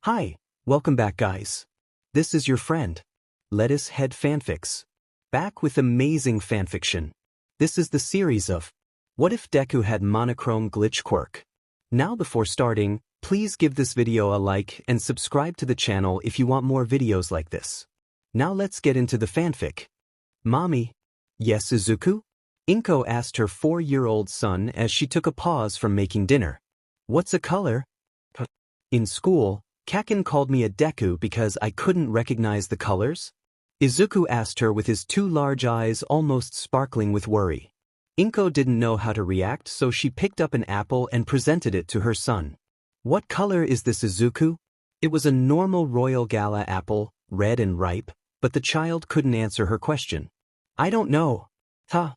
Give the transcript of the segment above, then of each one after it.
Hi, welcome back guys. This is your friend, Lettuce Head Fanfics. Back with amazing fanfiction. This is the series of What If Deku Had Monochrome Glitch Quirk. Now before starting, please give this video a like and subscribe to the channel if you want more videos like this. Now let's get into the fanfic. Mommy. Yes, Izuku? Inko asked her 4-year-old son as she took a pause from making dinner. What's a color? In school, Kakin called me a Deku because I couldn't recognize the colors? Izuku asked her with his two large eyes almost sparkling with worry. Inko didn't know how to react, so she picked up an apple and presented it to her son. What color is this, Izuku? It was a normal Royal Gala apple, red and ripe, but the child couldn't answer her question. I don't know. Huh?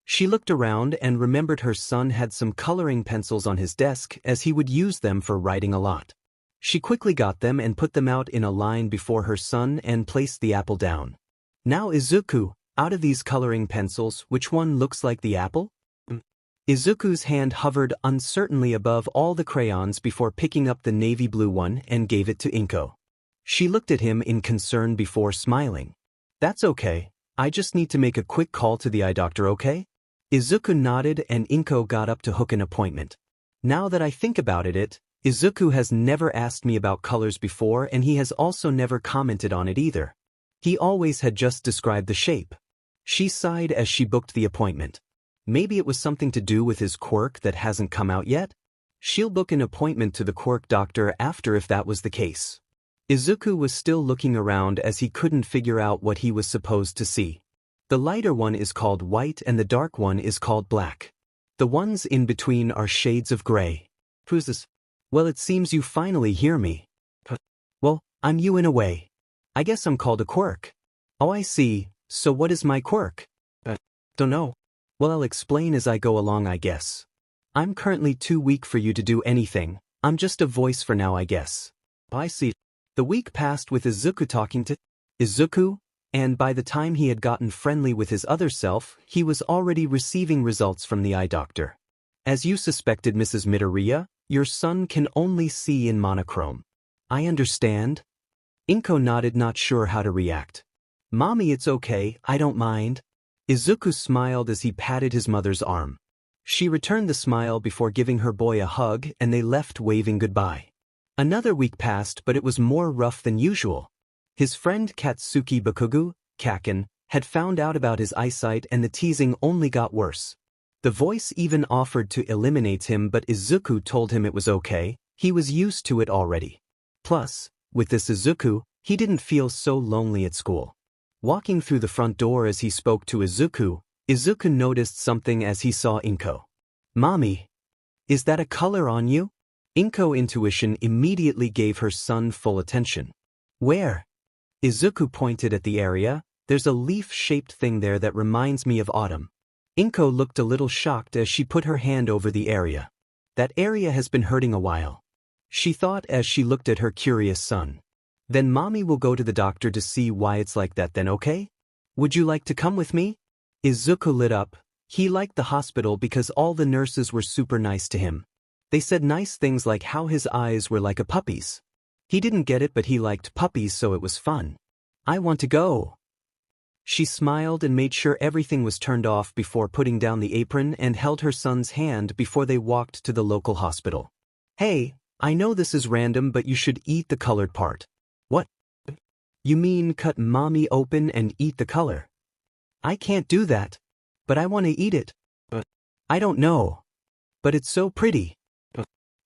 She looked around and remembered her son had some coloring pencils on his desk as he would use them for writing a lot. She quickly got them and put them out in a line before her son and placed the apple down. Now Izuku, out of these coloring pencils, which one looks like the apple? Izuku's hand hovered uncertainly above all the crayons before picking up the navy blue one and gave it to Inko. She looked at him in concern before smiling. That's okay, I just need to make a quick call to the eye doctor, okay? Izuku nodded and Inko got up to hook an appointment. Now that I think about it, Izuku has never asked me about colors before and he has also never commented on it either. He always had just described the shape. She sighed as she booked the appointment. Maybe it was something to do with his quirk that hasn't come out yet? She'll book an appointment to the quirk doctor after if that was the case. Izuku was still looking around as he couldn't figure out what he was supposed to see. The lighter one is called white and the dark one is called black. The ones in between are shades of gray. Who's this? Well, it seems you finally hear me. Well, I'm you in a way. I guess I'm called a quirk. Oh, I see. So what is my quirk? Don't know. Well, I'll explain as I go along, I guess. I'm currently too weak for you to do anything. I'm just a voice for now, I guess. I see. The week passed with Izuku talking to Izuku, and by the time he had gotten friendly with his other self, he was already receiving results from the eye doctor. As you suspected, Mrs. Midoriya, your son can only see in monochrome. I understand. Inko nodded, not sure how to react. Mommy, it's okay, I don't mind. Izuku smiled as he patted his mother's arm. She returned the smile before giving her boy a hug and they left waving goodbye. Another week passed, but it was more rough than usual. His friend Katsuki Bakugu, Kakin, had found out about his eyesight and the teasing only got worse. The voice even offered to eliminate him, but Izuku told him it was okay, he was used to it already. Plus, with this Izuku, he didn't feel so lonely at school. Walking through the front door as he spoke to Izuku, Izuku noticed something as he saw Inko. Mommy, is that a color on you? Inko intuition immediately gave her son full attention. Where? Izuku pointed at the area. There's a leaf-shaped thing there that reminds me of autumn. Inko looked a little shocked as she put her hand over the area. That area has been hurting a while. She thought as she looked at her curious son. Then Mommy will go to the doctor to see why it's like that then, okay? Would you like to come with me? Izuku lit up. He liked the hospital because all the nurses were super nice to him. They said nice things like how his eyes were like a puppy's. He didn't get it, but he liked puppies, so it was fun. I want to go. She smiled and made sure everything was turned off before putting down the apron and held her son's hand before they walked to the local hospital. Hey, I know this is random, but you should eat the colored part. What? You mean cut Mommy open and eat the color? I can't do that. But I want to eat it. I don't know. But it's so pretty.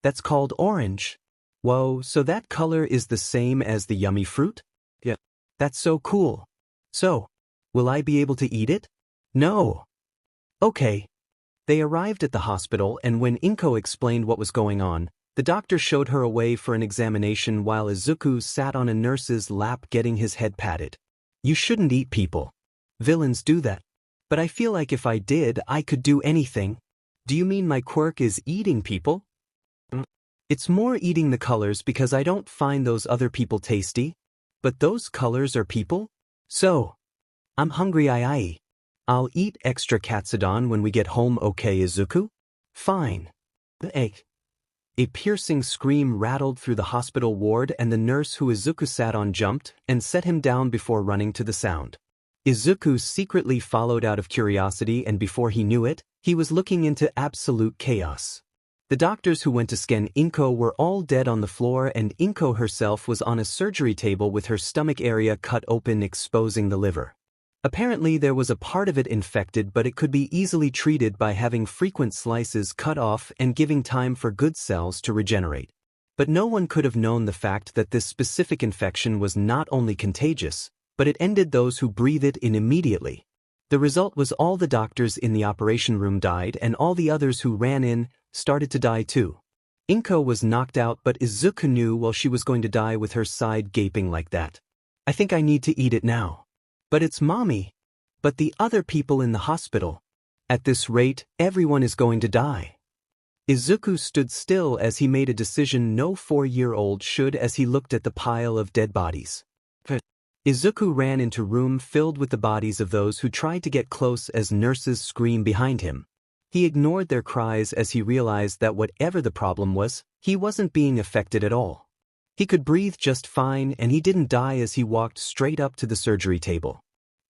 That's called orange. Whoa, so that color is the same as the yummy fruit? Yeah. That's so cool. So, will I be able to eat it? No. Okay. They arrived at the hospital and when Inko explained what was going on, the doctor showed her away for an examination while Izuku sat on a nurse's lap getting his head patted. You shouldn't eat people. Villains do that. But I feel like if I did, I could do anything. Do you mean my quirk is eating people? It's more eating the colors because I don't find those other people tasty. But those colors are people? So, I'm hungry, I'll eat extra katsudon when we get home, okay, Izuku? Fine. The egg. A piercing scream rattled through the hospital ward and the nurse who Izuku sat on jumped and set him down before running to the sound. Izuku secretly followed out of curiosity, and before he knew it, he was looking into absolute chaos. The doctors who went to scan Inko were all dead on the floor, and Inko herself was on a surgery table with her stomach area cut open, exposing the liver. Apparently there was a part of it infected, but it could be easily treated by having frequent slices cut off and giving time for good cells to regenerate. But no one could have known the fact that this specific infection was not only contagious, but it ended those who breathe it in immediately. The result was all the doctors in the operation room died, and all the others who ran in started to die too. Inko was knocked out, but Izuku knew while she was going to die with her side gaping like that. I think I need to eat it now. But it's mommy. But the other people in the hospital. At this rate, everyone is going to die. Izuku stood still as he made a decision no 4-year-old should as he looked at the pile of dead bodies. Izuku ran into a room filled with the bodies of those who tried to get close as nurses screamed behind him. He ignored their cries as he realized that whatever the problem was, he wasn't being affected at all. He could breathe just fine, and he didn't die as he walked straight up to the surgery table.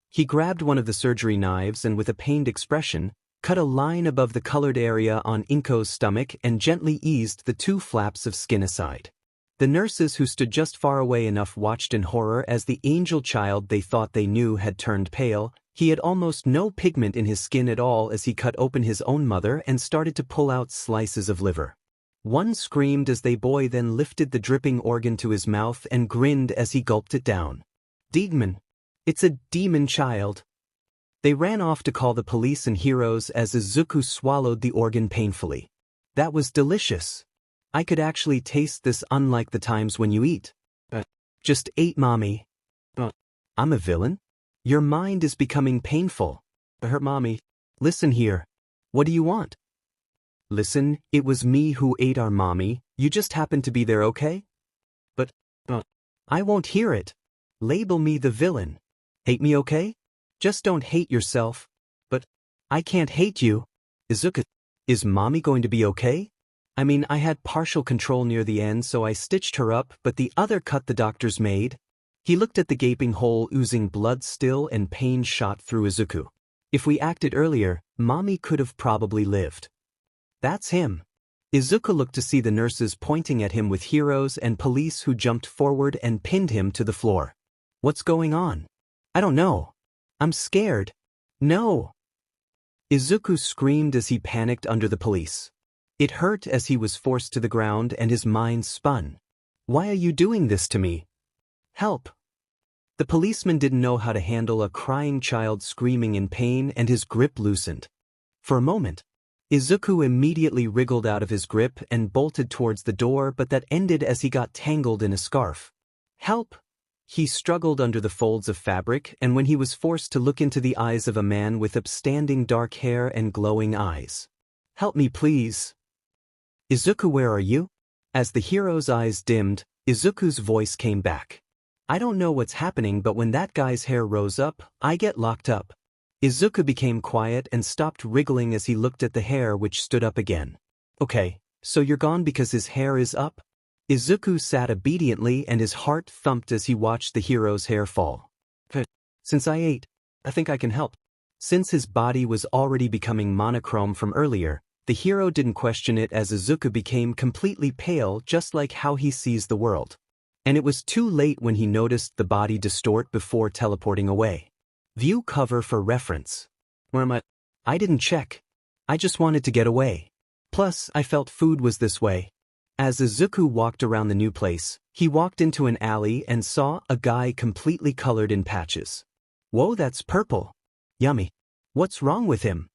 He grabbed one of the surgery knives and with a pained expression, cut a line above the colored area on Inko's stomach and gently eased the 2 flaps of skin aside. The nurses who stood just far away enough watched in horror as the angel child they thought they knew had turned pale. He had almost no pigment in his skin at all as he cut open his own mother and started to pull out slices of liver. One screamed as the boy then lifted the dripping organ to his mouth and grinned as he gulped it down. Demon. It's a demon child. They ran off to call the police and heroes as Izuku swallowed the organ painfully. That was delicious. I could actually taste this, unlike the times when you eat. Just ate mommy. I'm a villain? Your mind is becoming painful. Hurt mommy. Listen here. What do you want? Listen, it was me who ate our mommy. You just happened to be there, okay? But I won't hear it. Label me the villain. Hate me, okay? Just don't hate yourself. But I can't hate you. Izuku, is mommy going to be okay? I mean, I had partial control near the end, so I stitched her up, but the other cut the doctors made. He looked at the gaping hole oozing blood still, and pain shot through Izuku. If we acted earlier, mommy could have probably lived. That's him. Izuku looked to see the nurses pointing at him with heroes and police who jumped forward and pinned him to the floor. What's going on? I don't know. I'm scared. No. Izuku screamed as he panicked under the police. It hurt as he was forced to the ground and his mind spun. Why are you doing this to me? Help. The policeman didn't know how to handle a crying child screaming in pain, and his grip loosened. For a moment, Izuku immediately wriggled out of his grip and bolted towards the door, but that ended as he got tangled in a scarf. Help! He struggled under the folds of fabric, and when he was forced to look into the eyes of a man with upstanding dark hair and glowing eyes. Help me, please. Izuku, where are you? As the hero's eyes dimmed, Izuku's voice came back. I don't know what's happening, but when that guy's hair rose up, I get locked up. Izuku became quiet and stopped wriggling as he looked at the hair, which stood up again. Okay, so you're gone because his hair is up? Izuku sat obediently and his heart thumped as he watched the hero's hair fall. Since I ate, I think I can help. Since his body was already becoming monochrome from earlier, the hero didn't question it as Izuku became completely pale, just like how he sees the world. And it was too late when he noticed the body distort before teleporting away. View cover for reference. Where am I? I didn't check. I just wanted to get away. Plus, I felt food was this way. As Izuku walked around the new place, he walked into an alley and saw a guy completely colored in patches. Whoa, that's purple. Yummy. What's wrong with him?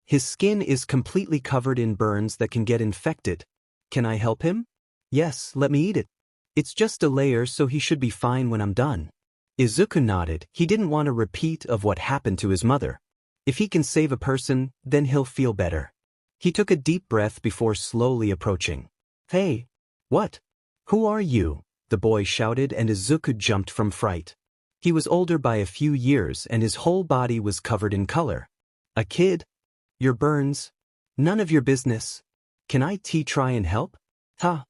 His skin is completely covered in burns that can get infected. Can I help him? Yes, let me eat it. It's just a layer, so he should be fine when I'm done. Izuku nodded. He didn't want a repeat of what happened to his mother. If he can save a person, then he'll feel better. He took a deep breath before slowly approaching. Hey! What? Who are you? The boy shouted, and Izuku jumped from fright. He was older by a few years and his whole body was covered in color. A kid? Your burns? None of your business. Can I try and help? Ha!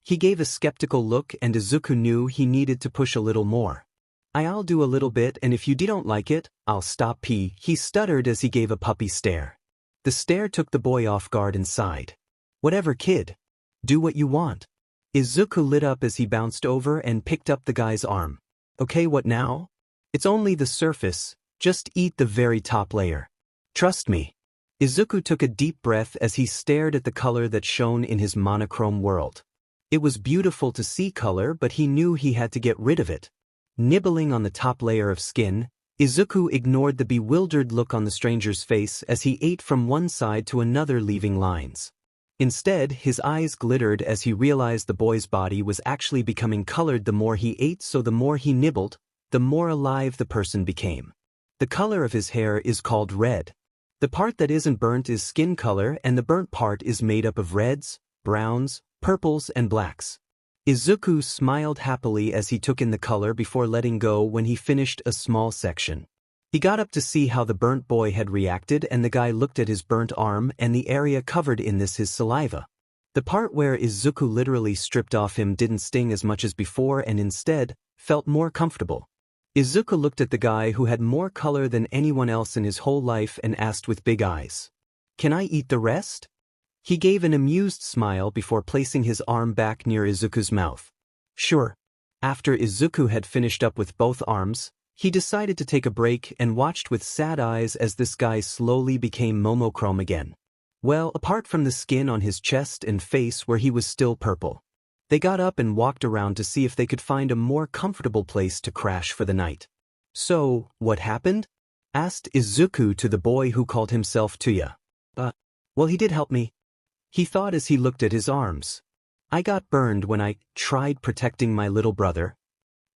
He gave a skeptical look and Izuku knew he needed to push a little more. I'll do a little bit and if you don't like it, I'll stop. He stuttered as he gave a puppy stare. The stare took the boy off guard and sighed. Whatever, kid. Do what you want. Izuku lit up as he bounced over and picked up the guy's arm. Okay, what now? It's only the surface, just eat the very top layer. Trust me. Izuku took a deep breath as he stared at the color that shone in his monochrome world. It was beautiful to see color, but he knew he had to get rid of it. Nibbling on the top layer of skin, Izuku ignored the bewildered look on the stranger's face as he ate from one side to another, leaving lines. Instead, his eyes glittered as he realized the boy's body was actually becoming colored the more he ate, so the more he nibbled, the more alive the person became. The color of his hair is called red. The part that isn't burnt is skin color and the burnt part is made up of reds, browns, purples and blacks. Izuku smiled happily as he took in the color before letting go when he finished a small section. He got up to see how the burnt boy had reacted and the guy looked at his burnt arm and the area covered in his saliva. The part where Izuku literally stripped off him didn't sting as much as before and instead felt more comfortable. Izuku looked at the guy who had more color than anyone else in his whole life and asked with big eyes, "Can I eat the rest?" He gave an amused smile before placing his arm back near Izuku's mouth. Sure. After Izuku had finished up with both arms, he decided to take a break and watched with sad eyes as this guy slowly became monochrome again. Well, apart from the skin on his chest and face where he was still purple. They got up and walked around to see if they could find a more comfortable place to crash for the night. So, what happened? Asked Izuku to the boy who called himself Tuya. Well, he did help me. He thought as he looked at his arms. I got burned when I tried protecting my little brother.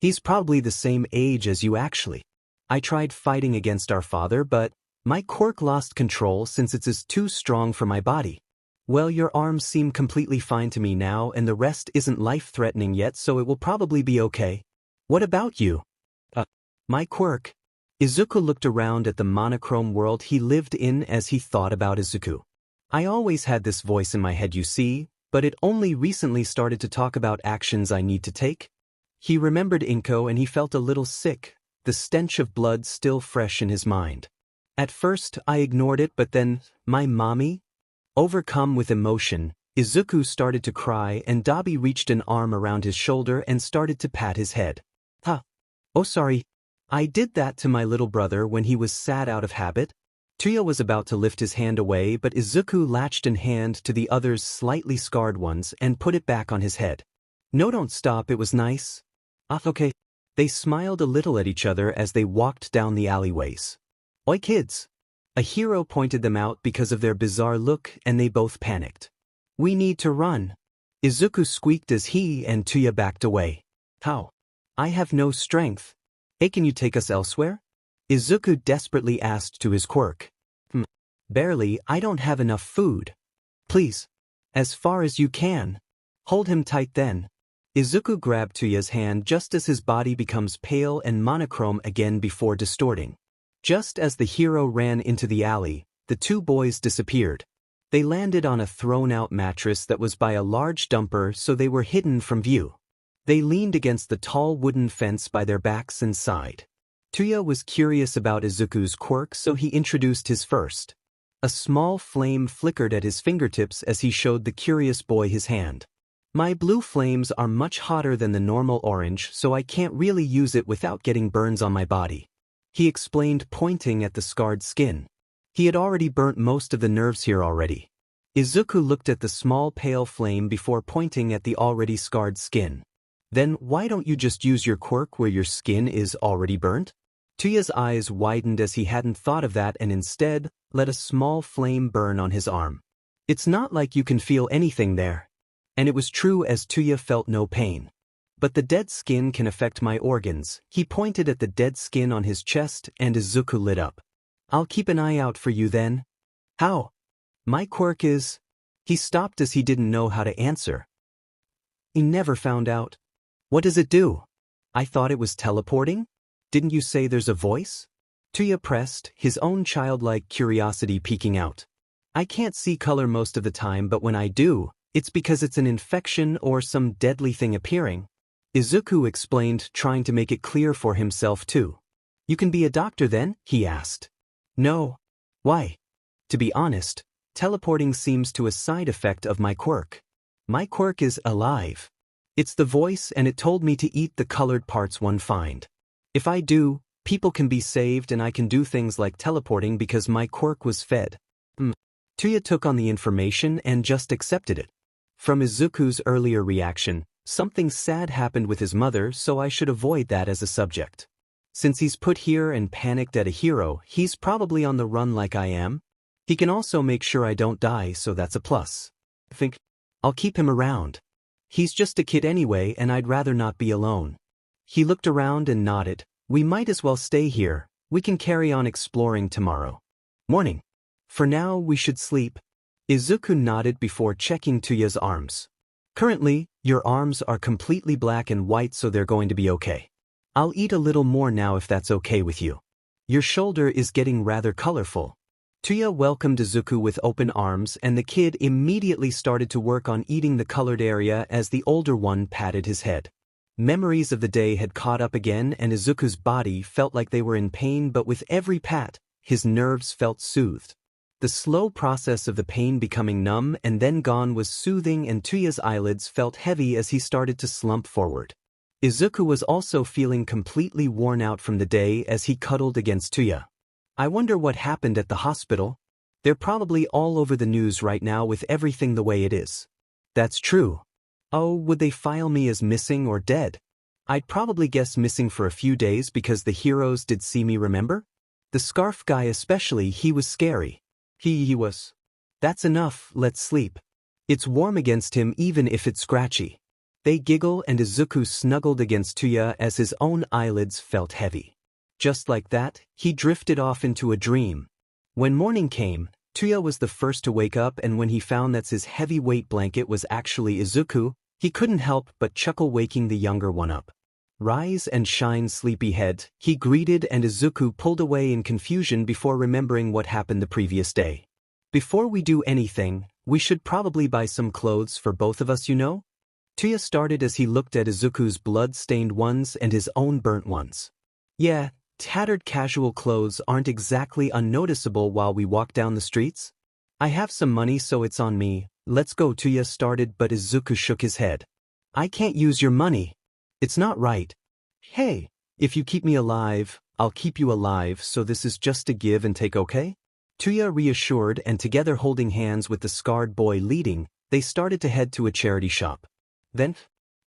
He's probably the same age as you actually. I tried fighting against our father, but my quirk lost control since it's too strong for my body. Well, your arms seem completely fine to me now and the rest isn't life-threatening yet, so it will probably be okay. What about you? My quirk. Izuku looked around at the monochrome world he lived in as he thought about Izuku. I always had this voice in my head, you see, but it only recently started to talk about actions I need to take. He remembered Inko and he felt a little sick, the stench of blood still fresh in his mind. At first, I ignored it, but then, my mommy? Overcome with emotion, Izuku started to cry and Dabi reached an arm around his shoulder and started to pat his head. Oh sorry. I did that to my little brother when he was sad out of habit. Tuya was about to lift his hand away, but Izuku latched a hand to the other's slightly scarred ones and put it back on his head. No, don't stop, it was nice. Okay. They smiled a little at each other as they walked down the alleyways. Oi kids! A hero pointed them out because of their bizarre look and they both panicked. We need to run. Izuku squeaked as he and Tuya backed away. How? I have no strength. Hey, can you take us elsewhere? Izuku desperately asked to his quirk. Barely, I don't have enough food. Please. As far as you can. Hold him tight then. Izuku grabbed Tuya's hand just as his body becomes pale and monochrome again before distorting. Just as the hero ran into the alley, the two boys disappeared. They landed on a thrown-out mattress that was by a large dumper, so they were hidden from view. They leaned against the tall wooden fence by their backs and sighed. Tuya was curious about Izuku's quirk, so he introduced his first. A small flame flickered at his fingertips as he showed the curious boy his hand. My blue flames are much hotter than the normal orange, so I can't really use it without getting burns on my body. He explained, pointing at the scarred skin. He had already burnt most of the nerves here already. Izuku looked at the small pale flame before pointing at the already scarred skin. Then why don't you just use your quirk where your skin is already burnt? Tuya's eyes widened as he hadn't thought of that and instead let a small flame burn on his arm. It's not like you can feel anything there. And it was true as Tuya felt no pain. But the dead skin can affect my organs. He pointed at the dead skin on his chest and Izuku lit up. I'll keep an eye out for you then. How? My quirk is... He stopped as he didn't know how to answer. He never found out. What does it do? I thought it was teleporting? Didn't you say there's a voice? Tuya pressed, his own childlike curiosity peeking out. I can't see color most of the time, but when I do, It's because it's an infection or some deadly thing appearing. Izuku explained, trying to make it clear for himself too. You can be a doctor then? He asked. No. Why? To be honest, teleporting seems to a side effect of my quirk. My quirk is alive. It's the voice and it told me to eat the colored parts one find. If I do, people can be saved and I can do things like teleporting because my quirk was fed. Tuya took on the information and just accepted it. From Izuku's earlier reaction, something sad happened with his mother, so I should avoid that as a subject. Since he's put here and panicked at a hero, he's probably on the run like I am. He can also make sure I don't die, so that's a plus. I think I'll keep him around. He's just a kid anyway and I'd rather not be alone. He looked around and nodded. We might as well stay here. We can carry on exploring tomorrow. Morning. For now, we should sleep. Izuku nodded before checking Tuya's arms. Currently, your arms are completely black and white, so they're going to be okay. I'll eat a little more now if that's okay with you. Your shoulder is getting rather colorful. Tuya welcomed Izuku with open arms and the kid immediately started to work on eating the colored area as the older one patted his head. Memories of the day had caught up again and Izuku's body felt like they were in pain, but with every pat, his nerves felt soothed. The slow process of the pain becoming numb and then gone was soothing and Tuya's eyelids felt heavy as he started to slump forward. Izuku was also feeling completely worn out from the day as he cuddled against Tuya. I wonder what happened at the hospital. They're probably all over the news right now with everything the way it is. That's true. Oh, would they file me as missing or dead? I'd probably guess missing for a few days because the heroes did see me, remember? The scarf guy especially, he was scary. He was. That's enough, let's sleep. It's warm against him even if it's scratchy. They giggle and Izuku snuggled against Tuya as his own eyelids felt heavy. Just like that, he drifted off into a dream. When morning came, Tuya was the first to wake up, and when he found that his heavyweight blanket was actually Izuku, he couldn't help but chuckle, waking the younger one up. Rise and shine, sleepyhead, he greeted, and Izuku pulled away in confusion before remembering what happened the previous day. Before we do anything, we should probably buy some clothes for both of us, you know? Tuya started as he looked at Izuku's blood-stained ones and his own burnt ones. Yeah, tattered casual clothes aren't exactly unnoticeable while we walk down the streets. I have some money, so it's on me. Let's go, Tuya started, but Izuku shook his head. I can't use your money. It's not right. Hey, if you keep me alive, I'll keep you alive, so this is just a give and take, okay? Tuya reassured, and together holding hands with the scarred boy leading, they started to head to a charity shop. Then,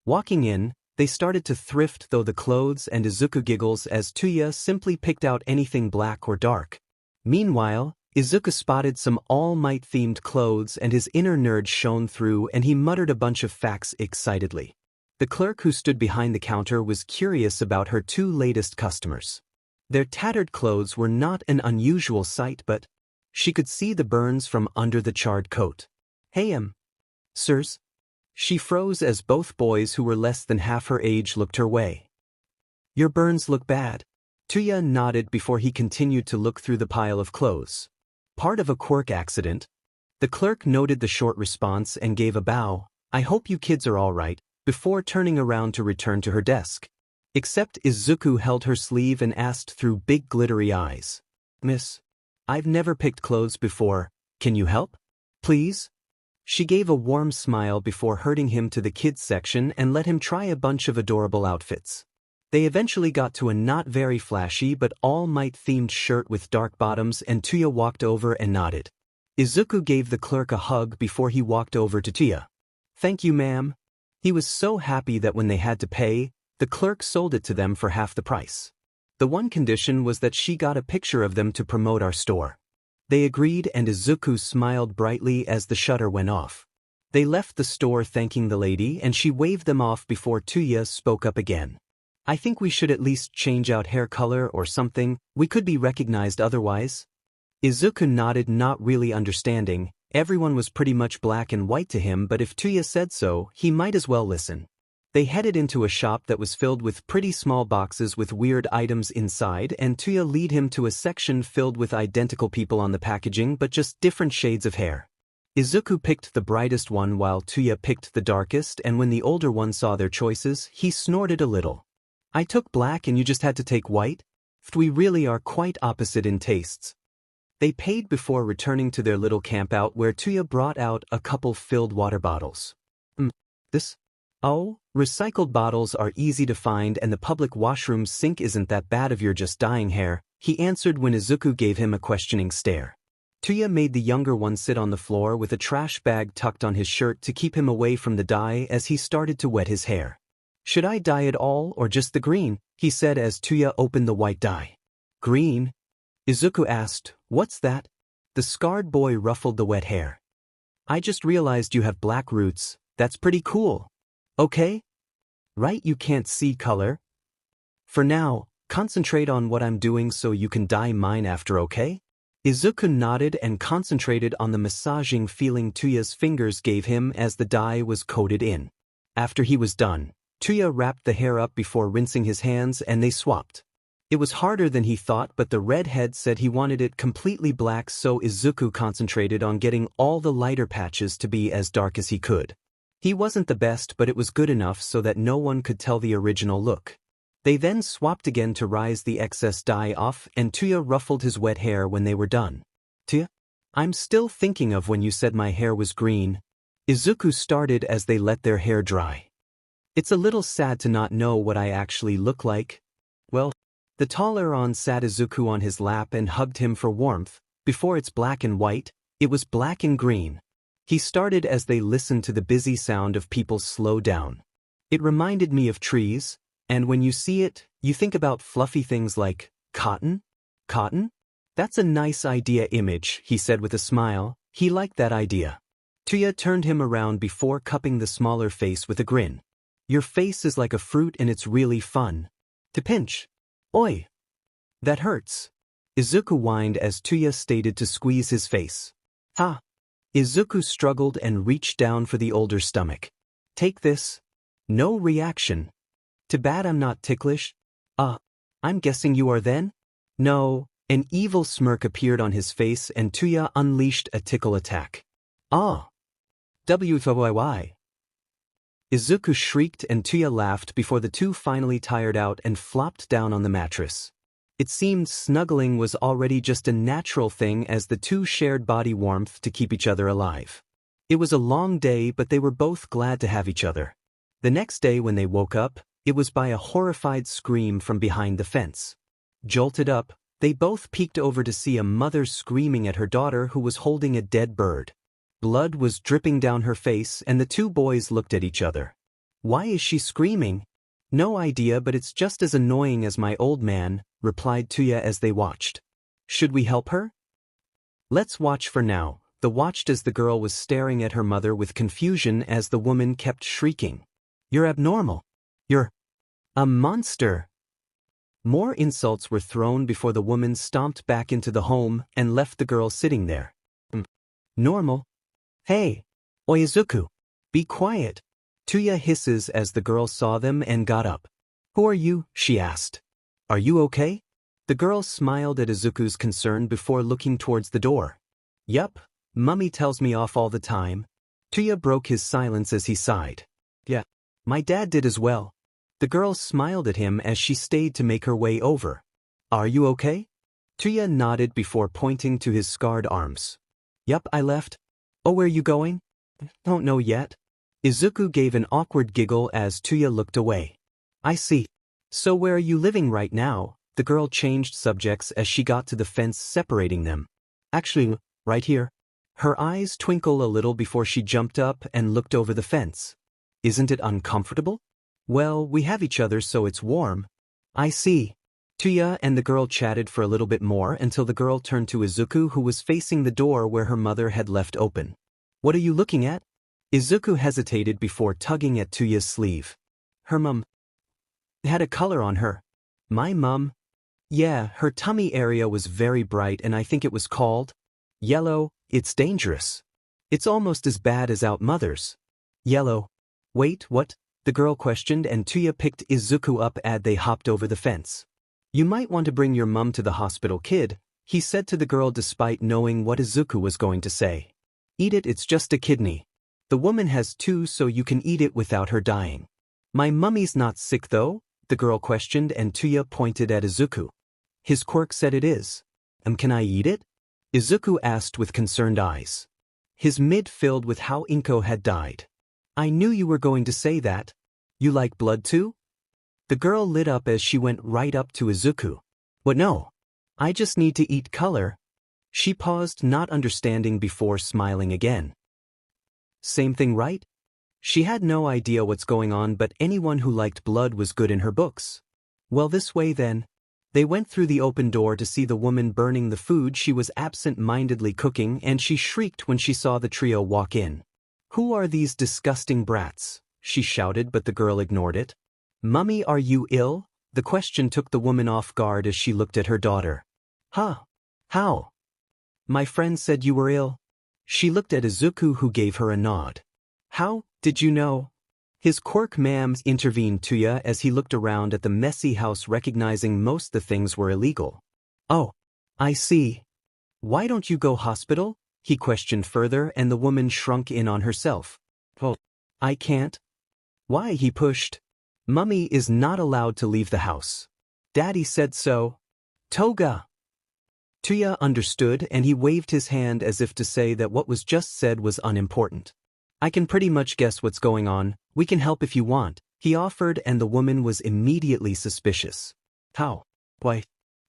walking in, they started to thrift though the clothes, and Izuku giggles as Tuya simply picked out anything black or dark. Meanwhile, Izuku spotted some All Might-themed clothes and his inner nerd shone through and he muttered a bunch of facts excitedly. The clerk who stood behind the counter was curious about her two latest customers. Their tattered clothes were not an unusual sight, but she could see the burns from under the charred coat. Hey, sirs? She froze as both boys who were less than half her age looked her way. Your burns look bad. Tuya nodded before he continued to look through the pile of clothes. Part of a quirk accident? The clerk noted the short response and gave a bow. I hope you kids are all right, before turning around to return to her desk. Except Izuku held her sleeve and asked through big glittery eyes. Miss, I've never picked clothes before. Can you help? Please? She gave a warm smile before herding him to the kids section and let him try a bunch of adorable outfits. They eventually got to a not very flashy but All Might-themed shirt with dark bottoms, and Tuya walked over and nodded. Izuku gave the clerk a hug before he walked over to Tuya. Thank you, ma'am. He was so happy that when they had to pay, the clerk sold it to them for half the price. The one condition was that she got a picture of them to promote our store. They agreed, and Izuku smiled brightly as the shutter went off. They left the store thanking the lady, and she waved them off before Tuya spoke up again. I think we should at least change out hair color or something. We could be recognized otherwise. Izuku nodded, not really understanding. Everyone was pretty much black and white to him, but if Tuya said so, he might as well listen. They headed into a shop that was filled with pretty small boxes with weird items inside, and Tuya led him to a section filled with identical people on the packaging but just different shades of hair. Izuku picked the brightest one while Tuya picked the darkest, and when the older one saw their choices, he snorted a little. I took black and you just had to take white? We really are quite opposite in tastes. They paid before returning to their little campout where Tuya brought out a couple filled water bottles. This? Oh, recycled bottles are easy to find and the public washroom sink isn't that bad if you're just dyeing hair, he answered when Izuku gave him a questioning stare. Tuya made the younger one sit on the floor with a trash bag tucked on his shirt to keep him away from the dye as he started to wet his hair. Should I dye it all or just the green? He said as Tuya opened the white dye. Green? Izuku asked, what's that? The scarred boy ruffled the wet hair. I just realized you have black roots, that's pretty cool. Okay? Right, you can't see color? For now, concentrate on what I'm doing so you can dye mine after, okay? Izuku nodded and concentrated on the massaging feeling Tuya's fingers gave him as the dye was coated in. After he was done, Tuya wrapped the hair up before rinsing his hands and they swapped. It was harder than he thought, but the redhead said he wanted it completely black, so Izuku concentrated on getting all the lighter patches to be as dark as he could. He wasn't the best, but it was good enough so that no one could tell the original look. They then swapped again to rise the excess dye off, and Tuya ruffled his wet hair when they were done. Tuya? I'm still thinking of when you said my hair was green. Izuku started as they let their hair dry. It's a little sad to not know what I actually look like. Well, the taller on sat Izuku on his lap and hugged him for warmth. Before it's black and white, it was black and green. He started as they listened to the busy sound of people slow down. It reminded me of trees. And when you see it, you think about fluffy things like cotton? Cotton? That's a nice idea image, he said with a smile. He liked that idea. Tuya turned him around before cupping the smaller face with a grin. Your face is like a fruit and it's really fun to pinch. Oi! That hurts. Izuku whined as Tuya stated to squeeze his face. Ha! Izuku struggled and reached down for the older stomach. Take this. No reaction. Too bad I'm not ticklish. I'm guessing you are then? No. An evil smirk appeared on his face and Tuya unleashed a tickle attack. WFYY. Izuku shrieked and Tuya laughed before the two finally tired out and flopped down on the mattress. It seemed snuggling was already just a natural thing as the two shared body warmth to keep each other alive. It was a long day, but they were both glad to have each other. The next day when they woke up, it was by a horrified scream from behind the fence. Jolted up, they both peeked over to see a mother screaming at her daughter who was holding a dead bird. Blood was dripping down her face and the two boys looked at each other. Why is she screaming? No idea, but it's just as annoying as my old man, replied Tuya as they watched. Should we help her? Let's watch for now. They watched as the girl was staring at her mother with confusion as the woman kept shrieking. You're abnormal. You're a monster. More insults were thrown before the woman stomped back into the home and left the girl sitting there. Normal? Hey! Izuku! Be quiet! Tuya hisses as the girl saw them and got up. Who are you? She asked. Are you okay? The girl smiled at Izuku's concern before looking towards the door. Yup, Mummy tells me off all the time. Tuya broke his silence as he sighed. Yeah, my dad did as well. The girl smiled at him as she stayed to make her way over. Are you okay? Tuya nodded before pointing to his scarred arms. Yup, I left. Oh, where you going? Don't know yet. Izuku gave an awkward giggle as Tuya looked away. I see. So where are you living right now? The girl changed subjects as she got to the fence separating them. Actually, right here. Her eyes twinkled a little before she jumped up and looked over the fence. Isn't it uncomfortable? Well, we have each other so it's warm. I see. Tuya and the girl chatted for a little bit more until the girl turned to Izuku, who was facing the door where her mother had left open. What are you looking at? Izuku hesitated before tugging at Tuya's sleeve. Her mum had a color on her. My mum? Yeah, her tummy area was very bright and I think it was called yellow. It's dangerous. It's almost as bad as out mothers. Yellow. Wait, what? The girl questioned and Tuya picked Izuku up as they hopped over the fence. You might want to bring your mum to the hospital, kid, he said to the girl despite knowing what Izuku was going to say. Eat it, it's just a kidney. The woman has two so you can eat it without her dying. My mummy's not sick though? The girl questioned and Tuya pointed at Izuku. His Quirk said it is. Can I eat it? Izuku asked with concerned eyes. His mid filled with how Inko had died. I knew you were going to say that. You like blood too? The girl lit up as she went right up to Izuku. What, no? I just need to eat color. She paused, not understanding before smiling again. Same thing, right? She had no idea what's going on, but anyone who liked blood was good in her books. Well, this way then. They went through the open door to see the woman burning the food she was absent-mindedly cooking, and she shrieked when she saw the trio walk in. Who are these disgusting brats? She shouted, but the girl ignored it. Mummy, are you ill? The question took the woman off guard as she looked at her daughter. Huh? How? My friend said you were ill. She looked at Izuku, who gave her a nod. How did you know? His Quirk ma'am intervened Tuya as he looked around at the messy house, recognizing most the things were illegal. Oh, I see. Why don't you go hospital? He questioned further, and the woman shrunk in on herself. Oh, I can't. Why? He pushed. Mummy is not allowed to leave the house. Daddy said so. Toga. Tuya understood, and he waved his hand as if to say that what was just said was unimportant. I can pretty much guess what's going on. We can help if you want, he offered, and the woman was immediately suspicious. How? Why?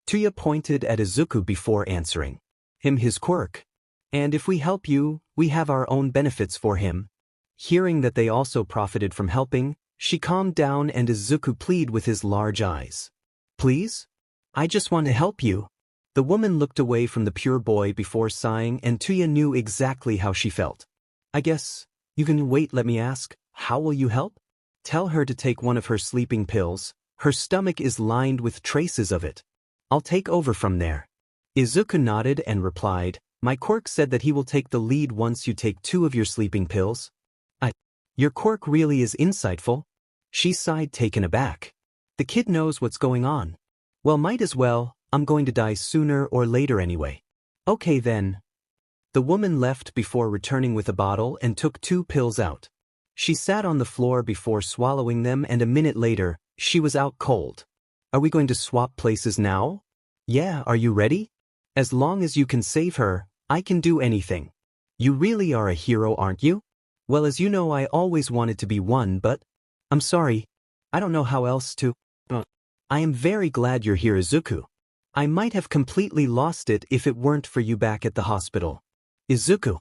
Tuya pointed at Izuku before answering. Him, his Quirk. And if we help you, we have our own benefits for him. Hearing that they also profited from helping, she calmed down, and Izuku pleaded with his large eyes. Please? I just want to help you. The woman looked away from the pure boy before sighing, and Tuya knew exactly how she felt. I guess you can wait. Let me ask, how will you help? Tell her to take one of her sleeping pills. Her stomach is lined with traces of it. I'll take over from there. Izuku nodded and replied, my Quirk said that he will take the lead once you take 2 of your sleeping pills. Your Quirk really is insightful. She sighed, taken aback. The kid knows what's going on. Well, might as well. I'm going to die sooner or later anyway. Okay then. The woman left before returning with a bottle and took 2 pills out. She sat on the floor before swallowing them, and a minute later, she was out cold. Are we going to swap places now? Yeah, are you ready? As long as you can save her, I can do anything. You really are a hero, aren't you? Well, as you know, I always wanted to be one, but I'm sorry. I don't know how else to. I am very glad you're here, Izuku. I might have completely lost it if it weren't for you back at the hospital. Izuku.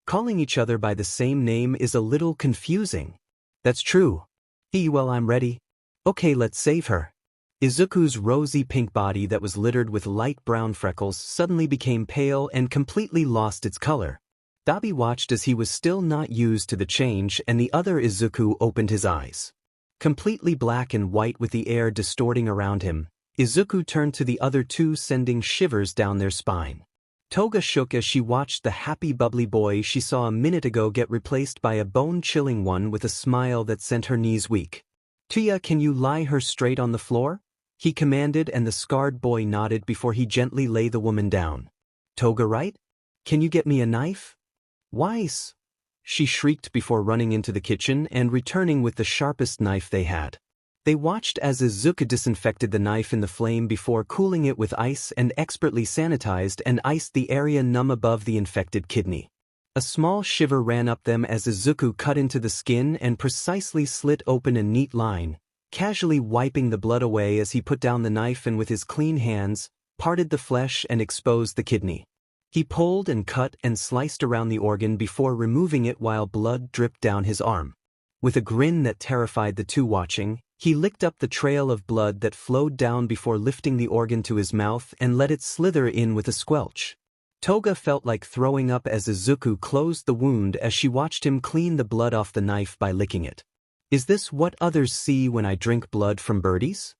Calling each other by the same name is a little confusing. That's true. Well, I'm ready. Okay, let's save her. Izuku's rosy pink body that was littered with light brown freckles suddenly became pale and completely lost its color. Dabi watched as he was still not used to the change, and the other Izuku opened his eyes. Completely black and white with the air distorting around him, Izuku turned to the other 2, sending shivers down their spine. Toga shook as she watched the happy bubbly boy she saw a minute ago get replaced by a bone-chilling one with a smile that sent her knees weak. Tuya, can you lie her straight on the floor? He commanded, and the scarred boy nodded before he gently lay the woman down. Toga, right? Can you get me a knife? Weiss! She shrieked before running into the kitchen and returning with the sharpest knife they had. They watched as Izuku disinfected the knife in the flame before cooling it with ice and expertly sanitized and iced the area numb above the infected kidney. A small shiver ran up them as Izuku cut into the skin and precisely slit open a neat line, casually wiping the blood away as he put down the knife and with his clean hands, parted the flesh and exposed the kidney. He pulled and cut and sliced around the organ before removing it while blood dripped down his arm. With a grin that terrified the 2 watching, he licked up the trail of blood that flowed down before lifting the organ to his mouth and let it slither in with a squelch. Toga felt like throwing up as Izuku closed the wound as she watched him clean the blood off the knife by licking it. Is this what others see when I drink blood from birdies?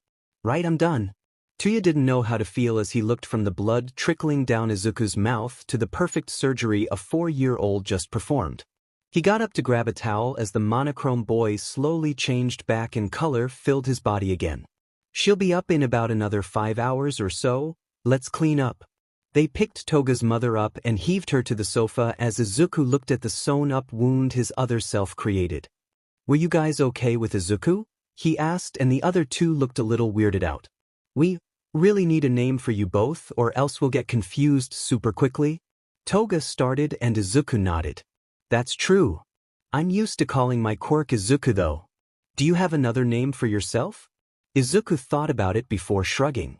Right, I'm done. Tuya didn't know how to feel as he looked from the blood trickling down Izuku's mouth to the perfect surgery a 4-year-old just performed. He got up to grab a towel as the monochrome boy slowly changed back and color filled his body again. She'll be up in about another 5 hours or so. Let's clean up. They picked Toga's mother up and heaved her to the sofa as Izuku looked at the sewn-up wound his other self created. "Were you guys okay with Izuku?" he asked, and the other two looked a little weirded out. "We really need a name for you both or else we'll get confused super quickly." Toga started and Izuku nodded. "That's true. I'm used to calling my quirk Izuku though. Do you have another name for yourself?" Izuku thought about it before shrugging.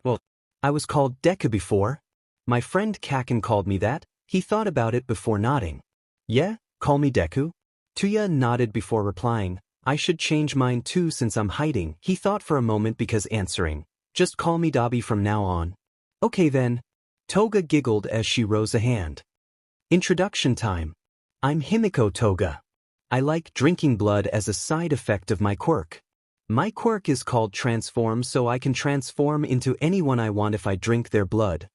"Well, I was called Deku before. My friend Kaken called me that." He thought about it before nodding. "Yeah, call me Deku." Tuya nodded before replying. "I should change mine too since I'm hiding." He thought for a moment before answering. "Just call me Dabi from now on." "Okay then." Toga giggled as she rose a hand. Introduction time. I'm Himiko Toga. I like drinking blood as a side effect of my quirk. My quirk is called Transform, so I can transform into anyone I want if I drink their blood.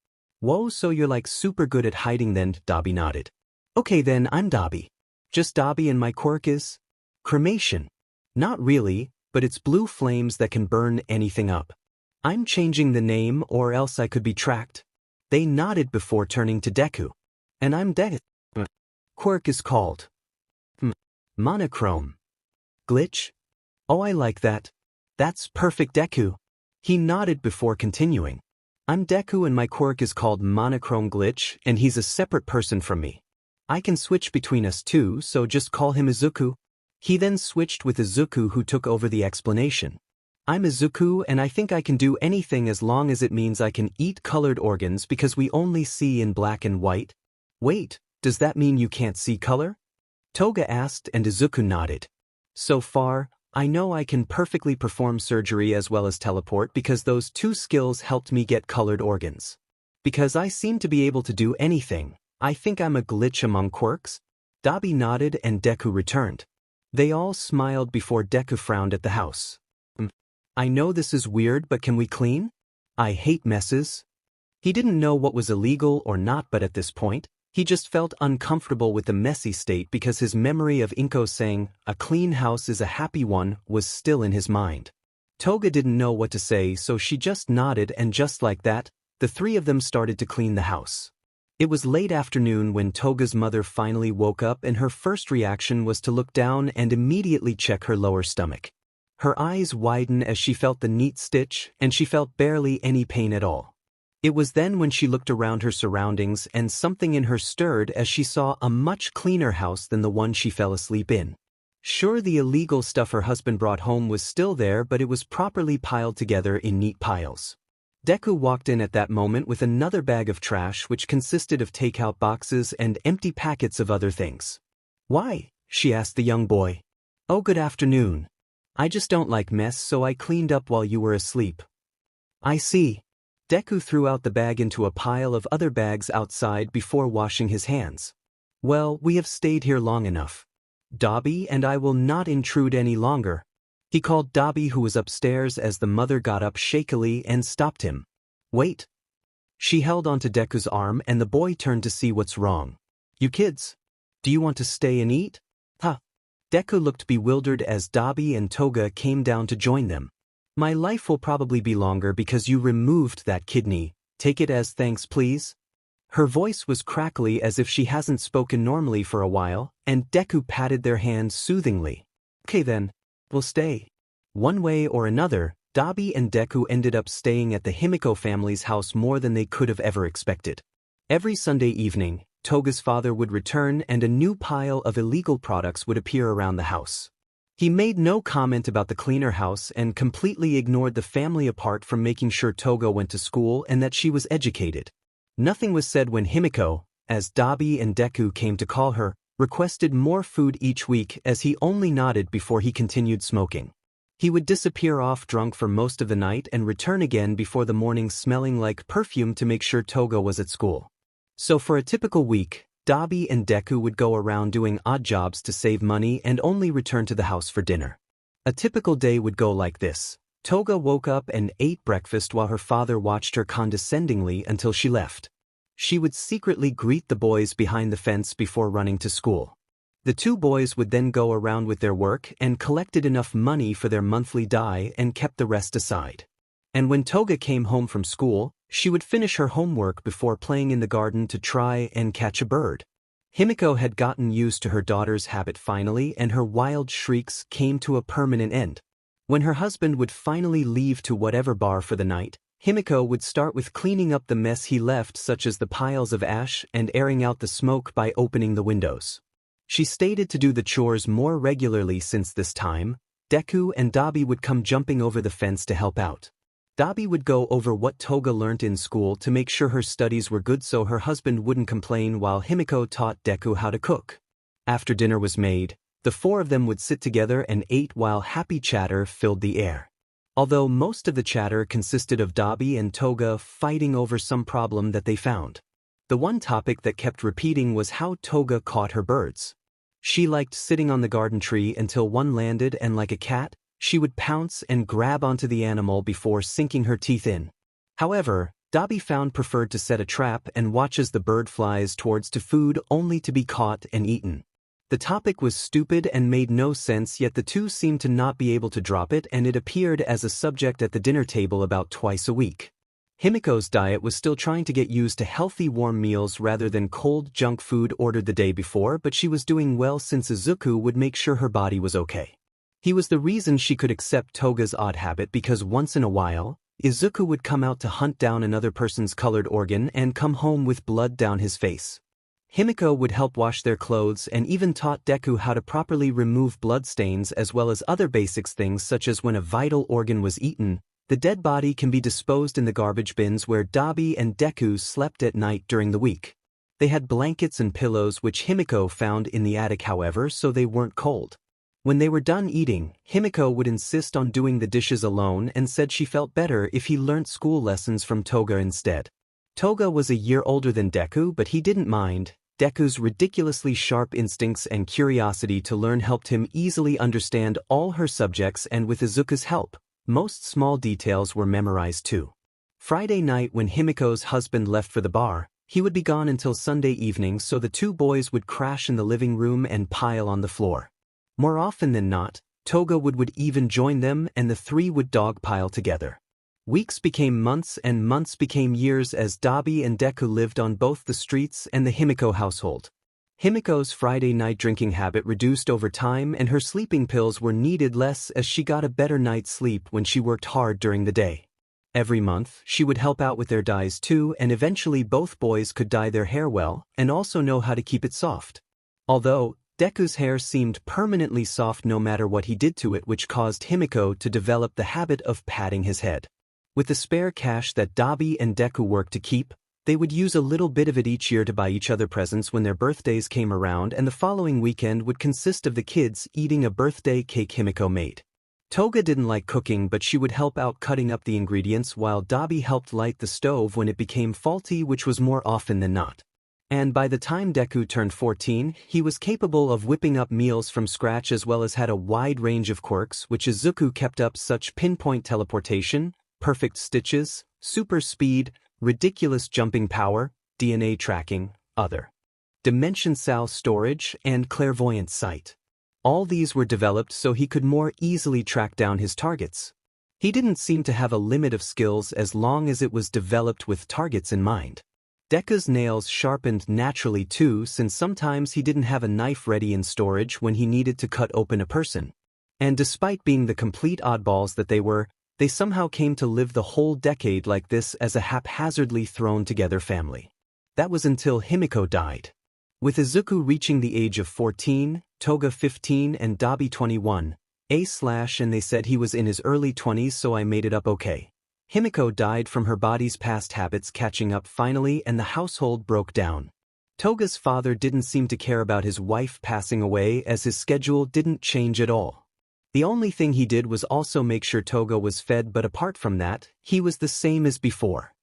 Whoa, so you're like super good at hiding then, Dabi nodded. Okay then, I'm Dabi. Just Dabi, and my quirk is cremation. Not really, but it's blue flames that can burn anything up. I'm changing the name or else I could be tracked. They nodded before turning to Deku. And I'm Deku. Quirk is called Monochrome Glitch. Oh, I like that. That's perfect, Deku. He nodded before continuing. I'm Deku and my quirk is called Monochrome Glitch, and he's a separate person from me. I can switch between us two, so just call him Izuku. He then switched with Izuku, who took over the explanation. I'm Izuku and I think I can do anything as long as it means I can eat colored organs because we only see in black and white. Wait, does that mean you can't see color? Toga asked and Izuku nodded. So far, I know I can perfectly perform surgery as well as teleport because those two skills helped me get colored organs. Because I seem to be able to do anything, I think I'm a glitch among quirks. Dabi nodded and Deku returned. They all smiled before Deku frowned at the house. I know this is weird, but can we clean? I hate messes. He didn't know what was illegal or not, but at this point, he just felt uncomfortable with the messy state because his memory of Inko saying, "A clean house is a happy one," was still in his mind. Toga didn't know what to say, so she just nodded, and just like that, the three of them started to clean the house. It was late afternoon when Toga's mother finally woke up, and her first reaction was to look down and immediately check her lower stomach. Her eyes widened as she felt the neat stitch, and she felt barely any pain at all. It was then when she looked around her surroundings and something in her stirred as she saw a much cleaner house than the one she fell asleep in. Sure, the illegal stuff her husband brought home was still there, but it was properly piled together in neat piles. Deku walked in at that moment with another bag of trash which consisted of takeout boxes and empty packets of other things. "Why?" she asked the young boy. "Oh, good afternoon. I just don't like mess, so I cleaned up while you were asleep." "I see." Deku threw out the bag into a pile of other bags outside before washing his hands. "Well, we have stayed here long enough. Dabi and I will not intrude any longer." He called Dabi, who was upstairs, as the mother got up shakily and stopped him. "Wait." She held onto Deku's arm and the boy turned to see what's wrong. "You kids, do you want to stay and eat?" "Huh." Deku looked bewildered as Dabi and Toga came down to join them. "My life will probably be longer because you removed that kidney. Take it as thanks, please." Her voice was crackly as if she hasn't spoken normally for a while, and Deku patted their hands soothingly. "Okay then, we'll stay." One way or another, Dabi and Deku ended up staying at the Himiko family's house more than they could have ever expected. Every Sunday evening, Toga's father would return and a new pile of illegal products would appear around the house. He made no comment about the cleaner house and completely ignored the family apart from making sure Toga went to school and that she was educated. Nothing was said when Himiko, as Dabi and Deku came to call her, requested more food each week, as he only nodded before he continued smoking. He would disappear off drunk for most of the night and return again before the morning smelling like perfume to make sure Toga was at school. So for a typical week, Dabi and Deku would go around doing odd jobs to save money and only return to the house for dinner. A typical day would go like this. Toga woke up and ate breakfast while her father watched her condescendingly until she left. She would secretly greet the boys behind the fence before running to school. The two boys would then go around with their work and collected enough money for their monthly dye and kept the rest aside. And when Toga came home from school, She would finish her homework before playing in the garden to try and catch a bird. Himiko had gotten used to her daughter's habit finally, and her wild shrieks came to a permanent end. When her husband would finally leave to whatever bar for the night, Himiko would start with cleaning up the mess he left, such as the piles of ash, and airing out the smoke by opening the windows. She stated to do the chores more regularly since this time, Deku and Dabi would come jumping over the fence to help out. Dabi would go over what Toga learnt in school to make sure her studies were good so her husband wouldn't complain, while Himiko taught Deku how to cook. After dinner was made, the four of them would sit together and ate while happy chatter filled the air. Although most of the chatter consisted of Dabi and Toga fighting over some problem that they found. The one topic that kept repeating was how Toga caught her birds. She liked sitting on the garden tree until one landed, and like a cat, she would pounce and grab onto the animal before sinking her teeth in. However, Dabi found preferred to set a trap and watch as the bird flies towards to food only to be caught and eaten. The topic was stupid and made no sense, yet the two seemed to not be able to drop it, and it appeared as a subject at the dinner table about twice a week. Himiko's diet was still trying to get used to healthy warm meals rather than cold junk food ordered the day before, but she was doing well since Izuku would make sure her body was okay. He was the reason she could accept Toga's odd habit, because once in a while, Izuku would come out to hunt down another person's colored organ and come home with blood down his face. Himiko would help wash their clothes and even taught Deku how to properly remove bloodstains, as well as other basics things such as when a vital organ was eaten, the dead body can be disposed in the garbage bins where Dabi and Deku slept at night during the week. They had blankets and pillows which Himiko found in the attic, however, so they weren't cold. When they were done eating, Himiko would insist on doing the dishes alone and said she felt better if he learnt school lessons from Toga instead. Toga was a year older than Deku, but he didn't mind. Deku's ridiculously sharp instincts and curiosity to learn helped him easily understand all her subjects, and with Izuku's help, most small details were memorized too. Friday night, when Himiko's husband left for the bar, he would be gone until Sunday evening, so the two boys would crash in the living room and pile on the floor. More often than not, Toga would even join them, and the three would dogpile together. Weeks became months and months became years as Dabi and Deku lived on both the streets and the Himiko household. Himiko's Friday night drinking habit reduced over time, and her sleeping pills were needed less as she got a better night's sleep when she worked hard during the day. Every month, she would help out with their dyes too, and eventually both boys could dye their hair well and also know how to keep it soft. Although Deku's hair seemed permanently soft no matter what he did to it, which caused Himiko to develop the habit of patting his head. With the spare cash that Dabi and Deku worked to keep, they would use a little bit of it each year to buy each other presents when their birthdays came around, and the following weekend would consist of the kids eating a birthday cake Himiko made. Toga didn't like cooking, but she would help out cutting up the ingredients, while Dabi helped light the stove when it became faulty, which was more often than not. And by the time Deku turned 14, he was capable of whipping up meals from scratch, as well as had a wide range of quirks which Izuku kept up, such pinpoint teleportation, perfect stitches, super speed, ridiculous jumping power, DNA tracking, other dimension cell storage, and clairvoyant sight. All these were developed so he could more easily track down his targets. He didn't seem to have a limit of skills as long as it was developed with targets in mind. Deku's nails sharpened naturally too, since sometimes he didn't have a knife ready in storage when he needed to cut open a person. And despite being the complete oddballs that they were, they somehow came to live the whole decade like this as a haphazardly thrown together family. That was until Himiko died. With Izuku reaching the age of 14, Toga 15 and Dabi 21, and they said he was in his early 20s, so I made it up okay. Himiko died from her body's past habits catching up finally, and the household broke down. Toga's father didn't seem to care about his wife passing away, as his schedule didn't change at all. The only thing he did was also make sure Toga was fed, but apart from that, he was the same as before.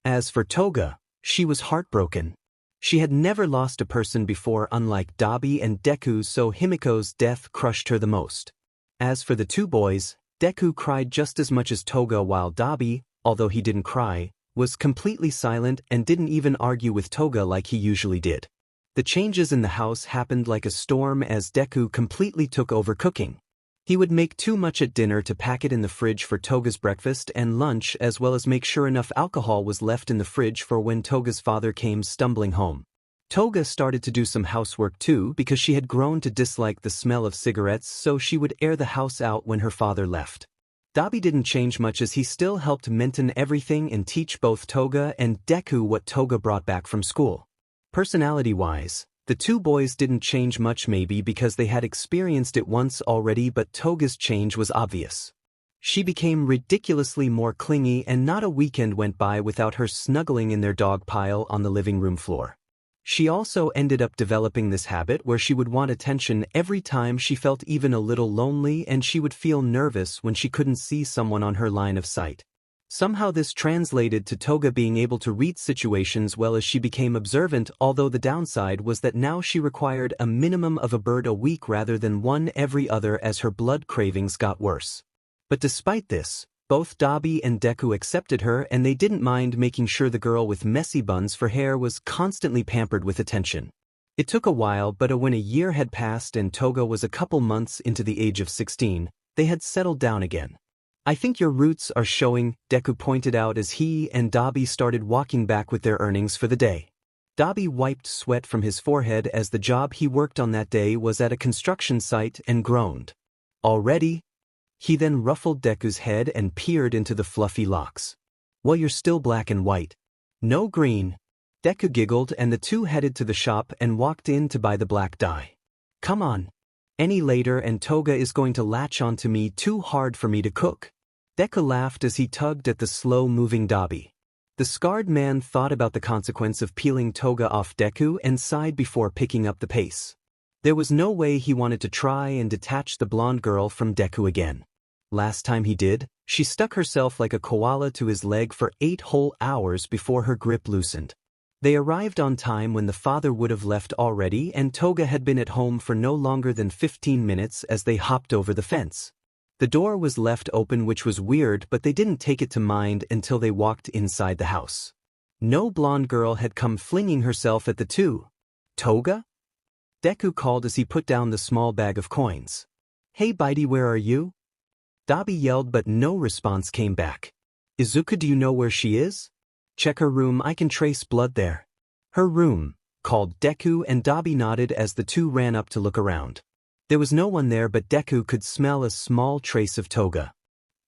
As for Toga, she was heartbroken. She had never lost a person before, unlike Dabi and Deku, so Himiko's death crushed her the most. As for the two boys, Deku cried just as much as Toga, while Dabi, although he didn't cry, was completely silent and didn't even argue with Toga like he usually did. The changes in the house happened like a storm as Deku completely took over cooking. He would make too much at dinner to pack it in the fridge for Toga's breakfast and lunch, as well as make sure enough alcohol was left in the fridge for when Toga's father came stumbling home. Toga started to do some housework too because she had grown to dislike the smell of cigarettes, so she would air the house out when her father left. Dabi didn't change much as he still helped maintain everything and teach both Toga and Deku what Toga brought back from school. Personality-wise, the two boys didn't change much, maybe because they had experienced it once already, but Toga's change was obvious. She became ridiculously more clingy, and not a weekend went by without her snuggling in their dog pile on the living room floor. She also ended up developing this habit where she would want attention every time she felt even a little lonely, and she would feel nervous when she couldn't see someone on her line of sight. Somehow this translated to Toga being able to read situations well as she became observant, although the downside was that now she required a minimum of a bird a week rather than one every other as her blood cravings got worse. But despite this, both Dabi and Deku accepted her, and they didn't mind making sure the girl with messy buns for hair was constantly pampered with attention. It took a while, but when a year had passed and Toga was a couple months into the age of 16, they had settled down again. "I think your roots are showing," Deku pointed out as he and Dabi started walking back with their earnings for the day. Dabi wiped sweat from his forehead as the job he worked on that day was at a construction site and groaned. "Already?" He then ruffled Deku's head and peered into the fluffy locks. "Well, you're still black and white. No green." Deku giggled, and the two headed to the shop and walked in to buy the black dye. "Come on. Any later and Toga is going to latch onto me too hard for me to cook." Deku laughed as he tugged at the slow-moving Dabi. The scarred man thought about the consequence of peeling Toga off Deku and sighed before picking up the pace. There was no way he wanted to try and detach the blonde girl from Deku again. Last time he did, she stuck herself like a koala to his leg for 8 whole hours before her grip loosened. They arrived on time when the father would have left already, and Toga had been at home for no longer than 15 minutes as they hopped over the fence. The door was left open, which was weird, but they didn't take it to mind until they walked inside the house. No blonde girl had come flinging herself at the two. "Toga?" Deku called as he put down the small bag of coins. "Hey Bitey, where are you?" Dabi yelled, but no response came back. "Izuku, do you know where she is? Check her room, I can trace blood there." "Her room," called Deku, and Dabi nodded as the two ran up to look around. There was no one there, but Deku could smell a small trace of Toga.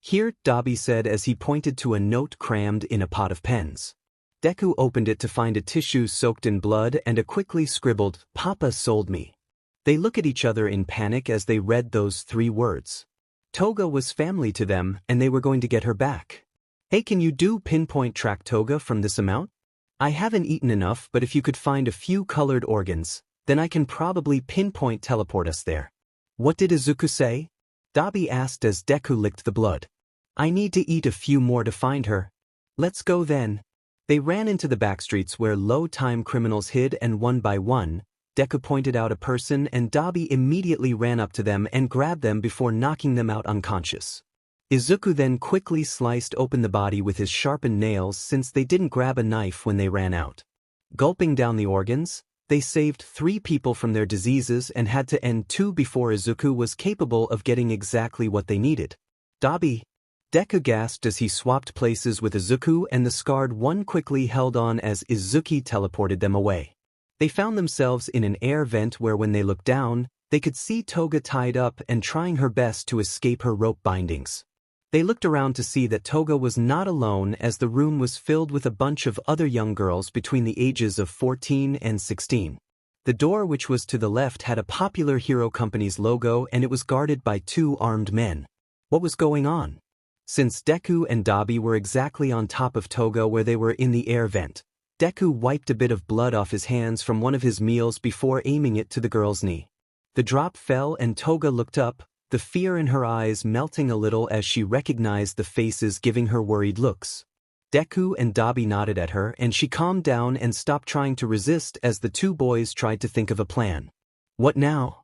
"Here," Dabi said as he pointed to a note crammed in a pot of pens. Deku opened it to find a tissue soaked in blood and a quickly scribbled, "Papa sold me." They looked at each other in panic as they read those 3 words. Toga was family to them, and they were going to get her back. "Hey, can you do pinpoint track Toga from this amount? I haven't eaten enough, but if you could find a few colored organs, then I can probably pinpoint teleport us there." "What did Izuku say?" Dabi asked as Deku licked the blood. "I need to eat a few more to find her." "Let's go then." They ran into the backstreets where low-time criminals hid, and one by one, Deku pointed out a person, and Dabi immediately ran up to them and grabbed them before knocking them out unconscious. Izuku then quickly sliced open the body with his sharpened nails since they didn't grab a knife when they ran out. Gulping down the organs, they saved 3 people from their diseases and had to end 2 before Izuku was capable of getting exactly what they needed. "Dabi!" Deku gasped as he swapped places with Izuku, and the scarred one quickly held on as Izuku teleported them away. They found themselves in an air vent where when they looked down, they could see Toga tied up and trying her best to escape her rope bindings. They looked around to see that Toga was not alone as the room was filled with a bunch of other young girls between the ages of 14 and 16. The door, which was to the left, had a Popular Hero Company's logo, and it was guarded by 2 armed men. What was going on? Since Deku and Dabi were exactly on top of Toga where they were in the air vent, Deku wiped a bit of blood off his hands from one of his meals before aiming it to the girl's knee. The drop fell and Toga looked up, the fear in her eyes melting a little as she recognized the faces giving her worried looks. Deku and Dabi nodded at her, and she calmed down and stopped trying to resist as the 2 boys tried to think of a plan. "What now?"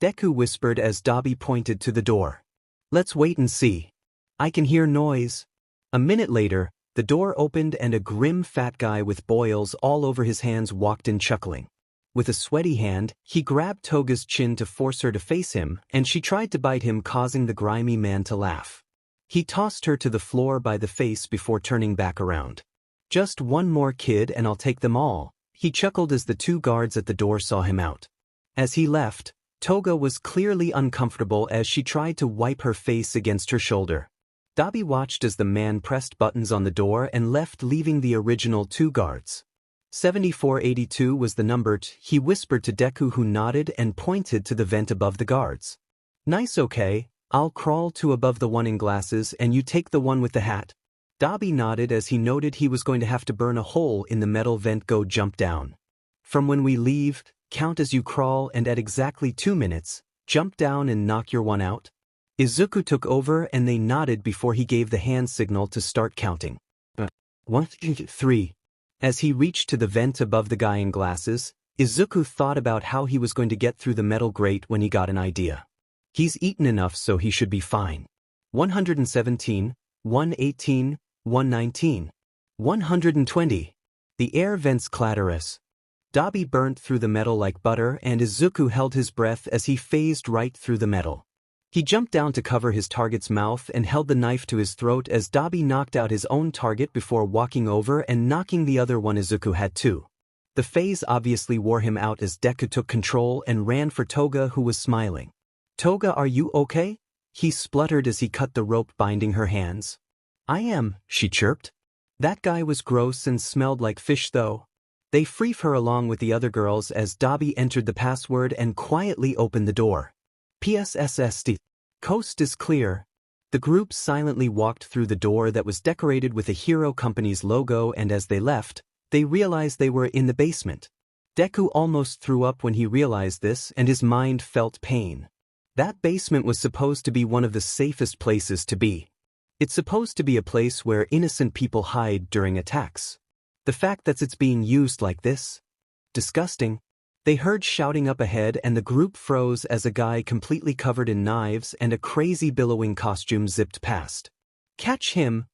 Deku whispered as Dabi pointed to the door. "Let's wait and see. I can hear noise." A minute later, the door opened and a grim fat guy with boils all over his hands walked in chuckling. With a sweaty hand, he grabbed Toga's chin to force her to face him, and she tried to bite him, causing the grimy man to laugh. He tossed her to the floor by the face before turning back around. "Just one more kid and I'll take them all," he chuckled as the two guards at the door saw him out. As he left, Toga was clearly uncomfortable as she tried to wipe her face against her shoulder. Dabi watched as the man pressed buttons on the door and left, leaving the original two guards. 7482 was the number. He whispered to Deku, who nodded and pointed to the vent above the guards. "Nice, okay, I'll crawl to above the one in glasses and you take the one with the hat." Dabi nodded as he noted he was going to have to burn a hole in the metal vent. "Go jump down. From when we leave, count as you crawl, and at exactly 2 minutes, jump down and knock your one out." Izuku took over and they nodded before he gave the hand signal to start counting. 1, 2, 3. As he reached to the vent above the guy in glasses, Izuku thought about how he was going to get through the metal grate when he got an idea. He's eaten enough, so he should be fine. 117, 118, 119, 120. The air vents clatter as Dabi burnt through the metal like butter, and Izuku held his breath as he phased right through the metal. He jumped down to cover his target's mouth and held the knife to his throat as Dabi knocked out his own target before walking over and knocking the other one. Izuku had too. The phase obviously wore him out as Deku took control and ran for Toga, who was smiling. "Toga, are you okay?" he spluttered as he cut the rope binding her hands. "I am," she chirped. "That guy was gross and smelled like fish though." They freed her along with the other girls as Dabi entered the password and quietly opened the door. "PSSSD. Coast is clear." The group silently walked through the door that was decorated with a hero company's logo, and as they left, they realized they were in the basement. Deku almost threw up when he realized this, and his mind felt pain. That basement was supposed to be one of the safest places to be. It's supposed to be a place where innocent people hide during attacks. The fact that it's being used like this? Disgusting. They heard shouting up ahead and the group froze as a guy completely covered in knives and a crazy billowing costume zipped past. "Catch him!"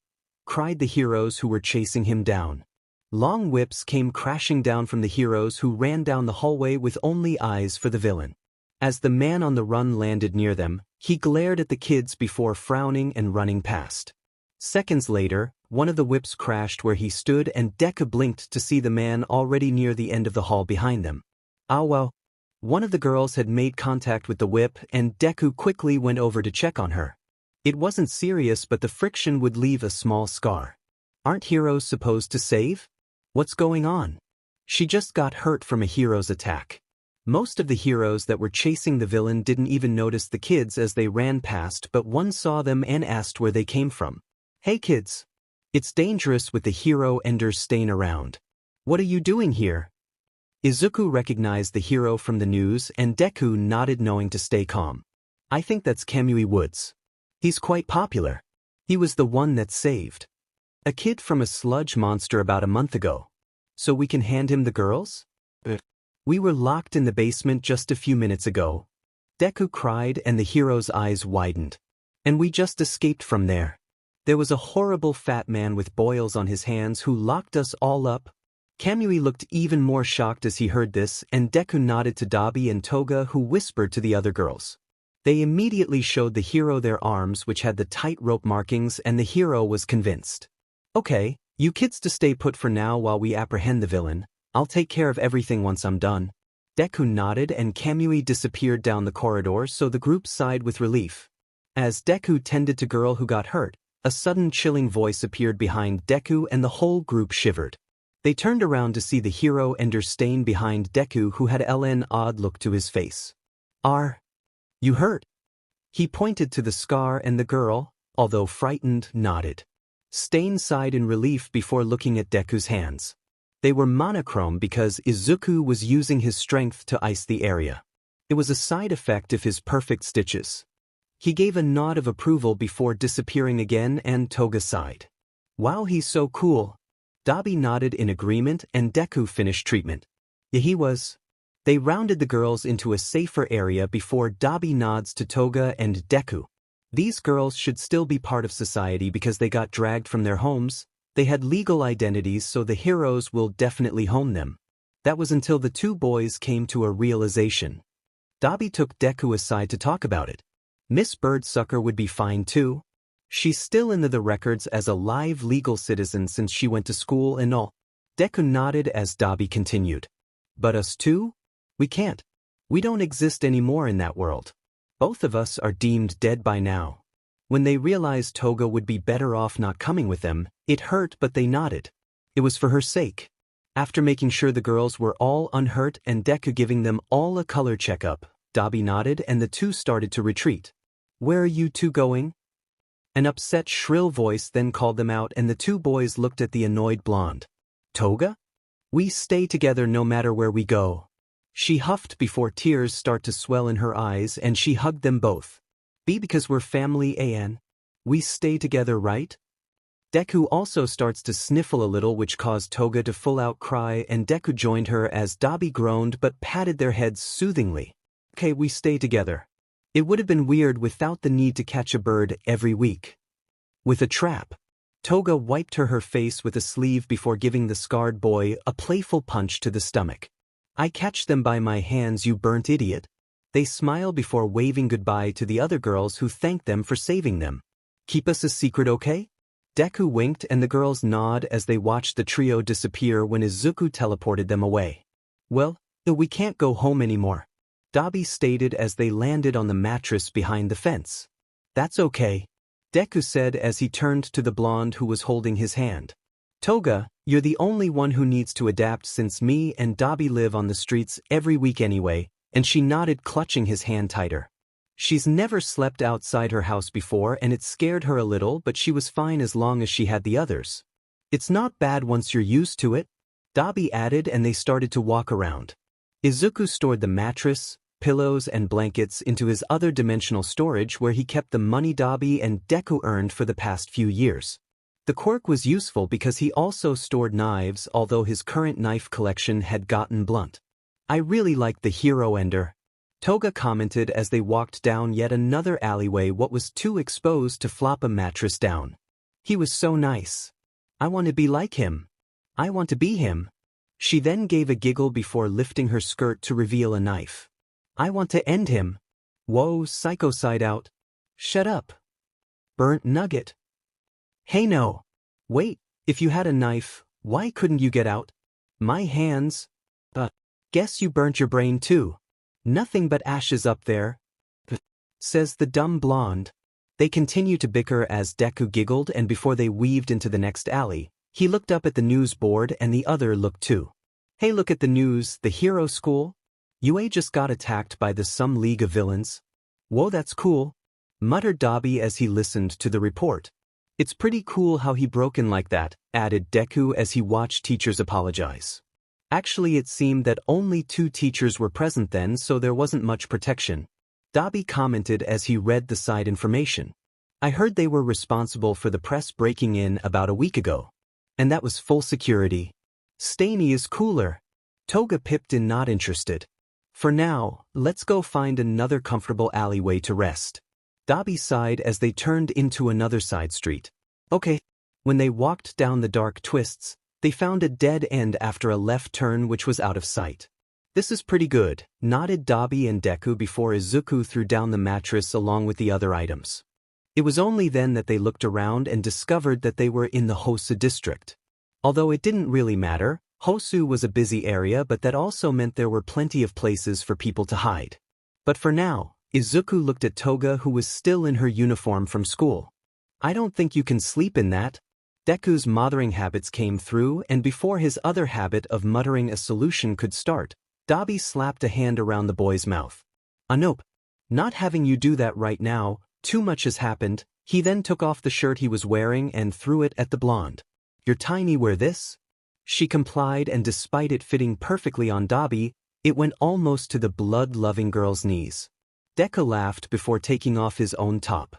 cried the heroes who were chasing him down. Long whips came crashing down from the heroes, who ran down the hallway with only eyes for the villain. As the man on the run landed near them, he glared at the kids before frowning and running past. Seconds later, one of the whips crashed where he stood and Deku blinked to see the man already near the end of the hall behind them. "Ah well." One of the girls had made contact with the whip and Deku quickly went over to check on her. It wasn't serious, but the friction would leave a small scar. Aren't heroes supposed to save? What's going on? She just got hurt from a hero's attack. Most of the heroes that were chasing the villain didn't even notice the kids as they ran past, but one saw them and asked where they came from. "Hey kids. It's dangerous with the hero Ender stain around. What are you doing here?" Izuku recognized the hero from the news and Deku nodded, knowing to stay calm. "I think that's Kamui Woods. He's quite popular. He was the one that saved a kid from a sludge monster about a month ago. So we can hand him the girls?" "We were locked in the basement just a few minutes ago," Deku cried, and the hero's eyes widened. "And we just escaped from there. There was a horrible fat man with boils on his hands who locked us all up." Kamui looked even more shocked as he heard this, and Deku nodded to Dabi and Toga, who whispered to the other girls. They immediately showed the hero their arms, which had the tight rope markings, and the hero was convinced. "Okay, you kids to stay put for now while we apprehend the villain. I'll take care of everything once I'm done." Deku nodded and Kamui disappeared down the corridor, so the group sighed with relief. As Deku tended to girl who got hurt, a sudden chilling voice appeared behind Deku and the whole group shivered. They turned around to see the hero Ender stain behind Deku, who had an odd look to his face. "Are you hurt?" He pointed to the scar, and the girl, although frightened, nodded. Stain sighed in relief before looking at Deku's hands. They were monochrome because Izuku was using his strength to ice the area. It was a side effect of his perfect stitches. He gave a nod of approval before disappearing again, and Toga sighed. "Wow, he's so cool." Dabi nodded in agreement and Deku finished treatment. "Yeah, he was." They rounded the girls into a safer area before Dabi nods to Toga and Deku. These girls should still be part of society because they got dragged from their homes. They had legal identities, so the heroes will definitely home them. That was until the two boys came to a realization. Dabi took Deku aside to talk about it. Miss Birdsucker would be fine too. She's still in the records as a live legal citizen since she went to school and all. Deku nodded as Dabi continued. But us too? We can't. We don't exist anymore in that world. Both of us are deemed dead by now. When they realized Toga would be better off not coming with them, it hurt but they nodded. It was for her sake. After making sure the girls were all unhurt and Deku giving them all a color checkup, Dabi nodded and the two started to retreat. Where are you two going? An upset shrill voice then called them out and the two boys looked at the annoyed blonde. Toga? We stay together no matter where we go. She huffed before tears start to swell in her eyes and she hugged them both. Because we're family, An. We stay together, right? Deku also starts to sniffle a little, which caused Toga to full out cry, and Deku joined her as Dabi groaned but patted their heads soothingly. Okay, we stay together. It would have been weird without the need to catch a bird every week. With a trap. Toga wiped her face with a sleeve before giving the scarred boy a playful punch to the stomach. I catch them by my hands, you burnt idiot. They smile before waving goodbye to the other girls who thanked them for saving them. Keep us a secret, okay? Deku winked and the girls nod as they watched the trio disappear when Izuku teleported them away. Well, we can't go home anymore. Dabi stated as they landed on the mattress behind the fence. That's okay. Deku said as he turned to the blonde who was holding his hand. Toga, you're the only one who needs to adapt since me and Dabi live on the streets every week anyway, and she nodded, clutching his hand tighter. She's never slept outside her house before and it scared her a little, but she was fine as long as she had the others. It's not bad once you're used to it, Dabi added, and they started to walk around. Izuku stored the mattress, pillows and blankets into his other dimensional storage where he kept the money Dabi and Deku earned for the past few years. The quirk was useful because he also stored knives, although his current knife collection had gotten blunt. I really like the hero ender, Toga commented as they walked down yet another alleyway what was too exposed to flop a mattress down. He was so nice. I want to be like him. I want to be him. She then gave a giggle before lifting her skirt to reveal a knife. I want to end him. Whoa, psycho side out. Shut up. Burnt nugget. Hey no. Wait, if you had a knife, why couldn't you get out? My hands. Guess you burnt your brain too. Nothing but ashes up there, says the dumb blonde. They continue to bicker as Deku giggled, and before they weaved into the next alley, he looked up at the news board and the other looked too. Hey, look at the news, the hero school? UA just got attacked by some league of villains. Whoa, that's cool, muttered Dabi as he listened to the report. It's pretty cool how he broke in like that, added Deku as he watched teachers apologize. Actually, it seemed that only 2 teachers were present then, so there wasn't much protection. Dabi commented as he read the side information. I heard they were responsible for the press breaking in about a week ago. And that was full security. Staney is cooler. Toga pipped in, not interested. For now, let's go find another comfortable alleyway to rest. Dabi sighed as they turned into another side street. Okay. When they walked down the dark twists, they found a dead end after a left turn which was out of sight. This is pretty good, nodded Dabi and Deku before Izuku threw down the mattress along with the other items. It was only then that they looked around and discovered that they were in the Hosu district. Although it didn't really matter, Hosu was a busy area, but that also meant there were plenty of places for people to hide. But for now, Izuku looked at Toga, who was still in her uniform from school. I don't think you can sleep in that. Deku's mothering habits came through, and before his other habit of muttering a solution could start, Dabi slapped a hand around the boy's mouth. Nope. Not having you do that right now, too much has happened. He then took off the shirt he was wearing and threw it at the blonde. You're tiny, wear this? She complied, and despite it fitting perfectly on Dabi, it went almost to the blood-loving girl's knees. Deku laughed before taking off his own top.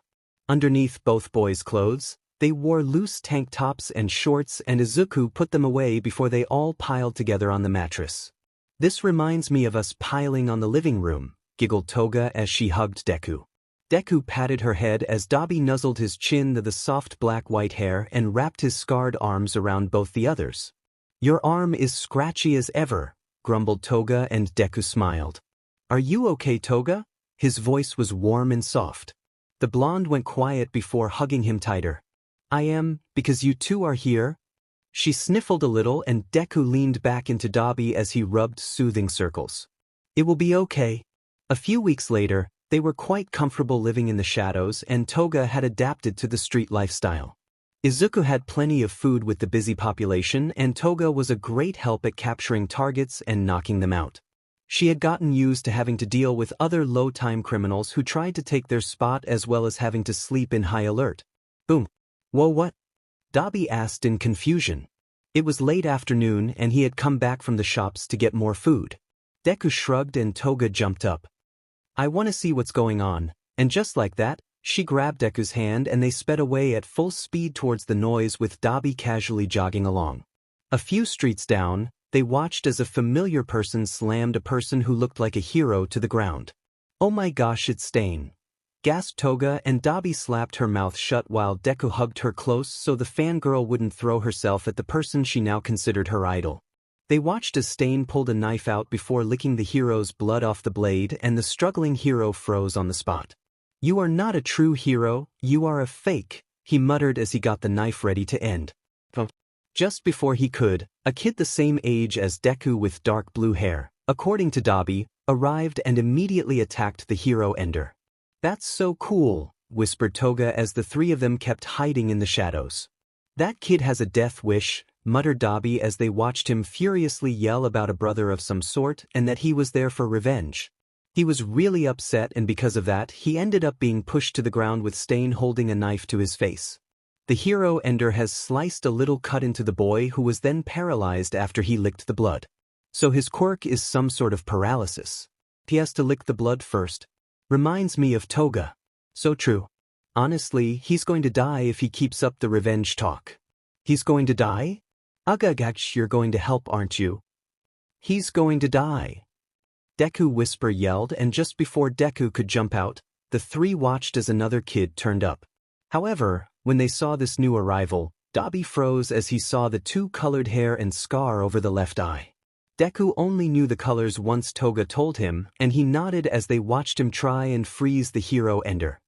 Underneath both boys' clothes, they wore loose tank tops and shorts, and Izuku put them away before they all piled together on the mattress. This reminds me of us piling on the living room, giggled Toga as she hugged Deku. Deku patted her head as Dabi nuzzled his chin to the soft black-white hair and wrapped his scarred arms around both the others. Your arm is scratchy as ever, grumbled Toga, and Deku smiled. Are you okay, Toga? His voice was warm and soft. The blonde went quiet before hugging him tighter. I am, because you two are here. She sniffled a little and Deku leaned back into Dabi as he rubbed soothing circles. It will be okay. A few weeks later, they were quite comfortable living in the shadows and Toga had adapted to the street lifestyle. Izuku had plenty of food with the busy population and Toga was a great help at capturing targets and knocking them out. She had gotten used to having to deal with other low-time criminals who tried to take their spot as well as having to sleep in high alert. Boom. Whoa, what? Dabi asked in confusion. It was late afternoon and he had come back from the shops to get more food. Deku shrugged and Toga jumped up. I want to see what's going on, and just like that, she grabbed Deku's hand and they sped away at full speed towards the noise with Dabi casually jogging along. A few streets down, they watched as a familiar person slammed a person who looked like a hero to the ground. Oh my gosh, it's Stain! Gasped Toga and Dabi slapped her mouth shut while Deku hugged her close so the fangirl wouldn't throw herself at the person she now considered her idol. They watched as Stain pulled a knife out before licking the hero's blood off the blade and the struggling hero froze on the spot. You are not a true hero, you are a fake, he muttered as he got the knife ready to end. Just before he could, a kid the same age as Deku with dark blue hair, according to Dabi, arrived and immediately attacked the hero Ender. That's so cool, whispered Toga as the three of them kept hiding in the shadows. That kid has a death wish, muttered Dabi as they watched him furiously yell about a brother of some sort and that he was there for revenge. He was really upset and because of that he ended up being pushed to the ground with Stain holding a knife to his face. The hero Ender has sliced a little cut into the boy who was then paralyzed after he licked the blood. So his quirk is some sort of paralysis. He has to lick the blood first. Reminds me of Toga. So true. Honestly, he's going to die if he keeps up the revenge talk. He's going to die? Ugh, you're going to help, aren't you? He's going to die. Deku whisper yelled and just before Deku could jump out, the three watched as another kid turned up. However, when they saw this new arrival, Dabi froze as he saw the two colored hair and scar over the left eye. Deku only knew the colors once Toga told him, and he nodded as they watched him try and freeze the hero Ender.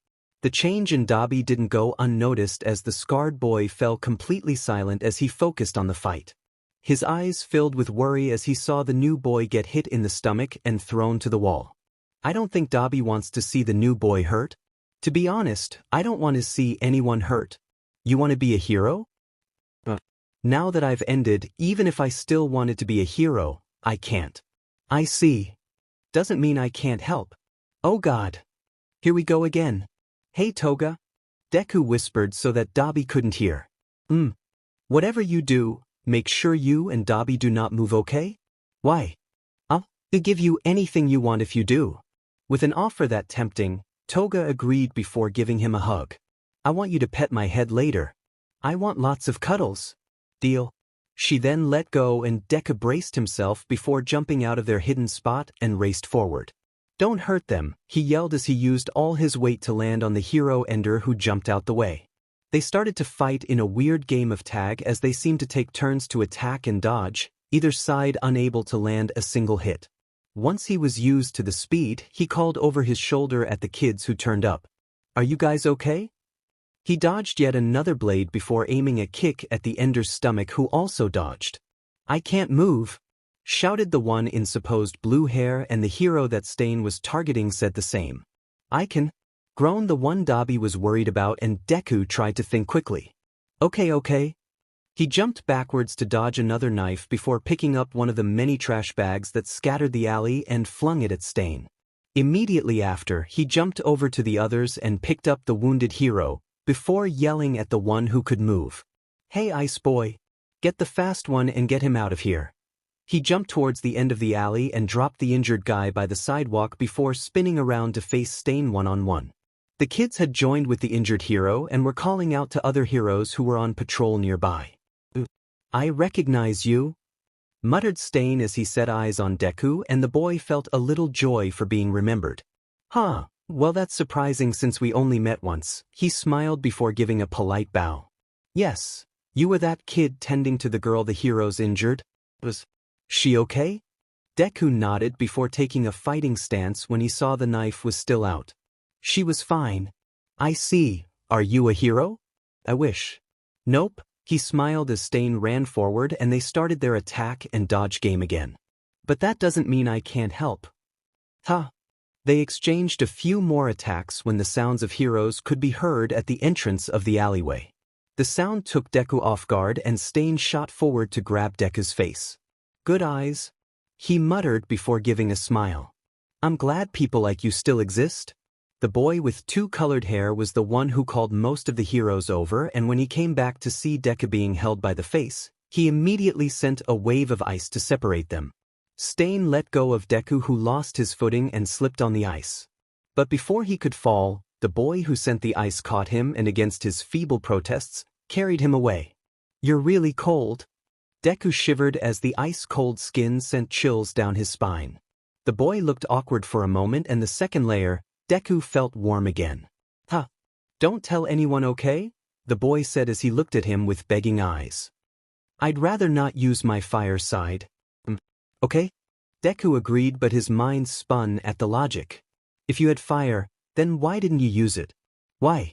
The change in Dabi didn't go unnoticed as the scarred boy fell completely silent as he focused on the fight. His eyes filled with worry as he saw the new boy get hit in the stomach and thrown to the wall. I don't think Dabi wants to see the new boy hurt. To be honest, I don't want to see anyone hurt. You want to be a hero? Now that I've ended, even if I still wanted to be a hero, I can't. I see. Doesn't mean I can't help. Oh God. Here we go again. Hey Toga. Deku whispered so that Dabi couldn't hear. Whatever you do, make sure you and Dabi do not move, okay? Why? I'll give you anything you want if you do. With an offer that tempting, Toga agreed before giving him a hug. I want you to pet my head later. I want lots of cuddles. Deal. She then let go and Deku braced himself before jumping out of their hidden spot and raced forward. Don't hurt them, he yelled as he used all his weight to land on the hero Ender who jumped out the way. They started to fight in a weird game of tag as they seemed to take turns to attack and dodge, either side unable to land a single hit. Once he was used to the speed, he called over his shoulder at the kids who turned up. Are you guys okay? He dodged yet another blade before aiming a kick at the Ender's stomach who also dodged. I can't move, shouted the one in supposed blue hair and the hero that Stain was targeting said the same. I can, groaned the one Dabi was worried about and Deku tried to think quickly. Okay. He jumped backwards to dodge another knife before picking up one of the many trash bags that scattered the alley and flung it at Stain. Immediately after, he jumped over to the others and picked up the wounded hero, before yelling at the one who could move. Hey Ice Boy. Get the fast one and get him out of here. He jumped towards the end of the alley and dropped the injured guy by the sidewalk before spinning around to face Stain one-on-one. The kids had joined with the injured hero and were calling out to other heroes who were on patrol nearby. I recognize you, muttered Stain as he set eyes on Deku and the boy felt a little joy for being remembered. Huh. Well, that's surprising since we only met once, he smiled before giving a polite bow. Yes, you were that kid tending to the girl the hero's injured? Was she okay? Deku nodded before taking a fighting stance when he saw the knife was still out. She was fine. I see. Are you a hero? I wish. Nope. He smiled as Stain ran forward and they started their attack and dodge game again. But that doesn't mean I can't help. Huh. They exchanged a few more attacks when the sounds of heroes could be heard at the entrance of the alleyway. The sound took Deku off guard and Stain shot forward to grab Deku's face. Good eyes. He muttered before giving a smile. I'm glad people like you still exist. The boy with two colored hair was the one who called most of the heroes over, and when he came back to see Deku being held by the face, he immediately sent a wave of ice to separate them. Stain let go of Deku, who lost his footing and slipped on the ice. But before he could fall, the boy who sent the ice caught him and against his feeble protests, carried him away. You're really cold. Deku shivered as the ice-cold skin sent chills down his spine. The boy looked awkward for a moment, and the second layer, Deku felt warm again. Huh. Don't tell anyone, okay? The boy said as he looked at him with begging eyes. I'd rather not use my fire side. Okay? Deku agreed, but his mind spun at the logic. If you had fire, then why didn't you use it? Why?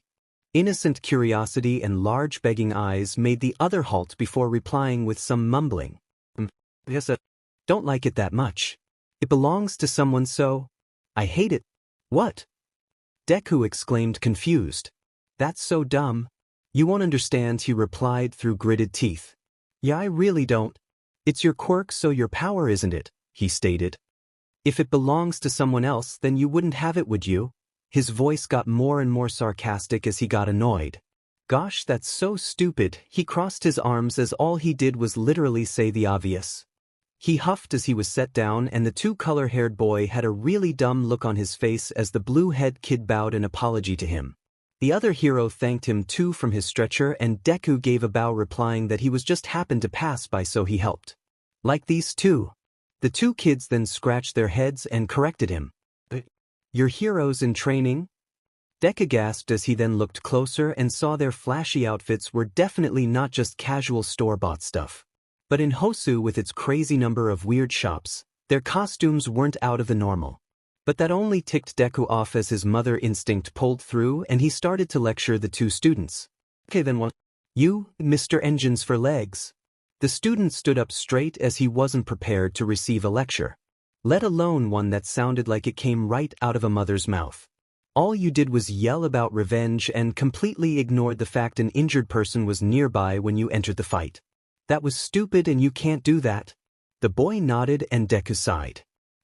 Innocent curiosity and large begging eyes made the other halt before replying with some mumbling. Yes, don't like it that much. It belongs to someone, so I hate it. What? Deku exclaimed, confused. That's so dumb. You won't understand, he replied through gritted teeth. Yeah, I really don't. It's your quirk, so your power, isn't it? He stated. If it belongs to someone else, then you wouldn't have it, would you? His voice got more and more sarcastic as he got annoyed. Gosh, that's so stupid. He crossed his arms as all he did was literally say the obvious. He huffed as he was set down, and the two-color-haired boy had a really dumb look on his face as the blue-head kid bowed an apology to him. The other hero thanked him too from his stretcher, and Deku gave a bow replying that he was just happened to pass by, so he helped. Like these two. The two kids then scratched their heads and corrected him. Your heroes in training? Deku gasped as he then looked closer and saw their flashy outfits were definitely not just casual store-bought stuff. But in Hosu, with its crazy number of weird shops, their costumes weren't out of the normal. But that only ticked Deku off as his mother instinct pulled through and he started to lecture the two students. Okay then, what? You, Mr. Engines for Legs. The student stood up straight as he wasn't prepared to receive a lecture. Let alone one that sounded like it came right out of a mother's mouth. All you did was yell about revenge and completely ignored the fact an injured person was nearby when you entered the fight. That was stupid and you can't do that. The boy nodded and Deku sighed.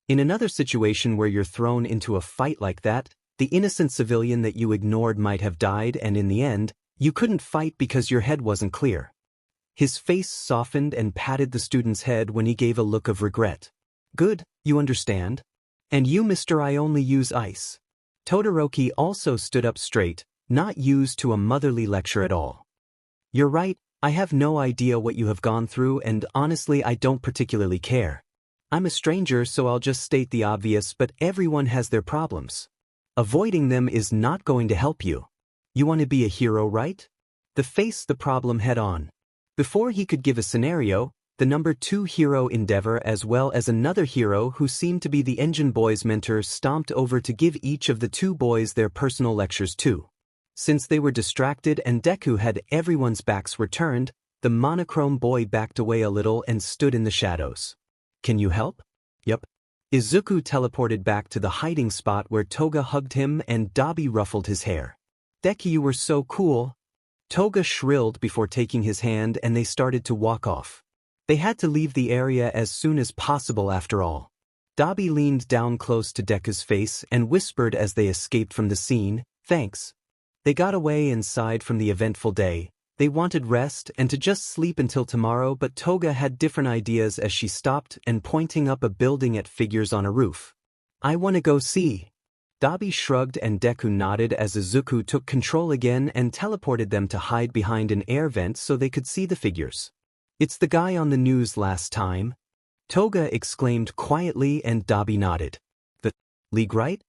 In another situation where you're thrown into a fight like that, the innocent civilian that you ignored might have died, and in the end, you couldn't fight because your head wasn't clear. His face softened and patted the student's head when he gave a look of regret. Good, you understand. And you, Mr. I only use ice. Todoroki also stood up straight, not used to a motherly lecture at all. You're right, I have no idea what you have gone through, and honestly I don't particularly care. I'm a stranger, so I'll just state the obvious, but everyone has their problems. Avoiding them is not going to help you. You want to be a hero, right? Face the problem head on. Before he could give a scenario, the number 2 hero Endeavor as well as another hero who seemed to be the Engine Boy's mentor stomped over to give each of the two boys their personal lectures too. Since they were distracted and Deku had everyone's backs were turned, the Monochrome boy backed away a little and stood in the shadows. Can you help? Yup. Izuku teleported back to the hiding spot where Toga hugged him and Dabi ruffled his hair. Deku, you were so cool. Toga shrilled before taking his hand and they started to walk off. They had to leave the area as soon as possible after all. Dabi leaned down close to Deku's face and whispered as they escaped from the scene, thanks. They got away and sighed from the eventful day. They wanted rest and to just sleep until tomorrow, but Toga had different ideas as she stopped and pointing up a building at figures on a roof. I want to go see. Dabi shrugged and Deku nodded as Izuku took control again and teleported them to hide behind an air vent so they could see the figures. It's the guy on the news last time. Toga exclaimed quietly and Dabi nodded. The League, right?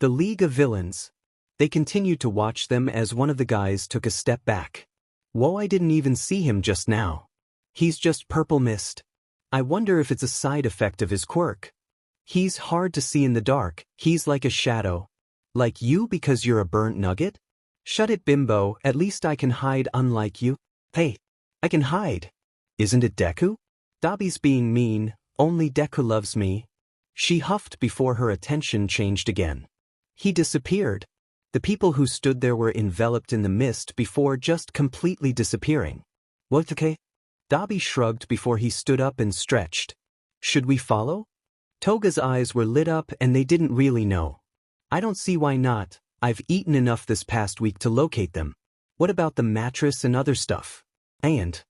The League of Villains. They continued to watch them as one of the guys took a step back. Whoa, I didn't even see him just now. He's just purple mist. I wonder if it's a side effect of his quirk. He's hard to see in the dark, he's like a shadow. Like you because you're a burnt nugget? Shut it, bimbo, at least I can hide unlike you. Hey, I can hide. Isn't it Deku? Dabi's being mean, only Deku loves me. She huffed before her attention changed again. He disappeared. The people who stood there were enveloped in the mist before just completely disappearing. What okay? Dabi shrugged before he stood up and stretched. Should we follow? Toga's eyes were lit up and they didn't really know. I don't see why not, I've eaten enough this past week to locate them. What about the mattress and other stuff? And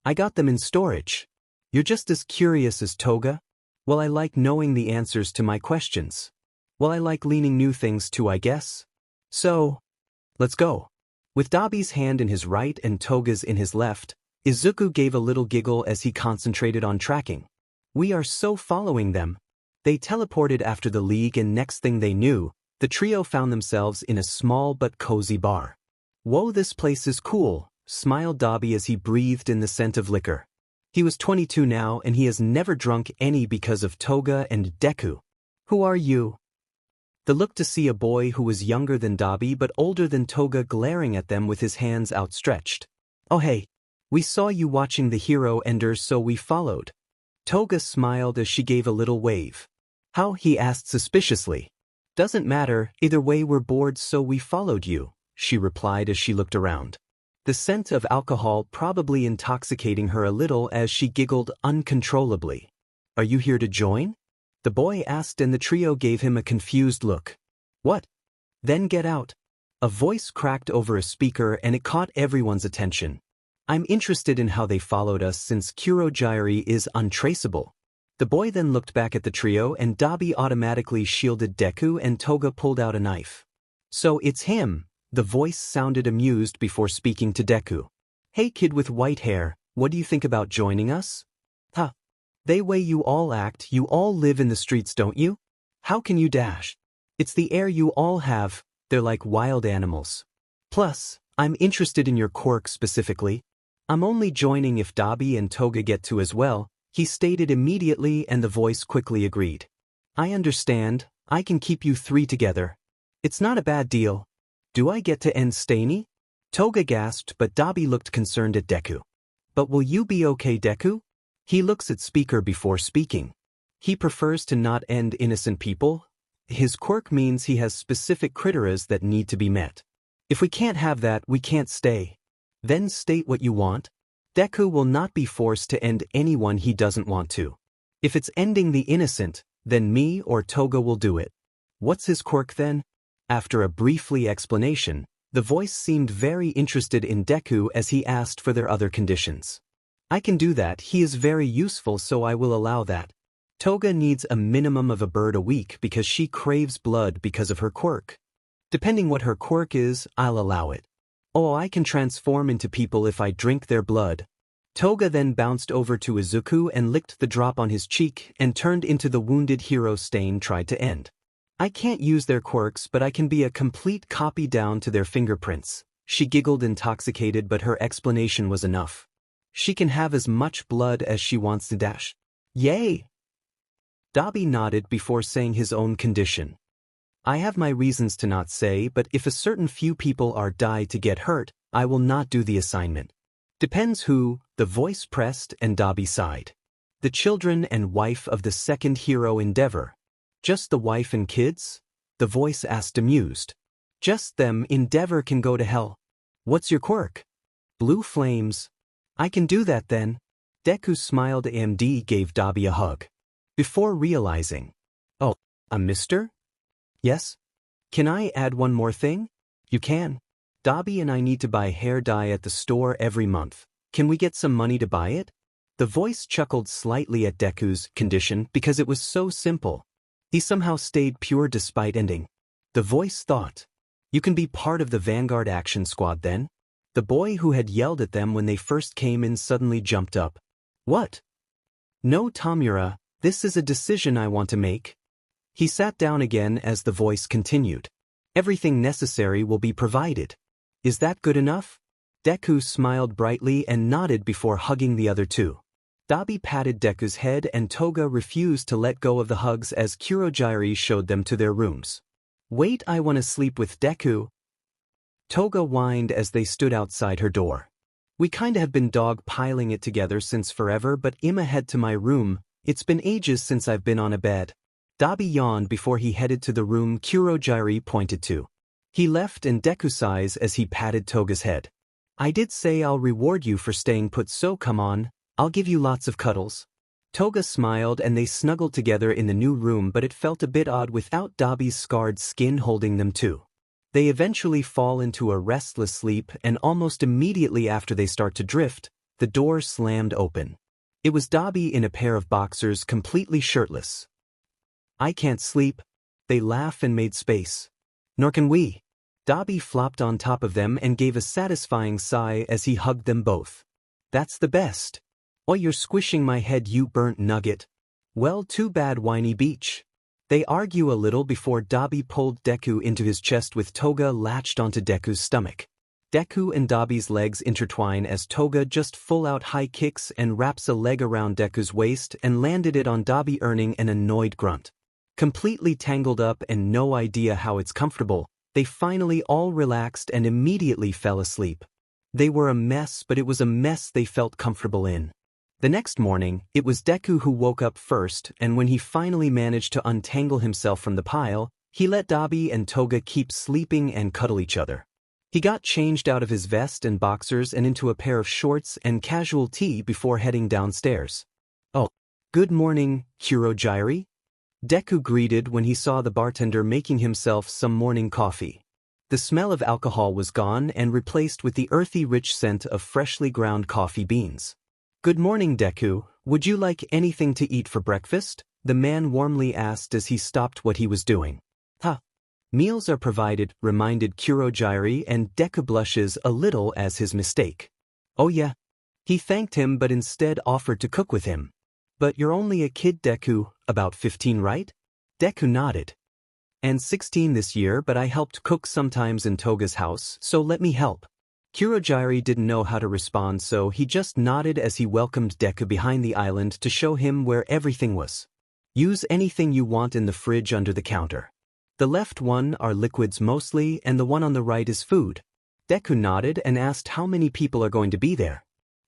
I got them in storage. You're just as curious as Toga? Well, I like knowing the answers to my questions. Well, I like learning new things too, I guess. So, let's go. With Dabi's hand in his right and Toga's in his left, Izuku gave a little giggle as he concentrated on tracking. We are so following them. They teleported after the league and next thing they knew, the trio found themselves in a small but cozy bar. Whoa, this place is cool, smiled Dabi as he breathed in the scent of liquor. He was 22 now and he has never drunk any because of Toga and Deku. Who are you? The look to see a boy who was younger than Dabi but older than Toga glaring at them with his hands outstretched. Oh hey, we saw you watching the hero enders so we followed. Toga smiled as she gave a little wave. How? He asked suspiciously. Doesn't matter, either way we're bored so we followed you, she replied as she looked around. The scent of alcohol probably intoxicating her a little as she giggled uncontrollably. Are you here to join? The boy asked and the trio gave him a confused look. What? Then get out. A voice cracked over a speaker and it caught everyone's attention. I'm interested in how they followed us since Kurogyari is untraceable. The boy then looked back at the trio and Dabi automatically shielded Deku and Toga pulled out a knife. So it's him. The voice sounded amused before speaking to Deku. Hey kid with white hair, what do you think about joining us? Huh. They way you all act, you all live in the streets don't you? How can you dash? It's the air you all have, they're like wild animals. Plus, I'm interested in your quirk specifically. I'm only joining if Dabi and Toga get to as well, he stated immediately and the voice quickly agreed. I understand, I can keep you three together. It's not a bad deal. Do I get to end Stainy? Toga gasped but Dabi looked concerned at Deku. But will you be okay, Deku? He looks at speaker before speaking. He prefers to not end innocent people. His quirk means he has specific criteria that need to be met. If we can't have that, we can't stay. Then state what you want. Deku will not be forced to end anyone he doesn't want to. If it's ending the innocent, then me or Toga will do it. What's his quirk then? After a briefly explanation, the voice seemed very interested in Deku as he asked for their other conditions. I can do that, he is very useful so I will allow that. Toga needs a minimum of a bird a week because she craves blood because of her quirk. Depending what her quirk is, I'll allow it. Oh, I can transform into people if I drink their blood. Toga then bounced over to Izuku and licked the drop on his cheek and turned into the wounded hero Stain tried to end. I can't use their quirks but I can be a complete copy down to their fingerprints. She giggled intoxicated but her explanation was enough. She can have as much blood as she wants to dash. Yay! Dabi nodded before saying his own condition. I have my reasons to not say but if a certain few people are die to get hurt, I will not do the assignment. Depends who, the voice pressed and Dabi sighed. The children and wife of the second hero Endeavor. Just the wife and kids? The voice asked amused. Just them, Endeavor can go to hell. What's your quirk? Blue flames. I can do that then. Deku smiled. AMD gave Dabi a hug. Before realizing. Oh, a mister? Yes? Can I add one more thing? You can. Dabi and I need to buy hair dye at the store every month. Can we get some money to buy it? The voice chuckled slightly at Deku's condition because it was so simple. He somehow stayed pure despite ending. The voice thought. You can be part of the Vanguard Action Squad then? The boy who had yelled at them when they first came in suddenly jumped up. What? No, Tamura, this is a decision I want to make. He sat down again as the voice continued. Everything necessary will be provided. Is that good enough? Deku smiled brightly and nodded before hugging the other two. Dabi patted Deku's head and Toga refused to let go of the hugs as Kurogyari showed them to their rooms. "Wait, I want to sleep with Deku," Toga whined as they stood outside her door. "We kinda have been dog-piling it together since forever, but I'ma head to my room. It's been ages since I've been on a bed." Dabi yawned before he headed to the room Kurogyari pointed to. He left and Deku sighs as he patted Toga's head. "I did say I'll reward you for staying put, so come on, I'll give you lots of cuddles." Toga smiled and they snuggled together in the new room, but it felt a bit odd without Dabi's scarred skin holding them too. They eventually fall into a restless sleep, and almost immediately after they start to drift, the door slammed open. It was Dabi in a pair of boxers, completely shirtless. "I can't sleep." They laugh and made space. "Nor can we." Dabi flopped on top of them and gave a satisfying sigh as he hugged them both. "That's the best." "Oh, you're squishing my head, you burnt nugget." "Well, too bad, whiny beach." They argue a little before Dabi pulled Deku into his chest with Toga latched onto Deku's stomach. Deku and Dabi's legs intertwine as Toga just full-out high kicks and wraps a leg around Deku's waist and landed it on Dabi, earning an annoyed grunt. Completely tangled up and no idea how it's comfortable, they finally all relaxed and immediately fell asleep. They were a mess, but it was a mess they felt comfortable in. The next morning, it was Deku who woke up first, and when he finally managed to untangle himself from the pile, he let Dabi and Toga keep sleeping and cuddle each other. He got changed out of his vest and boxers and into a pair of shorts and casual tee before heading downstairs. "Oh, good morning, Kurogyari," Deku greeted when he saw the bartender making himself some morning coffee. The smell of alcohol was gone and replaced with the earthy, rich scent of freshly ground coffee beans. "Good morning, Deku. Would you like anything to eat for breakfast?" the man warmly asked as he stopped what he was doing. "Huh. Meals are provided," reminded Kurogyari, and Deku blushes a little as his mistake. "Oh yeah." He thanked him but instead offered to cook with him. "But you're only a kid, Deku, about 15, right?" Deku nodded. "And 16 this year, but I helped cook sometimes in Toga's house, so let me help." Kurogyari didn't know how to respond, so he just nodded as he welcomed Deku behind the island to show him where everything was. "Use anything you want in the fridge under the counter. The left one are liquids mostly, and the one on the right is food." Deku nodded and asked how many people are going to be there.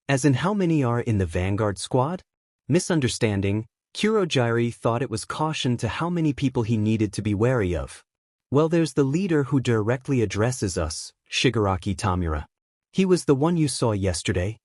"As in how many are in the Vanguard squad?" Misunderstanding, Kurogyari thought it was caution to how many people he needed to be wary of. "Well, there's the leader who directly addresses us, Shigaraki Tamura. He was the one you saw yesterday."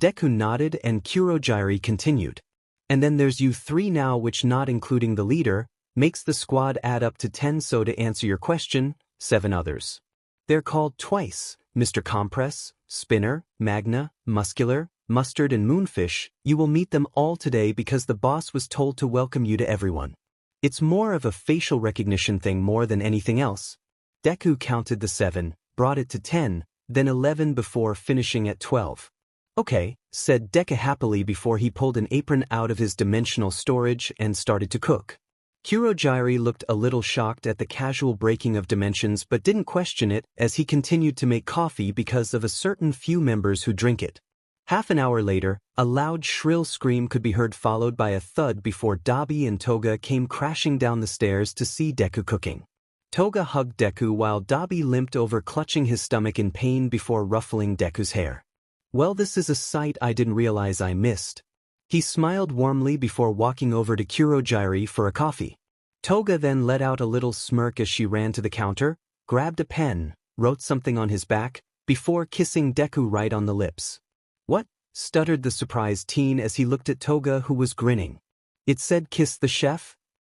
Deku nodded and Kurogyari continued. "And then there's you three now, which, not including the leader, makes the squad add up to 10, so to answer your question, 7 others. They're called twice, Mr. Compress, Spinner, Magna, Muscular, Mustard and Moonfish. You will meet them all today because the boss was told to welcome you to everyone. It's more of a facial recognition thing more than anything else." Deku counted the 7, brought it to 10, then 11 before finishing at 12. "Okay," said Deku happily before he pulled an apron out of his dimensional storage and started to cook. Kurogyari looked a little shocked at the casual breaking of dimensions but didn't question it as he continued to make coffee because of a certain few members who drink it. Half an hour later, a loud shrill scream could be heard followed by a thud before Dabi and Toga came crashing down the stairs to see Deku cooking. Toga hugged Deku while Dabi limped over clutching his stomach in pain before ruffling Deku's hair. "Well, this is a sight I didn't realize I missed." He smiled warmly before walking over to Kurogyari for a coffee. Toga then let out a little smirk as she ran to the counter, grabbed a pen, wrote something on his back, before kissing Deku right on the lips. "What?" stuttered the surprised teen as he looked at Toga, who was grinning. "It said kiss the chef?"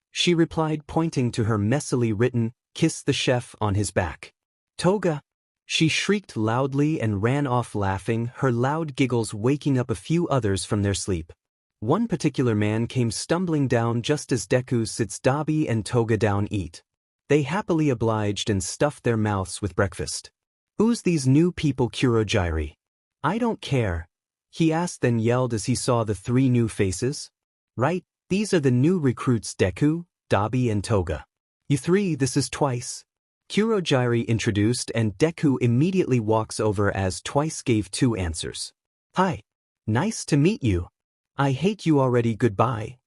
she replied, pointing to her messily written, "Kiss the chef" on his back. "Toga!" She shrieked loudly and ran off laughing, her loud giggles waking up a few others from their sleep. One particular man came stumbling down just as Deku sits Dabi and Toga down eat. They happily obliged and stuffed their mouths with breakfast. "Who's these new people, Kurogyari?" "I don't care," he asked, then yelled as he saw the 3 new faces. "Right, these are the new recruits, Deku, Dabi and Toga. You 3, this is Twice." Kurogyari introduced and Deku immediately walks over as Twice gave 2 answers. "Hi. Nice to meet you. I hate you already, goodbye.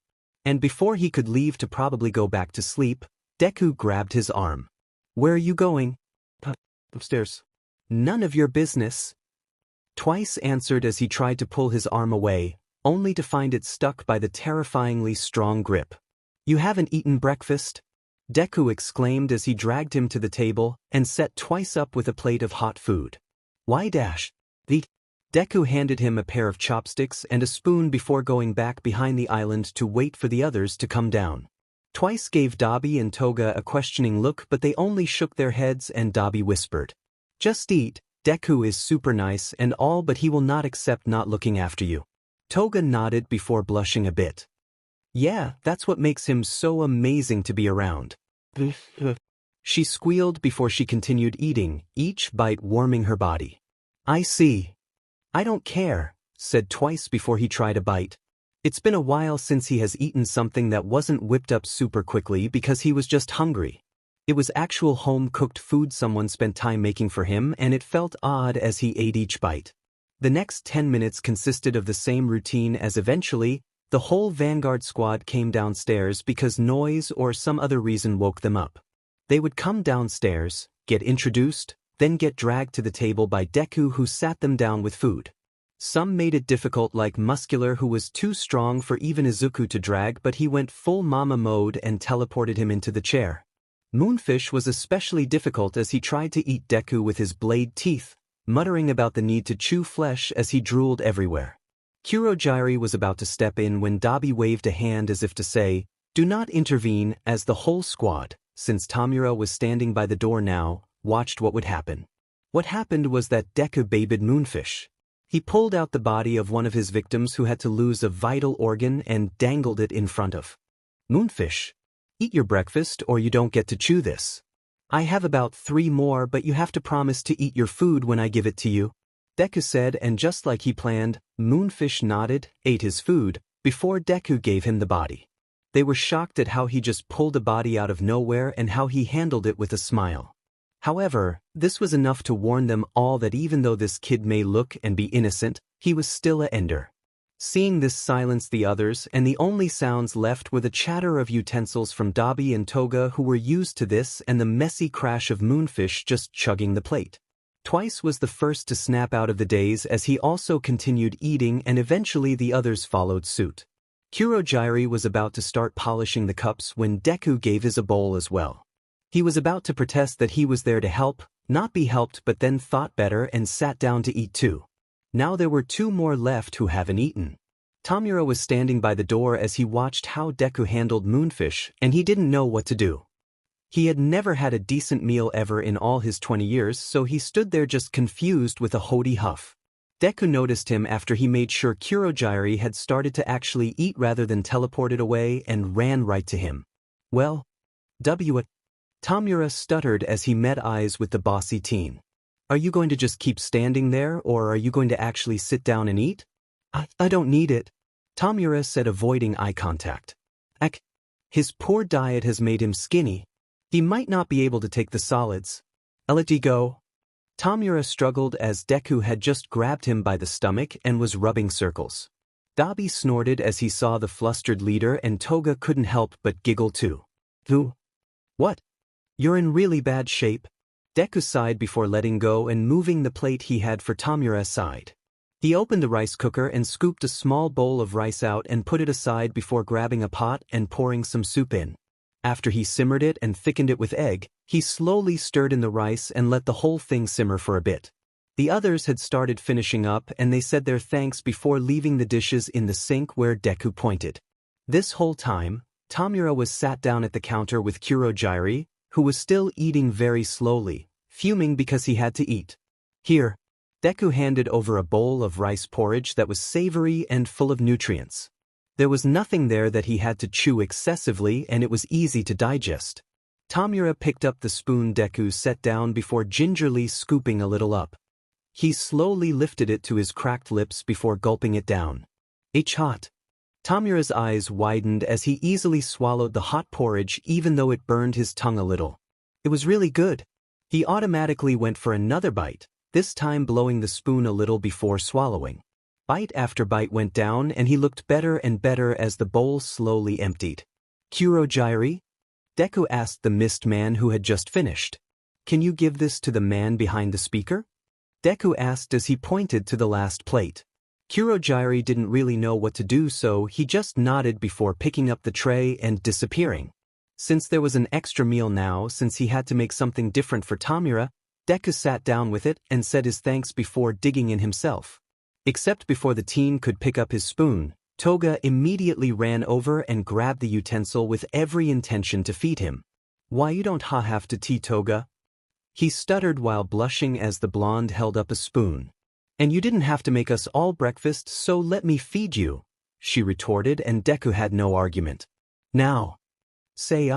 And before he could leave to probably go back to sleep, Deku grabbed his arm. Where are you going? Upstairs. None of your business. Twice answered as he tried to pull his arm away, only to find it stuck by the terrifyingly strong grip. You haven't eaten breakfast? Deku exclaimed as he dragged him to the table and set Twice up with a plate of hot food. Why dash? Deku handed him a pair of chopsticks and a spoon before going back behind the island to wait for the others to come down. Twice gave Dabi and Toga a questioning look, but they only shook their heads, and Dabi whispered, "Just eat, Deku is super nice and all, but he will not accept not looking after you." Toga nodded before blushing a bit. Yeah, that's what makes him so amazing to be around. She squealed before she continued eating, each bite warming her body. I see. I don't care, said Twice before he tried a bite. It's been a while since he has eaten something that wasn't whipped up super quickly because he was just hungry. It was actual home-cooked food someone spent time making for him, and it felt odd as he ate each bite. The next 10 minutes consisted of the same routine as eventually, the whole Vanguard squad came downstairs because noise or some other reason woke them up. They would come downstairs, get introduced, then get dragged to the table by Deku, who sat them down with food. Some made it difficult, like Muscular, who was too strong for even Izuku to drag, but he went full mama mode and teleported him into the chair. Moonfish was especially difficult as he tried to eat Deku with his blade teeth, muttering about the need to chew flesh as he drooled everywhere. Kurogyri was about to step in when Dabi waved a hand as if to say, "Do not intervene," as the whole squad, since Tamura was standing by the door now, watched what would happen. What happened was that Deku babied Moonfish. He pulled out the body of one of his victims who had to lose a vital organ and dangled it in front of Moonfish. Eat your breakfast or you don't get to chew this. I have about 3 more, but you have to promise to eat your food when I give it to you, Deku said, and just like he planned, Moonfish nodded, ate his food, before Deku gave him the body. They were shocked at how he just pulled a body out of nowhere and how he handled it with a smile. However, this was enough to warn them all that even though this kid may look and be innocent, he was still a ender. Seeing this silenced the others, and the only sounds left were the chatter of utensils from Dabi and Toga, who were used to this, and the messy crash of Moonfish just chugging the plate. Twice was the first to snap out of the daze as he also continued eating, and eventually the others followed suit. Kurogyri was about to start polishing the cups when Deku gave his a bowl as well. He was about to protest that he was there to help, not be helped, but then thought better and sat down to eat too. Now there were 2 more left who haven't eaten. Tamura was standing by the door as he watched how Deku handled Moonfish, and he didn't know what to do. He had never had a decent meal ever in all his 20 years, so he stood there just confused with a hody huff. Deku noticed him after he made sure Kurogyri had started to actually eat rather than teleported away, and ran right to him. Well, Tamura stuttered as he met eyes with the bossy teen. Are you going to just keep standing there, or are you going to actually sit down and eat? I don't need it, Tamura said, avoiding eye contact. His poor diet has made him skinny. He might not be able to take the solids. I'll let you go. Tamura struggled as Deku had just grabbed him by the stomach and was rubbing circles. Dabi snorted as he saw the flustered leader, and Toga couldn't help but giggle too. Who? What? You're in really bad shape. Deku sighed before letting go and moving the plate he had for Tamura aside. He opened the rice cooker and scooped a small bowl of rice out and put it aside before grabbing a pot and pouring some soup in. After he simmered it and thickened it with egg, he slowly stirred in the rice and let the whole thing simmer for a bit. The others had started finishing up, and they said their thanks before leaving the dishes in the sink where Deku pointed. This whole time, Tamura was sat down at the counter with Kurogyri, who was still eating very slowly, fuming because he had to eat. Here, Deku handed over a bowl of rice porridge that was savory and full of nutrients. There was nothing there that he had to chew excessively, and it was easy to digest. Tamura picked up the spoon Deku set down before gingerly scooping a little up. He slowly lifted it to his cracked lips before gulping it down. It's hot. Tamura's eyes widened as he easily swallowed the hot porridge even though it burned his tongue a little. It was really good. He automatically went for another bite, this time blowing the spoon a little before swallowing. Bite after bite went down and he looked better and better as the bowl slowly emptied. Kurogyri? Deku asked the mist man who had just finished. Can you give this to the man behind the speaker? Deku asked as he pointed to the last plate. Kurogyri didn't really know what to do, so he just nodded before picking up the tray and disappearing. Since there was an extra meal now, since he had to make something different for Tamura, Deku sat down with it and said his thanks before digging in himself. Except before the teen could pick up his spoon, Toga immediately ran over and grabbed the utensil with every intention to feed him. Why you don't have to tea, Toga? He stuttered while blushing as the blonde held up a spoon. And you didn't have to make us all breakfast, so let me feed you, she retorted, and Deku had no argument. Now. Say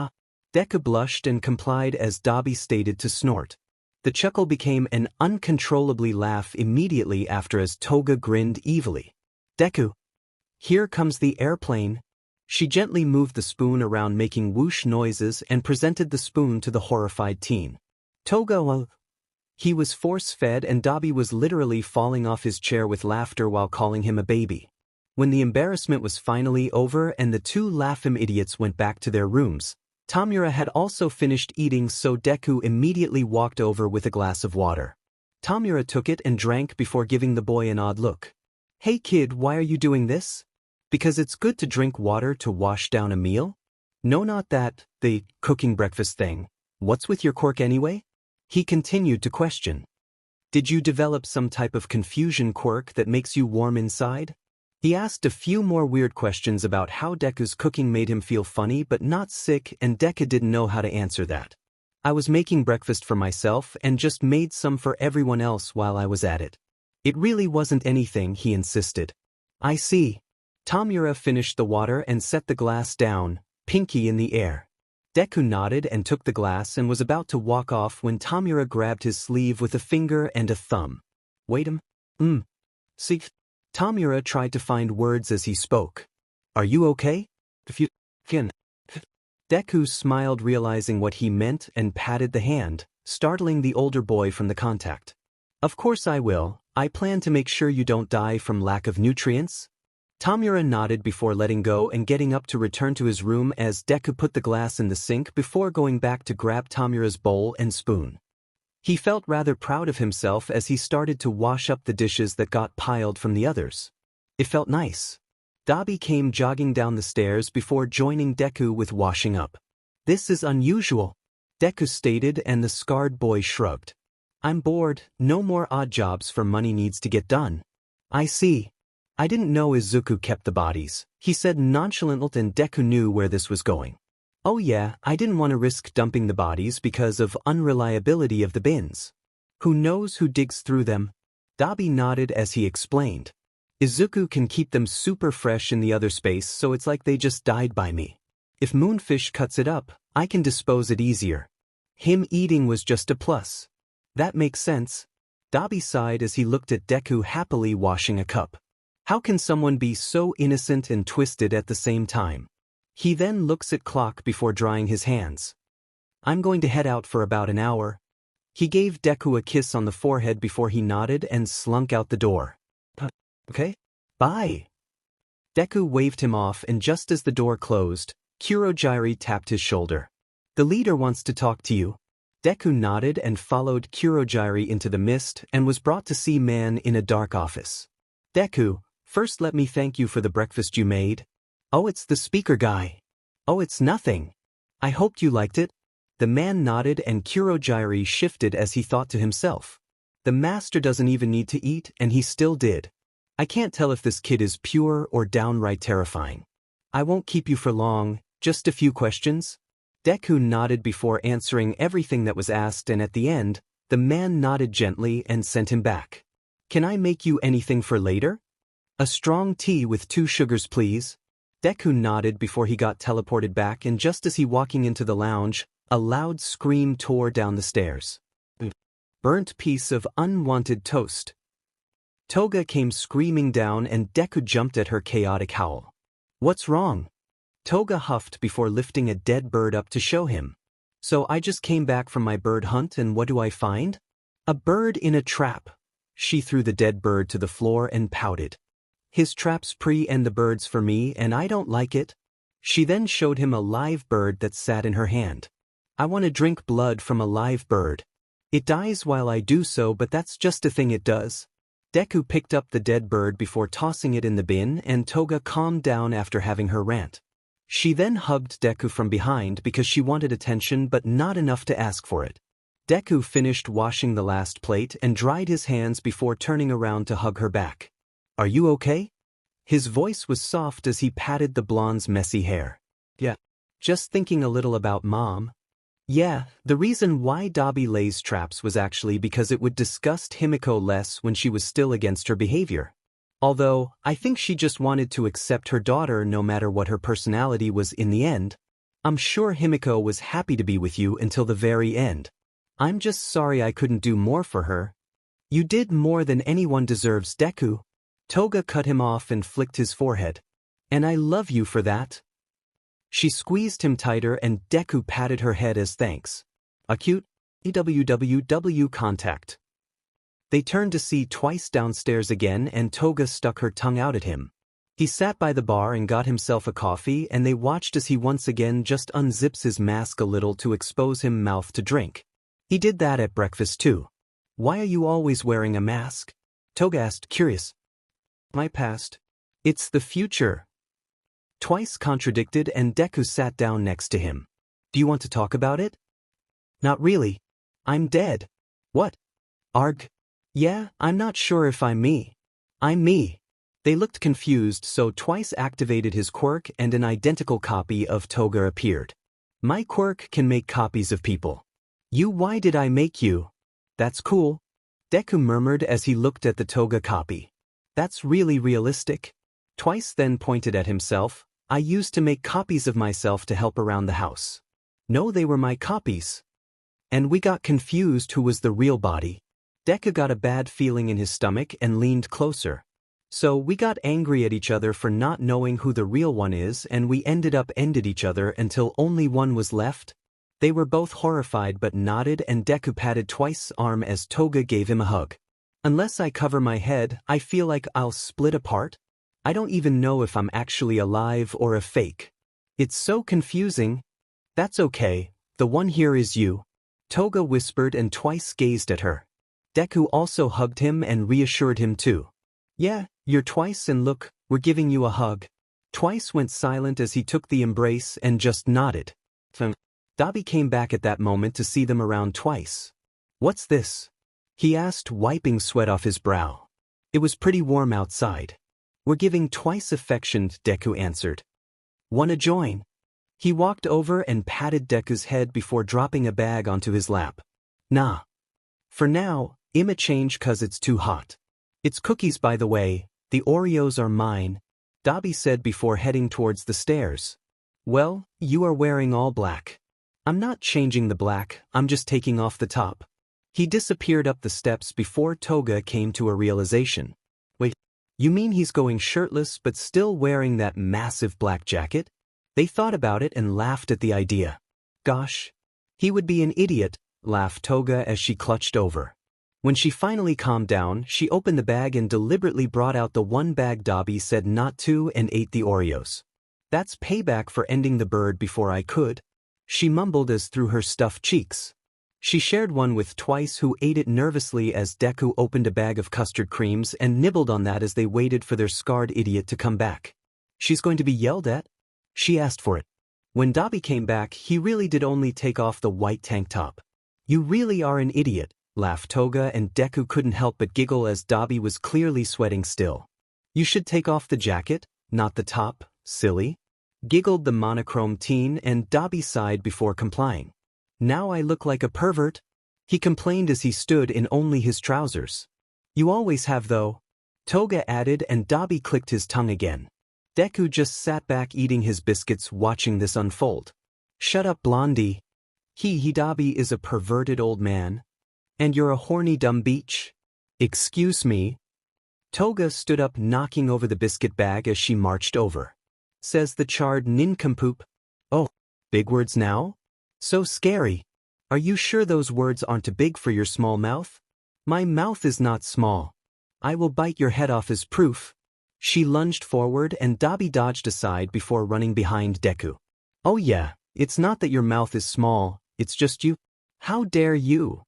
Deku blushed and complied as Dabi stated to snort. The chuckle became an uncontrollably laugh immediately after as Toga grinned evilly. Deku. Here comes the airplane. She gently moved the spoon around making whoosh noises and presented the spoon to the horrified teen. Toga, he was force-fed and Dabi was literally falling off his chair with laughter while calling him a baby. When the embarrassment was finally over and the two Lapham idiots went back to their rooms, Tamura had also finished eating, so Deku immediately walked over with a glass of water. Tamura took it and drank before giving the boy an odd look. Hey kid, why are you doing this? Because it's good to drink water to wash down a meal? No, not that, the cooking breakfast thing. What's with your quirk anyway? He continued to question. Did you develop some type of confusion quirk that makes you warm inside? He asked a few more weird questions about how Deku's cooking made him feel funny but not sick, and Deku didn't know how to answer that. I was making breakfast for myself and just made some for everyone else while I was at it. It really wasn't anything, he insisted. I see. Tamura finished the water and set the glass down, pinky in the air. Deku nodded and took the glass and was about to walk off when Tamura grabbed his sleeve with a finger and a thumb. Wait see. Tamura tried to find words as he spoke. Are you okay? Deku smiled, realizing what he meant, and patted the hand, startling the older boy from the contact. Of course I will. I plan to make sure you don't die from lack of nutrients. Tamura nodded before letting go and getting up to return to his room as Deku put the glass in the sink before going back to grab Tamura's bowl and spoon. He felt rather proud of himself as he started to wash up the dishes that got piled from the others. It felt nice. Dabi came jogging down the stairs before joining Deku with washing up. This is unusual, Deku stated, and the scarred boy shrugged. I'm bored, no more odd jobs for money needs to get done. I see. I didn't know Izuku kept the bodies, he said nonchalantly, and Deku knew where this was going. Oh yeah, I didn't want to risk dumping the bodies because of unreliability of the bins. Who knows who digs through them? Dabi nodded as he explained. Izuku can keep them super fresh in the other space, so it's like they just died by me. If Moonfish cuts it up, I can dispose it easier. Him eating was just a plus. That makes sense. Dabi sighed as he looked at Deku happily washing a cup. How can someone be so innocent and twisted at the same time? He then looks at clock before drying his hands. I'm going to head out for about an hour. He gave Deku a kiss on the forehead before he nodded and slunk out the door. Okay? Bye. Deku waved him off, and just as the door closed, Kurogyri tapped his shoulder. The leader wants to talk to you. Deku nodded and followed Kurogyri into the mist and was brought to see man in a dark office. Deku, first let me thank you for the breakfast you made. Oh, it's the speaker guy. Oh, it's nothing. I hoped you liked it. The man nodded and Kurogyri shifted as he thought to himself. The master doesn't even need to eat, and he still did. I can't tell if this kid is pure or downright terrifying. I won't keep you for long, just a few questions. Deku nodded before answering everything that was asked, and at the end, the man nodded gently and sent him back. Can I make you anything for later? A strong tea with 2 sugars, please. Deku nodded before he got teleported back, and just as he walking into the lounge, a loud scream tore down the stairs. Burnt piece of unwanted toast. Toga came screaming down and Deku jumped at her chaotic howl. What's wrong? Toga huffed before lifting a dead bird up to show him. So I just came back from my bird hunt, and what do I find? A bird in a trap. She threw the dead bird to the floor and pouted. His traps pre-end the birds for me and I don't like it. She then showed him a live bird that sat in her hand. I want to drink blood from a live bird. It dies while I do so, but that's just a thing it does. Deku picked up the dead bird before tossing it in the bin, and Toga calmed down after having her rant. She then hugged Deku from behind because she wanted attention but not enough to ask for it. Deku finished washing the last plate and dried his hands before turning around to hug her back. Are you okay? His voice was soft as he patted the blonde's messy hair. Yeah. Just thinking a little about Mom. Yeah, the reason why Dabi lays traps was actually because it would disgust Himiko less when she was still against her behavior. Although, I think she just wanted to accept her daughter no matter what her personality was in the end. I'm sure Himiko was happy to be with you until the very end. I'm just sorry I couldn't do more for her. You did more than anyone deserves, Deku. Toga cut him off and flicked his forehead. And I love you for that. She squeezed him tighter and Deku patted her head as thanks. A cute EWWW contact. They turned to see Twice downstairs again and Toga stuck her tongue out at him. He sat by the bar and got himself a coffee and they watched as he once again just unzips his mask a little to expose him mouth to drink. He did that at breakfast too. Why are you always wearing a mask? Toga asked, curious. My past. It's the future. Twice contradicted and Deku sat down next to him. Do you want to talk about it? Not really. I'm dead. What? Arg? Yeah, I'm not sure if I'm me. I'm me. They looked confused, so Twice activated his quirk and an identical copy of Toga appeared. My quirk can make copies of people. Why did I make you? That's cool. Deku murmured as he looked at the Toga copy. That's really realistic. Twice then pointed at himself. I used to make copies of myself to help around the house. No, they were my copies. And we got confused who was the real body. Deku got a bad feeling in his stomach and leaned closer. So we got angry at each other for not knowing who the real one is and we ended each other until only one was left. They were both horrified but nodded and Deku patted Twice's arm as Toga gave him a hug. Unless I cover my head, I feel like I'll split apart. I don't even know if I'm actually alive or a fake. It's so confusing. That's okay, the one here is you. Toga whispered and Twice gazed at her. Deku also hugged him and reassured him too. Yeah, you're Twice and look, we're giving you a hug. Twice went silent as he took the embrace and just nodded. Dabi came back at that moment to see them around Twice. What's this? He asked, wiping sweat off his brow. It was pretty warm outside. We're giving Twice affection, Deku answered. Wanna join? He walked over and patted Deku's head before dropping a bag onto his lap. Nah. For now, I'ma change cause it's too hot. It's cookies by the way, the Oreos are mine, Dabi said before heading towards the stairs. Well, you are wearing all black. I'm not changing the black, I'm just taking off the top. He disappeared up the steps before Toga came to a realization. Wait, you mean he's going shirtless but still wearing that massive black jacket? They thought about it and laughed at the idea. Gosh. He would be an idiot, laughed Toga as she clutched over. When she finally calmed down, she opened the bag and deliberately brought out the one bag Dabi said not to and ate the Oreos. That's payback for ending the bird before I could. She mumbled as through her stuffed cheeks. She shared one with Twice who ate it nervously as Deku opened a bag of custard creams and nibbled on that as they waited for their scarred idiot to come back. She's going to be yelled at? She asked for it. When Dabi came back, he really did only take off the white tank top. You really are an idiot, laughed Toga and Deku couldn't help but giggle as Dabi was clearly sweating still. You should take off the jacket, not the top, silly. Giggled the monochrome teen and Dabi sighed before complying. Now I look like a pervert? He complained as he stood in only his trousers. You always have though. Toga added and Dabi clicked his tongue again. Deku just sat back eating his biscuits watching this unfold. Shut up blondie. Dabi is a perverted old man. And you're a horny dumb beach? Excuse me. Toga stood up knocking over the biscuit bag as she marched over. Says the charred nincompoop. Oh, big words now? So scary. Are you sure those words aren't too big for your small mouth? My mouth is not small. I will bite your head off as proof. She lunged forward and Dabi dodged aside before running behind Deku. "Oh yeah, it's not that your mouth is small, it's just you. How dare you?"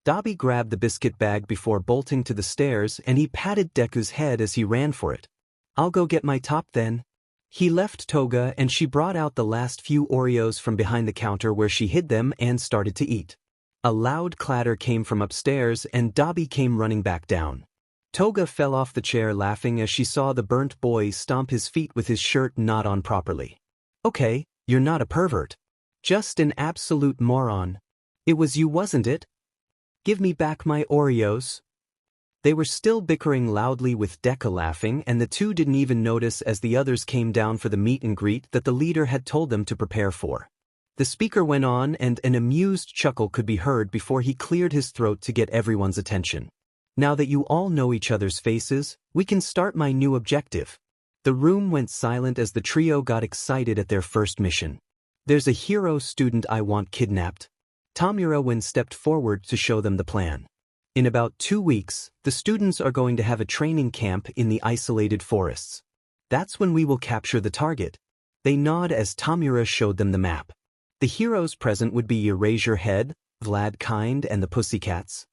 Dabi grabbed the biscuit bag before bolting to the stairs and he patted Deku's head as he ran for it. "I'll go get my top then." He left Toga and she brought out the last few Oreos from behind the counter where she hid them and started to eat. A loud clatter came from upstairs and Dabi came running back down. Toga fell off the chair laughing as she saw the burnt boy stomp his feet with his shirt not on properly. "Okay, you're not a pervert. Just an absolute moron. It was you, wasn't it? Give me back my Oreos." They were still bickering loudly with Deku laughing and the two didn't even notice as the others came down for the meet and greet that the leader had told them to prepare for. The speaker went on and an amused chuckle could be heard before he cleared his throat to get everyone's attention. "Now that you all know each other's faces, we can start my new objective." The room went silent as the trio got excited at their first mission. "There's a hero student I want kidnapped." Tamura stepped forward to show them the plan. "In about 2 weeks, the students are going to have a training camp in the isolated forests. That's when we will capture the target." They nod as Tamura showed them the map. The heroes present would be Eraserhead, Vladkind, and the Pussycats.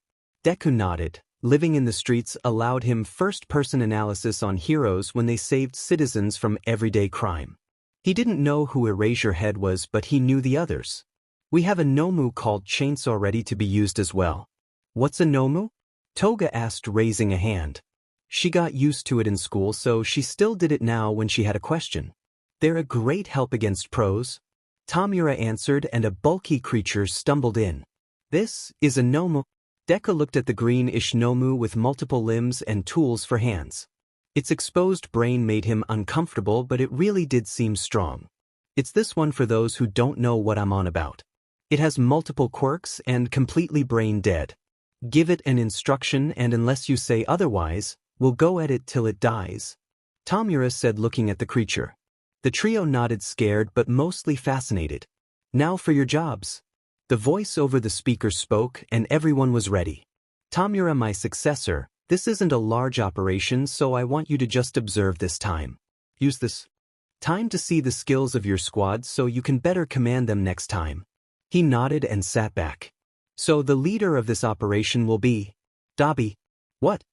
Deku nodded. Living in the streets allowed him first-person analysis on heroes when they saved citizens from everyday crime. He didn't know who Eraserhead was, but he knew the others. "We have a Nomu called Chainsaw ready to be used as well." "What's a Nomu?" Toga asked, raising a hand. She got used to it in school, so she still did it now when she had a question. "They're a great help against pros," Tamura answered, and a bulky creature stumbled in. "This is a Nomu." Deku looked at the greenish Nomu with multiple limbs and tools for hands. Its exposed brain made him uncomfortable, but it really did seem strong. "It's this one for those who don't know what I'm on about. It has multiple quirks and completely brain dead. Give it an instruction and unless you say otherwise, we'll go at it till it dies," Tamura said, looking at the creature. The trio nodded, scared but mostly fascinated. "Now for your jobs." The voice over the speaker spoke and everyone was ready. "Tamura, my successor, this isn't a large operation, so I want you to just observe this time. Use this time to see the skills of your squad so you can better command them next time." He nodded and sat back. "So the leader of this operation will be Dabi." "What?"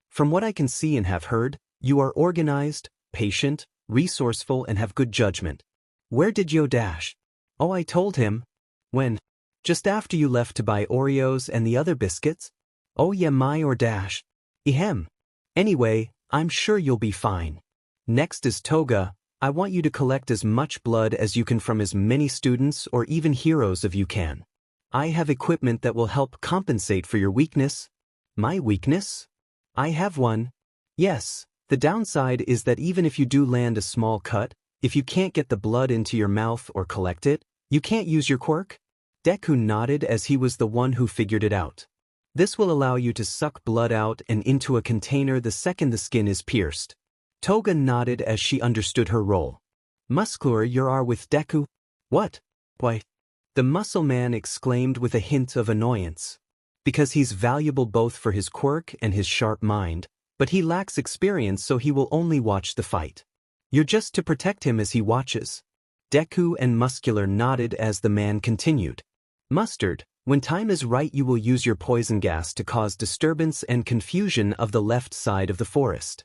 "From what I can see and have heard, you are organized, patient, resourceful, and have good judgment. Where did Yo dash?" "Oh, I told him." "When?" "Just after you left to buy Oreos and the other biscuits." "Oh yeah, my or dash." "Ehem. Anyway, I'm sure you'll be fine." "Next is Toga. I want you to collect as much blood as you can from as many students or even heroes if you can. I have equipment that will help compensate for your weakness." "My weakness?" "I have one." "Yes, the downside is that even if you do land a small cut, if you can't get the blood into your mouth or collect it, you can't use your quirk." Deku nodded as he was the one who figured it out. "This will allow you to suck blood out and into a container the second the skin is pierced." Toga nodded as she understood her role. "Muscular, you are with Deku." "What? Why?" the muscle man exclaimed with a hint of annoyance. "Because he's valuable both for his quirk and his sharp mind, but he lacks experience, so he will only watch the fight. You're just to protect him as he watches." Deku and Muscular nodded as the man continued. "Mustard, when time is right you will use your poison gas to cause disturbance and confusion of the left side of the forest.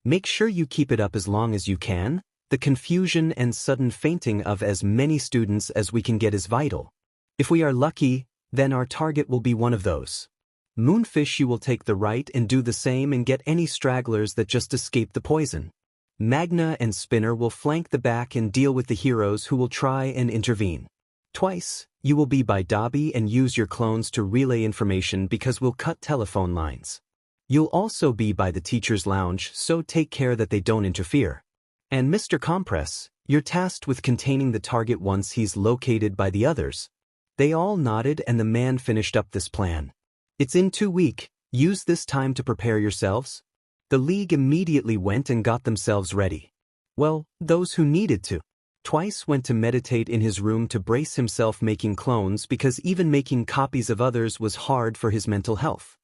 Make sure you keep it up as long as you can. The confusion and sudden fainting of as many students as we can get is vital. If we are lucky, then our target will be one of those. Moonfish, you will take the right and do the same and get any stragglers that just escape the poison. Magna and Spinner will flank the back and deal with the heroes who will try and intervene. Twice, you will be by Dabi and use your clones to relay information because we'll cut telephone lines. You'll also be by the teacher's lounge, so take care that they don't interfere. And Mr. Compress, you're tasked with containing the target once he's located by the others." They all nodded and the man finished up this plan. "It's in 2 weeks. Use this time to prepare yourselves." The League immediately went and got themselves ready. Well, those who needed to. Twice went to meditate in his room to brace himself making clones because even making copies of others was hard for his mental health.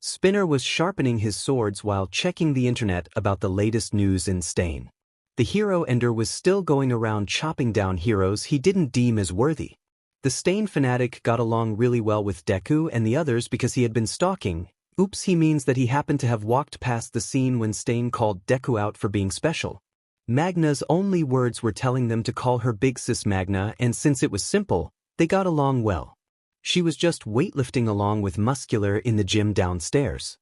Spinner was sharpening his swords while checking the internet about the latest news in Stain. The hero Ender was still going around chopping down heroes he didn't deem as worthy. The Stain fanatic got along really well with Deku and the others because he had been stalking. Oops, he means that he happened to have walked past the scene when Stain called Deku out for being special. Magna's only words were telling them to call her Big Sis Magna, and since it was simple, they got along well. She was just weightlifting along with Muscular in the gym downstairs.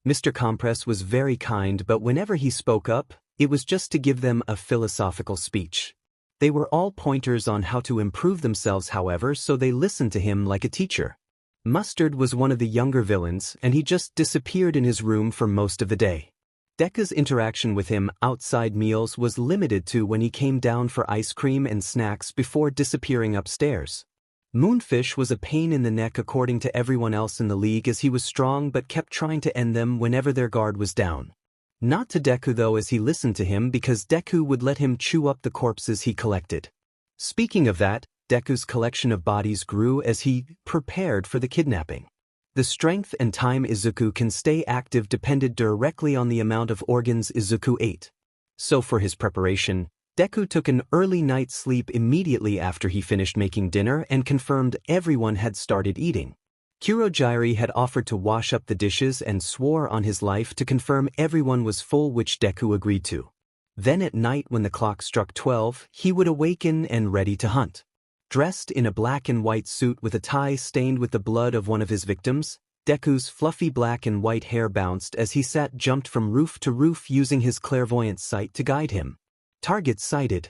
Mr. Compress was very kind, but whenever he spoke up, it was just to give them a philosophical speech. They were all pointers on how to improve themselves, however, so they listened to him like a teacher. Mustard was one of the younger villains, and he just disappeared in his room for most of the day. Deku's interaction with him outside meals was limited to when he came down for ice cream and snacks before disappearing upstairs. Moonfish was a pain in the neck according to everyone else in the league, as he was strong but kept trying to end them whenever their guard was down. Not to Deku though, as he listened to him because Deku would let him chew up the corpses he collected. Speaking of that, Deku's collection of bodies grew as he prepared for the kidnapping. The strength and time Izuku can stay active depended directly on the amount of organs Izuku ate. So for his preparation, Deku took an early night's sleep immediately after he finished making dinner and confirmed everyone had started eating. Kurogyri had offered to wash up the dishes and swore on his life to confirm everyone was full, which Deku agreed to. Then at night when the clock struck 12, he would awaken and ready to hunt. Dressed in a black and white suit with a tie stained with the blood of one of his victims, Deku's fluffy black and white hair bounced as he jumped from roof to roof using his clairvoyant sight to guide him. Target sighted.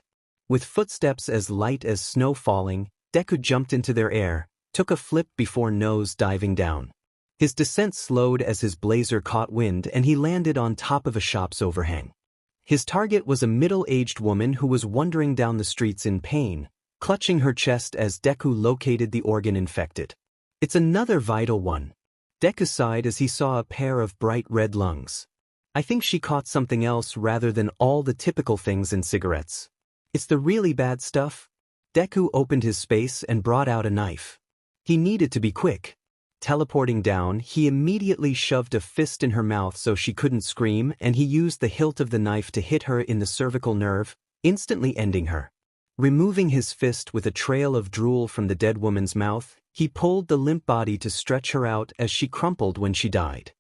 With footsteps as light as snow falling, Deku jumped into their air, took a flip before nose diving down. His descent slowed as his blazer caught wind and he landed on top of a shop's overhang. His target was a middle-aged woman who was wandering down the streets in pain, clutching her chest as Deku located the organ infected. It's another vital one. Deku sighed as he saw a pair of bright red lungs. I think she caught something else rather than all the typical things in cigarettes. It's the really bad stuff. Deku opened his space and brought out a knife. He needed to be quick. Teleporting down, he immediately shoved a fist in her mouth so she couldn't scream, and he used the hilt of the knife to hit her in the cervical nerve, instantly ending her. Removing his fist with a trail of drool from the dead woman's mouth, he pulled the limp body to stretch her out as she crumpled when she died.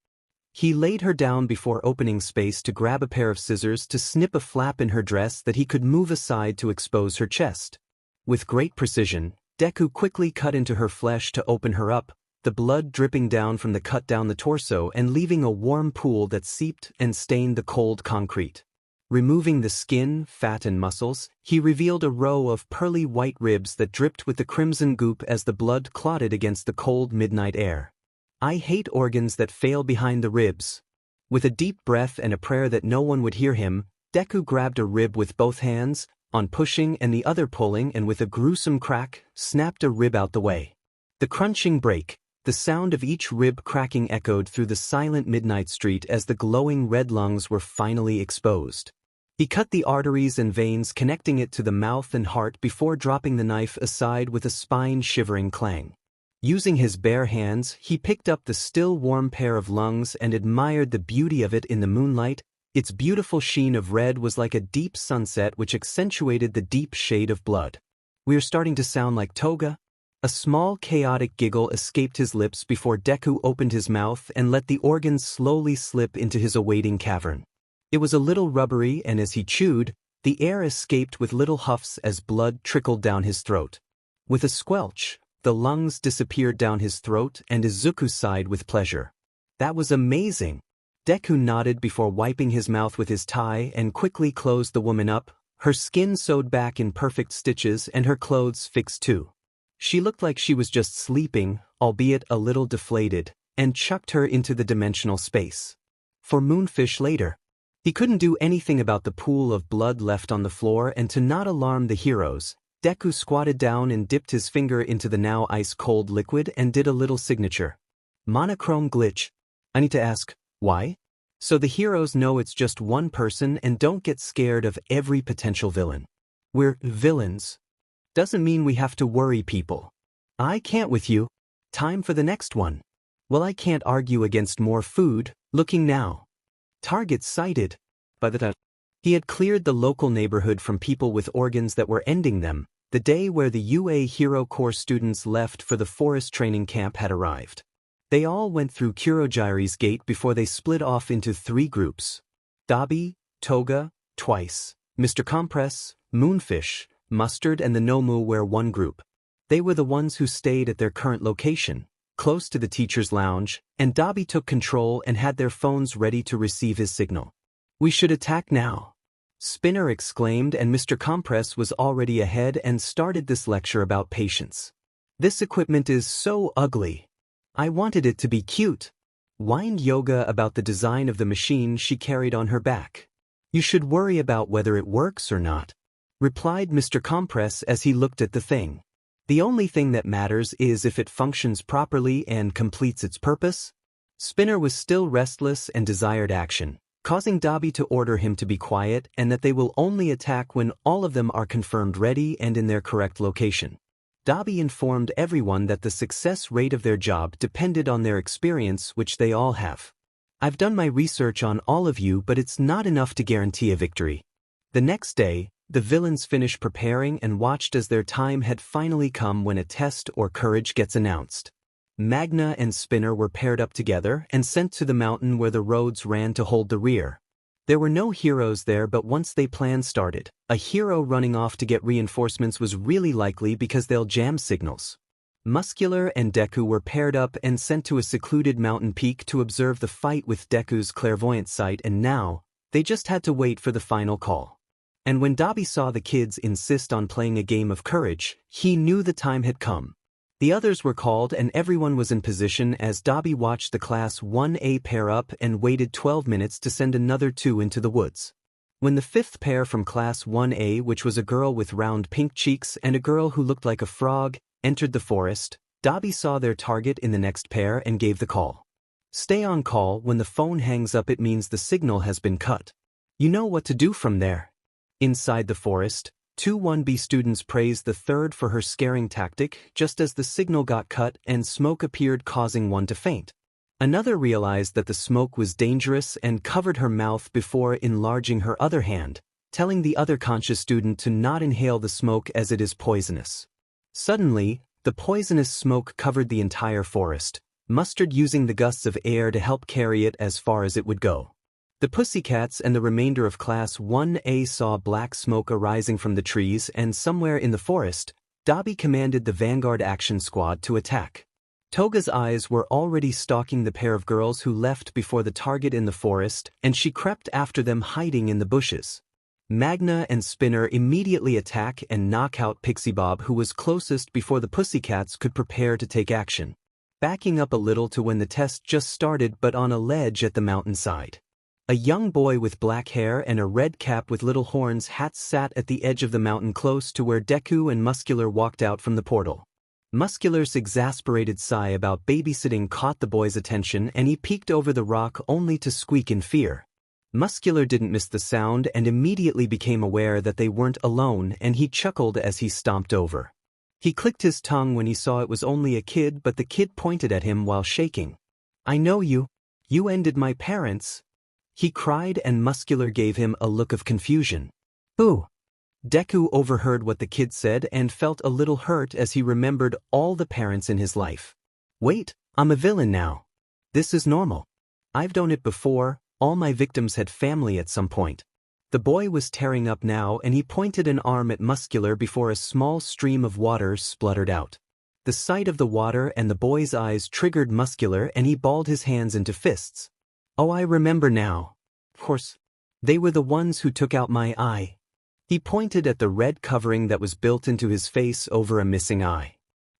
He laid her down before opening space to grab a pair of scissors to snip a flap in her dress that he could move aside to expose her chest. With great precision, Deku quickly cut into her flesh to open her up, the blood dripping down from the cut down the torso and leaving a warm pool that seeped and stained the cold concrete. Removing the skin, fat and muscles, he revealed a row of pearly white ribs that dripped with the crimson goop as the blood clotted against the cold midnight air. I hate organs that fail behind the ribs. With a deep breath and a prayer that no one would hear him, Deku grabbed a rib with both hands, on pushing and the other pulling, and with a gruesome crack, snapped a rib out the way. The crunching break, the sound of each rib cracking echoed through the silent midnight street as the glowing red lungs were finally exposed. He cut the arteries and veins connecting it to the mouth and heart before dropping the knife aside with a spine-shivering clang. Using his bare hands, he picked up the still warm pair of lungs and admired the beauty of it in the moonlight. Its beautiful sheen of red was like a deep sunset which accentuated the deep shade of blood. "We're starting to sound like Toga." A small chaotic giggle escaped his lips before Deku opened his mouth and let the organs slowly slip into his awaiting cavern. It was a little rubbery, and as he chewed, the air escaped with little huffs as blood trickled down his throat. With a squelch, the lungs disappeared down his throat and Izuku sighed with pleasure. "That was amazing." Deku nodded before wiping his mouth with his tie and quickly closed the woman up, her skin sewed back in perfect stitches and her clothes fixed too. She looked like she was just sleeping, albeit a little deflated, and chucked her into the dimensional space. For Moonfish later. He couldn't do anything about the pool of blood left on the floor, and to not alarm the heroes, Deku squatted down and dipped his finger into the now ice-cold liquid and did a little signature. Monochrome Glitch. I need to ask, why? So the heroes know it's just one person and don't get scared of every potential villain. We're villains. Doesn't mean we have to worry people. I can't with you. Time for the next one. Well, I can't argue against more food, looking now. Target sighted. By the time he had cleared the local neighborhood from people with organs that were ending them, the day where the UA Hero Corps students left for the forest training camp had arrived. They all went through Kurogiri's gate before they split off into 3 groups. Dabi, Toga, Twice, Mr. Compress, Moonfish, Mustard and the Nomu were one group. They were the ones who stayed at their current location, close to the teacher's lounge, and Dabi took control and had their phones ready to receive his signal. We should attack now, Spinner exclaimed, and Mr. Compress was already ahead and started this lecture about patience. This equipment is so ugly. I wanted it to be cute. Whined Yoga about the design of the machine she carried on her back. You should worry about whether it works or not, replied Mr. Compress as he looked at the thing. The only thing that matters is if it functions properly and completes its purpose. Spinner was still restless and desired action, causing Dabi to order him to be quiet and that they will only attack when all of them are confirmed ready and in their correct location. Dabi informed everyone that the success rate of their job depended on their experience, which they all have. I've done my research on all of you, but it's not enough to guarantee a victory. The next day, the villains finished preparing and watched as their time had finally come when a test or courage gets announced. Magna and Spinner were paired up together and sent to the mountain where the roads ran to hold the rear. There were no heroes there, but once they plan started, a hero running off to get reinforcements was really likely because they'll jam signals. Muscular and Deku were paired up and sent to a secluded mountain peak to observe the fight with Deku's clairvoyant sight, and now, they just had to wait for the final call. And when Dabi saw the kids insist on playing a game of courage, he knew the time had come. The others were called and everyone was in position as Dabi watched the Class 1A pair up and waited 12 minutes to send another 2 into the woods. When the 5th pair from Class 1A, which was a girl with round pink cheeks and a girl who looked like a frog, entered the forest, Dabi saw their target in the next pair and gave the call. Stay on call. When the phone hangs up, it means the signal has been cut. You know what to do from there. Inside the forest, 2 1B students praised the 3rd for her scaring tactic just as the signal got cut and smoke appeared, causing one to faint. Another realized that the smoke was dangerous and covered her mouth before enlarging her other hand, telling the other conscious student to not inhale the smoke as it is poisonous. Suddenly, the poisonous smoke covered the entire forest, Mustard using the gusts of air to help carry it as far as it would go. The Pussycats and the remainder of Class 1A saw black smoke arising from the trees, and somewhere in the forest, Dabi commanded the Vanguard Action Squad to attack. Toga's eyes were already stalking the pair of girls who left before the target in the forest, and she crept after them, hiding in the bushes. Magna and Spinner immediately attack and knock out Pixie Bob, who was closest, before the Pussycats could prepare to take action. Backing up a little to when the test just started, but on a ledge at the mountainside. A young boy with black hair and a red cap with little horns hats sat at the edge of the mountain close to where Deku and Muscular walked out from the portal. Muscular's exasperated sigh about babysitting caught the boy's attention, and he peeked over the rock only to squeak in fear. Muscular didn't miss the sound and immediately became aware that they weren't alone, and he chuckled as he stomped over. He clicked his tongue when he saw it was only a kid, but the kid pointed at him while shaking. I know you. You ended my parents. He cried, and Muscular gave him a look of confusion. Boo! Deku overheard what the kid said and felt a little hurt as he remembered all the parents in his life. Wait, I'm a villain now. This is normal. I've done it before. All my victims had family at some point. The boy was tearing up now, and he pointed an arm at Muscular before a small stream of water spluttered out. The sight of the water and the boy's eyes triggered Muscular, and he balled his hands into fists. Oh, I remember now. Of course, they were the ones who took out my eye. He pointed at the red covering that was built into his face over a missing eye.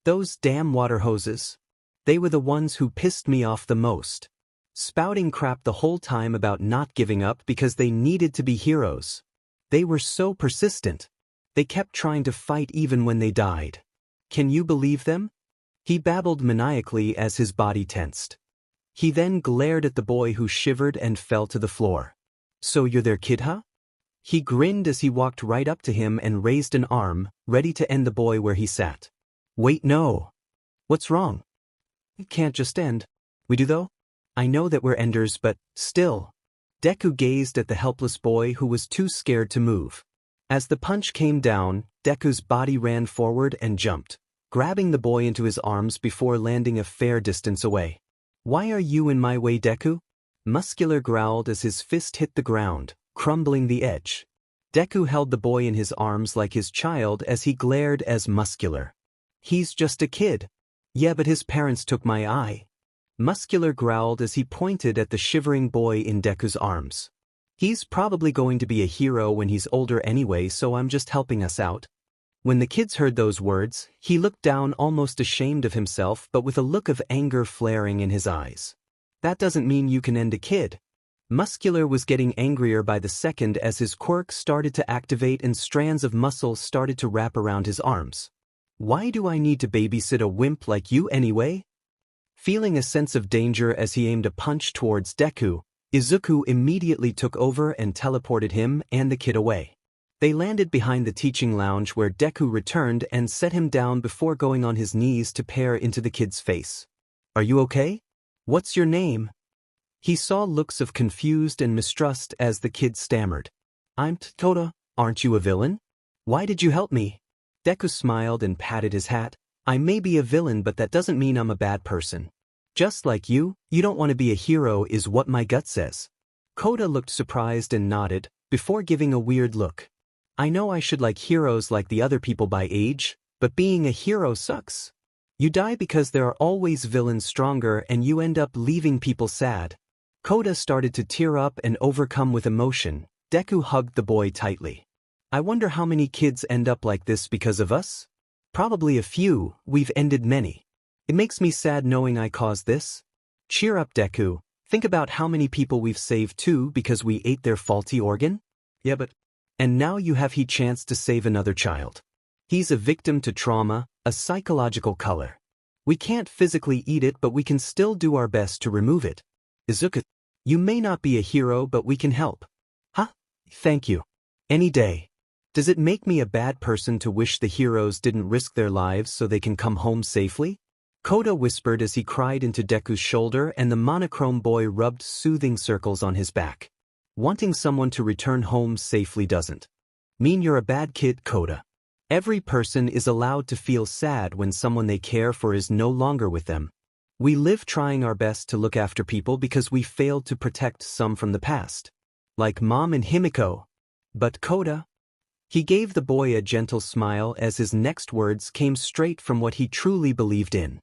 Those damn water hoses. They were the ones who pissed me off the most. Spouting crap the whole time about not giving up because they needed to be heroes. They were so persistent. They kept trying to fight even when they died. Can you believe them? He babbled maniacally as his body tensed. He then glared at the boy, who shivered and fell to the floor. So you're their kid, huh? He grinned as he walked right up to him and raised an arm, ready to end the boy where he sat. Wait, no. What's wrong? It can't just end. We do though? I know that we're enders, but still. Deku gazed at the helpless boy who was too scared to move. As the punch came down, Deku's body ran forward and jumped, grabbing the boy into his arms before landing a fair distance away. Why are you in my way, Deku? Muscular growled as his fist hit the ground, crumbling the edge. Deku held the boy in his arms like his child as he glared as Muscular. He's just a kid. Yeah, but his parents took my eye. Muscular growled as he pointed at the shivering boy in Deku's arms. He's probably going to be a hero when he's older anyway, so I'm just helping us out. When the kids heard those words, he looked down almost ashamed of himself but with a look of anger flaring in his eyes. That doesn't mean you can end a kid. Muscular was getting angrier by the second as his quirk started to activate and strands of muscle started to wrap around his arms. Why do I need to babysit a wimp like you anyway? Feeling a sense of danger as he aimed a punch towards Deku, Izuku immediately took over and teleported him and the kid away. They landed behind the teaching lounge where Deku returned and set him down before going on his knees to peer into the kid's face. Are you okay? What's your name? He saw looks of confused and mistrust as the kid stammered. I'm Tota, aren't you a villain? Why did you help me? Deku smiled and patted his hat. I may be a villain, but that doesn't mean I'm a bad person. Just like you don't want to be a hero is what my gut says. Kota looked surprised and nodded, before giving a weird look. I know I should like heroes like the other people by age, but being a hero sucks. You die because there are always villains stronger and you end up leaving people sad. Kota started to tear up and overcome with emotion. Deku hugged the boy tightly. I wonder how many kids end up like this because of us? Probably a few, we've ended many. It makes me sad knowing I caused this. Cheer up, Deku. Think about how many people we've saved too because we ate their faulty organ? Yeah, but... And now you have he chance to save another child. He's a victim to trauma, a psychological color. We can't physically eat it, but we can still do our best to remove it. Izuku, you may not be a hero, but we can help. Huh? Thank you. Any day. Does it make me a bad person to wish the heroes didn't risk their lives so they can come home safely? Kota whispered as he cried into Deku's shoulder and the monochrome boy rubbed soothing circles on his back. Wanting someone to return home safely doesn't mean you're a bad kid, Kota. Every person is allowed to feel sad when someone they care for is no longer with them. We live trying our best to look after people because we failed to protect some from the past. Like Mom and Himiko. But Kota... He gave the boy a gentle smile as his next words came straight from what he truly believed in.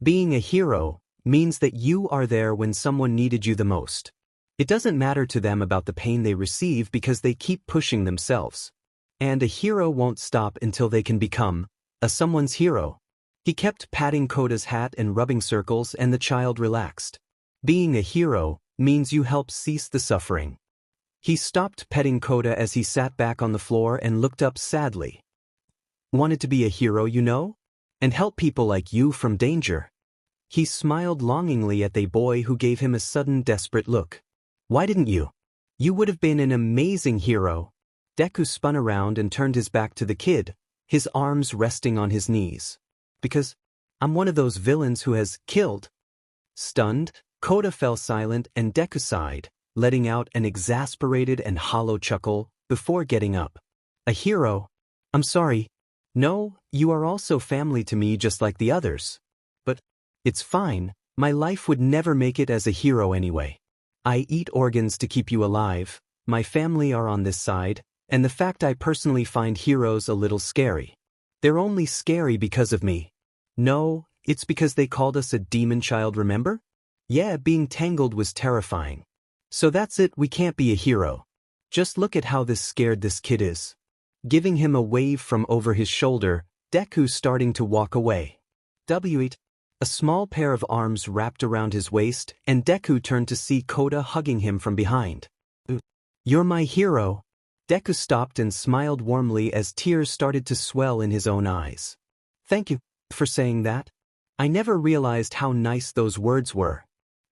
Being a hero means that you are there when someone needed you the most. It doesn't matter to them about the pain they receive because they keep pushing themselves. And a hero won't stop until they can become someone's hero. He kept patting Kota's hat and rubbing circles and the child relaxed. Being a hero means you help cease the suffering. He stopped petting Kota as he sat back on the floor and looked up sadly. Wanted to be a hero, you know? And help people like you from danger. He smiled longingly at the boy who gave him a sudden desperate look. Why didn't you? You would have been an amazing hero. Deku spun around and turned his back to the kid, his arms resting on his knees. Because I'm one of those villains who has killed. Stunned, Kota fell silent and Deku sighed, letting out an exasperated and hollow chuckle before getting up. A hero? I'm sorry. No, you are also family to me just like the others. But it's fine, my life would never make it as a hero anyway. I eat organs to keep you alive, my family are on this side, and the fact I personally find heroes a little scary. They're only scary because of me. No, it's because they called us a demon child, remember? Yeah, being tangled was terrifying. So that's it, we can't be a hero. Just look at how scared this kid is. Giving him a wave from over his shoulder, Deku starting to walk away. A small pair of arms wrapped around his waist, and Deku turned to see Kota hugging him from behind. You're my hero. Deku stopped and smiled warmly as tears started to swell in his own eyes. Thank you for saying that. I never realized how nice those words were.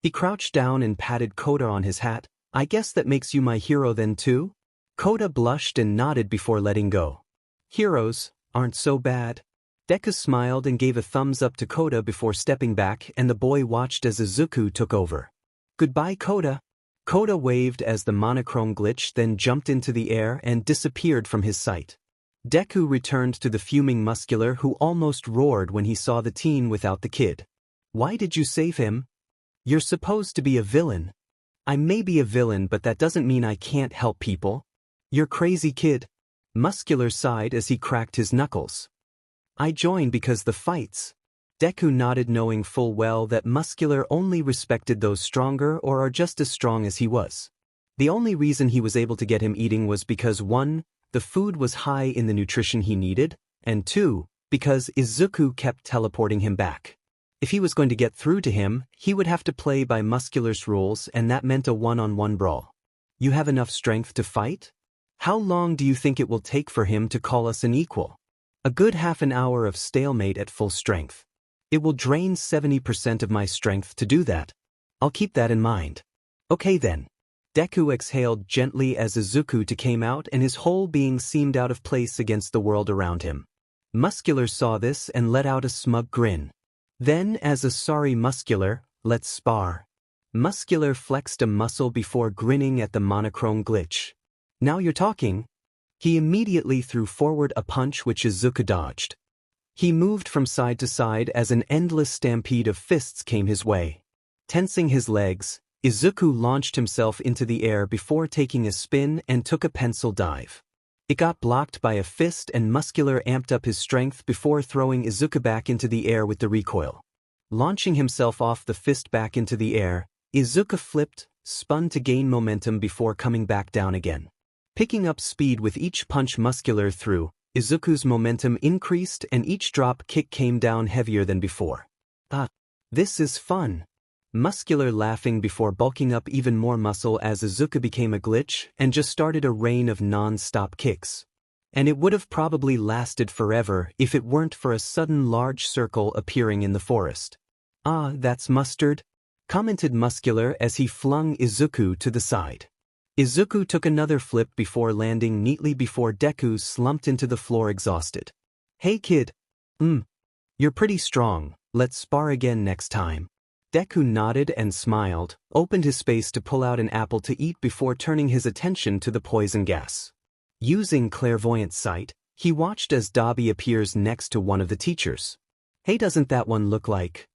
He crouched down and patted Kota on his hat. I guess that makes you my hero then too? Kota blushed and nodded before letting go. Heroes aren't so bad. Deku smiled and gave a thumbs up to Koda before stepping back, and the boy watched as Izuku took over. "Goodbye, Koda." Koda waved as the Monochrome Glitch then jumped into the air and disappeared from his sight. Deku returned to the fuming Muscular, who almost roared when he saw the teen without the kid. "Why did you save him? You're supposed to be a villain." "I may be a villain, but that doesn't mean I can't help people." "You're crazy, kid." Muscular sighed as he cracked his knuckles. "I joined because the fights." Deku nodded, knowing full well that Muscular only respected those stronger or are just as strong as he was. The only reason he was able to get him eating was because 1. The food was high in the nutrition he needed, and 2. Because Izuku kept teleporting him back. If he was going to get through to him, he would have to play by Muscular's rules, and that meant a one-on-one brawl. "You have enough strength to fight? How long do you think it will take for him to call us an equal?" "A good half an hour of stalemate at full strength. It will drain 70% of my strength to do that. I'll keep that in mind." "Okay then." Deku exhaled gently as Izuku came out, and his whole being seemed out of place against the world around him. Muscular saw this and let out a smug grin. Then, as a sorry Muscular, "Let's spar." Muscular flexed a muscle before grinning at the Monochrome Glitch. "Now you're talking." He immediately threw forward a punch which Izuku dodged. He moved from side to side as an endless stampede of fists came his way. Tensing his legs, Izuku launched himself into the air before taking a spin and took a pencil dive. It got blocked by a fist, and Muscular amped up his strength before throwing Izuku back into the air with the recoil. Launching himself off the fist back into the air, Izuku flipped, spun to gain momentum before coming back down again. Picking up speed with each punch Muscular threw, Izuku's momentum increased and each drop kick came down heavier than before. "Ah, this is fun." Muscular laughing before bulking up even more muscle as Izuku became a glitch and just started a rain of non-stop kicks. And it would have probably lasted forever if it weren't for a sudden large circle appearing in the forest. "Ah, that's mustard," commented Muscular as he flung Izuku to the side. Izuku took another flip before landing neatly before Deku slumped into the floor exhausted. "Hey kid. You're pretty strong, let's spar again next time." Deku nodded and smiled, opened his space to pull out an apple to eat before turning his attention to the poison gas. Using clairvoyant sight, he watched as Dabi appears next to one of the teachers. "Hey, doesn't that one look like?"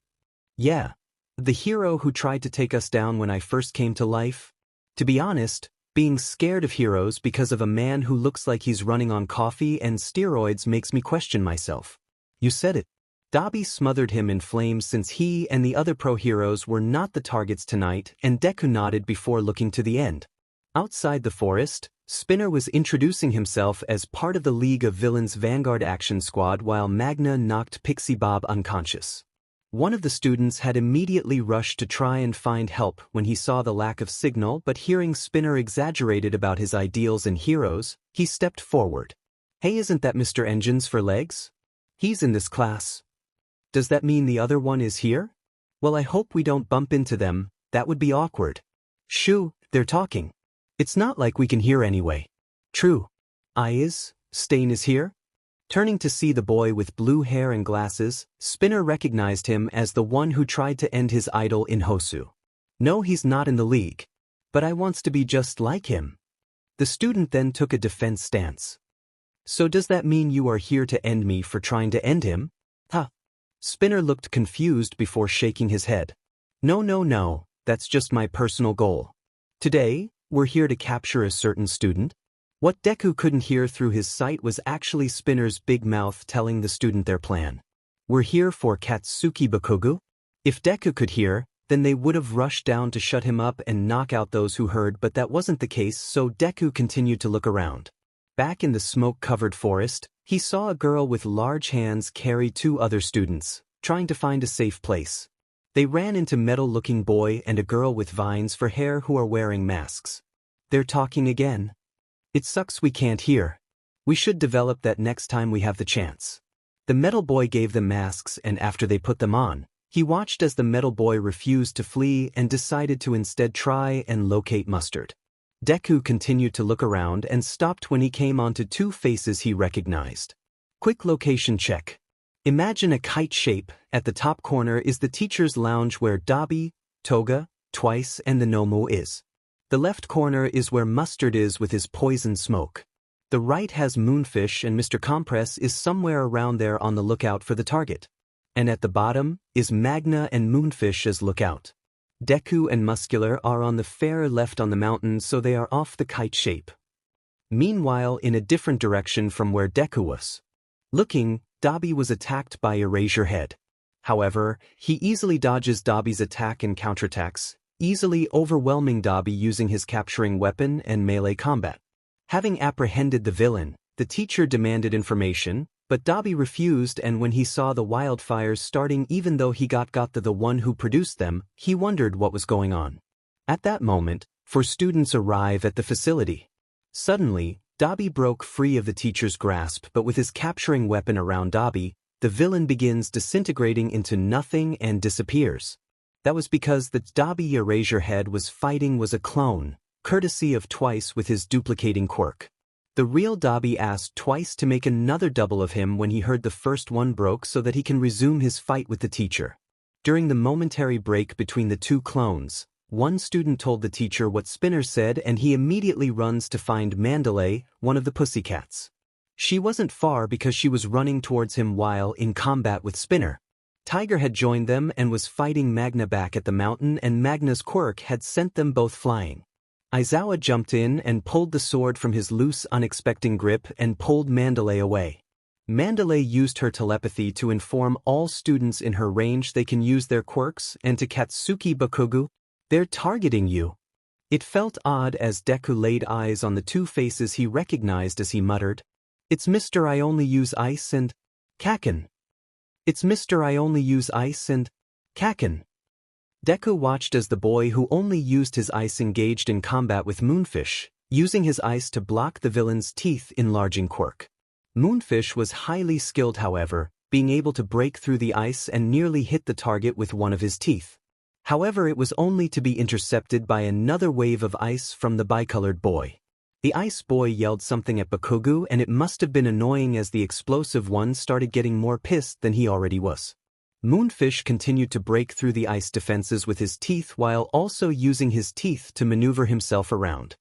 "Yeah. The hero who tried to take us down when I first came to life?" To be honest, being scared of heroes because of a man who looks like he's running on coffee and steroids makes me question myself. "You said it." Dabi smothered him in flames since he and the other pro-heroes were not the targets tonight, and Deku nodded before looking to the end. Outside the forest, Spinner was introducing himself as part of the League of Villains Vanguard Action Squad while Magna knocked Pixie Bob unconscious. One of the students had immediately rushed to try and find help when he saw the lack of signal, but hearing Spinner exaggerated about his ideals and heroes, he stepped forward. "Hey, isn't that Mr. Engines for Legs? He's in this class." "Does that mean the other one is here?" "Well, I hope we don't bump into them, that would be awkward." "Shoo, they're talking. It's not like we can hear anyway." "True. Stain is here?" Turning to see the boy with blue hair and glasses, Spinner recognized him as the one who tried to end his idol in Hosu. "No, he's not in the league. But I wants to be just like him." The student then took a defense stance. "So does that mean you are here to end me for trying to end him?" "Huh." Spinner looked confused before shaking his head. No, that's just my personal goal. Today, we're here to capture a certain student." What Deku couldn't hear through his sight was actually Spinner's big mouth telling the student their plan. "We're here for Katsuki Bakugo?" If Deku could hear, then they would have rushed down to shut him up and knock out those who heard, but that wasn't the case, so Deku continued to look around. Back in the smoke-covered forest, he saw a girl with large hands carry 2 other students, trying to find a safe place. They ran into metal-looking boy and a girl with vines for hair who are wearing masks. "They're talking again. It sucks we can't hear. We should develop that next time we have the chance." The metal boy gave them masks, and after they put them on, he watched as the metal boy refused to flee and decided to instead try and locate Mustard. Deku continued to look around and stopped when he came onto 2 faces he recognized. Quick location check. Imagine a kite shape. At the top corner is the teacher's lounge where Dabi, Toga, Twice and the Nomu is. The left corner is where Mustard is with his poison smoke. The right has Moonfish and Mr. Compress is somewhere around there on the lookout for the target. And at the bottom is Magna and Moonfish as lookout. Deku and Muscular are on the fair left on the mountain, so they are off the kite shape. Meanwhile, in a different direction from where Deku was looking, Dabi was attacked by Erasure Head. However, he easily dodges Dabi's attack and counterattacks, easily overwhelming Dabi using his capturing weapon and melee combat. Having apprehended the villain, the teacher demanded information, but Dabi refused, and when he saw the wildfires starting even though he got the one who produced them, he wondered what was going on. At that moment, 4 students arrive at the facility. Suddenly, Dabi broke free of the teacher's grasp, but with his capturing weapon around Dabi, the villain begins disintegrating into nothing and disappears. That was because the Dabi Erasure Head was fighting was a clone, courtesy of Twice with his duplicating quirk. The real Dabi asked Twice to make another double of him when he heard the first one broke so that he can resume his fight with the teacher. During the momentary break between the 2 clones, one student told the teacher what Spinner said, and he immediately runs to find Mandalay, one of the pussycats. She wasn't far because she was running towards him while in combat with Spinner. Tiger had joined them and was fighting Magna back at the mountain, and Magna's quirk had sent them both flying. Aizawa jumped in and pulled the sword from his loose, unexpected grip and pulled Mandalay away. Mandalay used her telepathy to inform all students in her range they can use their quirks, and to Katsuki Bakugu, "They're targeting you." It felt odd as Deku laid eyes on the 2 faces he recognized as he muttered, "It's Mr. I only use ice and Kaken. It's Mr. I only use ice and Kaken." Deku watched as the boy who only used his ice engaged in combat with Moonfish, using his ice to block the villain's teeth enlarging quirk. Moonfish was highly skilled, however, being able to break through the ice and nearly hit the target with one of his teeth. However, it was only to be intercepted by another wave of ice from the bicolored boy. The ice boy yelled something at Bakugu, and it must have been annoying as the explosive one started getting more pissed than he already was. Moonfish continued to break through the ice defenses with his teeth while also using his teeth to maneuver himself around.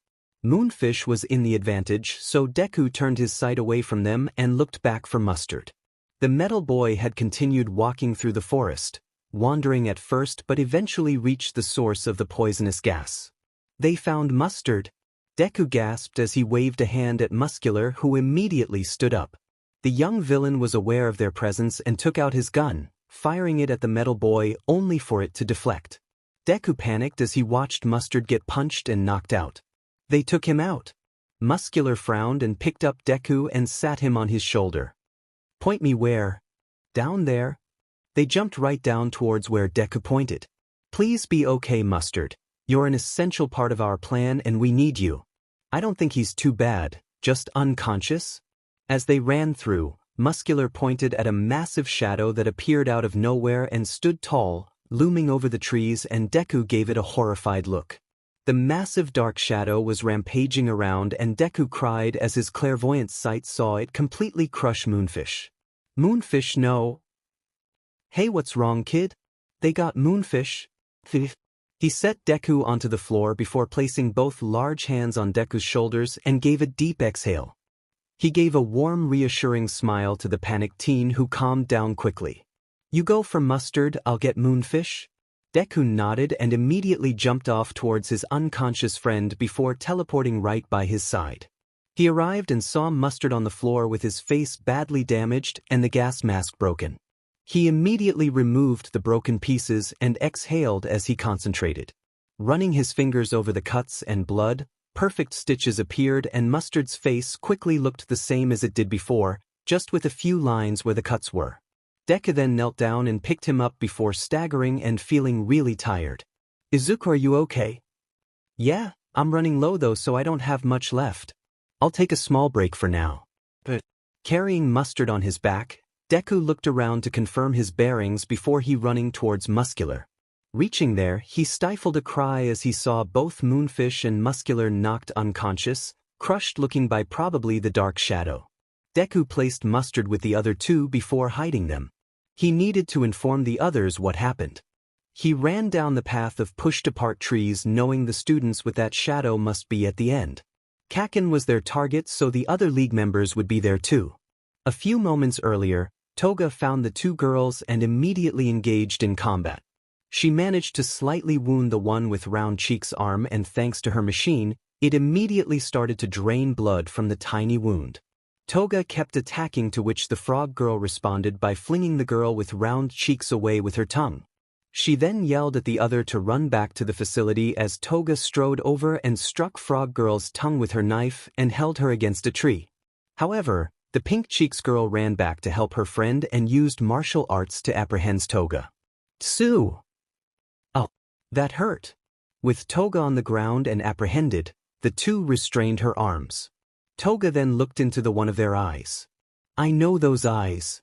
Moonfish was in the advantage, so Deku turned his sight away from them and looked back for Mustard. The metal boy had continued walking through the forest, wandering at first but eventually reached the source of the poisonous gas. They found Mustard. Deku gasped as he waved a hand at Muscular, who immediately stood up. The young villain was aware of their presence and took out his gun, firing it at the metal boy only for it to deflect. Deku panicked as he watched Mustard get punched and knocked out. They took him out. Muscular frowned and picked up Deku and sat him on his shoulder. "Point me where?" "Down there." They jumped right down towards where Deku pointed. "Please be okay, Mustard. You're an essential part of our plan and we need you." "I don't think he's too bad, just unconscious." As they ran through, Muscular pointed at a massive shadow that appeared out of nowhere and stood tall, looming over the trees, and Deku gave it a horrified look. The massive dark shadow was rampaging around, and Deku cried as his clairvoyant sight saw it completely crush Moonfish. "Moonfish, no." "Hey, what's wrong, kid? They got Moonfish." He set Deku onto the floor before placing both large hands on Deku's shoulders and gave a deep exhale. He gave a warm, reassuring smile to the panicked teen, who calmed down quickly. "You go for Mustard, I'll get Moonfish." Deku nodded and immediately jumped off towards his unconscious friend before teleporting right by his side. He arrived and saw Mustard on the floor with his face badly damaged and the gas mask broken. He immediately removed the broken pieces and exhaled as he concentrated. Running his fingers over the cuts and blood, perfect stitches appeared, and Mustard's face quickly looked the same as it did before, just with a few lines where the cuts were. Deku then knelt down and picked him up before staggering and feeling really tired. "Izuku, are you okay?" "Yeah, I'm running low though, so I don't have much left. I'll take a small break for now." But carrying Mustard on his back, Deku looked around to confirm his bearings before he running towards Muscular. Reaching there, he stifled a cry as he saw both Moonfish and Muscular knocked unconscious, crushed, looking by probably the dark shadow. Deku placed Mustard with the other 2 before hiding them. He needed to inform the others what happened. He ran down the path of pushed-apart trees knowing the students with that shadow must be at the end. Kakin was their target, so the other league members would be there too. A few moments earlier, Toga found the two girls and immediately engaged in combat. She managed to slightly wound the one with round cheeks' arm, and thanks to her machine, it immediately started to drain blood from the tiny wound. Toga kept attacking, to which the frog girl responded by flinging the girl with round cheeks away with her tongue. She then yelled at the other to run back to the facility as Toga strode over and struck Frog Girl's tongue with her knife and held her against a tree. However, the pink cheeks girl ran back to help her friend and used martial arts to apprehend Toga. Tsu! Oh, that hurt. With Toga on the ground and apprehended, the two restrained her arms. Toga then looked into the one of their eyes. I know those eyes.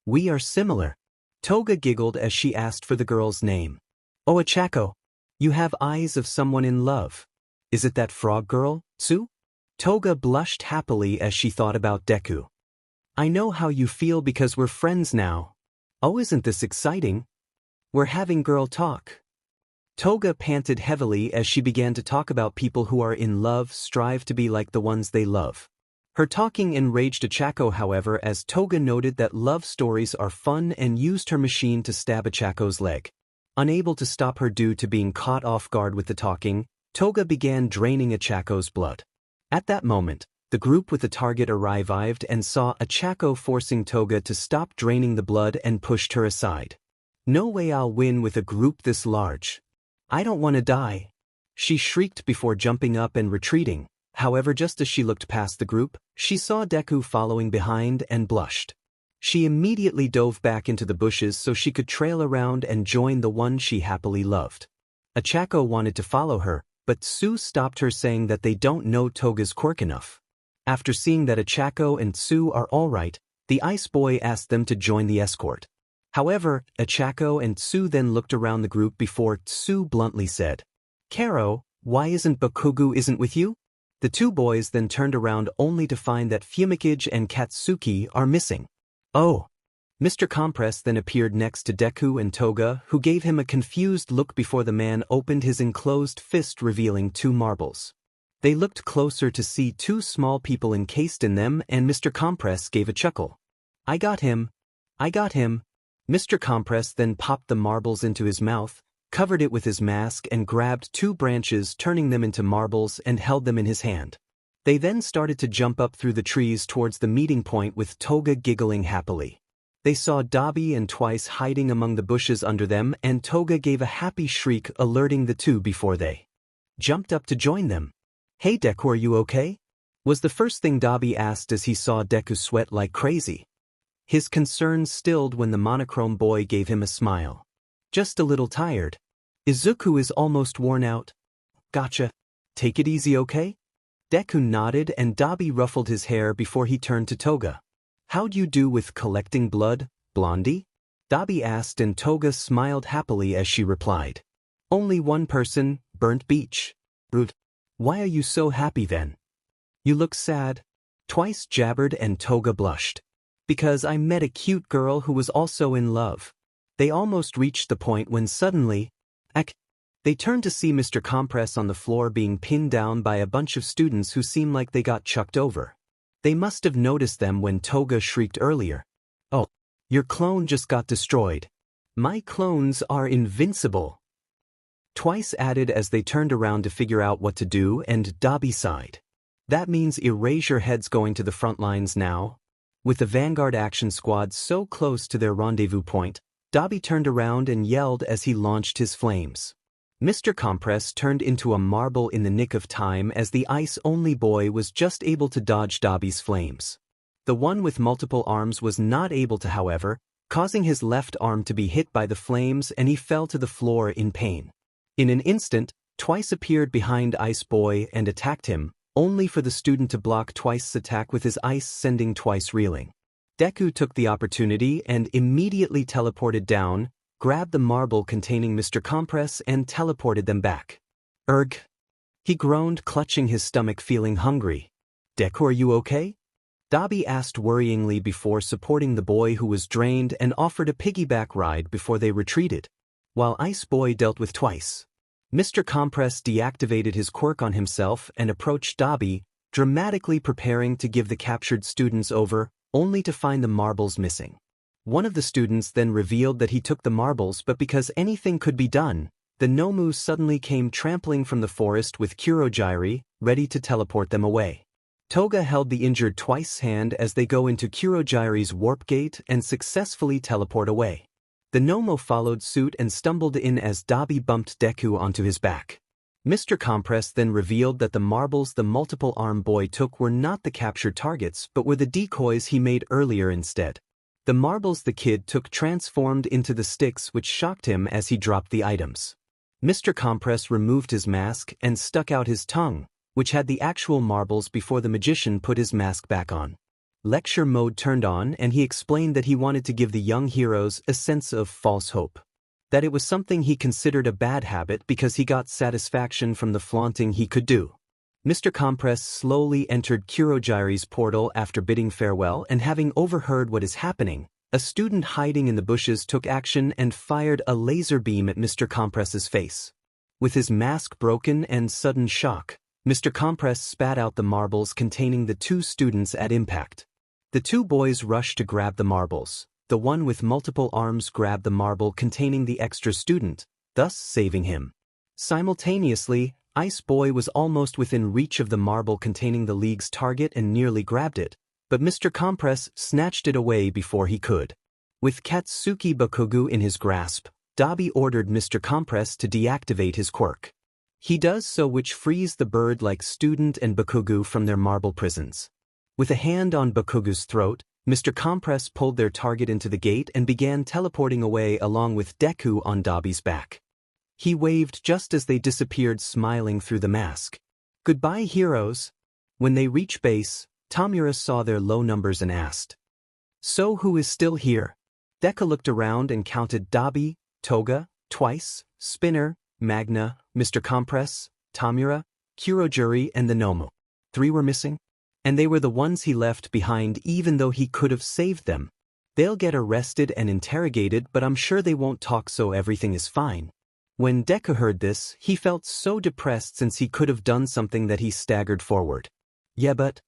We are similar. Toga giggled as she asked for the girl's name. Oh, Achako. You have eyes of someone in love. Is it that frog girl, Tsu? Toga blushed happily as she thought about Deku. I know how you feel because we're friends now. Oh, isn't this exciting? We're having girl talk. Toga panted heavily as she began to talk about people who are in love strive to be like the ones they love. Her talking enraged Achako, however, as Toga noted that love stories are fun and used her machine to stab Achako's leg. Unable to stop her due to being caught off guard with the talking, Toga began draining Achako's blood. At that moment, the group with the target arrived and saw Achako forcing Toga to stop draining the blood and pushed her aside. No way I'll win with a group this large. I don't want to die. She shrieked before jumping up and retreating. However, just as she looked past the group, she saw Deku following behind and blushed. She immediately dove back into the bushes so she could trail around and join the one she happily loved. Achako wanted to follow her, but Tsu stopped her, saying that they don't know Toga's quirk enough. After seeing that Achako and Tsu are alright, the ice boy asked them to join the escort. However, Achako and Tsu then looked around the group before Tsu bluntly said, Karo, why isn't Bakugo isn't with you? The two boys then turned around only to find that Fumikage and Katsuki are missing. Oh! Mr. Compress then appeared next to Deku and Toga, who gave him a confused look before the man opened his enclosed fist, revealing two marbles. They looked closer to see two small people encased in them, and Mr. Compress gave a chuckle. I got him. I got him. Mr. Compress then popped the marbles into his mouth, covered it with his mask and grabbed two branches, turning them into marbles, and held them in his hand. They then started to jump up through the trees towards the meeting point, with Toga giggling happily. They saw Dabi and Twice hiding among the bushes under them, and Toga gave a happy shriek, alerting the two before they jumped up to join them. Hey Deku, are you okay? Was the first thing Dabi asked as he saw Deku sweat like crazy. His concerns stilled when the monochrome boy gave him a smile. Just a little tired. Izuku is almost worn out. Gotcha. Take it easy, okay? Deku nodded and Dabi ruffled his hair before he turned to Toga. How'd you do with collecting blood, Blondie? Dabi asked, and Toga smiled happily as she replied. Only one person, Burnt Beach. Rude. Why are you so happy then? You look sad. Twice jabbered and Toga blushed. Because I met a cute girl who was also in love. They almost reached the point when suddenly, they turned to see Mr. Compress on the floor being pinned down by a bunch of students who seemed like they got chucked over. They must have noticed them when Toga shrieked earlier. Oh, your clone just got destroyed. My clones are invincible. Twice added as they turned around to figure out what to do, and Dabi sighed. That means Erasure Head's going to the front lines now. With the Vanguard Action Squad so close to their rendezvous point, Dabi turned around and yelled as he launched his flames. Mr. Compress turned into a marble in the nick of time as the ice-only boy was just able to dodge Dabi's flames. The one with multiple arms was not able to, however, causing his left arm to be hit by the flames, and he fell to the floor in pain. In an instant, Twice appeared behind Ice Boy and attacked him, only for the student to block Twice's attack with his ice, sending Twice reeling. Deku took the opportunity and immediately teleported down, grabbed the marble containing Mr. Compress and teleported them back. Erg! He groaned, clutching his stomach, feeling hungry. Deku, are you okay? Dabi asked worryingly before supporting the boy who was drained and offered a piggyback ride before they retreated. While Ice Boy dealt with twice. Mr. Compress deactivated his quirk on himself and approached Dabi, dramatically preparing to give the captured students over, only to find the marbles missing. One of the students then revealed that he took the marbles, but because anything could be done, the Nomu suddenly came trampling from the forest with Kurogiri, ready to teleport them away. Toga held the injured Twice's hand as they go into Kurogiri's warp gate and successfully teleport away. The Nomo followed suit and stumbled in as Dabi bumped Deku onto his back. Mr. Compress then revealed that the marbles the multiple-arm boy took were not the captured targets but were the decoys he made earlier instead. The marbles the kid took transformed into the sticks, which shocked him as he dropped the items. Mr. Compress removed his mask and stuck out his tongue, which had the actual marbles before the magician put his mask back on. Lecture mode turned on and he explained that he wanted to give the young heroes a sense of false hope. That it was something he considered a bad habit because he got satisfaction from the flaunting he could do. Mr. Compress slowly entered Kurogiri's portal after bidding farewell, and having overheard what is happening, a student hiding in the bushes took action and fired a laser beam at Mr. Compress's face. With his mask broken and sudden shock, Mr. Compress spat out the marbles containing the two students at impact. The two boys rushed to grab the marbles. The one with multiple arms grabbed the marble containing the extra student, thus saving him. Simultaneously, Ice Boy was almost within reach of the marble containing the League's target and nearly grabbed it, but Mr. Compress snatched it away before he could. With Katsuki Bakugu in his grasp, Dabi ordered Mr. Compress to deactivate his quirk. He does so, which frees the bird-like student and Bakugu from their marble prisons. With a hand on Bakugu's throat, Mr. Compress pulled their target into the gate and began teleporting away along with Deku on Dabi's back. He waved just as they disappeared, smiling through the mask. "Goodbye, heroes." When they reached base, Tamura saw their low numbers and asked, "So who is still here?" Deku looked around and counted Dabi, Toga, Twice, Spinner, Magna, Mr. Compress, Tamura, Kurogiri, and the Nomu. 3 were missing? And they were the ones he left behind even though he could have saved them. They'll get arrested and interrogated, but I'm sure they won't talk, so everything is fine. When Deku heard this, he felt so depressed since he could have done something that he staggered forward. "Yeah, but..."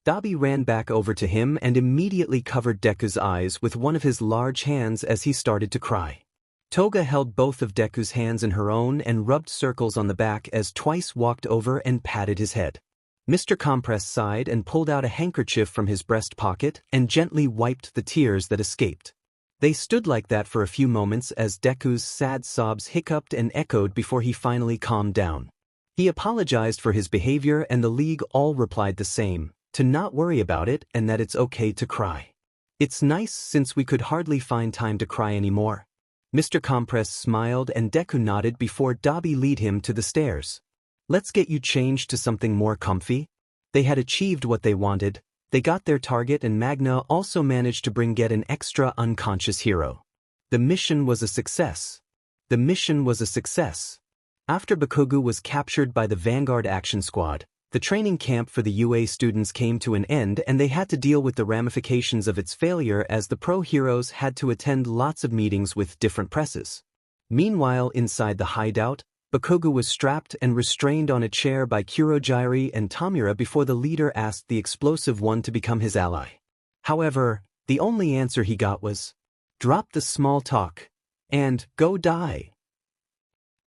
Dabi ran back over to him and immediately covered Deku's eyes with one of his large hands as he started to cry. Toga held both of Deku's hands in her own and rubbed circles on the back as Twice walked over and patted his head. Mr. Compress sighed and pulled out a handkerchief from his breast pocket and gently wiped the tears that escaped. They stood like that for a few moments as Deku's sad sobs hiccuped and echoed before he finally calmed down. He apologized for his behavior and the League all replied the same, to not worry about it and that it's okay to cry. "It's nice since we could hardly find time to cry anymore." Mr. Compress smiled and Deku nodded before Dabi led him to the stairs. "Let's get you changed to something more comfy." They had achieved what they wanted. They got their target and Magna also managed to bring yet an extra unconscious hero. The mission was a success. The mission was a success. After Bakugu was captured by the Vanguard Action Squad, the training camp for the UA students came to an end and they had to deal with the ramifications of its failure as the pro heroes had to attend lots of meetings with different presses. Meanwhile, inside the hideout, Bakugu was strapped and restrained on a chair by Kurogiri and Tamura before the leader asked the explosive one to become his ally. However, the only answer he got was, "Drop the small talk and go die."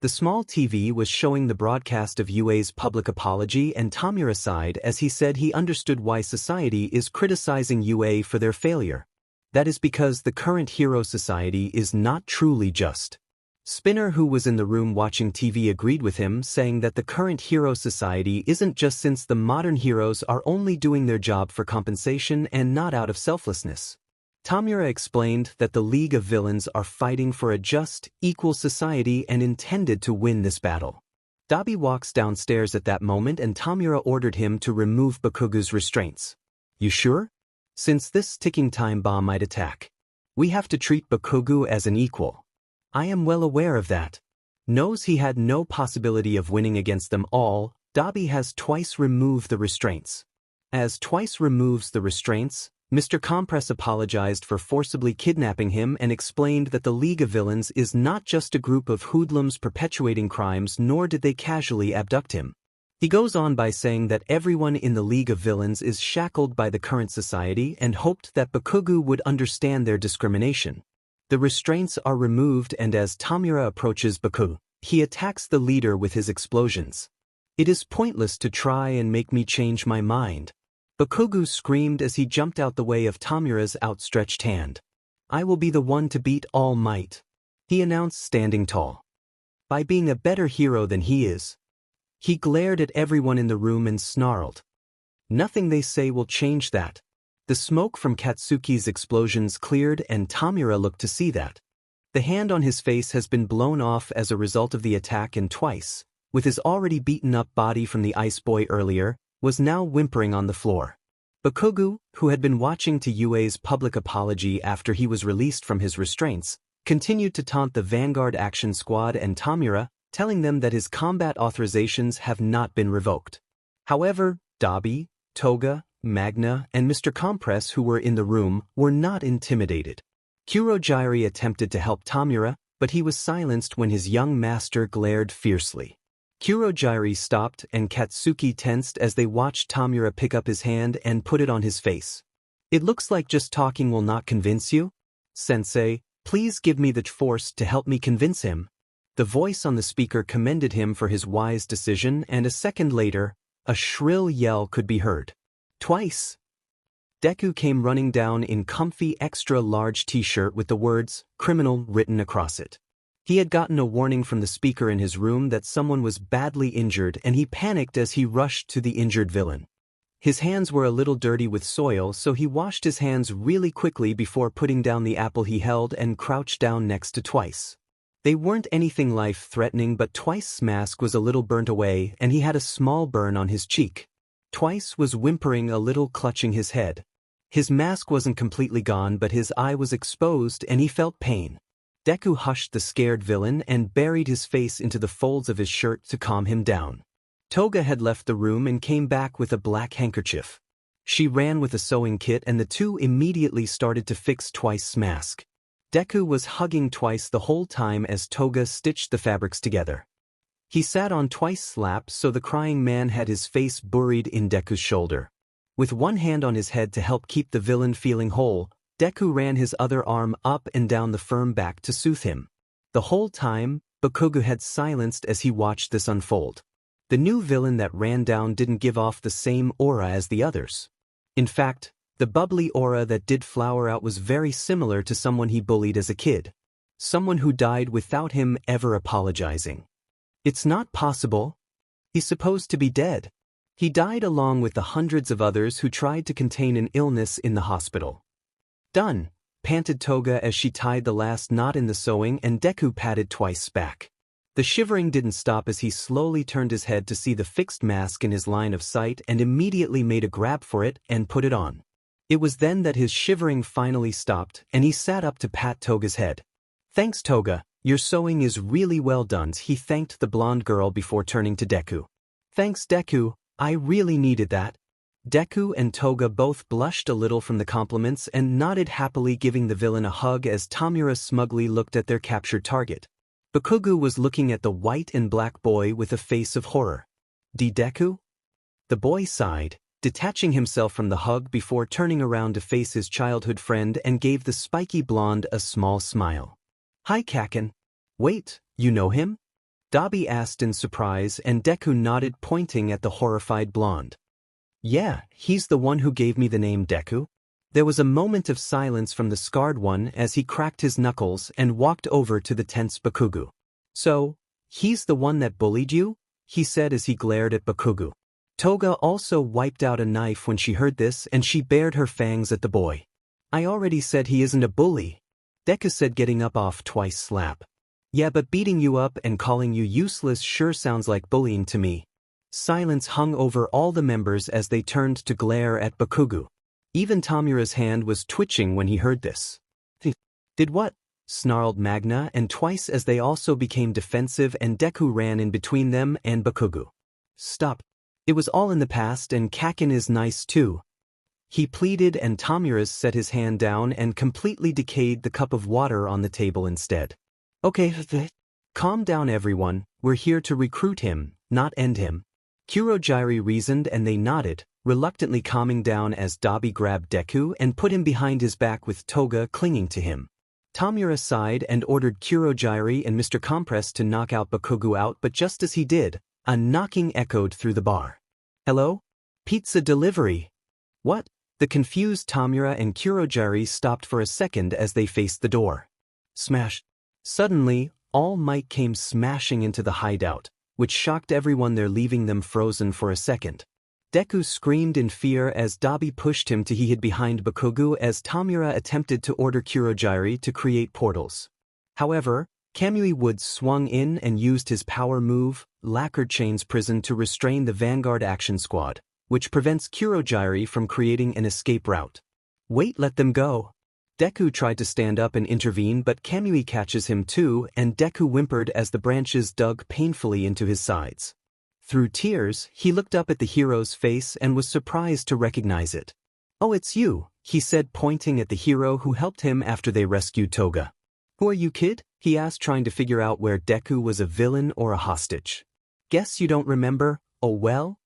The small TV was showing the broadcast of UA's public apology and Tamura sighed as he said he understood why society is criticizing UA for their failure. That is because the current hero society is not truly just. Spinner, who was in the room watching TV, agreed with him, saying that the current hero society isn't just since the modern heroes are only doing their job for compensation and not out of selflessness. Tamura explained that the League of Villains are fighting for a just, equal society and intended to win this battle. Dabi walks downstairs at that moment and Tamura ordered him to remove Bakugu's restraints. "You sure? Since this ticking time bomb might attack. We have to treat Bakugu as an equal." "I am well aware of that." Knows he had no possibility of winning against them all, Dabi has twice removed the restraints. As Twice removes the restraints, Mr. Compress apologized for forcibly kidnapping him and explained that the League of Villains is not just a group of hoodlums perpetuating crimes, nor did they casually abduct him. He goes on by saying that everyone in the League of Villains is shackled by the current society and hoped that Bakugo would understand their discrimination. The restraints are removed, and as Tamura approaches Bakugo, he attacks the leader with his explosions. "It is pointless to try and make me change my mind," Bakugo screamed as he jumped out the way of Tamura's outstretched hand. "I will be the one to beat All Might," he announced, standing tall. By being a better hero than he is. He glared at everyone in the room and snarled. "Nothing they say will change that." The smoke from Katsuki's explosions cleared and Tamura looked to see that. The hand on his face has been blown off as a result of the attack, and Twice, with his already beaten-up body from the Ice Boy earlier, was now whimpering on the floor. Bakugo, who had been watching to Yue's public apology after he was released from his restraints, continued to taunt the Vanguard Action Squad and Tamura, telling them that his combat authorizations have not been revoked. However, Dabi, Toga, Magna, and Mr. Compress, who were in the room, were not intimidated. Kurogyari attempted to help Tamura, but he was silenced when his young master glared fiercely. Kurogyari stopped and Katsuki tensed as they watched Tamura pick up his hand and put it on his face. "It looks like just talking will not convince you? Sensei, please give me the force to help me convince him." The voice on the speaker commended him for his wise decision, and a second later, a shrill yell could be heard. "Twice!" Deku came running down in comfy extra-large t-shirt with the words, "criminal," written across it. He had gotten a warning from the speaker in his room that someone was badly injured, and he panicked as he rushed to the injured villain. His hands were a little dirty with soil, so he washed his hands really quickly before putting down the apple he held and crouched down next to Twice. They weren't anything life-threatening, but Twice's mask was a little burnt away and he had a small burn on his cheek. Twice was whimpering a little, clutching his head. His mask wasn't completely gone, but his eye was exposed and he felt pain. Deku hushed the scared villain and buried his face into the folds of his shirt to calm him down. Toga had left the room and came back with a black handkerchief. She ran with a sewing kit and the two immediately started to fix Twice's mask. Deku was hugging Twice the whole time as Toga stitched the fabrics together. He sat on Twice's lap so the crying man had his face buried in Deku's shoulder. With one hand on his head to help keep the villain feeling whole, Deku ran his other arm up and down the firm back to soothe him. The whole time, Bakugo had silenced as he watched this unfold. The new villain that ran down didn't give off the same aura as the others. In fact, the bubbly aura that did flower out was very similar to someone he bullied as a kid. Someone who died without him ever apologizing. It's not possible. He's supposed to be dead. He died along with the hundreds of others who tried to contain an illness in the hospital. "Done," panted Toga as she tied the last knot in the sewing, and Deku patted Twice's back. The shivering didn't stop as he slowly turned his head to see the fixed mask in his line of sight and immediately made a grab for it and put it on. It was then that his shivering finally stopped and he sat up to pat Toga's head. "Thanks, Toga. Your sewing is really well done," he thanked the blonde girl before turning to Deku. "Thanks, Deku. I really needed that." Deku and Toga both blushed a little from the compliments and nodded happily, giving the villain a hug as Tamura smugly looked at their captured target. Bakugo was looking at the white and black boy with a face of horror. "Deku?" The boy sighed, detaching himself from the hug before turning around to face his childhood friend and gave the spiky blonde a small smile. "Hi, Kaken." "Wait, you know him?" Dabi asked in surprise, and Deku nodded, pointing at the horrified blonde. "Yeah, he's the one who gave me the name Deku." There was a moment of silence from the scarred one as he cracked his knuckles and walked over to the tense Bakugo. "So, he's the one that bullied you?" he said as he glared at Bakugo. Toga also wiped out a knife when she heard this, and she bared her fangs at the boy. "I already said he isn't a bully," Deku said, getting up off Twice's slap. "Yeah, but beating you up and calling you useless sure sounds like bullying to me." Silence hung over all the members as they turned to glare at Bakugo. Even Tamura's hand was twitching when he heard this. "Did what?" snarled Magna and Twice as they also became defensive, and Deku ran in between them and Bakugo. "Stop. It was all in the past and Kakin is nice too. He pleaded and Tamura set his hand down and completely decayed the cup of water on the table instead. Okay, calm down everyone, we're here to recruit him, not end him. Kurogiri reasoned and they nodded, reluctantly calming down as Dabi grabbed Deku and put him behind his back with Toga clinging to him. Tamura sighed and ordered Kurogiri and Mr. Compress to knock out Bakugo out, but just as he did, a knocking echoed through the bar. Hello? Pizza delivery. What? The confused Tamura and Kurogiri stopped for a second as they faced the door. Smash. Suddenly, All Might came smashing into the hideout, which shocked everyone there, leaving them frozen for a second. Deku screamed in fear as Dabi pushed him to he hid behind Bakugo as Tamura attempted to order Kurogiri to create portals. However, Kamui Woods swung in and used his power move, Lacquered Chains Prison, to restrain the Vanguard Action Squad, which prevents Kurogiri from creating an escape route. Wait, let them go. Deku tried to stand up and intervene, but Kamui catches him too, and Deku whimpered as the branches dug painfully into his sides. Through tears, he looked up at the hero's face and was surprised to recognize it. Oh, it's you, he said, pointing at the hero who helped him after they rescued Toga. Who are you, kid? He asked, trying to figure out where Deku was a villain or a hostage. Guess you don't remember? Oh well?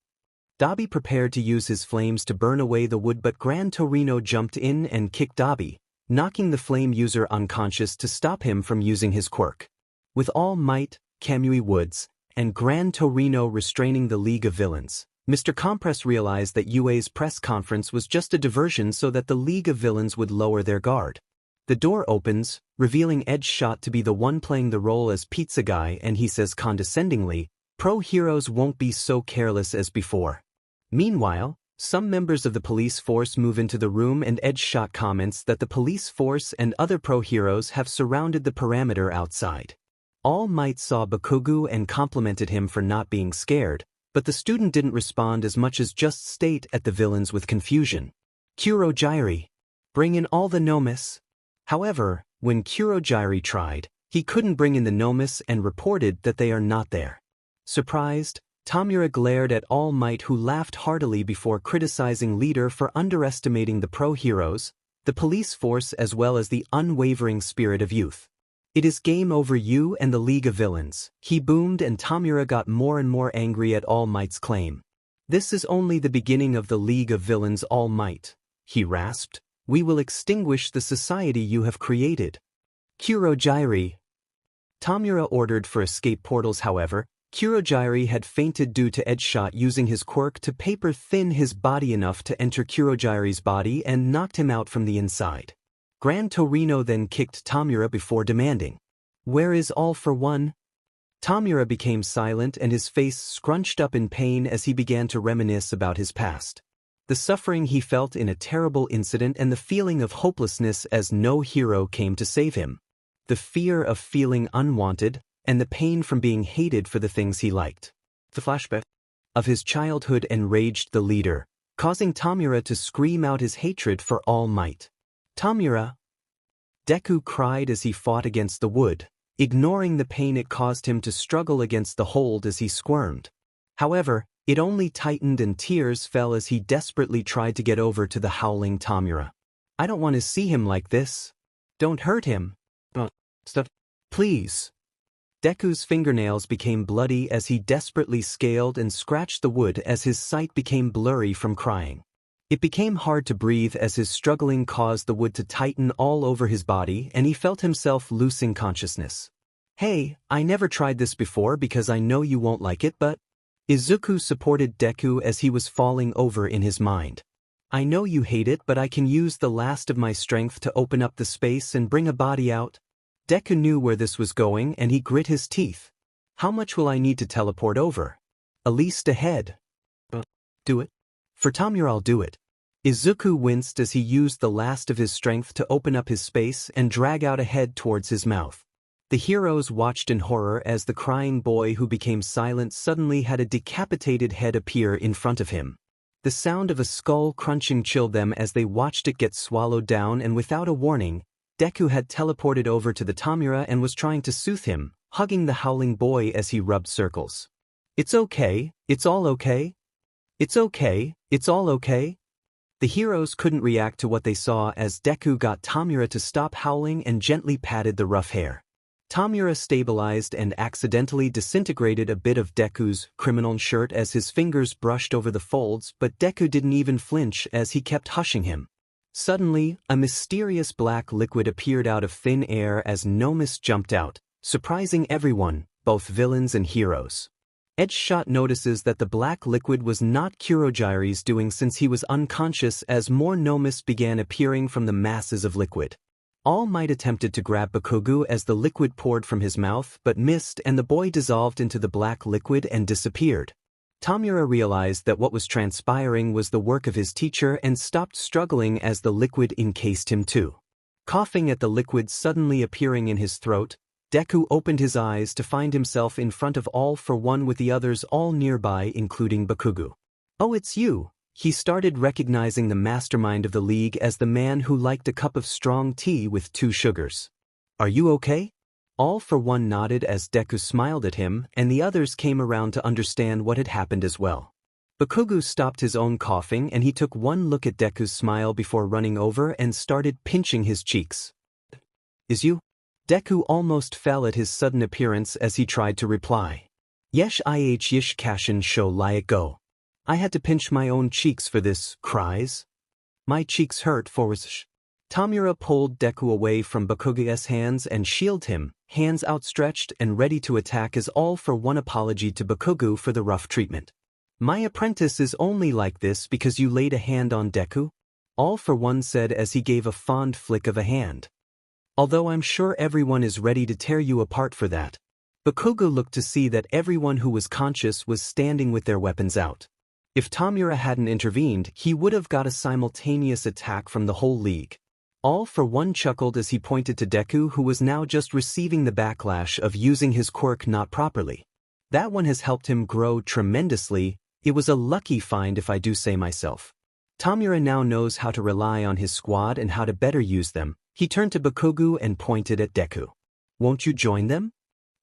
Dabi prepared to use his flames to burn away the wood, but Gran Torino jumped in and kicked Dabi, knocking the flame user unconscious to stop him from using his quirk. With All Might, Kamui Woods, and Gran Torino restraining the League of Villains, Mr. Compress realized that UA's press conference was just a diversion so that the League of Villains would lower their guard. The door opens, revealing Edgeshot to be the one playing the role as Pizza Guy, and he says condescendingly, "Pro heroes won't be so careless as before." Meanwhile, some members of the police force move into the room and Edgeshot comments that the police force and other pro heroes have surrounded the perimeter outside. All Might saw Bakugo and complimented him for not being scared, but the student didn't respond as much as just state at the villains with confusion. Kurogiri. Bring in all the Nomis. However, when Kurogiri tried, he couldn't bring in the Nomis and reported that they are not there. Surprised, Tamura glared at All Might, who laughed heartily before criticizing Leader for underestimating the pro-heroes, the police force, as well as the unwavering spirit of youth. "It is game over, you and the League of Villains," he boomed, and Tamura got more and more angry at All Might's claim. "This is only the beginning of the League of Villains, All Might," he rasped. "We will extinguish the society you have created." Kurogiri. Tamura ordered for escape portals. However, Kurogiri had fainted due to Edgeshot using his quirk to paper-thin his body enough to enter Kurogiri's body and knocked him out from the inside. Gran Torino then kicked Tamura before demanding, "Where is All for One?" Tamura became silent and his face scrunched up in pain as he began to reminisce about his past. The suffering he felt in a terrible incident and the feeling of hopelessness as no hero came to save him. The fear of feeling unwanted, and the pain from being hated for the things he liked. The flashback of his childhood enraged the leader, causing Tamura to scream out his hatred for All Might. "Tamura!" Deku cried as he fought against the wood, ignoring the pain it caused him to struggle against the hold as he squirmed. However, it only tightened and tears fell as he desperately tried to get over to the howling Tamura. "I don't want to see him like this. Don't hurt him. Stop. Please." Deku's fingernails became bloody as he desperately scaled and scratched the wood as his sight became blurry from crying. It became hard to breathe as his struggling caused the wood to tighten all over his body and he felt himself losing consciousness. "Hey, I never tried this before because I know you won't like it, but..." Izuku supported Deku as he was falling over in his mind. "I know you hate it, but I can use the last of my strength to open up the space and bring a body out." Deku knew where this was going and he grit his teeth. "How much will I need to teleport over?" "At least a head." "Do it." "For Tamura I'll do it." Izuku winced as he used the last of his strength to open up his space and drag out a head towards his mouth. The heroes watched in horror as the crying boy who became silent suddenly had a decapitated head appear in front of him. The sound of a skull crunching chilled them as they watched it get swallowed down, and without a warning, Deku had teleported over to the Tamura and was trying to soothe him, hugging the howling boy as he rubbed circles. "It's okay, it's all okay." It's okay, it's all okay. The heroes couldn't react to what they saw as Deku got Tamura to stop howling and gently patted the rough hair. Tamura stabilized and accidentally disintegrated a bit of Deku's criminal shirt as his fingers brushed over the folds, but Deku didn't even flinch as he kept hushing him. Suddenly, a mysterious black liquid appeared out of thin air as Nomus jumped out, surprising everyone, both villains and heroes. Edgeshot notices that the black liquid was not Kurojire's doing since he was unconscious as more Nomus began appearing from the masses of liquid. All Might attempted to grab Bakugo as the liquid poured from his mouth but missed and the boy dissolved into the black liquid and disappeared. Tamura realized that what was transpiring was the work of his teacher and stopped struggling as the liquid encased him too. Coughing at the liquid suddenly appearing in his throat, Deku opened his eyes to find himself in front of All for One with the others all nearby including Bakugo. "Oh, it's you." He started recognizing the mastermind of the league as the man who liked a cup of strong tea with 2 sugars. "Are you okay?" All for One nodded as Deku smiled at him, and the others came around to understand what had happened as well. Bakugo stopped his own coughing and he took one look at Deku's smile before running over and started pinching his cheeks. "Is you?" Deku almost fell at his sudden appearance as he tried to reply. "Yesh yish kashin sho liat go. I had to pinch my own cheeks for this, cries. My cheeks hurt for was." Tamura pulled Deku away from Bakugo's hands and shielded him, hands outstretched and ready to attack as All for One apology to Bakugo for the rough treatment. "My apprentice is only like this because you laid a hand on Deku?" All for One said as he gave a fond flick of a hand. "Although I'm sure everyone is ready to tear you apart for that." Bakugo looked to see that everyone who was conscious was standing with their weapons out. If Tamura hadn't intervened, he would have got a simultaneous attack from the whole league. All for One chuckled as he pointed to Deku, who was now just receiving the backlash of using his quirk not properly. That one has helped him grow tremendously. It was a lucky find if I do say myself. Tamura now knows how to rely on his squad and how to better use them. He turned to Bakugo and pointed at Deku. "Won't you join them?"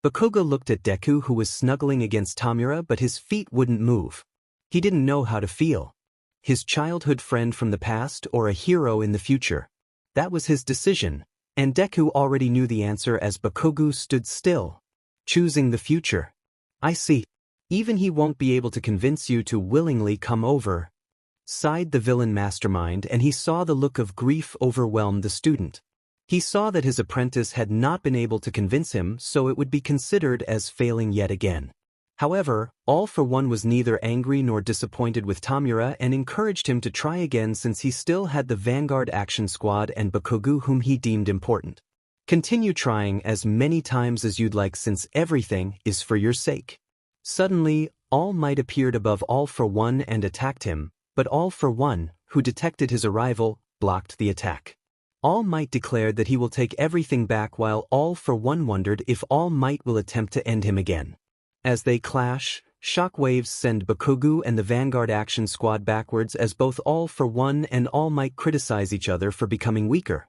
Bakugo looked at Deku, who was snuggling against Tamura, but his feet wouldn't move. He didn't know how to feel. His childhood friend from the past or a hero in the future. That was his decision, and Deku already knew the answer as Bakugo stood still. "Choosing the future. I see. Even he won't be able to convince you to willingly come over," sighed the villain mastermind, and he saw the look of grief overwhelm the student. He saw that his apprentice had not been able to convince him, so it would be considered as failing yet again. However, All for One was neither angry nor disappointed with Tamura and encouraged him to try again since he still had the Vanguard Action Squad and Bakugo whom he deemed important. "Continue trying as many times as you'd like since everything is for your sake." Suddenly, All Might appeared above All for One and attacked him, but All for One, who detected his arrival, blocked the attack. All Might declared that he will take everything back while All for One wondered if All Might will attempt to end him again. As they clash, shockwaves send Bakugo and the Vanguard Action Squad backwards as both All for One and All Might criticize each other for becoming weaker.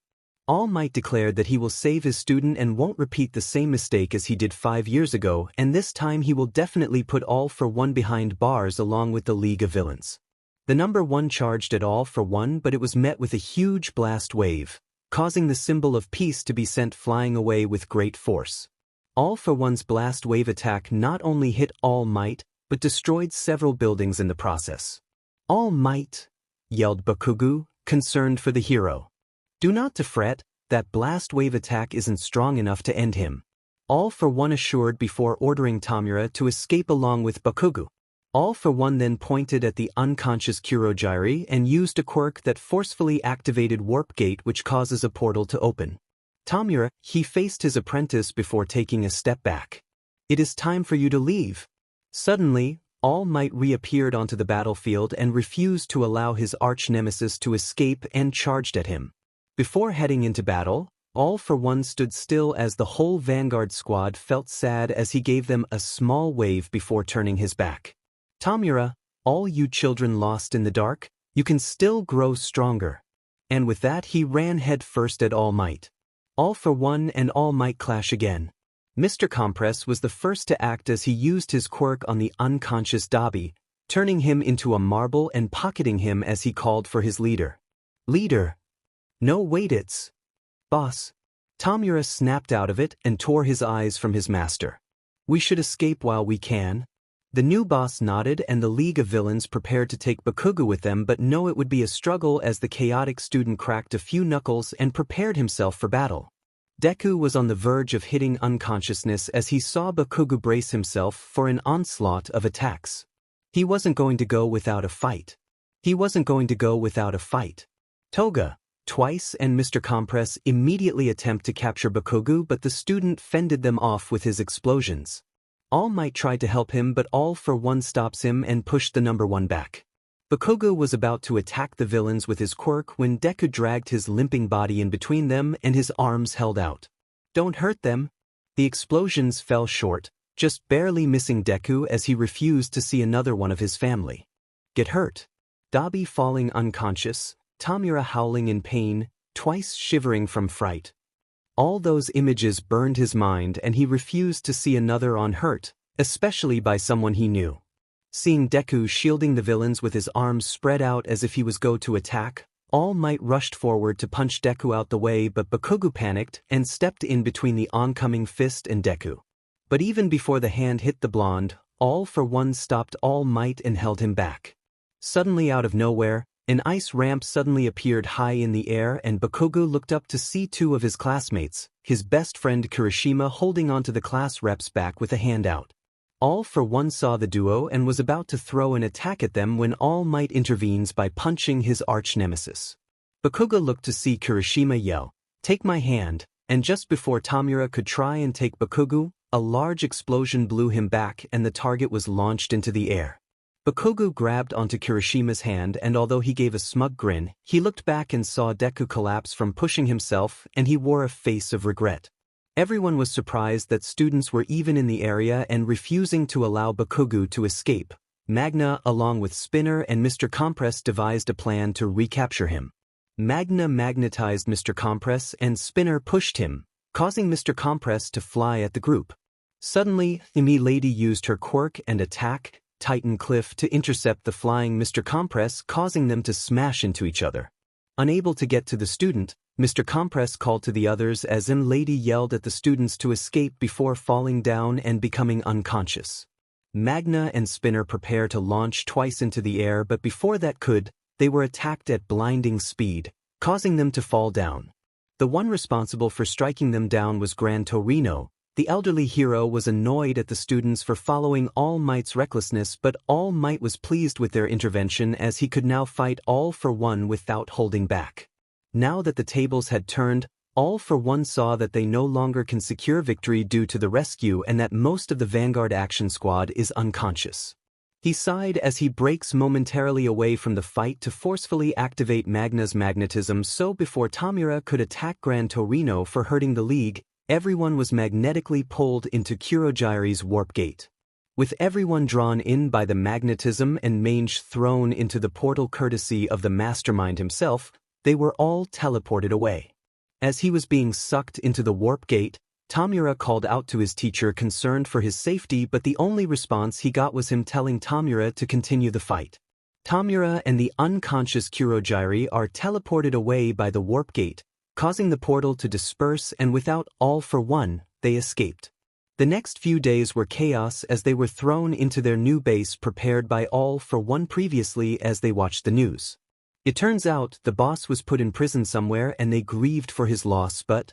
All Might declared that he will save his student and won't repeat the same mistake as he did 5 years ago, and this time he will definitely put All for One behind bars along with the League of Villains. The number 1 charged at All for One, but it was met with a huge blast wave, causing the symbol of peace to be sent flying away with great force. All for One's blast wave attack not only hit All Might, but destroyed several buildings in the process. "All Might," yelled Bakugo, concerned for the hero. "Do not to fret, that blast wave attack isn't strong enough to end him." All for One assured before ordering Tamura to escape along with Bakugo. All for One then pointed at the unconscious Kurojire and used a quirk that forcefully activated Warp Gate, which causes a portal to open. Tamura, he faced his apprentice before taking a step back. "It is time for you to leave." Suddenly, All Might reappeared onto the battlefield and refused to allow his arch-nemesis to escape and charged at him. Before heading into battle, All for One stood still as the whole Vanguard squad felt sad as he gave them a small wave before turning his back. "Tamura, all you children lost in the dark, you can still grow stronger." And with that he ran head first at All Might. All for One and All Might clash again. Mr. Compress was the first to act as he used his quirk on the unconscious Dabi, turning him into a marble and pocketing him as he called for his leader. Leader! No, wait, it's boss. Tamura snapped out of it and tore his eyes from his master. We should escape while we can. The new boss nodded and the League of Villains prepared to take Bakugo with them, but no, it would be a struggle as the chaotic student cracked a few knuckles and prepared himself for battle. Deku was on the verge of hitting unconsciousness as he saw Bakugo brace himself for an onslaught of attacks. He wasn't going to go without a fight. Toga, Twice and Mr. Compress immediately attempt to capture Bakugo, but the student fended them off with his explosions. All Might tried to help him, but All for One stops him and pushed the number one back. Bakugo was about to attack the villains with his quirk when Deku dragged his limping body in between them and his arms held out. Don't hurt them. The explosions fell short, just barely missing Deku as he refused to see another one of his family get hurt. Dabi falling unconscious, Tamura howling in pain, Twice shivering from fright. All those images burned his mind and he refused to see another unhurt, especially by someone he knew. Seeing Deku shielding the villains with his arms spread out as if he was going to attack, All Might rushed forward to punch Deku out the way, but Bakugo panicked and stepped in between the oncoming fist and Deku. But even before the hand hit the blonde, All for One stopped All Might and held him back. Suddenly out of nowhere, an ice ramp suddenly appeared high in the air and Bakugo looked up to see two of his classmates, his best friend Kirishima holding onto the class rep's back with a hand out. All for One saw the duo and was about to throw an attack at them when All Might intervenes by punching his arch-nemesis. Bakugo looked to see Kirishima yell, "Take my hand," and just before Tamura could try and take Bakugo, a large explosion blew him back and the target was launched into the air. Bakugo grabbed onto Kirishima's hand and although he gave a smug grin, he looked back and saw Deku collapse from pushing himself and he wore a face of regret. Everyone was surprised that students were even in the area and refusing to allow Bakugo to escape. Magna along with Spinner and Mr. Compress devised a plan to recapture him. Magna magnetized Mr. Compress and Spinner pushed him, causing Mr. Compress to fly at the group. Suddenly, Emi Lady used her quirk and attack, Titan Cliff, to intercept the flying Mr. Compress, causing them to smash into each other. Unable to get to the student, Mr. Compress called to the others as Emi Lady yelled at the students to escape before falling down and becoming unconscious. Magna and Spinner prepare to launch Twice into the air, but before that they were attacked at blinding speed, causing them to fall down. The one responsible for striking them down was Gran Torino. The elderly hero was annoyed at the students for following All Might's recklessness, but All Might was pleased with their intervention as he could now fight All for One without holding back. Now that the tables had turned, All for One saw that they no longer can secure victory due to the rescue and that most of the Vanguard Action Squad is unconscious. He sighed as he breaks momentarily away from the fight to forcefully activate Magna's magnetism, so before Tamura could attack Gran Torino for hurting the League, everyone was magnetically pulled into Kurogiri's warp gate. With everyone drawn in by the magnetism and Mange thrown into the portal courtesy of the mastermind himself, they were all teleported away. As he was being sucked into the warp gate, Tamura called out to his teacher concerned for his safety, but the only response he got was him telling Tamura to continue the fight. Tamura and the unconscious Kurogiri are teleported away by the warp gate, causing the portal to disperse, and without All for One, they escaped. The next few days were chaos as they were thrown into their new base prepared by All for One previously as they watched the news. It turns out the boss was put in prison somewhere and they grieved for his loss, but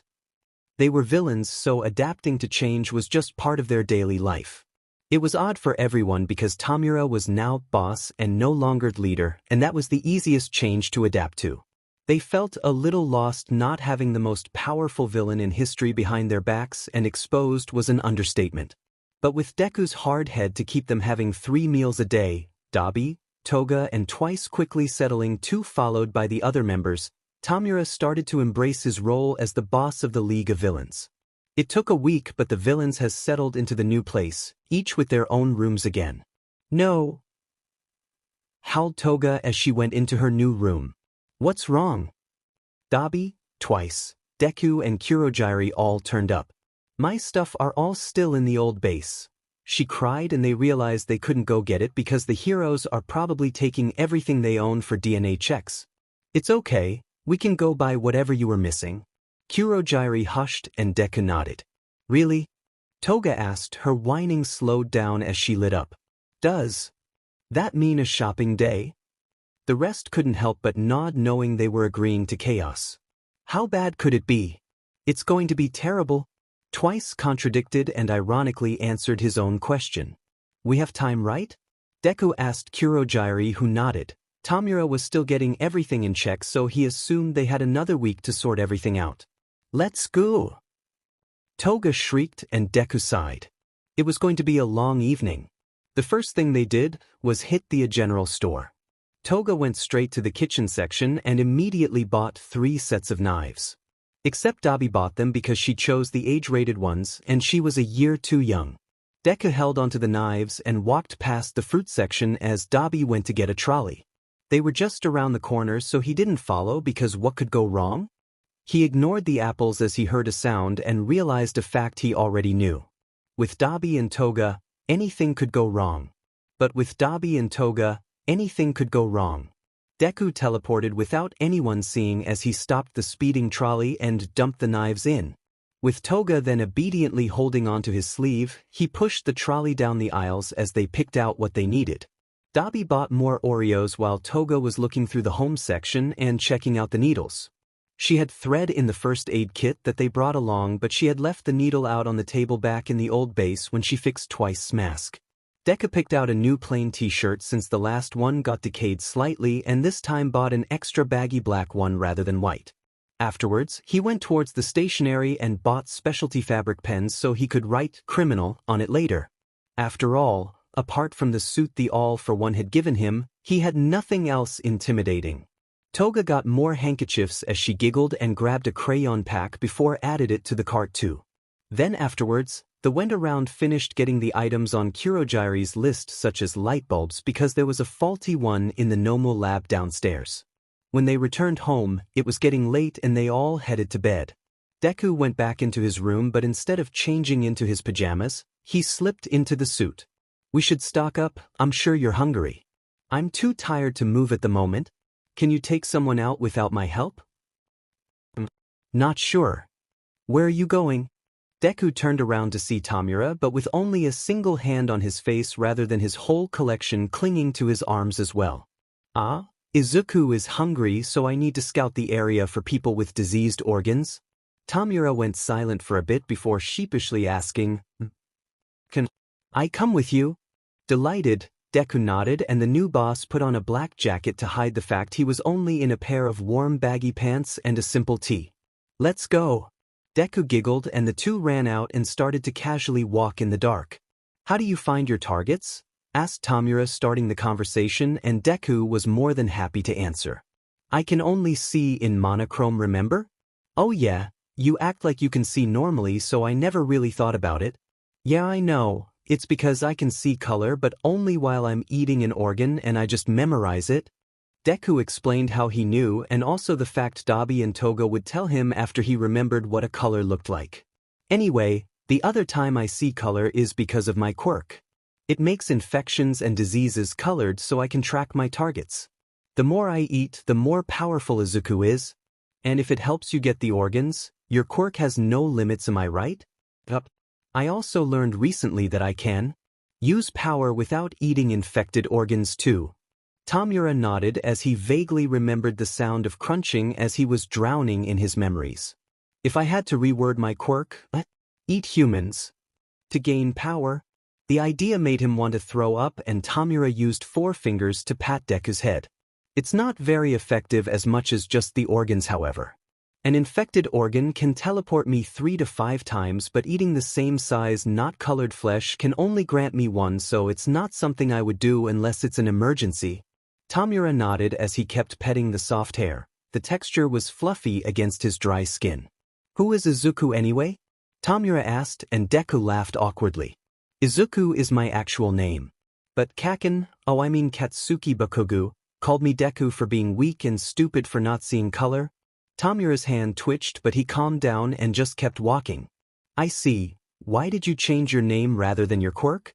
they were villains, so adapting to change was just part of their daily life. It was odd for everyone because Tamura was now boss and no longer leader, and that was the easiest change to adapt to. They felt a little lost not having the most powerful villain in history behind their backs, and exposed was an understatement. But with Deku's hard head to keep them having 3 meals a day, Dabi, Toga and Twice quickly settling too, followed by the other members, Tamura started to embrace his role as the boss of the League of Villains. It took a week, but the villains has settled into the new place, each with their own rooms again. "No!" howled Toga as she went into her new room. "What's wrong?" Dabi, Twice, Deku and Kurogiri all turned up. "My stuff are all still in the old base," she cried, and they realized they couldn't go get it because the heroes are probably taking everything they own for DNA checks. It's okay, we can go buy whatever you were missing. Kurogyari hushed and Deku nodded. Really? Toga asked, her whining slowed down as she lit up. Does that mean a shopping day? The rest couldn't help but nod, knowing they were agreeing to chaos. How bad could it be? It's going to be terrible. Twice contradicted and ironically answered his own question. We have time, right? Deku asked Kurogyari, who nodded. Tamura was still getting everything in check, so he assumed they had another week to sort everything out. Let's go! Toga shrieked and Deku sighed. It was going to be a long evening. The first thing they did was hit the general store. Toga went straight to the kitchen section and immediately bought 3 sets of knives. Except Dabi bought them because she chose the age-rated ones and she was a year too young. Deku held onto the knives and walked past the fruit section as Dabi went to get a trolley. They were just around the corner, so he didn't follow because what could go wrong? He ignored the apples as he heard a sound and realized a fact he already knew. With Dabi and Toga, anything could go wrong. But with Dabi and Toga, anything could go wrong. Deku teleported without anyone seeing as he stopped the speeding trolley and dumped the knives in. With Toga then obediently holding onto his sleeve, he pushed the trolley down the aisles as they picked out what they needed. Dabi bought more Oreos while Toga was looking through the home section and checking out the needles. She had thread in the first aid kit that they brought along, but she had left the needle out on the table back in the old base when she fixed Twice's mask. Deku picked out a new plain t-shirt since the last one got decayed slightly, and this time bought an extra baggy black one rather than white. Afterwards, he went towards the stationery and bought specialty fabric pens so he could write "criminal" on it later. After all, apart from the suit the All-for-One had given him, he had nothing else intimidating. Toga got more handkerchiefs as she giggled and grabbed a crayon pack before added it to the cart too. Then afterwards, they went around finished getting the items on Kurogyari's list, such as light bulbs, because there was a faulty one in the Nomo lab downstairs. When they returned home, it was getting late and they all headed to bed. Deku went back into his room, but instead of changing into his pajamas, he slipped into the suit. We should stock up, I'm sure you're hungry. I'm too tired to move at the moment. Can you take someone out without my help? Not sure. Where are you going? Deku turned around to see Tamura, but with only a single hand on his face rather than his whole collection clinging to his arms as well. Ah, Izuku is hungry, so I need to scout the area for people with diseased organs. Tamura went silent for a bit before sheepishly asking, Can I come with you? Delighted, Deku nodded, and the new boss put on a black jacket to hide the fact he was only in a pair of warm baggy pants and a simple tee. Let's go. Deku giggled and the two ran out and started to casually walk in the dark. How do you find your targets? Asked Tamura, starting the conversation, and Deku was more than happy to answer. I can only see in monochrome, remember? Oh yeah, you act like you can see normally, so I never really thought about it. Yeah, I know, it's because I can see color but only while I'm eating an organ and I just memorize it. Deku explained how he knew, and also the fact Dabi and Toga would tell him after he remembered what a color looked like. Anyway, the other time I see color is because of my quirk. It makes infections and diseases colored so I can track my targets. The more I eat, the more powerful Izuku is. And if it helps you get the organs, your quirk has no limits, am I right? I also learned recently that I can use power without eating infected organs too. Tamura nodded as he vaguely remembered the sound of crunching as he was drowning in his memories. If I had to reword my quirk, eat humans. To gain power. The idea made him want to throw up, and Tamura used 4 fingers to pat Deku's head. It's not very effective as much as just the organs, however. An infected organ can teleport me 3 to 5 times, but eating the same size not colored flesh can only grant me 1, so it's not something I would do unless it's an emergency. Tamura nodded as he kept petting the soft hair. The texture was fluffy against his dry skin. Who is Izuku anyway? Tamura asked, and Deku laughed awkwardly. Izuku is my actual name. But Katsuki Bakugu, called me Deku for being weak and stupid for not seeing color. Tamura's hand twitched, but he calmed down and just kept walking. I see. Why did you change your name rather than your quirk?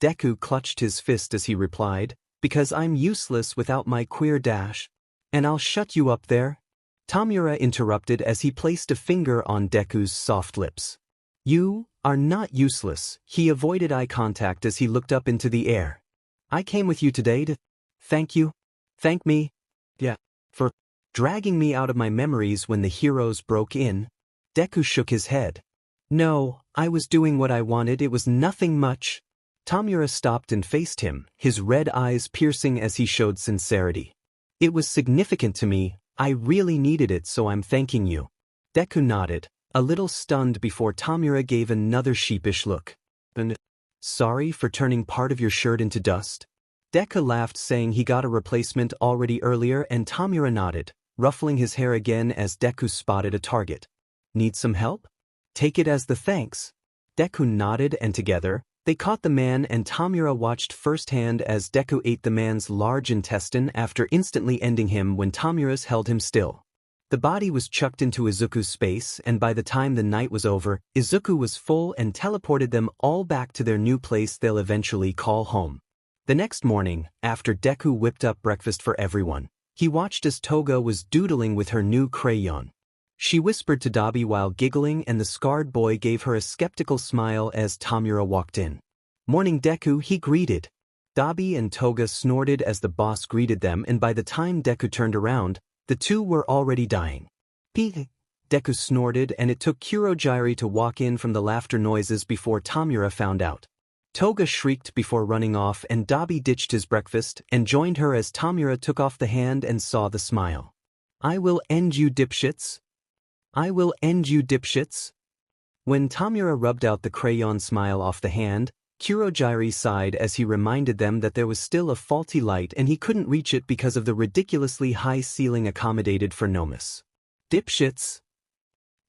Deku clutched his fist as he replied, because I'm useless without my queer dash. And I'll shut you up there. Tamura interrupted as he placed a finger on Deku's soft lips. You are not useless. He avoided eye contact as he looked up into the air. I came with you today to thank you. Thank me. Yeah. For dragging me out of my memories when the heroes broke in. Deku shook his head. No, I was doing what I wanted. It was nothing much. Tamura stopped and faced him, his red eyes piercing as he showed sincerity. It was significant to me. I really needed it, so I'm thanking you. Deku nodded, a little stunned before Tamura gave another sheepish look. And sorry for turning part of your shirt into dust? Deku laughed, saying he got a replacement already earlier, and Tamura nodded, ruffling his hair again as Deku spotted a target. Need some help? Take it as the thanks. Deku nodded, and together, they caught the man, and Tamura watched firsthand as Deku ate the man's large intestine after instantly ending him when Tamura's held him still. The body was chucked into Izuku's space, and by the time the night was over, Izuku was full and teleported them all back to their new place they'll eventually call home. The next morning, after Deku whipped up breakfast for everyone, he watched as Toga was doodling with her new crayon. She whispered to Dabi while giggling, and the scarred boy gave her a skeptical smile as Tamura walked in. Morning, Deku, he greeted. Dabi and Toga snorted as the boss greeted them, and by the time Deku turned around, the two were already dying. Pee! Deku snorted, and it took Kurogyari to walk in from the laughter noises before Tamura found out. Toga shrieked before running off, and Dabi ditched his breakfast and joined her as Tamura took off the hand and saw the smile. I will end you, dipshits. I will end you, dipshits. When Tamura rubbed out the crayon smile off the hand, Kurogyari sighed as he reminded them that there was still a faulty light and he couldn't reach it because of the ridiculously high ceiling accommodated for Nomus. Dipshits!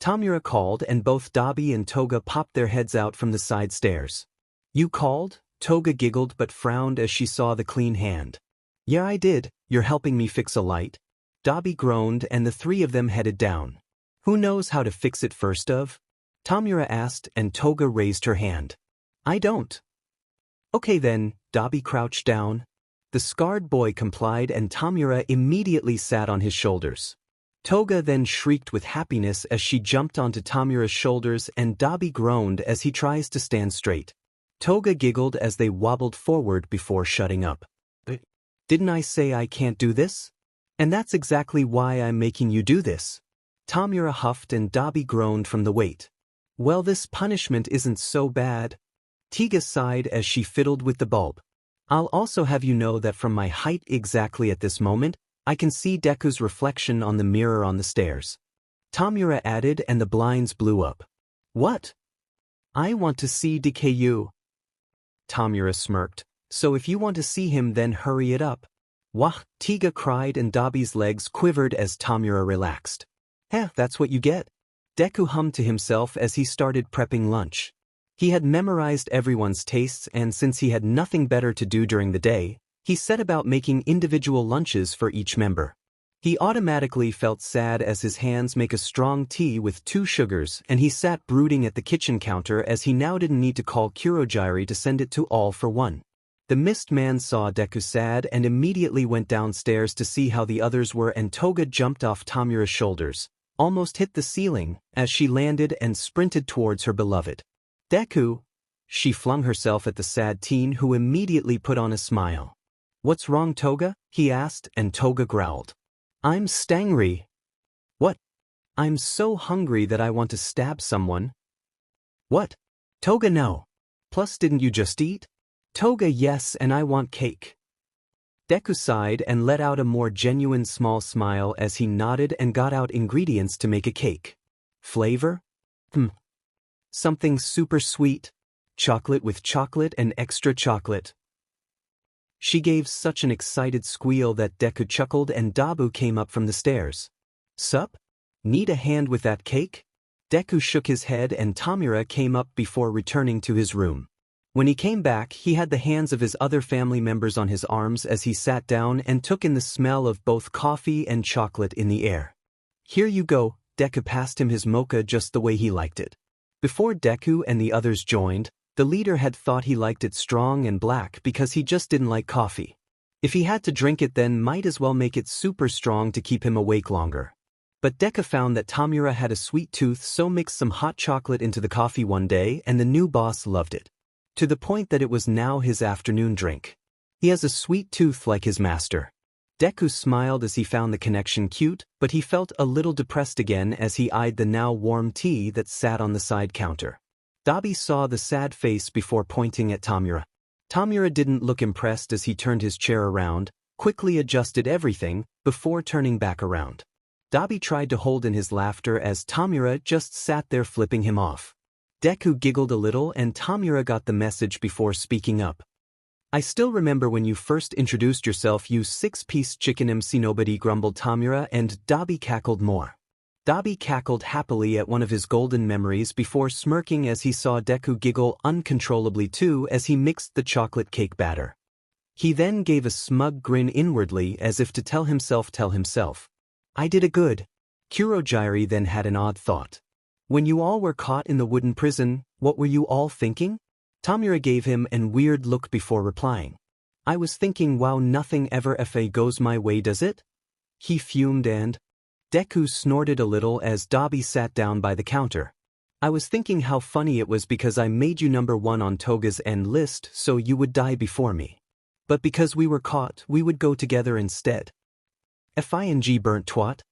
Tamura called, and both Dabi and Toga popped their heads out from the side stairs. You called? Toga giggled but frowned as she saw the clean hand. Yeah, I did. You're helping me fix a light? Dabi groaned, and the three of them headed down. Who knows how to fix it first of? Tamura asked, and Toga raised her hand. I don't. Okay then, Dabi crouched down. The scarred boy complied, and Tamura immediately sat on his shoulders. Toga then shrieked with happiness as she jumped onto Tamura's shoulders, and Dabi groaned as he tries to stand straight. Toga giggled as they wobbled forward before shutting up. Didn't I say I can't do this? And that's exactly why I'm making you do this. Tamura huffed, and Dabi groaned from the weight. Well, this punishment isn't so bad. Tiga sighed as she fiddled with the bulb. I'll also have you know that from my height exactly at this moment, I can see Deku's reflection on the mirror on the stairs. Tamura added, and the blinds blew up. What? I want to see Deku. Tamura smirked. So if you want to see him, then hurry it up. Wah! Tiga cried, and Dabi's legs quivered as Tamura relaxed. That's what you get. Deku hummed to himself as he started prepping lunch. He had memorized everyone's tastes, and since he had nothing better to do during the day, he set about making individual lunches for each member. He automatically felt sad as his hands make a strong tea with 2 sugars, and he sat brooding at the kitchen counter as he now didn't need to call Kurogyari to send it to all for one. The mist man saw Deku sad and immediately went downstairs to see how the others were, and Toga jumped off Tamura's shoulders, almost hit the ceiling, as she landed and sprinted towards her beloved. Deku! She flung herself at the sad teen, who immediately put on a smile. What's wrong, Toga? He asked, and Toga growled. I'm stangry. What? I'm so hungry that I want to stab someone. What? Toga, no. Plus, didn't you just eat? Toga, yes, and I want cake. Deku sighed and let out a more genuine small smile as he nodded and got out ingredients to make a cake. Flavor? Something super sweet. Chocolate with chocolate and extra chocolate. She gave such an excited squeal that Deku chuckled, and Dabu came up from the stairs. Sup? Need a hand with that cake? Deku shook his head, and Tamura came up before returning to his room. When he came back, he had the hands of his other family members on his arms as he sat down and took in the smell of both coffee and chocolate in the air. Here you go. Deku passed him his mocha just the way he liked it. Before Deku and the others joined, The leader had thought he liked it strong and black because he just didn't like coffee. If he had to drink it, then might as well make it super strong to keep him awake longer. But Deku found that Tamura had a sweet tooth, so mixed some hot chocolate into the coffee one day and the new boss loved it. To the point that it was now his afternoon drink. He has a sweet tooth like his master. Deku smiled as he found the connection cute, but he felt a little depressed again as he eyed the now warm tea that sat on the side counter. Dabi saw the sad face before pointing at Tamura. Tamura didn't look impressed as he turned his chair around, quickly adjusted everything, before turning back around. Dabi tried to hold in his laughter as Tamura just sat there flipping him off. Deku giggled a little and Tamura got the message before speaking up. I still remember when you first introduced yourself, you six-piece chicken MC. Nobody, grumbled Tamura, and Dabi cackled more. Dabi cackled happily at one of his golden memories before smirking as he saw Deku giggle uncontrollably too as he mixed the chocolate cake batter. He then gave a smug grin inwardly as if to tell himself, I did a good. Kurogyari then had an odd thought. When you all were caught in the wooden prison, what were you all thinking? Tamura gave him an weird look before replying. I was thinking, wow, nothing ever goes my way, does it? He fumed and Deku snorted a little as Dabi sat down by the counter. I was thinking how funny it was because I made you number 1 on Toga's end list so you would die before me. But because we were caught, we would go together instead. Fing burnt twat.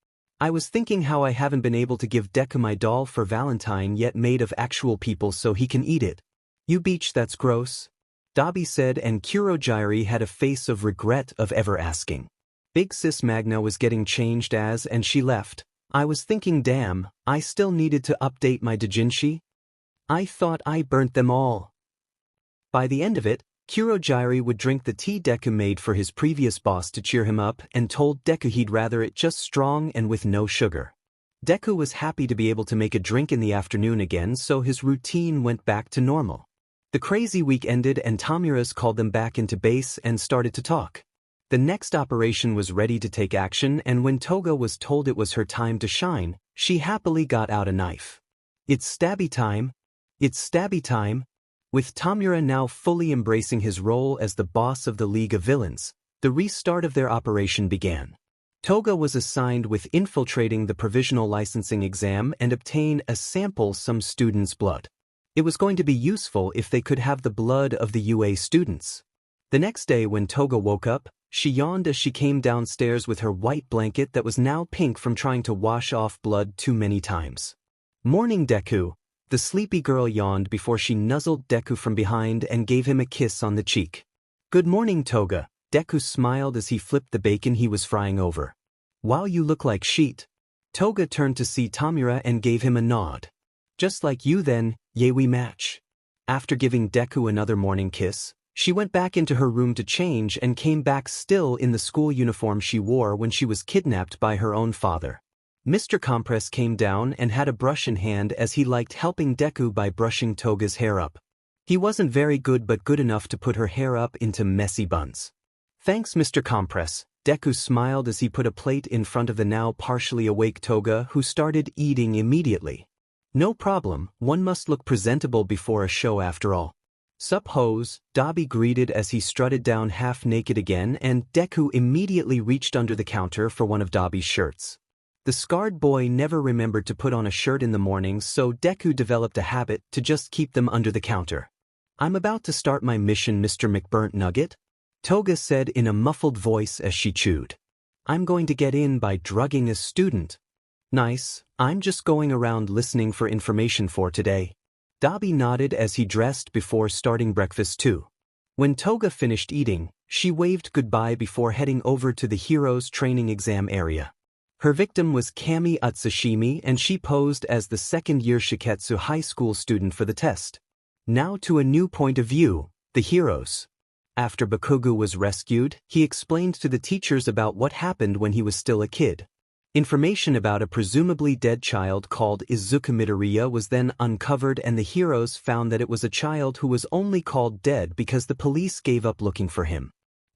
I was thinking how I haven't been able to give Deku my doll for Valentine yet, made of actual people so he can eat it. You beach, that's gross. Dabi said, and Kurogyari had a face of regret of ever asking. Big Sis Magna was getting changed and she left. I was thinking, damn, I still needed to update my doujinshi. I thought I burnt them all. By the end of it, Kurogyari would drink the tea Deku made for his previous boss to cheer him up and told Deku he'd rather it just strong and with no sugar. Deku was happy to be able to make a drink in the afternoon again, so his routine went back to normal. The crazy week ended and Tamura's called them back into base and started to talk. The next operation was ready to take action, and when Toga was told it was her time to shine, she happily got out a knife. It's stabby time. It's stabby time. With Tamura now fully embracing his role as the boss of the League of Villains, the restart of their operation began. Toga was assigned with infiltrating the provisional licensing exam and obtain a sample some students' blood. It was going to be useful if they could have the blood of the UA students. The next day when Toga woke up, she yawned as she came downstairs with her white blanket that was now pink from trying to wash off blood too many times. Morning, Deku. The sleepy girl yawned before she nuzzled Deku from behind and gave him a kiss on the cheek. Good morning, Toga. Deku smiled as he flipped the bacon he was frying over. Wow, you look like sheet. Toga turned to see Tamura and gave him a nod. Just like you then, yay, we match. After giving Deku another morning kiss, she went back into her room to change and came back still in the school uniform she wore when she was kidnapped by her own father. Mr. Compress came down and had a brush in hand as he liked helping Deku by brushing Toga's hair up. He wasn't very good but good enough to put her hair up into messy buns. Thanks, Mr. Compress. Deku smiled as he put a plate in front of the now partially awake Toga, who started eating immediately. No problem, one must look presentable before a show after all. Sup hoes, Dabi greeted as he strutted down half-naked again, and Deku immediately reached under the counter for one of Dabi's shirts. The scarred boy never remembered to put on a shirt in the mornings, so Deku developed a habit to just keep them under the counter. I'm about to start my mission, Mr. McBurnt Nugget, Toga said in a muffled voice as she chewed. I'm going to get in by drugging a student. Nice, I'm just going around listening for information for today. Dabi nodded as he dressed before starting breakfast too. When Toga finished eating, she waved goodbye before heading over to the hero's training exam area. Her victim was Kami Utsushimi and she posed as the second-year Shiketsu high school student for the test. Now to a new point of view, the heroes. After Bakugo was rescued, he explained to the teachers about what happened when he was still a kid. Information about a presumably dead child called Izuku Midoriya was then uncovered, and the heroes found that it was a child who was only called dead because the police gave up looking for him.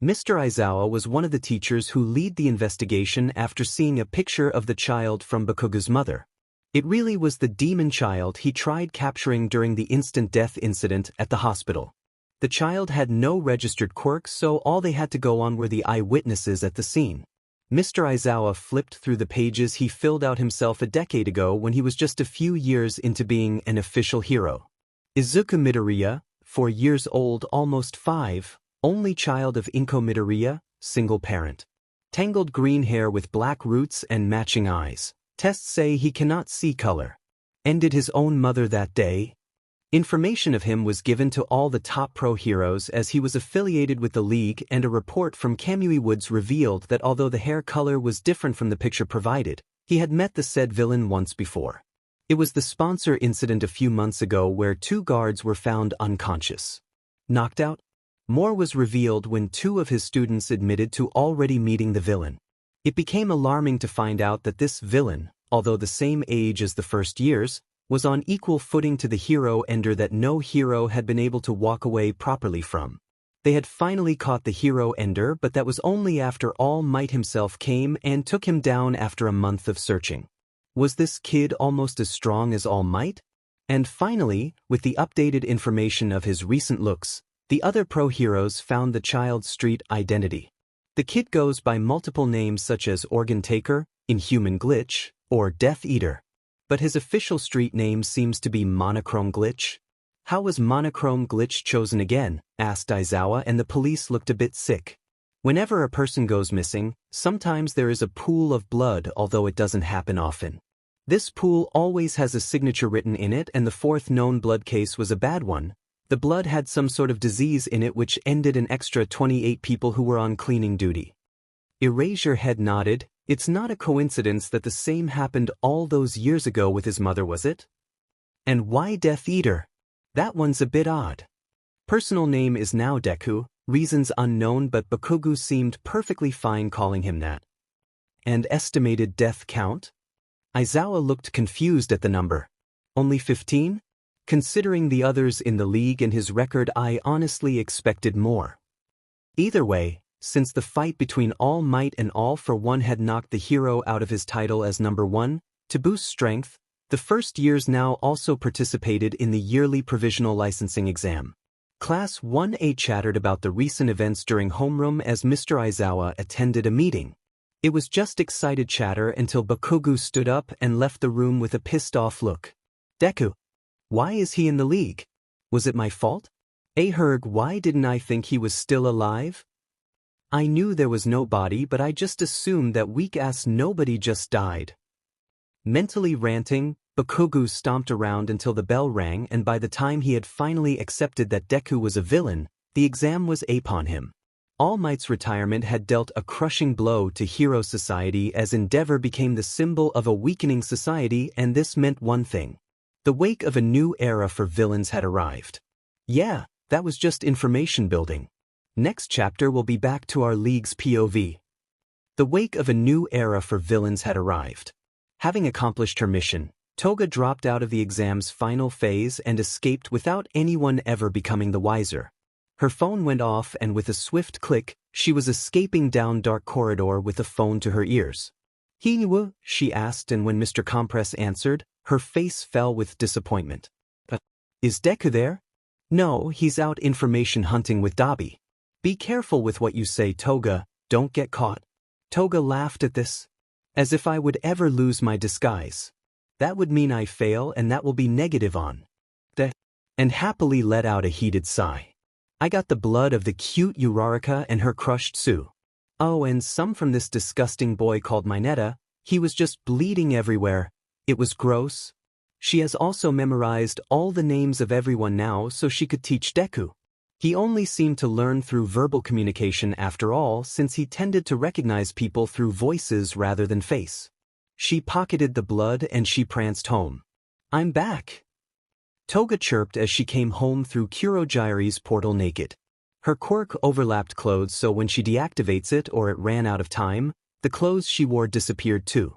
Mr. Aizawa was one of the teachers who lead the investigation after seeing a picture of the child from Bakugo's mother. It really was the demon child he tried capturing during the instant death incident at the hospital. The child had no registered quirks, so all they had to go on were the eyewitnesses at the scene. Mr. Izawa flipped through the pages he filled out himself a decade ago when he was just a few years into being an official hero. Izuku Midoriya, 4 years old, almost 5, only child of Inko Midoriya, single parent. Tangled green hair with black roots and matching eyes. Tests say he cannot see color. Ended his own mother that day. Information of him was given to all the top pro heroes as he was affiliated with the league, and a report from Kamui Woods revealed that although the hair color was different from the picture provided, he had met the said villain once before. It was the sponsor incident a few months ago where 2 guards were found unconscious. Knocked out? More was revealed when 2 of his students admitted to already meeting the villain. It became alarming to find out that this villain, although the same age as the first years, was on equal footing to the hero Ender that no hero had been able to walk away properly from. They had finally caught the hero Ender, but that was only after All Might himself came and took him down after a month of searching. Was this kid almost as strong as All Might? And finally, with the updated information of his recent looks, the other pro heroes found the child's street identity. The kid goes by multiple names such as Organ Taker, Inhuman Glitch, or Death Eater. But his official street name seems to be Monochrome Glitch. How was Monochrome Glitch chosen again? Asked Izawa, and the police looked a bit sick. Whenever a person goes missing, sometimes there is a pool of blood, although it doesn't happen often. This pool always has a signature written in it, and the 4th known blood case was a bad one. The blood had some sort of disease in it which ended an extra 28 people who were on cleaning duty. Erasure Head nodded. It's not a coincidence that the same happened all those years ago with his mother, was it? And why Death Eater? That one's a bit odd. Personal name is now Deku, reasons unknown, but Bakugo seemed perfectly fine calling him that. And estimated death count? Izawa looked confused at the number. Only 15? Considering the others in the league and his record, I honestly expected more. Either way, since the fight between All Might and All for One had knocked the hero out of his title as number 1, to boost strength, the first years now also participated in the yearly provisional licensing exam. Class 1A chattered about the recent events during homeroom as Mr. Izawa attended a meeting. It was just excited chatter until Bakugo stood up and left the room with a pissed-off look. Deku. Why is he in the league? Was it my fault? Herg, why didn't I think he was still alive? I knew there was no body, but I just assumed that weak-ass nobody just died. Mentally ranting, Bakugo stomped around until the bell rang, and by the time he had finally accepted that Deku was a villain, the exam was upon him. All Might's retirement had dealt a crushing blow to Hero Society as Endeavor became the symbol of a weakening society, and this meant one thing. The wake of a new era for villains had arrived. Yeah, that was just information building. Next chapter will be back to our league's POV. The wake of a new era for villains had arrived. Having accomplished her mission, Toga dropped out of the exam's final phase and escaped without anyone ever becoming the wiser. Her phone went off, and with a swift click, she was escaping down dark corridor with the phone to her ears. "Hiiwa?" she asked, and when Mr. Compress answered, her face fell with disappointment. Is Deku there? No, he's out information hunting with Dabi. Be careful with what you say, Toga, don't get caught. Toga laughed at this. As if I would ever lose my disguise. That would mean I fail, and that will be negative on. And happily let out a heated sigh. I got the blood of the cute Uraraka and her crushed Sue. Oh, and some from this disgusting boy called Mineta. He was just bleeding everywhere. It was gross. She has also memorized all the names of everyone now so she could teach Deku. He only seemed to learn through verbal communication after all, since he tended to recognize people through voices rather than face. She pocketed the blood and she pranced home. I'm back. Toga chirped as she came home through Kurogyri's portal naked. Her quirk overlapped clothes, so when she deactivates it or it ran out of time, the clothes she wore disappeared too.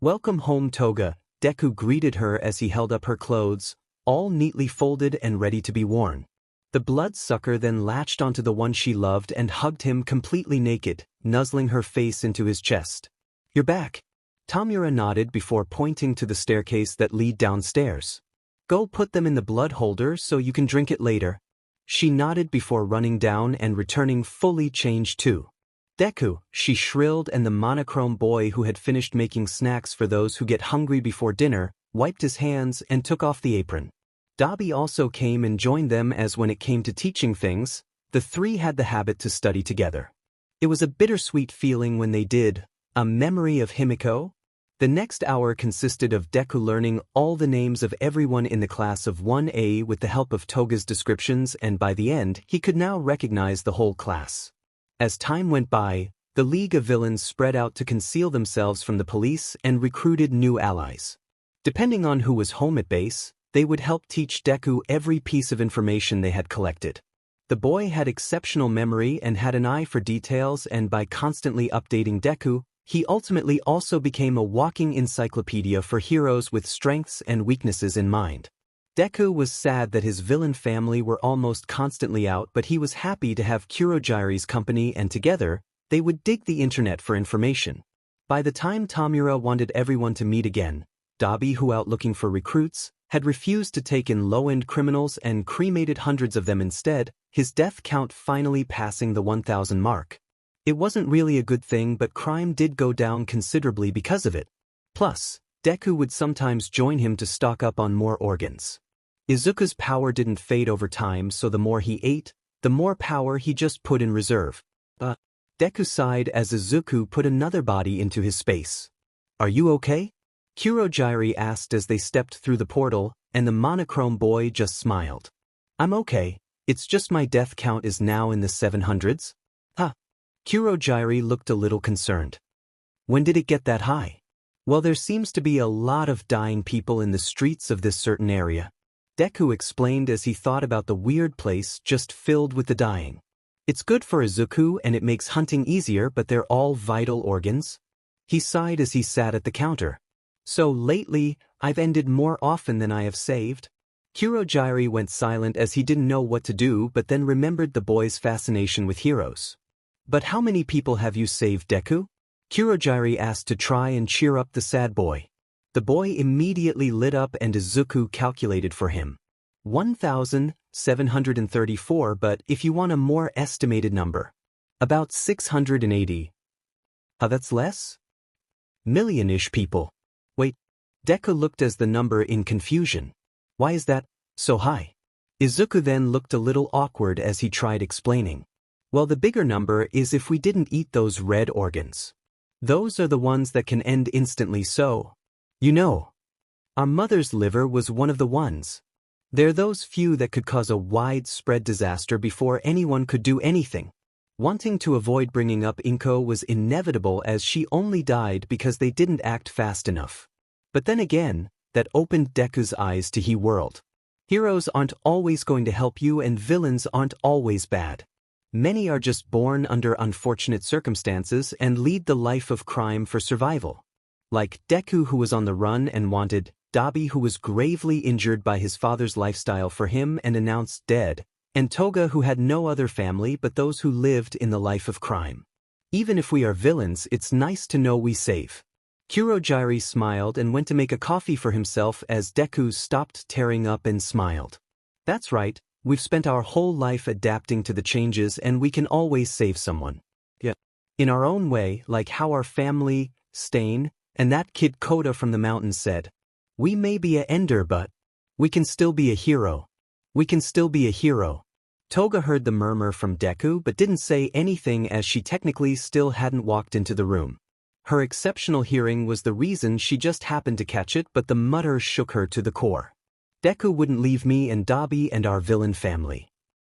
Welcome home, Toga, Deku greeted her as he held up her clothes, all neatly folded and ready to be worn. The bloodsucker then latched onto the one she loved and hugged him completely naked, nuzzling her face into his chest. You're back. Tamura nodded before pointing to the staircase that lead downstairs. Go put them in the blood holder so you can drink it later. She nodded before running down and returning fully changed too. Deku, she shrilled, and the monochrome boy who had finished making snacks for those who get hungry before dinner, wiped his hands and took off the apron. Dabi also came and joined them, as when it came to teaching things, the three had the habit to study together. It was a bittersweet feeling when they did. A memory of Himiko? The next hour consisted of Deku learning all the names of everyone in the class of 1A with the help of Toga's descriptions, and by the end he could now recognize the whole class. As time went by, the League of Villains spread out to conceal themselves from the police and recruited new allies. Depending on who was home at base, they would help teach Deku every piece of information they had collected. The boy had exceptional memory and had an eye for details, and by constantly updating Deku, he ultimately also became a walking encyclopedia for heroes with strengths and weaknesses in mind. Deku was sad that his villain family were almost constantly out, but he was happy to have Kurojire's company, and together, they would dig the internet for information. By the time Tamura wanted everyone to meet again, Dabi, who out looking for recruits, had refused to take in low-end criminals and cremated hundreds of them instead, his death count finally passing the 1,000 mark. It wasn't really a good thing, but crime did go down considerably because of it. Plus, Deku would sometimes join him to stock up on more organs. Izuku's power didn't fade over time, so the more he ate, the more power he just put in reserve. Deku sighed as Izuku put another body into his space. Are you okay? Kurojire asked as they stepped through the portal, and the monochrome boy just smiled. I'm okay, it's just my death count is now in the 700s. Kurojire looked a little concerned. When did it get that high? Well, there seems to be a lot of dying people in the streets of this certain area. Deku explained as he thought about the weird place just filled with the dying. It's good for Izuku and it makes hunting easier, but they're all vital organs. He sighed as he sat at the counter. So lately, I've ended more often than I have saved. Kurojire went silent as he didn't know what to do, but then remembered the boy's fascination with heroes. But how many people have you saved, Deku? Kurojire asked to try and cheer up the sad boy. The boy immediately lit up and Izuku calculated for him. 1,734, but if you want a more estimated number, about 680. That's less? Million-ish people. Wait, Deku looked as the number in confusion. Why is that so high? Izuku then looked a little awkward as he tried explaining. Well, the bigger number is if we didn't eat those red organs. Those are the ones that can end instantly, so. You know, our mother's liver was one of the ones. They're those few that could cause a widespread disaster before anyone could do anything. Wanting to avoid bringing up Inko was inevitable, as she only died because they didn't act fast enough. But then again, that opened Deku's eyes to He World. Heroes aren't always going to help you, and villains aren't always bad. Many are just born under unfortunate circumstances and lead the life of crime for survival. Like Deku, who was on the run and wanted, Dabi, who was gravely injured by his father's lifestyle for him and announced dead, and Toga, who had no other family but those who lived in the life of crime. Even if we are villains, it's nice to know we save. Kurojire smiled and went to make a coffee for himself as Deku stopped tearing up and smiled. That's right. We've spent our whole life adapting to the changes, and we can always save someone. Yeah. In our own way, like how our family, Stain, and that kid Koda from the mountains said. We may be a ender, but we can still be a hero. We can still be a hero. Toga heard the murmur from Deku but didn't say anything, as she technically still hadn't walked into the room. Her exceptional hearing was the reason she just happened to catch it, but the mutter shook her to the core. Deku wouldn't leave me and Dabi and our villain family.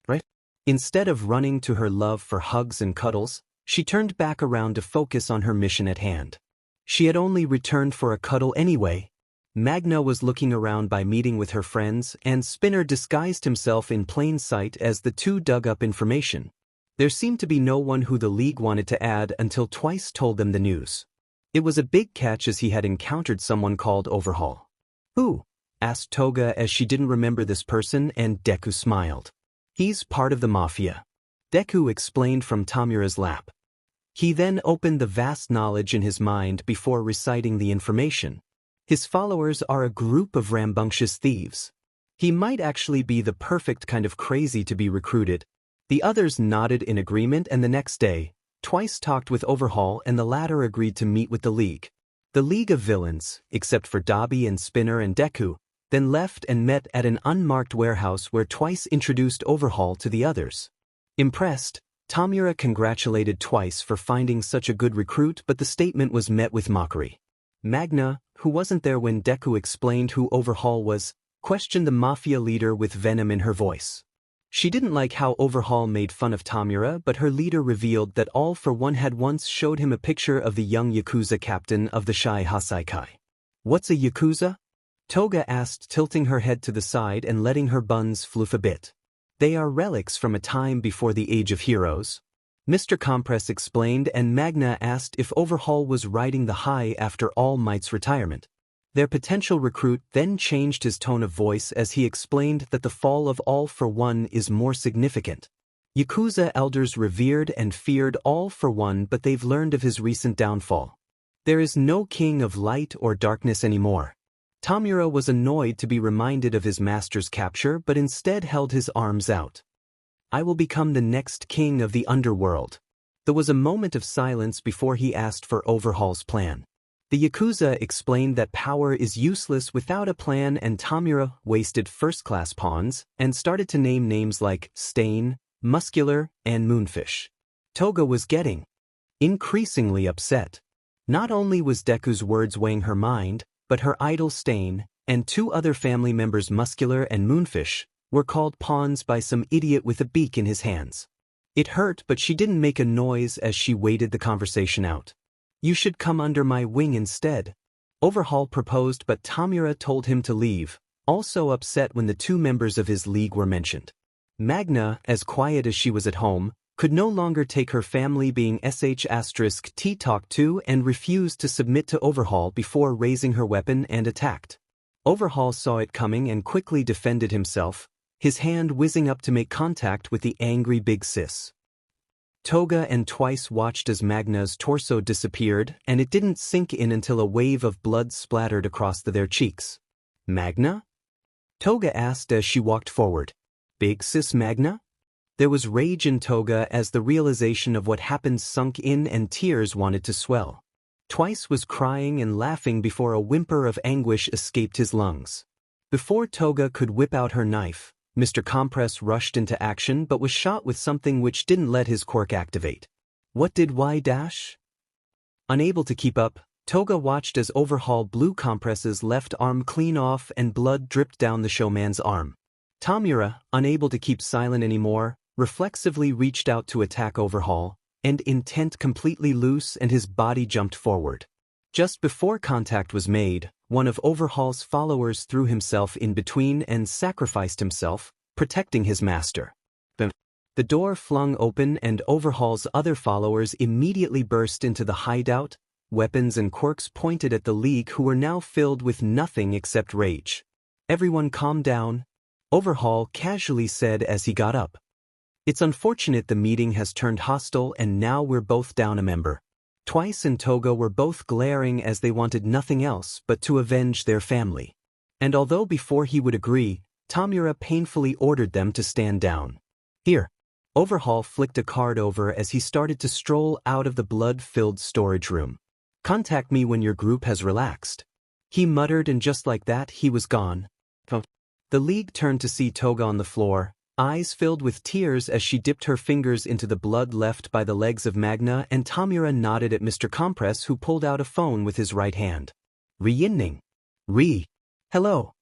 Right? Instead of running to her love for hugs and cuddles, she turned back around to focus on her mission at hand. She had only returned for a cuddle anyway. Magna was looking around by meeting with her friends, and Spinner disguised himself in plain sight as the two dug up information. There seemed to be no one who the League wanted to add until Twice told them the news. It was a big catch, as he had encountered someone called Overhaul. Who? Asked Toga as she didn't remember this person, and Deku smiled. He's part of the Mafia. Deku explained from Tamura's lap. He then opened the vast knowledge in his mind before reciting the information. His followers are a group of rambunctious thieves. He might actually be the perfect kind of crazy to be recruited. The others nodded in agreement, and the next day, Twice talked with Overhaul and the latter agreed to meet with the League. The League of Villains, except for Dabi and Spinner and Deku, then left and met at an unmarked warehouse where Twice introduced Overhaul to the others. Impressed, Tamura congratulated Twice for finding such a good recruit, but the statement was met with mockery. Magna, who wasn't there when Deku explained who Overhaul was, questioned the mafia leader with venom in her voice. She didn't like how Overhaul made fun of Tamura, but her leader revealed that All for One had once showed him a picture of the young Yakuza captain of the Shai Hasaikai. "What's a Yakuza?" Toga asked, tilting her head to the side and letting her buns floof a bit. "They are relics from a time before the Age of Heroes," Mr. Compress explained, and Magna asked if Overhaul was riding the high after All Might's retirement. Their potential recruit then changed his tone of voice as he explained that the fall of All for One is more significant. Yakuza elders revered and feared All for One, but they've learned of his recent downfall. There is no king of light or darkness anymore. Tamura was annoyed to be reminded of his master's capture, but instead held his arms out. "I will become the next king of the underworld." There was a moment of silence before he asked for Overhaul's plan. The Yakuza explained that power is useless without a plan, and Tamura wasted first-class pawns and started to name names like Stain, Muscular, and Moonfish. Toga was getting increasingly upset. Not only was Deku's words weighing her mind, but her idol Stain, and two other family members Muscular and Moonfish, were called pawns by some idiot with a beak in his hands. It hurt, but she didn't make a noise as she waited the conversation out. "You should come under my wing instead," Overhaul proposed, but Tamura told him to leave, also upset when the two members of his league were mentioned. Magna, as quiet as she was at home, could no longer take her family being *T talked to and refused to submit to Overhaul before raising her weapon and attacked. Overhaul saw it coming and quickly defended himself, his hand whizzing up to make contact with the angry big sis. Toga and Twice watched as Magna's torso disappeared, and it didn't sink in until a wave of blood splattered across their cheeks. "Magna?" Toga asked as she walked forward. "Big sis Magna?" There was rage in Toga as the realization of what happened sunk in and tears wanted to swell. Twice was crying and laughing before a whimper of anguish escaped his lungs. Before Toga could whip out her knife, Mr. Compress rushed into action but was shot with something which didn't let his quirk activate. What did Y-? Unable to keep up, Toga watched as Overhaul blew Compress's left arm clean off and blood dripped down the showman's arm. Tamura, unable to keep silent anymore, reflexively reached out to attack Overhaul, and intent completely loose and his body jumped forward. Just before contact was made, one of Overhaul's followers threw himself in between and sacrificed himself, protecting his master. The door flung open and Overhaul's other followers immediately burst into the hideout, weapons and quirks pointed at the League, who were now filled with nothing except rage. "Everyone calm down," Overhaul casually said as he got up. "It's unfortunate the meeting has turned hostile and now we're both down a member." Twice and Toga were both glaring as they wanted nothing else but to avenge their family. And although before he would agree, Tamura painfully ordered them to stand down. "Here." Overhaul flicked a card over as he started to stroll out of the blood-filled storage room. "Contact me when your group has relaxed," he muttered, and just like that he was gone. The League turned to see Toga on the floor, eyes filled with tears as she dipped her fingers into the blood left by the legs of Magna, and Tamura nodded at Mr. Compress, who pulled out a phone with his right hand. "Re-inning." "Hello."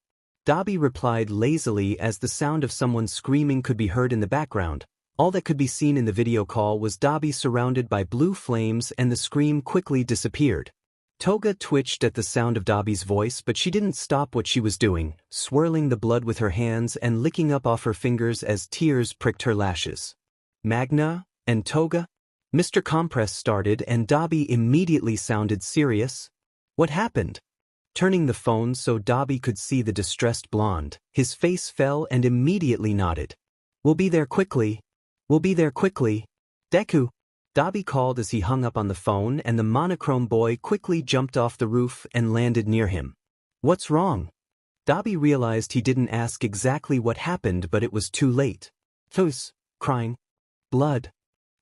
Dabi replied lazily as the sound of someone screaming could be heard in the background. All that could be seen in the video call was Dabi surrounded by blue flames, and the scream quickly disappeared. Toga twitched at the sound of Dabi's voice, but she didn't stop what she was doing, swirling the blood with her hands and licking up off her fingers as tears pricked her lashes. "Magna and Toga?" Mr. Compress started, and Dabi immediately sounded serious. "What happened?" Turning the phone so Dabi could see the distressed blonde, his face fell and immediately nodded. "We'll be there quickly. We'll be there quickly." "Deku." Dobby called as he hung up on the phone, and the monochrome boy quickly jumped off the roof and landed near him. "What's wrong?" Dobby realized he didn't ask exactly what happened, but it was too late. "Thus," crying. "Blood."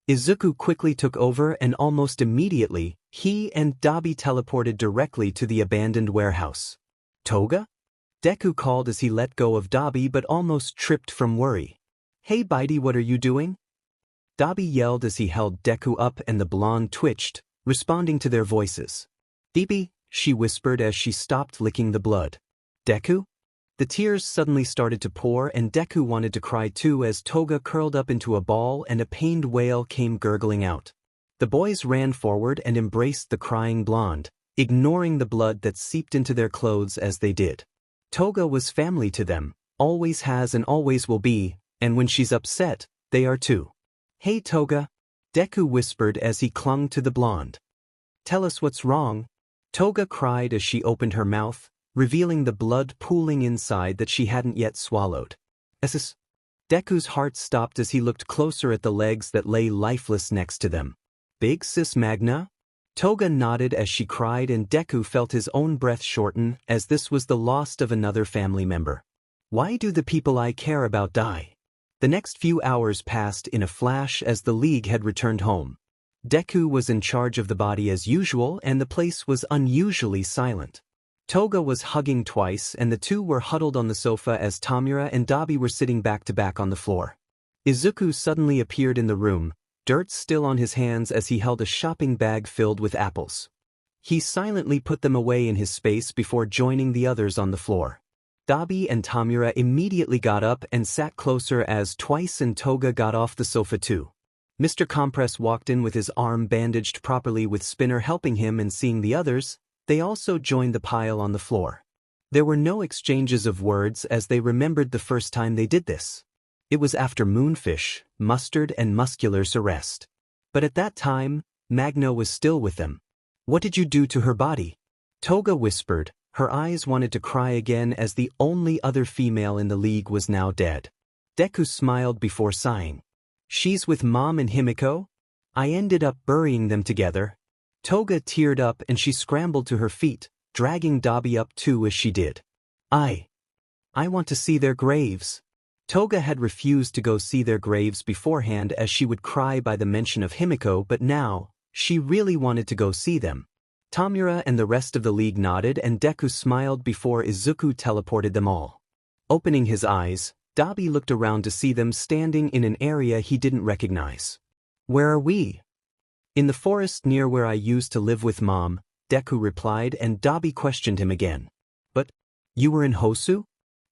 Izuku quickly took over, and almost immediately, he and Dobby teleported directly to the abandoned warehouse. "Toga?" Deku called as he let go of Dobby but almost tripped from worry. "Hey Bitey, what are you doing?" Dobby yelled as he held Deku up, and the blonde twitched, responding to their voices. "Deepy," she whispered as she stopped licking the blood. "Deku?" The tears suddenly started to pour, and Deku wanted to cry too as Toga curled up into a ball and a pained wail came gurgling out. The boys ran forward and embraced the crying blonde, ignoring the blood that seeped into their clothes as they did. Toga was family to them, always has and always will be, and when she's upset, they are too. "Hey Toga," Deku whispered as he clung to the blonde. "Tell us what's wrong." Toga cried as she opened her mouth, revealing the blood pooling inside that she hadn't yet swallowed. "Sis." Deku's heart stopped as he looked closer at the legs that lay lifeless next to them. "Big sis Magna?" Toga nodded as she cried, and Deku felt his own breath shorten as this was the loss of another family member. Why do the people I care about die? The next few hours passed in a flash as the League had returned home. Deku was in charge of the body as usual, and the place was unusually silent. Toga was hugging twice, and the two were huddled on the sofa as Tamura and Dobby were sitting back to back on the floor. Izuku suddenly appeared in the room, dirt still on his hands as he held a shopping bag filled with apples. He silently put them away in his space before joining the others on the floor. Dobby and Tamura immediately got up and sat closer as Twice and Toga got off the sofa too. Mr. Compress walked in with his arm bandaged properly with Spinner helping him, and seeing the others, they also joined the pile on the floor. There were no exchanges of words as they remembered the first time they did this. It was after Moonfish, Mustard and Muscular's arrest. But at that time, Magna was still with them. "What did you do to her body?" Toga whispered. Her eyes wanted to cry again as the only other female in the League was now dead. Deku smiled before sighing. "She's with Mom and Himiko? I ended up burying them together." Toga teared up and she scrambled to her feet, dragging Dobby up too as she did. I want to see their graves." Toga had refused to go see their graves beforehand as she would cry by the mention of Himiko, but now, she really wanted to go see them. Tamura and the rest of the League nodded, and Deku smiled before Izuku teleported them all. Opening his eyes, Dobby looked around to see them standing in an area he didn't recognize. "Where are we?" "In the forest near where I used to live with Mom," Deku replied, and Dobby questioned him again. "But you were in Hosu?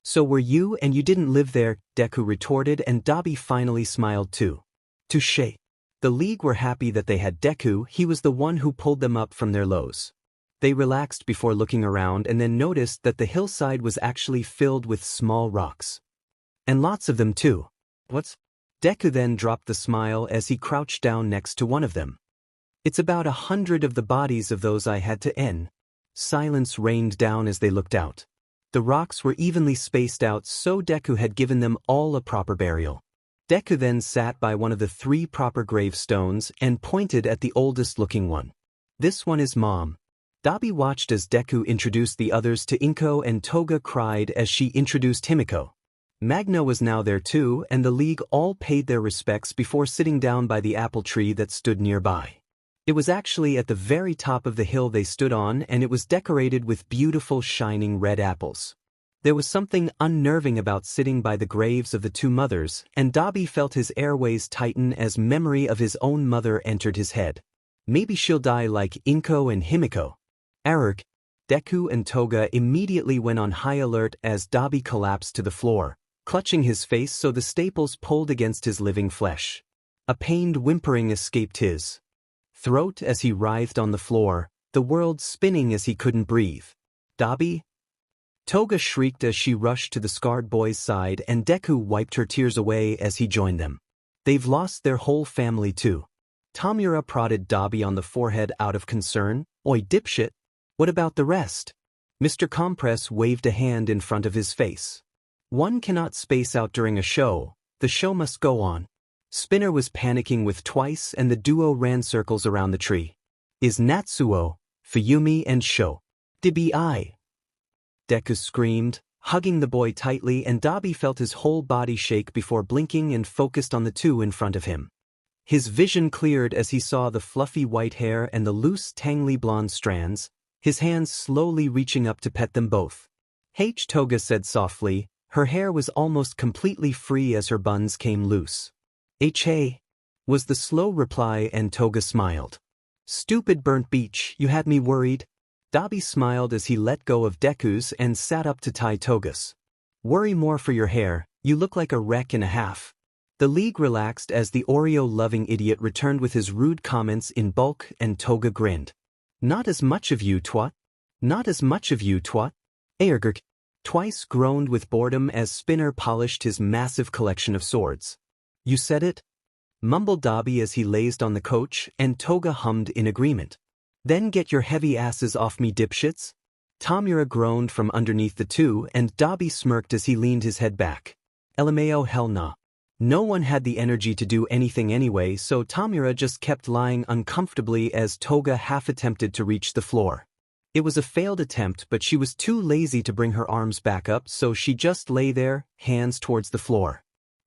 So were you, and you didn't live there," Deku retorted, and Dobby finally smiled too. "Touché." The League were happy that they had Deku. He was the one who pulled them up from their lows. They relaxed before looking around and then noticed that the hillside was actually filled with small rocks. And lots of them too. "What's?" Deku then dropped the smile as he crouched down next to one of them. "It's about 100 of the bodies of those I had to end." Silence reigned down as they looked out. The rocks were evenly spaced out, so Deku had given them all a proper burial. Deku then sat by one of the 3 proper gravestones and pointed at the oldest-looking one. "This one is Mom." Dobby watched as Deku introduced the others to Inko, and Toga cried as she introduced Himiko. Magna was now there too, and the League all paid their respects before sitting down by the apple tree that stood nearby. It was actually at the very top of the hill they stood on, and it was decorated with beautiful shining red apples. There was something unnerving about sitting by the graves of the 2 mothers, and Dobby felt his airways tighten as memory of his own mother entered his head. Maybe she'll die like Inko and Himiko. Aruk. Deku and Toga immediately went on high alert as Dobby collapsed to the floor, clutching his face so the staples pulled against his living flesh. A pained whimpering escaped his throat as he writhed on the floor, the world spinning as he couldn't breathe. "Dobby?" Toga shrieked as she rushed to the scarred boy's side, and Deku wiped her tears away as he joined them. "They've lost their whole family too." Tamura prodded Dobby on the forehead out of concern. "Oi dipshit. What about the rest?" Mr. Compress waved a hand in front of his face. "One cannot space out during a show. The show must go on." Spinner was panicking with Twice and the duo ran circles around the tree. Is Natsuo, Fuyumi and Sho. DBI. Deku screamed, hugging the boy tightly, and Dabi felt his whole body shake before blinking and focused on the two in front of him. His vision cleared as he saw the fluffy white hair and the loose tangly blonde strands, his hands slowly reaching up to pet them both. H. Toga said softly, her hair was almost completely free as her buns came loose. Hey, was the slow reply, and Toga smiled. Stupid burnt beach, you had me worried. Dabi smiled as he let go of Deku's and sat up to tie Toga's. Worry more for your hair, you look like a wreck and a half. The league relaxed as the Oreo-loving idiot returned with his rude comments in bulk, and Toga grinned. Not as much of you, twat. Not as much of you, twat. Aergurk. Twice groaned with boredom as Spinner polished his massive collection of swords. You said it? Mumbled Dabi as he lazed on the coach, and Toga hummed in agreement. Then get your heavy asses off me, dipshits. Tamura groaned from underneath the two, and Dabi smirked as he leaned his head back. LMAO, hell nah. No one had the energy to do anything anyway, so Tamura just kept lying uncomfortably as Toga half attempted to reach the floor. It was a failed attempt, but she was too lazy to bring her arms back up, so she just lay there, hands towards the floor.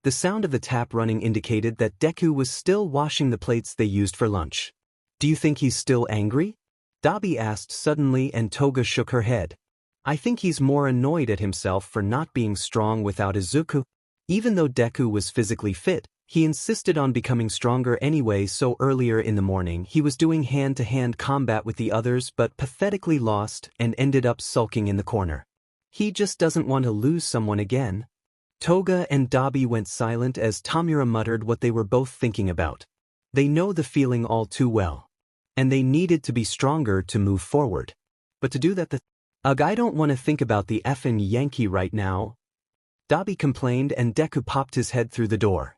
The sound of the tap running indicated that Deku was still washing the plates they used for lunch. Do you think he's still angry? Dabi asked suddenly, and Toga shook her head. I think he's more annoyed at himself for not being strong without Izuku. Even though Deku was physically fit, he insisted on becoming stronger anyway, so earlier in the morning he was doing hand-to-hand combat with the others but pathetically lost and ended up sulking in the corner. He just doesn't want to lose someone again. Toga and Dabi went silent as Tamura muttered what they were both thinking about. They know the feeling all too well. And they needed to be stronger to move forward. But to do that I don't want to think about the effing Yankee right now. Dabi complained, and Deku popped his head through the door.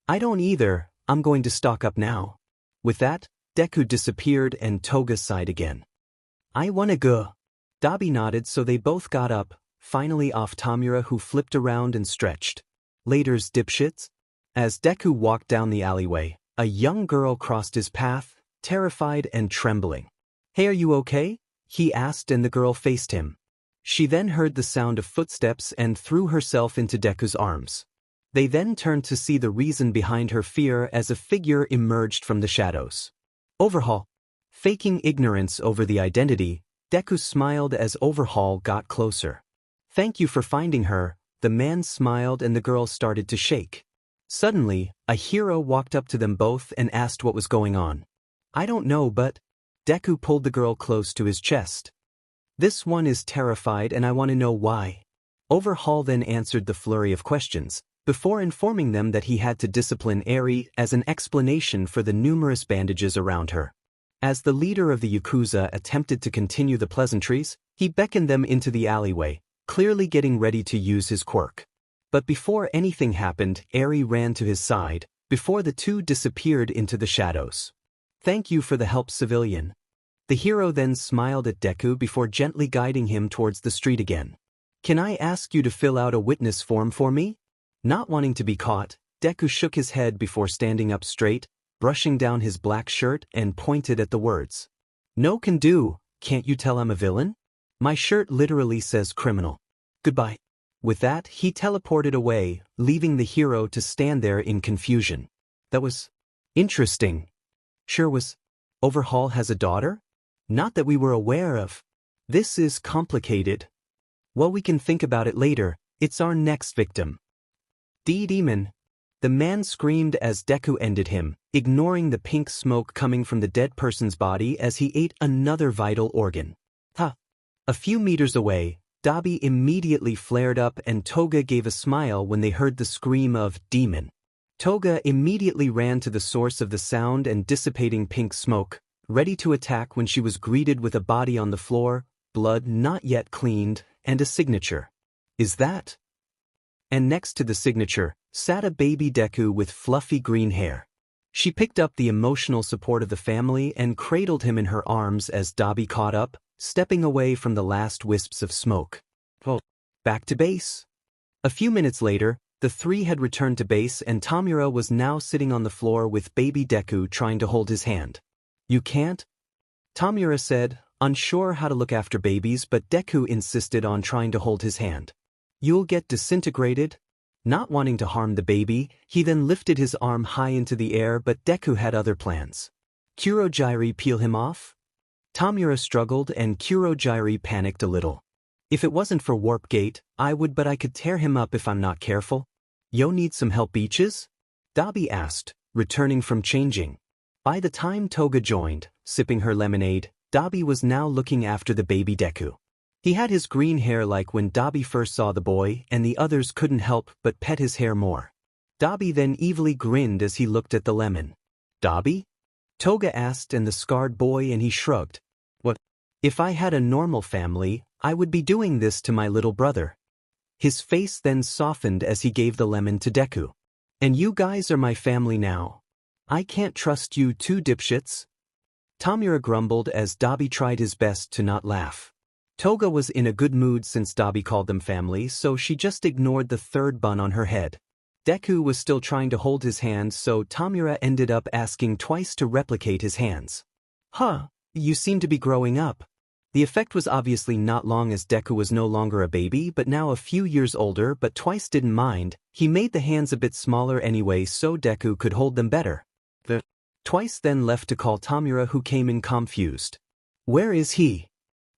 I don't either, I'm going to stock up now. With that, Deku disappeared and Toga sighed again. I wanna go. Dabi nodded, so they both got up, finally off Tamura, who flipped around and stretched. Later's dipshits. As Deku walked down the alleyway, a young girl crossed his path, terrified and trembling. Hey, are you okay? He asked, and the girl faced him. She then heard the sound of footsteps and threw herself into Deku's arms. They then turned to see the reason behind her fear as a figure emerged from the shadows. Overhaul. Faking ignorance over the identity, Deku smiled as Overhaul got closer. Thank you for finding her, the man smiled, and the girl started to shake. Suddenly, a hero walked up to them both and asked what was going on. I don't know, but... Deku pulled the girl close to his chest. This one is terrified and I want to know why. Overhaul then answered the flurry of questions, before informing them that he had to discipline Eri as an explanation for the numerous bandages around her. As the leader of the Yakuza attempted to continue the pleasantries, he beckoned them into the alleyway, clearly getting ready to use his quirk. But before anything happened, Eri ran to his side, before the two disappeared into the shadows. Thank you for the help, civilian. The hero then smiled at Deku before gently guiding him towards the street again. Can I ask you to fill out a witness form for me? Not wanting to be caught, Deku shook his head before standing up straight, brushing down his black shirt, and pointed at the words. No can do, can't you tell I'm a villain? My shirt literally says criminal. Goodbye. With that, he teleported away, leaving the hero to stand there in confusion. That was interesting. Sure was. Overhaul has a daughter? Not that we were aware of. This is complicated. Well, we can think about it later, it's our next victim. Demon. The man screamed as Deku ended him, ignoring the pink smoke coming from the dead person's body as he ate another vital organ. A few meters away, Dabi immediately flared up and Toga gave a smile when they heard the scream of demon. Toga immediately ran to the source of the sound and dissipating pink smoke, ready to attack when she was greeted with a body on the floor, blood not yet cleaned, and a signature. Is that? And next to the signature, sat a baby Deku with fluffy green hair. She picked up the emotional support of the family and cradled him in her arms as Dabi caught up, stepping away from the last wisps of smoke. Back to base. A few minutes later, The three had returned to base and Tamura was now sitting on the floor with baby Deku trying to hold his hand. "You can't?" Tamura said, unsure how to look after babies, but Deku insisted on trying to hold his hand. "You'll get disintegrated." Not wanting to harm the baby, he then lifted his arm high into the air, but Deku had other plans. "Kurogyri, peel him off?" Tamura struggled and Kurogyri panicked a little. "If it wasn't for Warp Gate, I would, but I could tear him up if I'm not careful." "Yo, need some help, Beaches?" Dabi asked, returning from changing. By the time Toga joined, sipping her lemonade, Dabi was now looking after the baby Deku. He had his green hair like when Dabi first saw the boy, and the others couldn't help but pet his hair more. Dabi then evilly grinned as he looked at the lemon. "Dabi?" Toga asked, and the scarred boy, and he shrugged. "What? If I had a normal family, I would be doing this to my little brother." His face then softened as he gave the lemon to Deku. "And you guys are my family now. I can't trust you two dipshits." Tamura grumbled as Dabi tried his best to not laugh. Toga was in a good mood since Dabi called them family, so she just ignored the third bun on her head. Deku was still trying to hold his hand, so Tamura ended up asking twice to replicate his hands. "Huh, you seem to be growing up." The effect was obviously not long as Deku was no longer a baby but now a few years older, but Twice didn't mind. He made the hands a bit smaller anyway so Deku could hold them better. Twice then left to call Tamura, who came in confused. "Where is he?"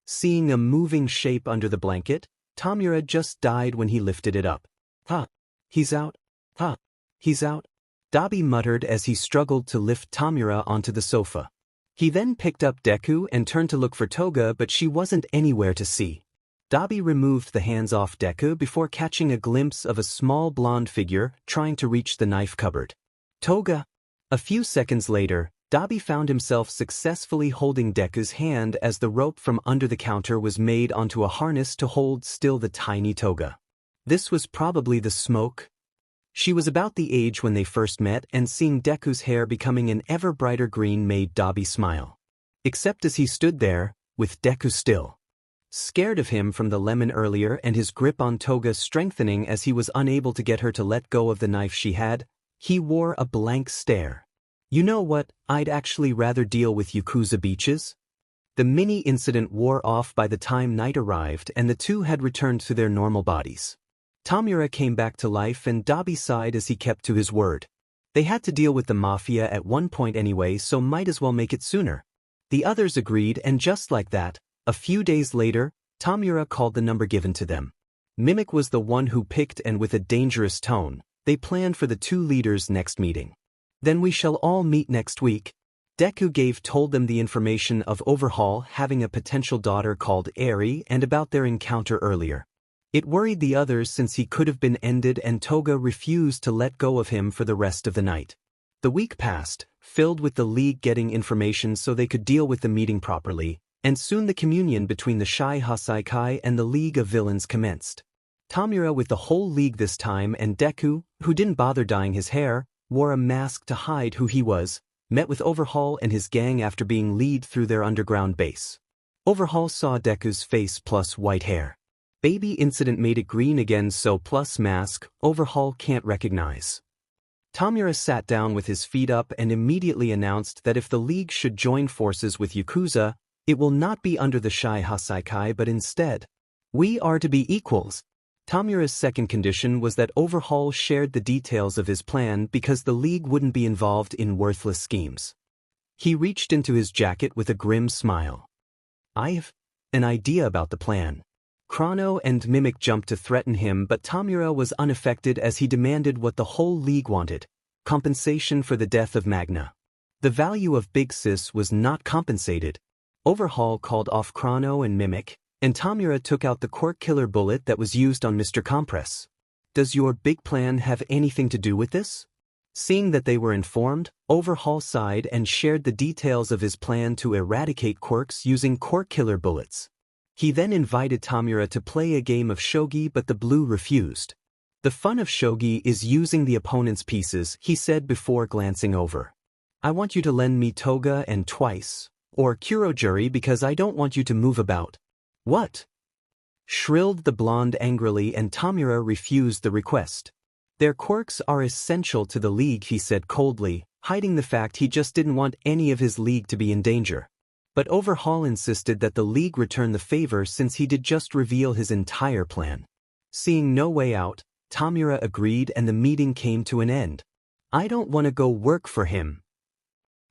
Seeing a moving shape under the blanket, Tamura just died when he lifted it up. "Huh. He's out. Huh. He's out." Dabi muttered as he struggled to lift Tamura onto the sofa. He then picked up Deku and turned to look for Toga, but she wasn't anywhere to see. Dabi removed the hands off Deku before catching a glimpse of a small blonde figure trying to reach the knife cupboard. "Toga." A few seconds later, Dabi found himself successfully holding Deku's hand as the rope from under the counter was made onto a harness to hold still the tiny Toga. This was probably the smoke. She was about the age when they first met, and seeing Deku's hair becoming an ever brighter green made Dabi smile. Except as he stood there, with Deku still scared of him from the lemon earlier and his grip on Toga strengthening as he was unable to get her to let go of the knife she had, he wore a blank stare. "You know what, I'd actually rather deal with Yakuza Beaches." The mini incident wore off by the time night arrived and the two had returned to their normal bodies. Tamura came back to life and Dabi sighed as he kept to his word. They had to deal with the mafia at one point anyway, so might as well make it sooner. The others agreed, and just like that, a few days later, Tamura called the number given to them. Mimic was the one who picked, and with a dangerous tone, they planned for the two leaders' next meeting. "Then we shall all meet next week." Deku told them the information of Overhaul having a potential daughter called Eri and about their encounter earlier. It worried the others since he could have been ended, and Toga refused to let go of him for the rest of the night. The week passed, filled with the League getting information so they could deal with the meeting properly, and soon the communion between the Shai Hasaikai and the League of Villains commenced. Tamura with the whole League this time, and Deku, who didn't bother dyeing his hair, wore a mask to hide who he was, met with Overhaul and his gang after being led through their underground base. Overhaul saw Deku's face plus white hair. Baby incident made it green again, so plus mask, Overhaul can't recognize. Tamura sat down with his feet up and immediately announced that if the League should join forces with Yakuza, it will not be under the Shai Hasaikai but instead, "We are to be equals." Tamura's second condition was that Overhaul shared the details of his plan because the League wouldn't be involved in worthless schemes. He reached into his jacket with a grim smile. "I've an idea about the plan." Chrono and Mimic jumped to threaten him, but Tamura was unaffected as he demanded what the whole League wanted: compensation for the death of Magna. The value of Big Sis was not compensated. Overhaul called off Chrono and Mimic, and Tamura took out the Quirk killer bullet that was used on Mr. Compress. "Does your big plan have anything to do with this?" Seeing that they were informed, Overhaul sighed and shared the details of his plan to eradicate Quirks using Quirk killer bullets. He then invited Tamura to play a game of shogi, but the blue refused. "The fun of shogi is using the opponent's pieces," he said before glancing over. "I want you to lend me Toga and Twice, or Kurogyri, because I don't want you to move about." "What?" shrilled the blonde angrily, and Tamura refused the request. Their quirks are essential to the league, he said coldly, hiding the fact he just didn't want any of his league to be in danger. But Overhaul insisted that the league return the favor since he did just reveal his entire plan. Seeing no way out, Tamura agreed and the meeting came to an end. I don't want to go work for him,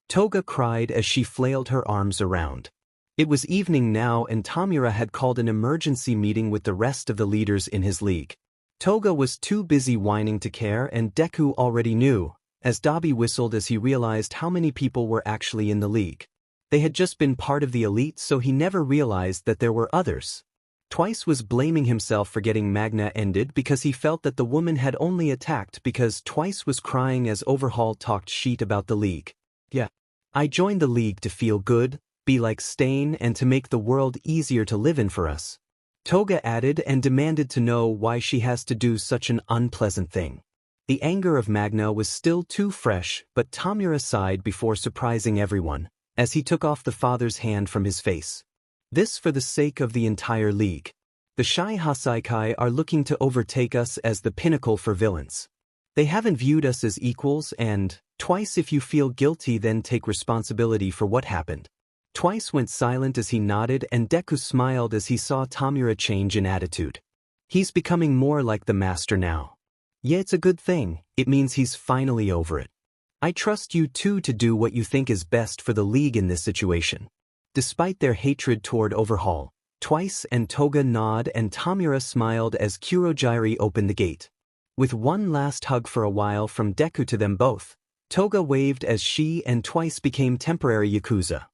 Toga cried as she flailed her arms around. It was evening now and Tamura had called an emergency meeting with the rest of the leaders in his league. Toga was too busy whining to care and Deku already knew, as Dabi whistled as he realized how many people were actually in the league. They had just been part of the elite, so he never realized that there were others. Twice was blaming himself for getting Magna ended because he felt that the woman had only attacked because Twice was crying as Overhaul talked shit about the league. Yeah. I joined the league to feel good, be like Stain and to make the world easier to live in for us. Toga added and demanded to know why she has to do such an unpleasant thing. The anger of Magna was still too fresh, but Tamura sighed before surprising everyone, as he took off the father's hand from his face. This for the sake of the entire league. The Shai Hasaikai are looking to overtake us as the pinnacle for villains. They haven't viewed us as equals and, Twice if you feel guilty then take responsibility for what happened. Twice went silent as he nodded and Deku smiled as he saw Tamura change in attitude. He's becoming more like the master now. Yeah, it's a good thing, it means he's finally over it. I trust you two to do what you think is best for the league in this situation. Despite their hatred toward Overhaul, Twice and Toga nod and Tamura smiled as Kurogiri opened the gate. With one last hug for a while from Deku to them both, Toga waved as she and Twice became temporary Yakuza.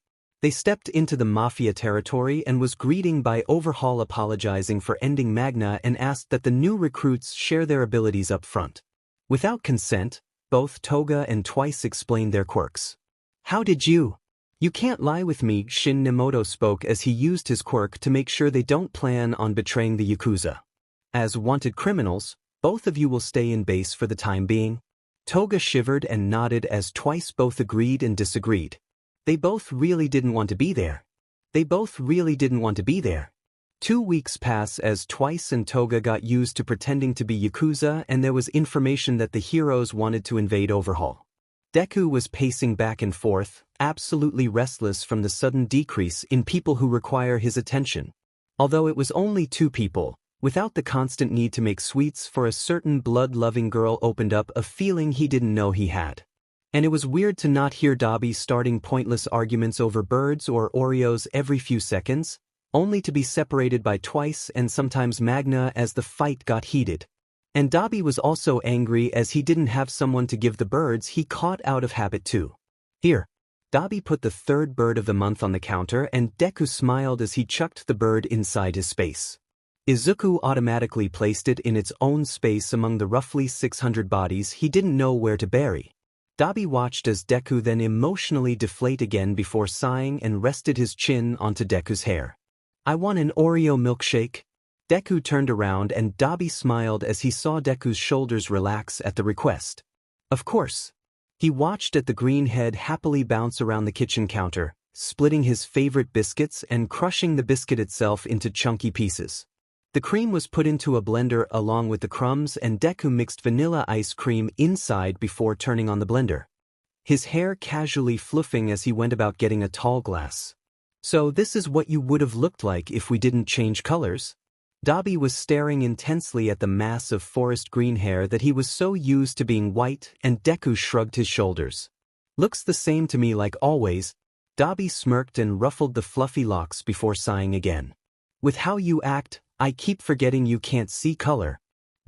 They stepped into the Mafia territory and was greeted by Overhaul apologizing for ending Magna and asked that the new recruits share their abilities up front. Without consent, both Toga and Twice explained their quirks. How did you? You can't lie with me, Shin Nemoto spoke as he used his quirk to make sure they don't plan on betraying the Yakuza. As wanted criminals, both of you will stay in base for the time being. Toga shivered and nodded as Twice both agreed and disagreed. They both really didn't want to be there. 2 weeks pass as Twice and Toga got used to pretending to be Yakuza and there was information that the heroes wanted to invade Overhaul. Deku was pacing back and forth, absolutely restless from the sudden decrease in people who require his attention. Although it was only 2 people, without the constant need to make sweets for a certain blood-loving girl opened up a feeling he didn't know he had. And it was weird to not hear Dabi starting pointless arguments over birds or Oreos every few seconds, only to be separated by Twice and sometimes Magna as the fight got heated. And Dabi was also angry as he didn't have someone to give the birds he caught out of habit too. Here. Dabi put the 3rd bird of the month on the counter and Deku smiled as he chucked the bird inside his space. Izuku automatically placed it in its own space among the roughly 600 bodies he didn't know where to bury. Dabi watched as Deku then emotionally deflate again before sighing and rested his chin onto Deku's hair. I want an Oreo milkshake. Deku turned around and Dabi smiled as he saw Deku's shoulders relax at the request. Of course. He watched at the green head happily bounce around the kitchen counter, splitting his favorite biscuits and crushing the biscuit itself into chunky pieces. The cream was put into a blender along with the crumbs and Deku mixed vanilla ice cream inside before turning on the blender. His hair casually fluffing as he went about getting a tall glass. So this is what you would have looked like if we didn't change colors? Dabi was staring intensely at the mass of forest green hair that he was so used to being white and Deku shrugged his shoulders. Looks the same to me like always. Dabi smirked and ruffled the fluffy locks before sighing again. With how you act, I keep forgetting you can't see color.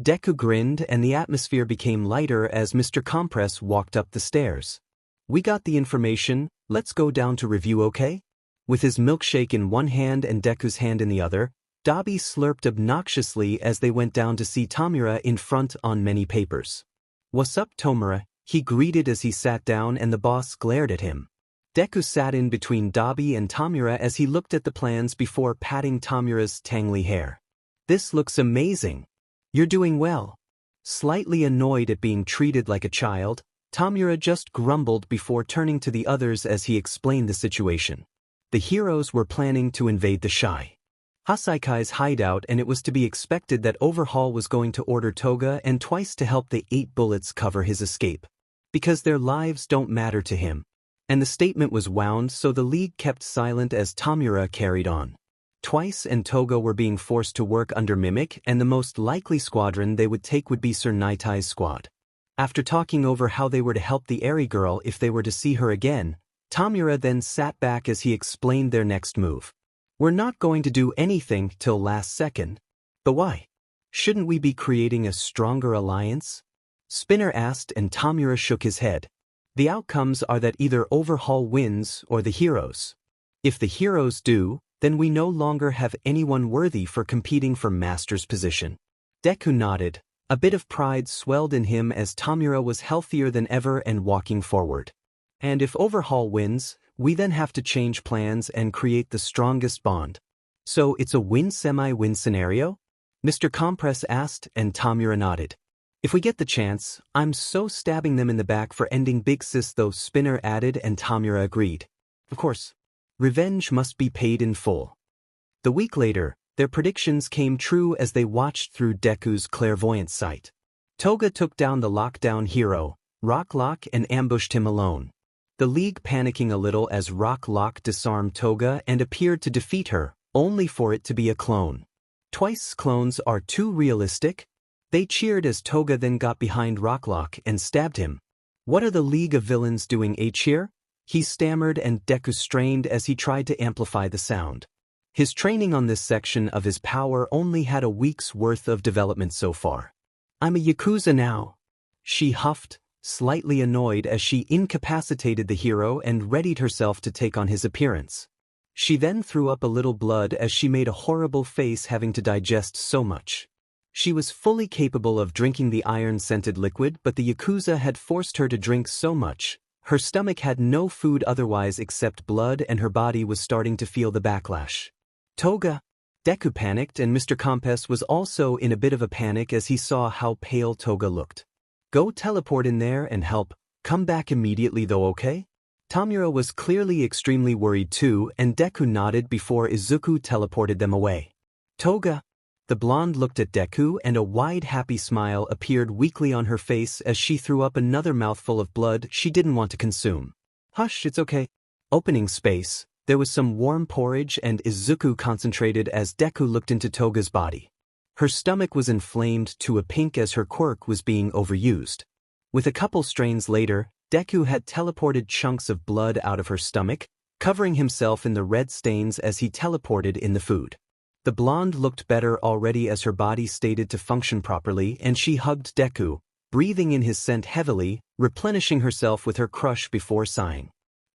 Deku grinned and the atmosphere became lighter as Mr. Compress walked up the stairs. We got the information, let's go down to review, okay? With his milkshake in one hand and Deku's hand in the other, Dabi slurped obnoxiously as they went down to see Tamura in front on many papers. What's up, Tomura? He greeted as he sat down and the boss glared at him. Deku sat in between Dabi and Tamura as he looked at the plans before patting Tamura's tangly hair. This looks amazing. You're doing well. Slightly annoyed at being treated like a child, Tamura just grumbled before turning to the others as he explained the situation. The heroes were planning to invade the Shai Hasaikai's hideout, and it was to be expected that Overhaul was going to order Toga and Twice to help the 8 bullets cover his escape. Because their lives don't matter to him. And the statement was wound, so the League kept silent as Tamura carried on. Twice and Toga were being forced to work under Mimic, and the most likely squadron they would take would be Sir Nightie's squad. After talking over how they were to help the Airy girl if they were to see her again, Tamura then sat back as he explained their next move. We're not going to do anything till last second. But why? Shouldn't we be creating a stronger alliance? Spinner asked, and Tamura shook his head. The outcomes are that either Overhaul wins or the heroes. If the heroes do, then we no longer have anyone worthy for competing for Master's position. Deku nodded. A bit of pride swelled in him as Tamura was healthier than ever and walking forward. And if Overhaul wins, we then have to change plans and create the strongest bond. So it's a win-semi-win scenario? Mr. Compress asked, and Tamura nodded. If we get the chance, I'm so stabbing them in the back for ending Big Sis, though, Spinner added, and Tamura agreed. Of course. Revenge must be paid in full. The week later, their predictions came true as they watched through Deku's clairvoyant sight. Toga took down the lockdown hero, Rock-Lock, and ambushed him alone. The League panicking a little as Rock-Lock disarmed Toga and appeared to defeat her, only for it to be a clone. Twice's clones are too realistic? They cheered as Toga then got behind Rock-Lock and stabbed him. What are the League of Villains doing, here? He stammered, and Deku strained as he tried to amplify the sound. His training on this section of his power only had a week's worth of development so far. I'm a Yakuza now. She huffed, slightly annoyed as she incapacitated the hero and readied herself to take on his appearance. She then threw up a little blood as she made a horrible face, having to digest so much. She was fully capable of drinking the iron-scented liquid, but the Yakuza had forced her to drink so much. Her stomach had no food otherwise except blood, and her body was starting to feel the backlash. Toga! Deku panicked, and Mr. Compess was also in a bit of a panic as he saw how pale Toga looked. Go teleport in there and help. Come back immediately though, okay? Tamura was clearly extremely worried too, and Deku nodded before Izuku teleported them away. Toga! The blonde looked at Deku, and a wide happy smile appeared weakly on her face as she threw up another mouthful of blood she didn't want to consume. Hush, it's okay. Opening space, there was some warm porridge, and Izuku concentrated as Deku looked into Toga's body. Her stomach was inflamed to a pink as her quirk was being overused. With a couple strains later, Deku had teleported chunks of blood out of her stomach, covering himself in the red stains as he teleported in the food. The blonde looked better already as her body started to function properly, and she hugged Deku, breathing in his scent heavily, replenishing herself with her crush before sighing.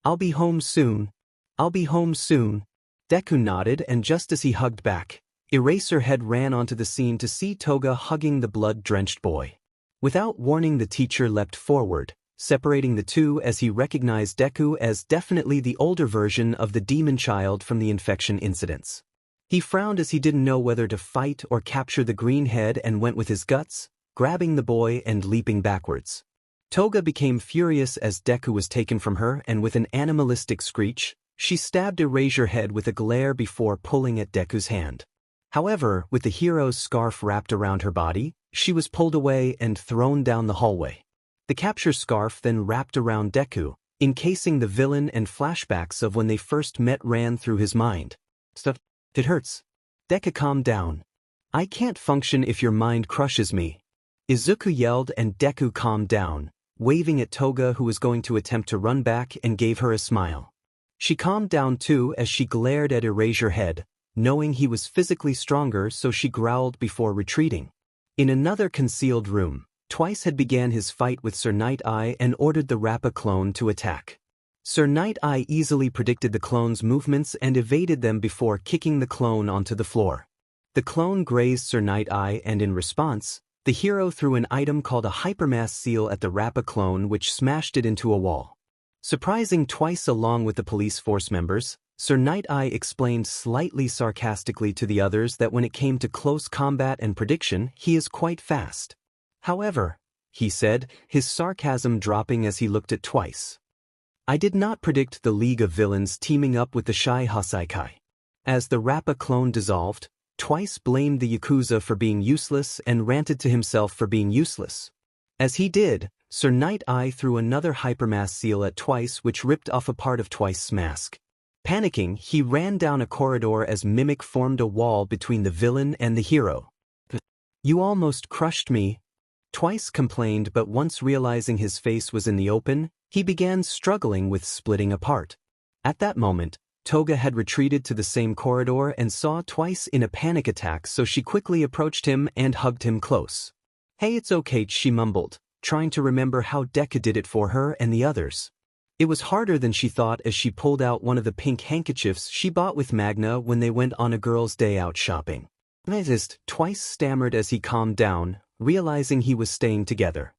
I'll be home soon. I'll be home soon. Deku nodded, and just as he hugged back, Eraserhead ran onto the scene to see Toga hugging the blood-drenched boy. Without warning, the teacher leapt forward, separating the two as he recognized Deku as definitely the older version of the demon child from the infection incidents. He frowned as he didn't know whether to fight or capture the green head and went with his guts, grabbing the boy and leaping backwards. Toga became furious as Deku was taken from her, and with an animalistic screech, she stabbed Eraserhead with a glare before pulling at Deku's hand. However, with the hero's scarf wrapped around her body, she was pulled away and thrown down the hallway. The capture scarf then wrapped around Deku, encasing the villain, and flashbacks of when they first met ran through his mind. Stuff. It hurts. Deku, calm down. I can't function if your mind crushes me. Izuku yelled, and Deku calmed down, waving at Toga, who was going to attempt to run back, and gave her a smile. She calmed down too as she glared at Eraserhead, knowing he was physically stronger, so she growled before retreating. In another concealed room, Twice had began his fight with Sir Night-Eye and ordered the Rappa clone to attack. Sir Night-Eye easily predicted the clone's movements and evaded them before kicking the clone onto the floor. The clone grazed Sir Night-Eye, and in response, the hero threw an item called a hypermass seal at the Rappa clone, which smashed it into a wall. Surprising Twice along with the police force members, Sir Night-Eye explained slightly sarcastically to the others that when it came to close combat and prediction, he is quite fast. However, he said, his sarcasm dropping as he looked at Twice. I did not predict the League of Villains teaming up with the Shy Hasaikai. As the Rappa clone dissolved, Twice blamed the Yakuza for being useless and ranted to himself for being useless. As he did, Sir Night Eye threw another hypermass seal at Twice, which ripped off a part of Twice's mask. Panicking, he ran down a corridor as Mimic formed a wall between the villain and the hero. "You almost crushed me," Twice complained, but once realizing his face was in the open, he began struggling with splitting apart. At that moment, Toga had retreated to the same corridor and saw Twice in a panic attack, so she quickly approached him and hugged him close. "Hey, it's okay," she mumbled, trying to remember how Deku did it for her and the others. It was harder than she thought as she pulled out one of the pink handkerchiefs she bought with Magna when they went on a girls' day out shopping. Twice stammered as he calmed down, realizing he was staying together.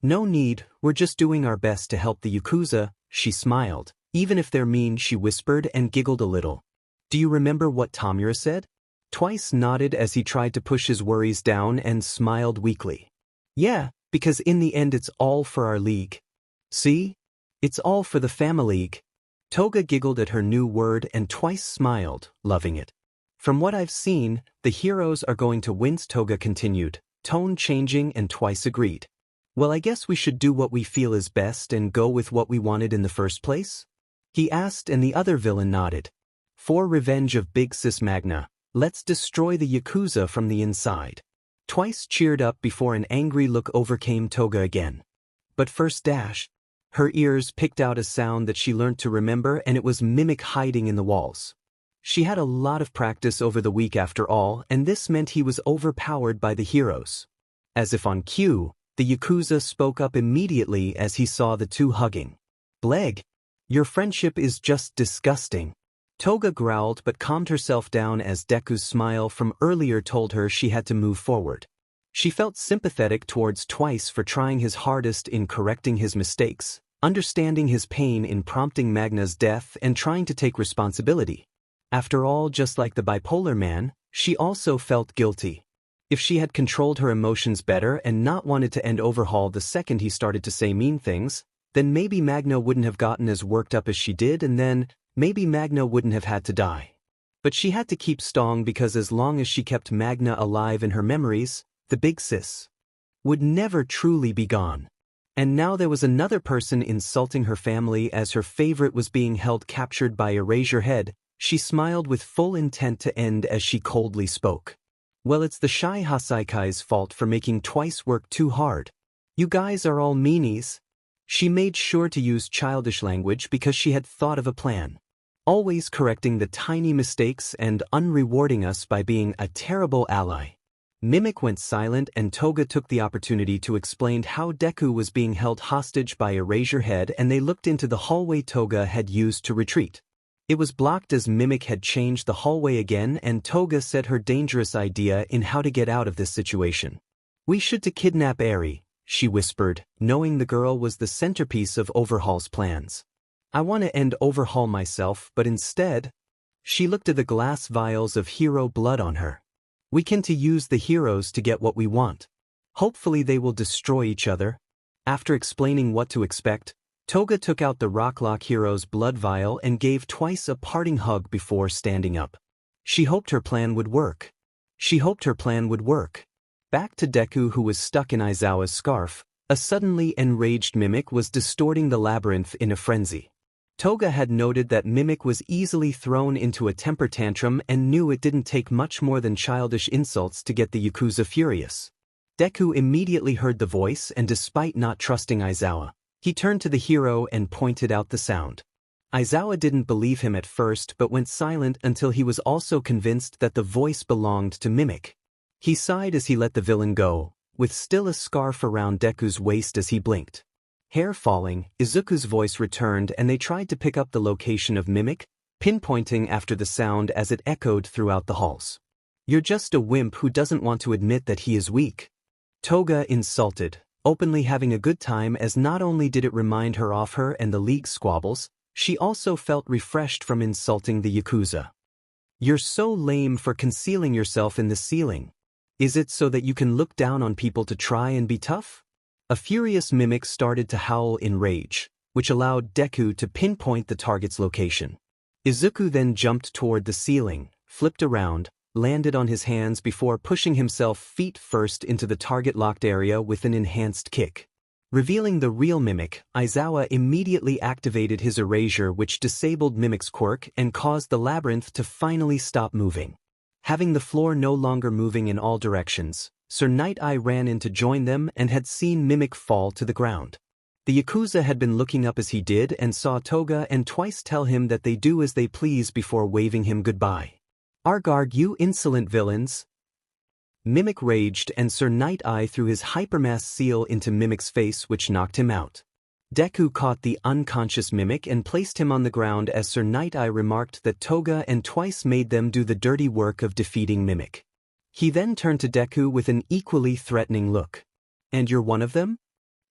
"No need, we're just doing our best to help the Yakuza," she smiled. "Even if they're mean," she whispered and giggled a little. "Do you remember what Tamura said?" Twice nodded as he tried to push his worries down and smiled weakly. "Yeah, because in the end it's all for our league. See? It's all for the Famileague." Toga giggled at her new word and Twice smiled, loving it. "From what I've seen, the heroes are going to win," Toga continued, tone changing, and Twice agreed. "Well, I guess we should do what we feel is best and go with what we wanted in the first place?" he asked, and the other villain nodded. "For revenge of Big Sis Magna, let's destroy the Yakuza from the inside." Twice cheered up before an angry look overcame Toga again. "But first dash." Her ears picked out a sound that she learnt to remember, and it was Mimic hiding in the walls. She had a lot of practice over the week after all, and this meant he was overpowered by the heroes. As if on cue, the Yakuza spoke up immediately as he saw the two hugging. "Bleg, your friendship is just disgusting." Toga growled but calmed herself down as Deku's smile from earlier told her she had to move forward. She felt sympathetic towards Twice for trying his hardest in correcting his mistakes, understanding his pain in prompting Magna's death, and trying to take responsibility. After all, just like the bipolar man, she also felt guilty. If she had controlled her emotions better and not wanted to end Overhaul the second he started to say mean things, then maybe Magna wouldn't have gotten as worked up as she did, and then maybe Magna wouldn't have had to die. But she had to keep strong because as long as she kept Magna alive in her memories, the Big Sis would never truly be gone. And now there was another person insulting her family as her favorite was being held captured by Erasure Head. She smiled with full intent to end as she coldly spoke. "Well, it's the Shy Hasaikai's fault for making Twice work too hard. You guys are all meanies." She made sure to use childish language because she had thought of a plan. Always correcting the tiny mistakes and unrewarding us by being a terrible ally. Mimic went silent and Toga took the opportunity to explain how Deku was being held hostage by Erasure Head, and they looked into the hallway Toga had used to retreat. It was blocked as Mimic had changed the hallway again, and Toga said her dangerous idea in how to get out of this situation. "We should to kidnap Eri," she whispered, knowing the girl was the centerpiece of Overhaul's plans. "I want to end Overhaul myself, but instead..." She looked at the glass vials of hero blood on her. "We can to use the heroes to get what we want. Hopefully they will destroy each other." After explaining what to expect, Toga took out the Rocklock hero's blood vial and gave Twice a parting hug before standing up. She hoped her plan would work. Back to Deku, who was stuck in Aizawa's scarf, a suddenly enraged Mimic was distorting the labyrinth in a frenzy. Toga had noted that Mimic was easily thrown into a temper tantrum and knew it didn't take much more than childish insults to get the Yakuza furious. Deku immediately heard the voice, and despite not trusting Aizawa, he turned to the hero and pointed out the sound. Aizawa didn't believe him at first but went silent until he was also convinced that the voice belonged to Mimic. He sighed as he let the villain go, with still a scarf around Deku's waist as he blinked. Hair falling, Izuku's voice returned and they tried to pick up the location of Mimic, pinpointing after the sound as it echoed throughout the halls. "You're just a wimp who doesn't want to admit that he is weak." Toga insulted, openly having a good time as not only did it remind her of her and the League squabbles, she also felt refreshed from insulting the Yakuza. "You're so lame for concealing yourself in the ceiling. Is it so that you can look down on people to try and be tough?" A furious Mimic started to howl in rage, which allowed Deku to pinpoint the target's location. Izuku then jumped toward the ceiling, flipped around, landed on his hands before pushing himself feet first into the target-locked area with an enhanced kick. Revealing the real Mimic, Aizawa immediately activated his erasure, which disabled Mimic's quirk and caused the labyrinth to finally stop moving. Having the floor no longer moving in all directions, Sir Night-Eye ran in to join them and had seen Mimic fall to the ground. The Yakuza had been looking up as he did and saw Toga and Twice tell him that they do as they please before waving him goodbye. "Argarg, you insolent villains!" Mimic raged and Sir Night-Eye threw his hypermass seal into Mimic's face, which knocked him out. Deku caught the unconscious Mimic and placed him on the ground as Sir Night-Eye remarked that Toga and Twice made them do the dirty work of defeating Mimic. He then turned to Deku with an equally threatening look. "And you're one of them?"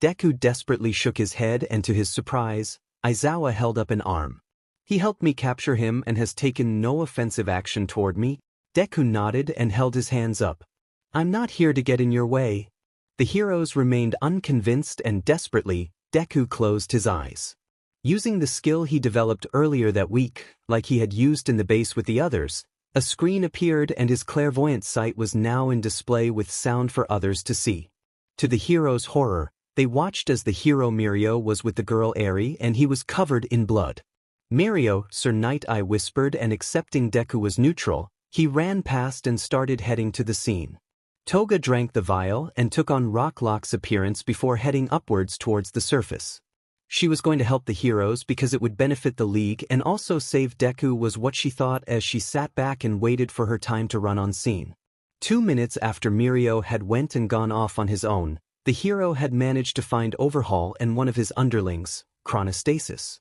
Deku desperately shook his head and to his surprise, Aizawa held up an arm. "He helped me capture him and has taken no offensive action toward me." Deku nodded and held his hands up. "I'm not here to get in your way." The heroes remained unconvinced and desperately, Deku closed his eyes. Using the skill he developed earlier that week, like he had used in the base with the others, a screen appeared and his clairvoyant sight was now in display with sound for others to see. To the heroes' horror, they watched as the hero Mirio was with the girl Eri and he was covered in blood. "Mirio," Sir Night-Eye whispered, and accepting Deku was neutral, he ran past and started heading to the scene. Toga drank the vial and took on Rocklock's appearance before heading upwards towards the surface. She was going to help the heroes because it would benefit the League and also save Deku was what she thought as she sat back and waited for her time to run on scene. 2 minutes after Mirio had went and gone off on his own, the hero had managed to find Overhaul and one of his underlings, Chronostasis.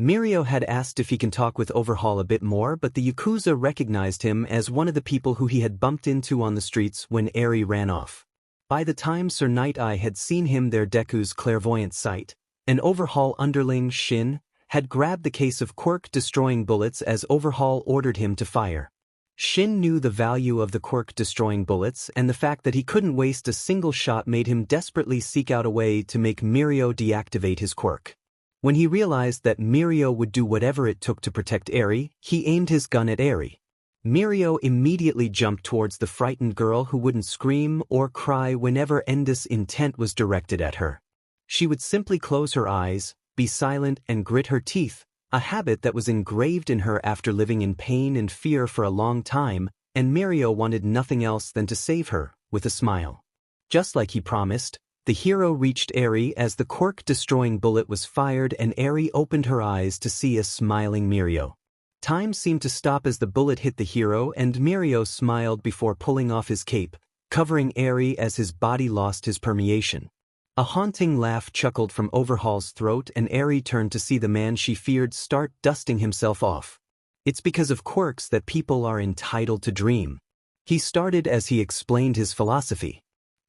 Mirio had asked if he can talk with Overhaul a bit more, but the Yakuza recognized him as one of the people who he had bumped into on the streets when Eri ran off. By the time Sir Night-Eye had seen him there, Deku's clairvoyant sight, an Overhaul underling, Shin, had grabbed the case of Quirk destroying bullets as Overhaul ordered him to fire. Shin knew the value of the Quirk destroying bullets, and the fact that he couldn't waste a single shot made him desperately seek out a way to make Mirio deactivate his quirk. When he realized that Mirio would do whatever it took to protect Eri, he aimed his gun at Eri. Mirio immediately jumped towards the frightened girl who wouldn't scream or cry whenever End's intent was directed at her. She would simply close her eyes, be silent and grit her teeth, a habit that was engraved in her after living in pain and fear for a long time, and Mirio wanted nothing else than to save her, with a smile. Just like he promised, the hero reached Eri as the quirk-destroying bullet was fired and Eri opened her eyes to see a smiling Mirio. Time seemed to stop as the bullet hit the hero and Mirio smiled before pulling off his cape, covering Eri as his body lost his permeation. A haunting laugh chuckled from Overhaul's throat and Eri turned to see the man she feared start dusting himself off. "It's because of quirks that people are entitled to dream," he started as he explained his philosophy.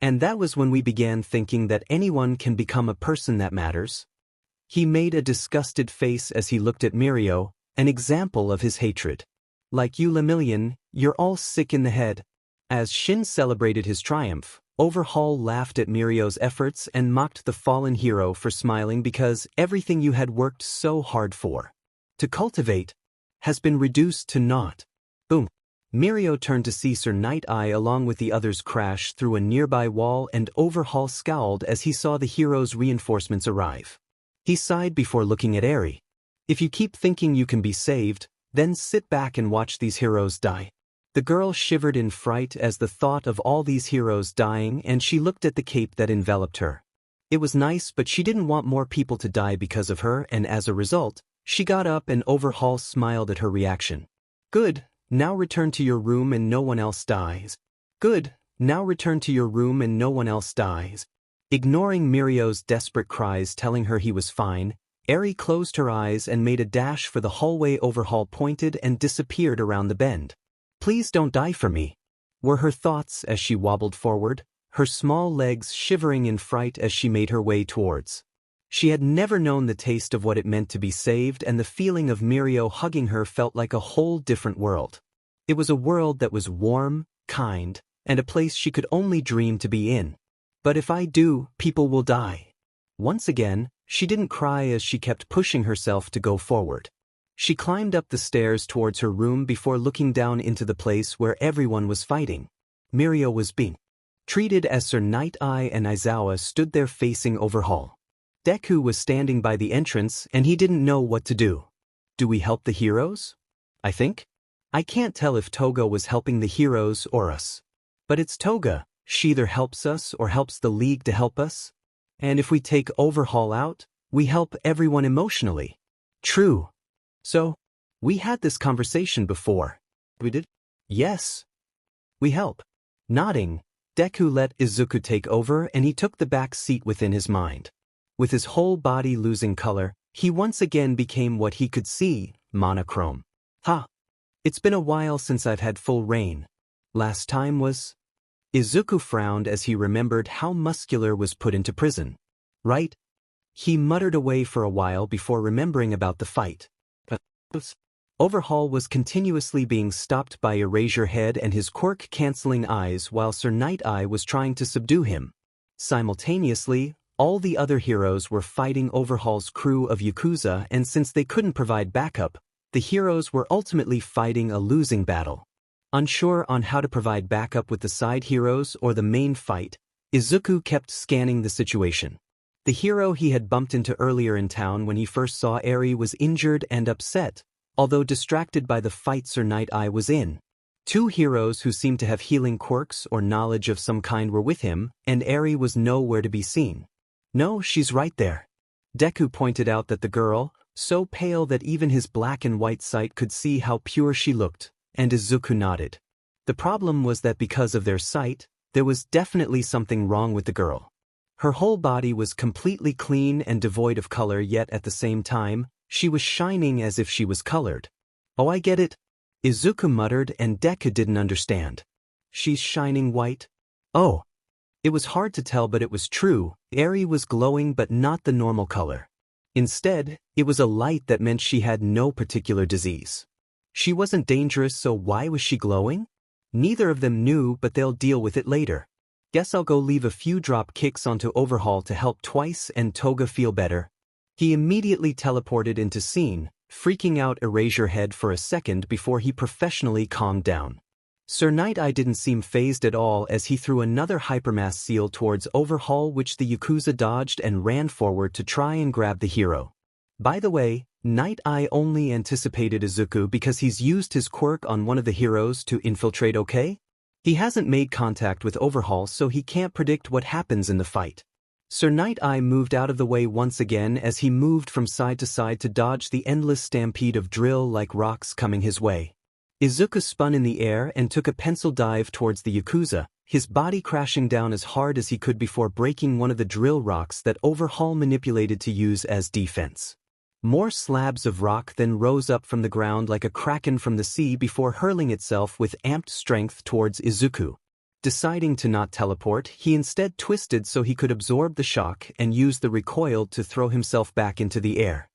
"And that was when we began thinking that anyone can become a person that matters." He made a disgusted face as he looked at Mirio, an example of his hatred. "Like you Lemillion, you're all sick in the head." As Shin celebrated his triumph, Overhaul laughed at Mirio's efforts and mocked the fallen hero for smiling because everything you had worked so hard for, to cultivate, has been reduced to naught. Boom. Mirio turned to see Sir Night-Eye along with the others crash through a nearby wall and Overhaul scowled as he saw the hero's reinforcements arrive. He sighed before looking at Eri. "If you keep thinking you can be saved, then sit back and watch these heroes die." The girl shivered in fright as the thought of all these heroes dying and she looked at the cape that enveloped her. It was nice, but she didn't want more people to die because of her, and as a result, she got up and Overhaul smiled at her reaction. "Good. Now return to your room and no one else dies." "Good. Now return to your room and no one else dies." Ignoring Mirio's desperate cries telling her he was fine, Eri closed her eyes and made a dash for the hallway Overhaul pointed and disappeared around the bend. "Please don't die for me," were her thoughts as she wobbled forward, her small legs shivering in fright as she made her way towards. She had never known the taste of what it meant to be saved, and the feeling of Mirio hugging her felt like a whole different world. It was a world that was warm, kind, and a place she could only dream to be in. "But if I do, people will die." Once again, she didn't cry as she kept pushing herself to go forward. She climbed up the stairs towards her room before looking down into the place where everyone was fighting. Mirio was being treated as Sir Night Eye and Aizawa stood there facing Overhaul. Deku was standing by the entrance and he didn't know what to do. Do we help the heroes? I think. I can't tell if Toga was helping the heroes or us. But it's Toga. She either helps us or helps the League to help us. And if we take Overhaul out, we help everyone emotionally. True. So, we had this conversation before. We did? Yes. We help. Nodding, Deku let Izuku take over and he took the back seat within his mind. With his whole body losing color, he once again became what he could see, monochrome. Ha! It's been a while since I've had full reign. Last time was… Izuku frowned as he remembered how Muscular was put into prison. Right? He muttered away for a while before remembering about the fight. Overhaul was continuously being stopped by Erasure Head and his quirk-canceling eyes while Sir Night Eye was trying to subdue him. Simultaneously, all the other heroes were fighting Overhaul's crew of Yakuza, and since they couldn't provide backup, the heroes were ultimately fighting a losing battle. Unsure on how to provide backup with the side heroes or the main fight, Izuku kept scanning the situation. The hero he had bumped into earlier in town when he first saw Eri was injured and upset, although distracted by the fight Sir Night Eye was in. Two heroes who seemed to have healing quirks or knowledge of some kind were with him, and Eri was nowhere to be seen. No, she's right there. Deku pointed out that the girl, so pale that even his black and white sight could see how pure she looked, and Izuku nodded. The problem was that because of their sight, there was definitely something wrong with the girl. Her whole body was completely clean and devoid of color, yet at the same time, she was shining as if she was colored. Oh, I get it. Izuku muttered and Deku didn't understand. She's shining white? Oh. It was hard to tell, but it was true. Eri was glowing but not the normal color. Instead, it was a light that meant she had no particular disease. She wasn't dangerous, so why was she glowing? Neither of them knew, but they'll deal with it later. Guess I'll go leave a few drop kicks onto Overhaul to help Twice and Toga feel better. He immediately teleported into scene, freaking out Erasure Head for a second before he professionally calmed down. Sir Night Eye didn't seem fazed at all as he threw another hypermass seal towards Overhaul, which the Yakuza dodged and ran forward to try and grab the hero. By the way, Night Eye only anticipated Izuku because he's used his quirk on one of the heroes to infiltrate, okay? He hasn't made contact with Overhaul, so he can't predict what happens in the fight. Sir Night Eye moved out of the way once again as he moved from side to side to dodge the endless stampede of drill-like rocks coming his way. Izuku spun in the air and took a pencil dive towards the Yakuza, his body crashing down as hard as he could before breaking one of the drill rocks that Overhaul manipulated to use as defense. More slabs of rock then rose up from the ground like a kraken from the sea before hurling itself with amped strength towards Izuku. Deciding to not teleport, he instead twisted so he could absorb the shock and use the recoil to throw himself back into the air.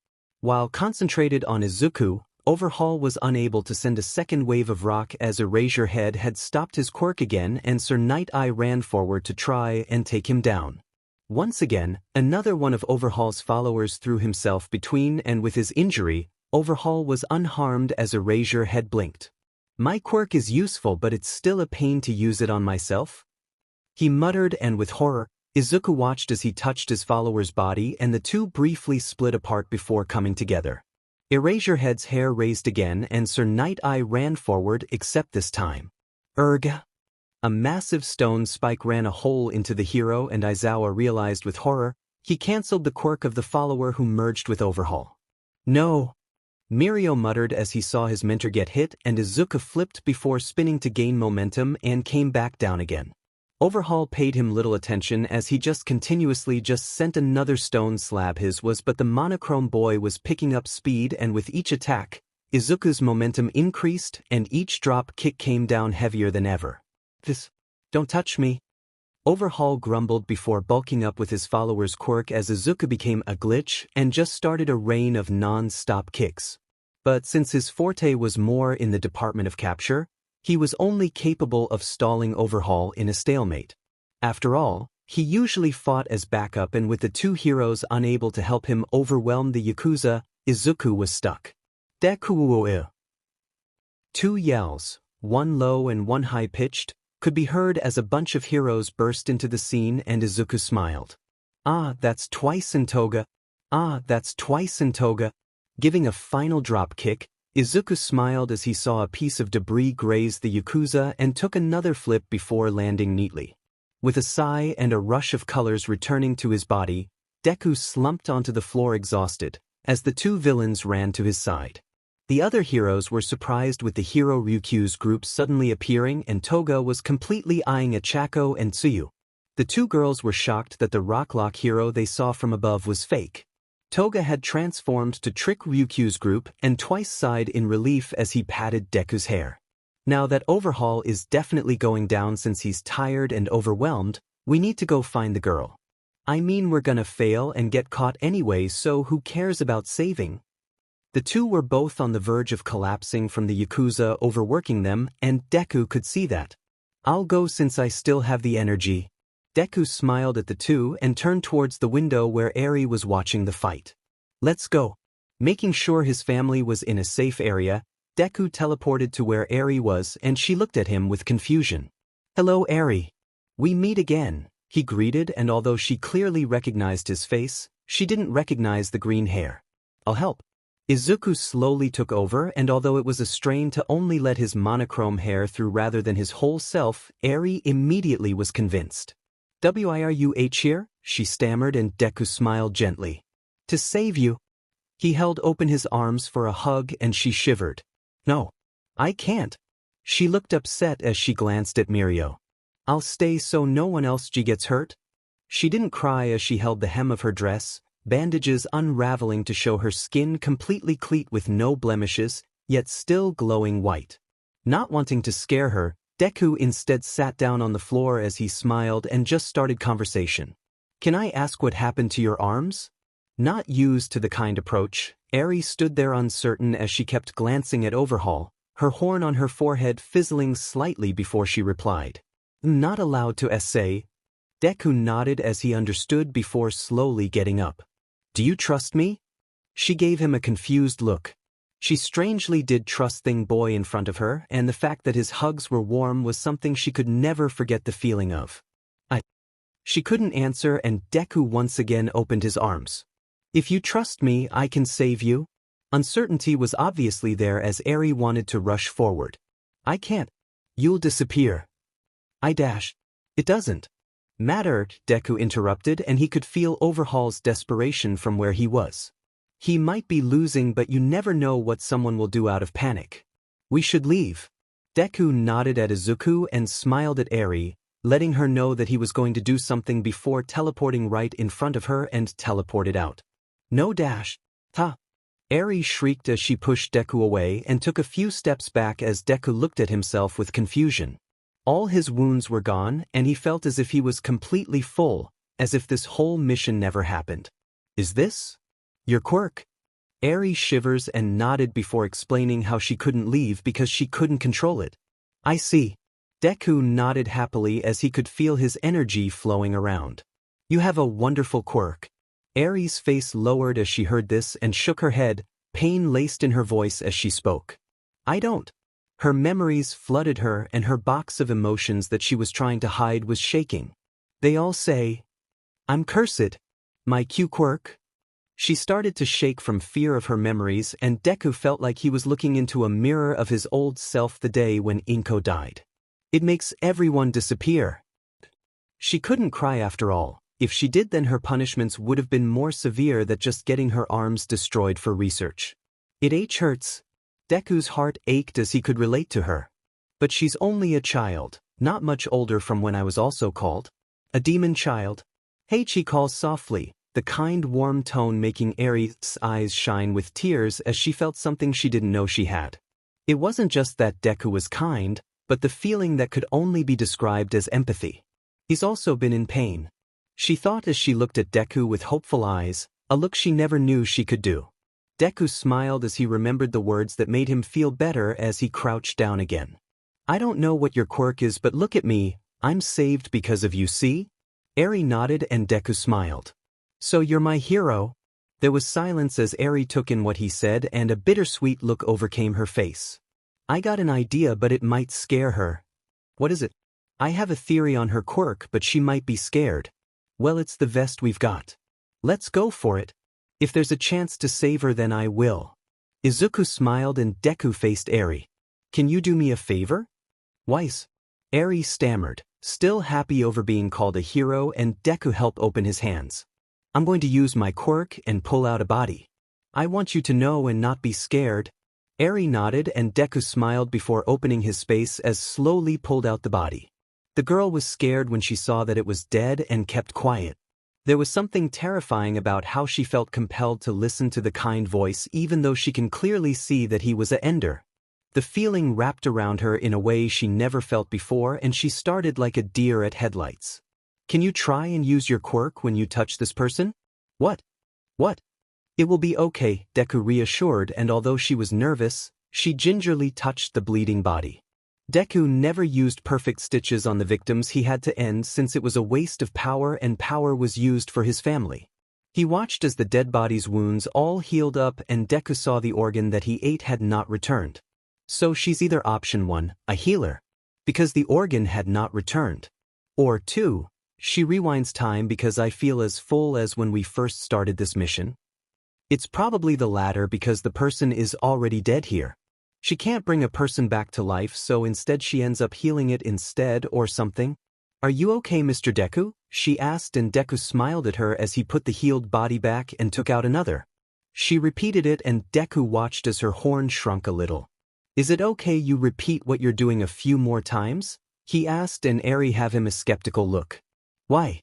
While concentrated on Izuku, Overhaul was unable to send a second wave of rock as Erasure Head had stopped his quirk again and Sir Night Eye ran forward to try and take him down. Once again, another one of Overhaul's followers threw himself between, and with his injury, Overhaul was unharmed as Erasure Head blinked. My quirk is useful, but it's still a pain to use it on myself? He muttered, and with horror, Izuku watched as he touched his follower's body and the two briefly split apart before coming together. Erasure Head's hair raised again and Sir Night Eye ran forward, except this time. Erg! A massive stone spike ran a hole into the hero, and Aizawa realized with horror, he cancelled the quirk of the follower who merged with Overhaul. No! Mirio muttered as he saw his mentor get hit, and Izuku flipped before spinning to gain momentum and came back down again. Overhaul paid him little attention as he continuously sent another stone slab his was, but the monochrome boy was picking up speed, and with each attack, Izuku's momentum increased and each drop kick came down heavier than ever. Don't touch me. Overhaul grumbled before bulking up with his follower's quirk as Izuku became a glitch and just started a rain of non-stop kicks. But since his forte was more in the department of capture, he was only capable of stalling Overhaul in a stalemate. After all, he usually fought as backup, and with the two heroes unable to help him overwhelm the Yakuza, Izuku was stuck. Deku. Two yells, one low and one high-pitched, could be heard as a bunch of heroes burst into the scene and Izuku smiled. Ah, that's twice in Toga. Ah, that's twice in Toga. Giving a final drop kick, Izuku smiled as he saw a piece of debris graze the Yakuza and took another flip before landing neatly. With a sigh and a rush of colors returning to his body, Deku slumped onto the floor exhausted, as the two villains ran to his side. The other heroes were surprised with the Hero Ryukyu's group suddenly appearing, and Toga was completely eyeing Achako and Tsuyu. The two girls were shocked that the Rocklock hero they saw from above was fake. Toga had transformed to trick Ryukyu's group and twice sighed in relief as he patted Deku's hair. Now that Overhaul is definitely going down since he's tired and overwhelmed, we need to go find the girl. I mean, we're gonna fail and get caught anyway, so who cares about saving? The two were both on the verge of collapsing from the Yakuza overworking them, and Deku could see that. I'll go since I still have the energy. Deku smiled at the two and turned towards the window where Eri was watching the fight. Let's go. Making sure his family was in a safe area, Deku teleported to where Eri was and she looked at him with confusion. Hello, Eri. We meet again, he greeted, and although she clearly recognized his face, she didn't recognize the green hair. I'll help. Izuku slowly took over, and although it was a strain to only let his monochrome hair through rather than his whole self, Eri immediately was convinced. Wiruh here? She stammered, and Deku smiled gently. To save you. He held open his arms for a hug and she shivered. No. I can't. She looked upset as she glanced at Mirio. I'll stay so no one else gets hurt? She didn't cry as she held the hem of her dress, bandages unraveling to show her skin completely clean with no blemishes, yet still glowing white. Not wanting to scare her, Deku instead sat down on the floor as he smiled and just started conversation. Can I ask what happened to your arms? Not used to the kind approach, Eri stood there uncertain as she kept glancing at Overhaul, her horn on her forehead fizzling slightly before she replied. Not allowed to say. Deku nodded as he understood before slowly getting up. Do you trust me? She gave him a confused look. She strangely did trust Thing Boy in front of her, and the fact that his hugs were warm was something she could never forget the feeling of. She couldn't answer, and Deku once again opened his arms. If you trust me, I can save you. Uncertainty was obviously there as Eri wanted to rush forward. I can't. You'll disappear. It doesn't matter, Deku interrupted, and he could feel Overhaul's desperation from where he was. He might be losing, but you never know what someone will do out of panic. We should leave. Deku nodded at Izuku and smiled at Eri, letting her know that he was going to do something before teleporting right in front of her and teleported out. No dash. Ha! Eri shrieked as she pushed Deku away and took a few steps back as Deku looked at himself with confusion. All his wounds were gone, and he felt as if he was completely full, as if this whole mission never happened. Is this your quirk? Eri shivers and nodded before explaining how she couldn't leave because she couldn't control it. I see. Deku nodded happily as he could feel his energy flowing around. You have a wonderful quirk. Eri's face lowered as she heard this and shook her head, pain laced in her voice as she spoke. I don't. Her memories flooded her, and her box of emotions that she was trying to hide was shaking. They all say, I'm cursed. My Q quirk? She started to shake from fear of her memories, and Deku felt like he was looking into a mirror of his old self the day when Inko died. It makes everyone disappear. She couldn't cry after all. If she did, then her punishments would have been more severe than just getting her arms destroyed for research. It hurts. Deku's heart ached as he could relate to her. But she's only a child, not much older from when I was also called. A demon child. Hey, she calls softly, the kind warm tone making Eri's eyes shine with tears as she felt something she didn't know she had. It wasn't just that Deku was kind, but the feeling that could only be described as empathy. He's also been in pain. She thought as she looked at Deku with hopeful eyes, a look she never knew she could do. Deku smiled as he remembered the words that made him feel better as he crouched down again. I don't know what your quirk is, but look at me, I'm saved because of you, see? Eri nodded and Deku smiled. So you're my hero? There was silence as Eri took in what he said, and a bittersweet look overcame her face. I got an idea, but it might scare her. What is it? I have a theory on her quirk, but she might be scared. Well, it's the vest we've got. Let's go for it. If there's a chance to save her, then I will. Izuku smiled and Deku faced Eri. Can you do me a favor? Wise. Eri stammered, still happy over being called a hero, and Deku helped open his hands. I'm going to use my quirk and pull out a body. I want you to know and not be scared. Eri nodded and Deku smiled before opening his space as slowly pulled out the body. The girl was scared when she saw that it was dead and kept quiet. There was something terrifying about how she felt compelled to listen to the kind voice even though she can clearly see that he was a ender. The feeling wrapped around her in a way she never felt before, and she started like a deer at headlights. Can you try and use your quirk when you touch this person? What? What? It will be okay, Deku reassured, and although she was nervous, she gingerly touched the bleeding body. Deku never used perfect stitches on the victims he had to end since it was a waste of power, and power was used for his family. He watched as the dead body's wounds all healed up, and Deku saw the organ that he ate had not returned. So she's either option 1, a healer, because the organ had not returned, or 2, she rewinds time because I feel as full as when we first started this mission. It's probably the latter because the person is already dead here. She can't bring a person back to life, so instead she ends up healing it instead or something. Are you okay, Mr. Deku? She asked, and Deku smiled at her as he put the healed body back and took out another. She repeated it and Deku watched as her horn shrunk a little. Is it okay you repeat what you're doing a few more times? He asked, and Eri gave him a skeptical look. Why?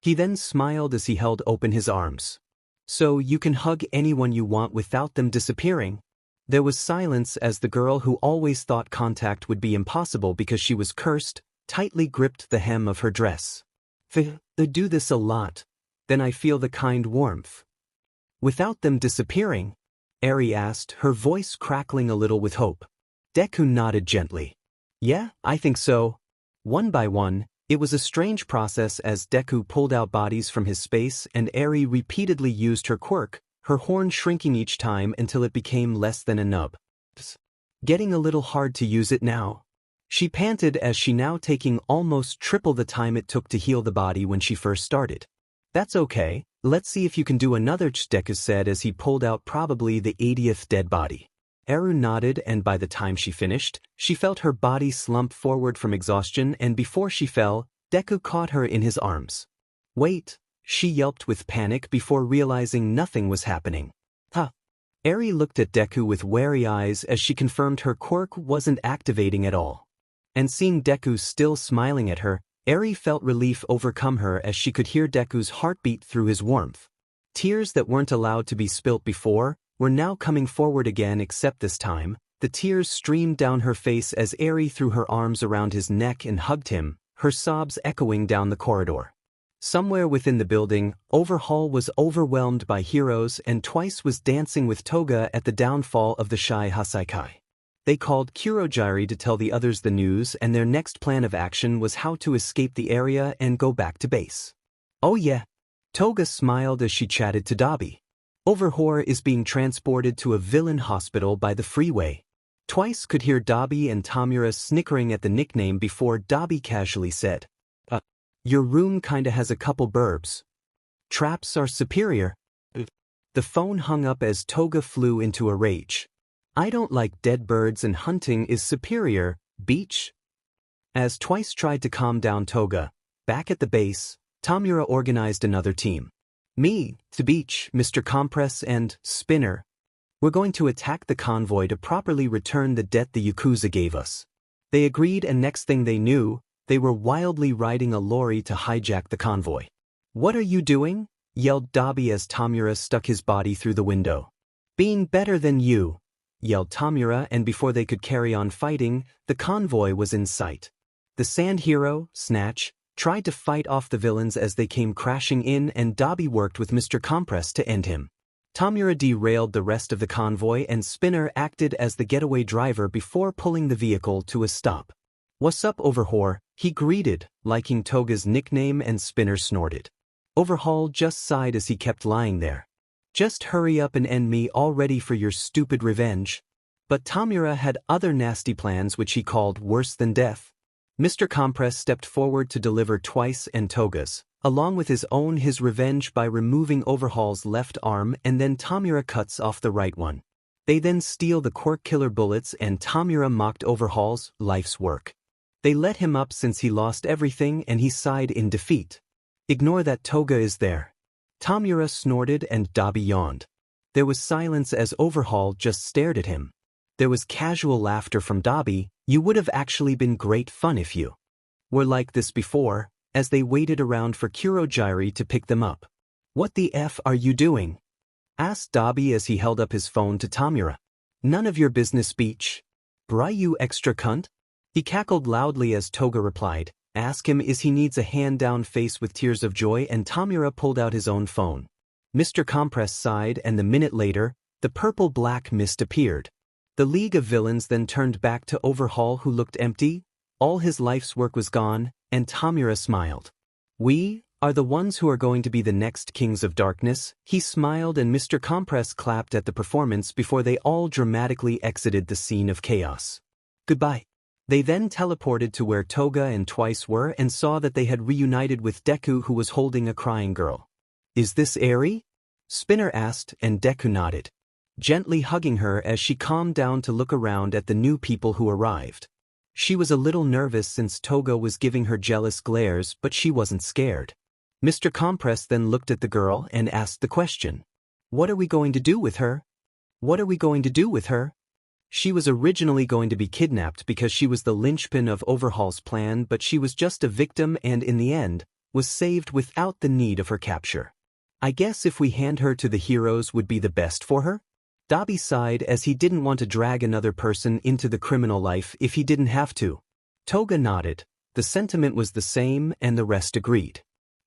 He then smiled as he held open his arms. So you can hug anyone you want without them disappearing. There was silence as the girl, who always thought contact would be impossible because she was cursed, tightly gripped the hem of her dress. They do this a lot. Then I feel the kind warmth. Without them disappearing? Eri asked, her voice crackling a little with hope. Deku nodded gently. Yeah, I think so. One by one, it was a strange process as Deku pulled out bodies from his space, and Eri repeatedly used her quirk, her horn shrinking each time until it became less than a nub. Getting a little hard to use it now. She panted as she now taking almost triple the time it took to heal the body when she first started. That's okay, let's see if you can do another, Deku said as he pulled out probably the 80th dead body. Eri nodded, and by the time she finished, she felt her body slump forward from exhaustion, and before she fell, Deku caught her in his arms. Wait, she yelped with panic before realizing nothing was happening. Huh. Eri looked at Deku with wary eyes as she confirmed her quirk wasn't activating at all. And seeing Deku still smiling at her, Eri felt relief overcome her as she could hear Deku's heartbeat through his warmth. Tears that weren't allowed to be spilt before were now coming forward again, except this time, the tears streamed down her face as Eri threw her arms around his neck and hugged him, her sobs echoing down the corridor. Somewhere within the building, Overhaul was overwhelmed by heroes, and Twice was dancing with Toga at the downfall of the Shai Hasaikai. They called Kurogiri to tell the others the news, and their next plan of action was how to escape the area and go back to base. Oh yeah. Toga smiled as she chatted to Dabi. Overhaul is being transported to a villain hospital by the freeway. Twice could hear Dabi and Tamura snickering at the nickname before Dabi casually said, your room kinda has a couple burbs. Traps are superior. The phone hung up as Toga flew into a rage. I don't like dead birds and hunting is superior, Beach. As Twice tried to calm down Toga, back at the base, Tamura organized another team. Me, to Beach, Mr. Compress, and Spinner. We're going to attack the convoy to properly return the debt the Yakuza gave us. They agreed, and next thing they knew, they were wildly riding a lorry to hijack the convoy. What are you doing? Yelled Dabi as Tamura stuck his body through the window. Being better than you, yelled Tamura, and before they could carry on fighting, the convoy was in sight. The sand hero, Snatch, tried to fight off the villains as they came crashing in, and Dabi worked with Mr. Compress to end him. Tamura derailed the rest of the convoy, and Spinner acted as the getaway driver before pulling the vehicle to a stop. What's up, Overhaul? He greeted, liking Toga's nickname, and Spinner snorted. Overhaul just sighed as he kept lying there. Just hurry up and end me already for your stupid revenge. But Tamura had other nasty plans which he called worse than death. Mr. Compress stepped forward to deliver Twice and Toga's, along with his revenge by removing Overhaul's left arm, and then Tamura cuts off the right one. They then steal the Quirk killer bullets and Tamura mocked Overhaul's life's work. They let him up since he lost everything and he sighed in defeat. Ignore that Toga is there. Tamura snorted and Dabi yawned. There was silence as Overhaul just stared at him. There was casual laughter from Dabi. You would have actually been great fun if you were like this before, as they waited around for Kurogiri to pick them up. What the F are you doing? Asked Dabi as he held up his phone to Tamura. None of your business, speech. Bry you extra cunt? He cackled loudly as Toga replied, ask him is he needs a hand-down face with tears of joy, and Tamura pulled out his own phone. Mr. Compress sighed, and the minute later, the purple-black mist appeared. The League of Villains then turned back to Overhaul, who looked empty. All his life's work was gone, and Tamura smiled. We are the ones who are going to be the next Kings of Darkness. He smiled and Mr. Compress clapped at the performance before they all dramatically exited the scene of chaos. Goodbye. They then teleported to where Toga and Twice were and saw that they had reunited with Deku, who was holding a crying girl. Is this Eri? Spinner asked, and Deku nodded, gently hugging her as she calmed down to look around at the new people who arrived. She was a little nervous since Toga was giving her jealous glares, but she wasn't scared. Mr. Compress then looked at the girl and asked the question. What are we going to do with her? What are we going to do with her? She was originally going to be kidnapped because she was the linchpin of Overhaul's plan, but she was just a victim and in the end, was saved without the need of her capture. I guess if we hand her to the heroes would be the best for her? Dabi sighed as he didn't want to drag another person into the criminal life if he didn't have to. Toga nodded. The sentiment was the same and the rest agreed.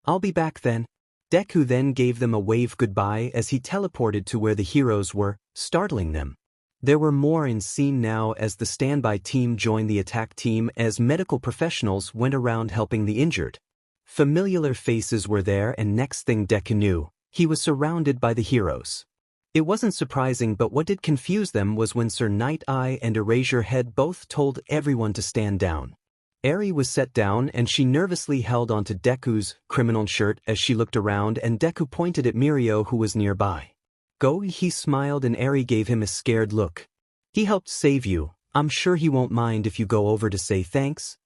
I'll be back then. Deku then gave them a wave goodbye as he teleported to where the heroes were, startling them. There were more in scene now as the standby team joined the attack team as medical professionals went around helping the injured. Familiar faces were there, and next thing Deku knew, he was surrounded by the heroes. It wasn't surprising, but what did confuse them was when Sir Night-Eye and Eraserhead both told everyone to stand down. Eri was set down and she nervously held onto Deku's criminal shirt as she looked around, and Deku pointed at Mirio, who was nearby. Go, he smiled, and Eri gave him a scared look. He helped save you. I'm sure he won't mind if you go over to say thanks.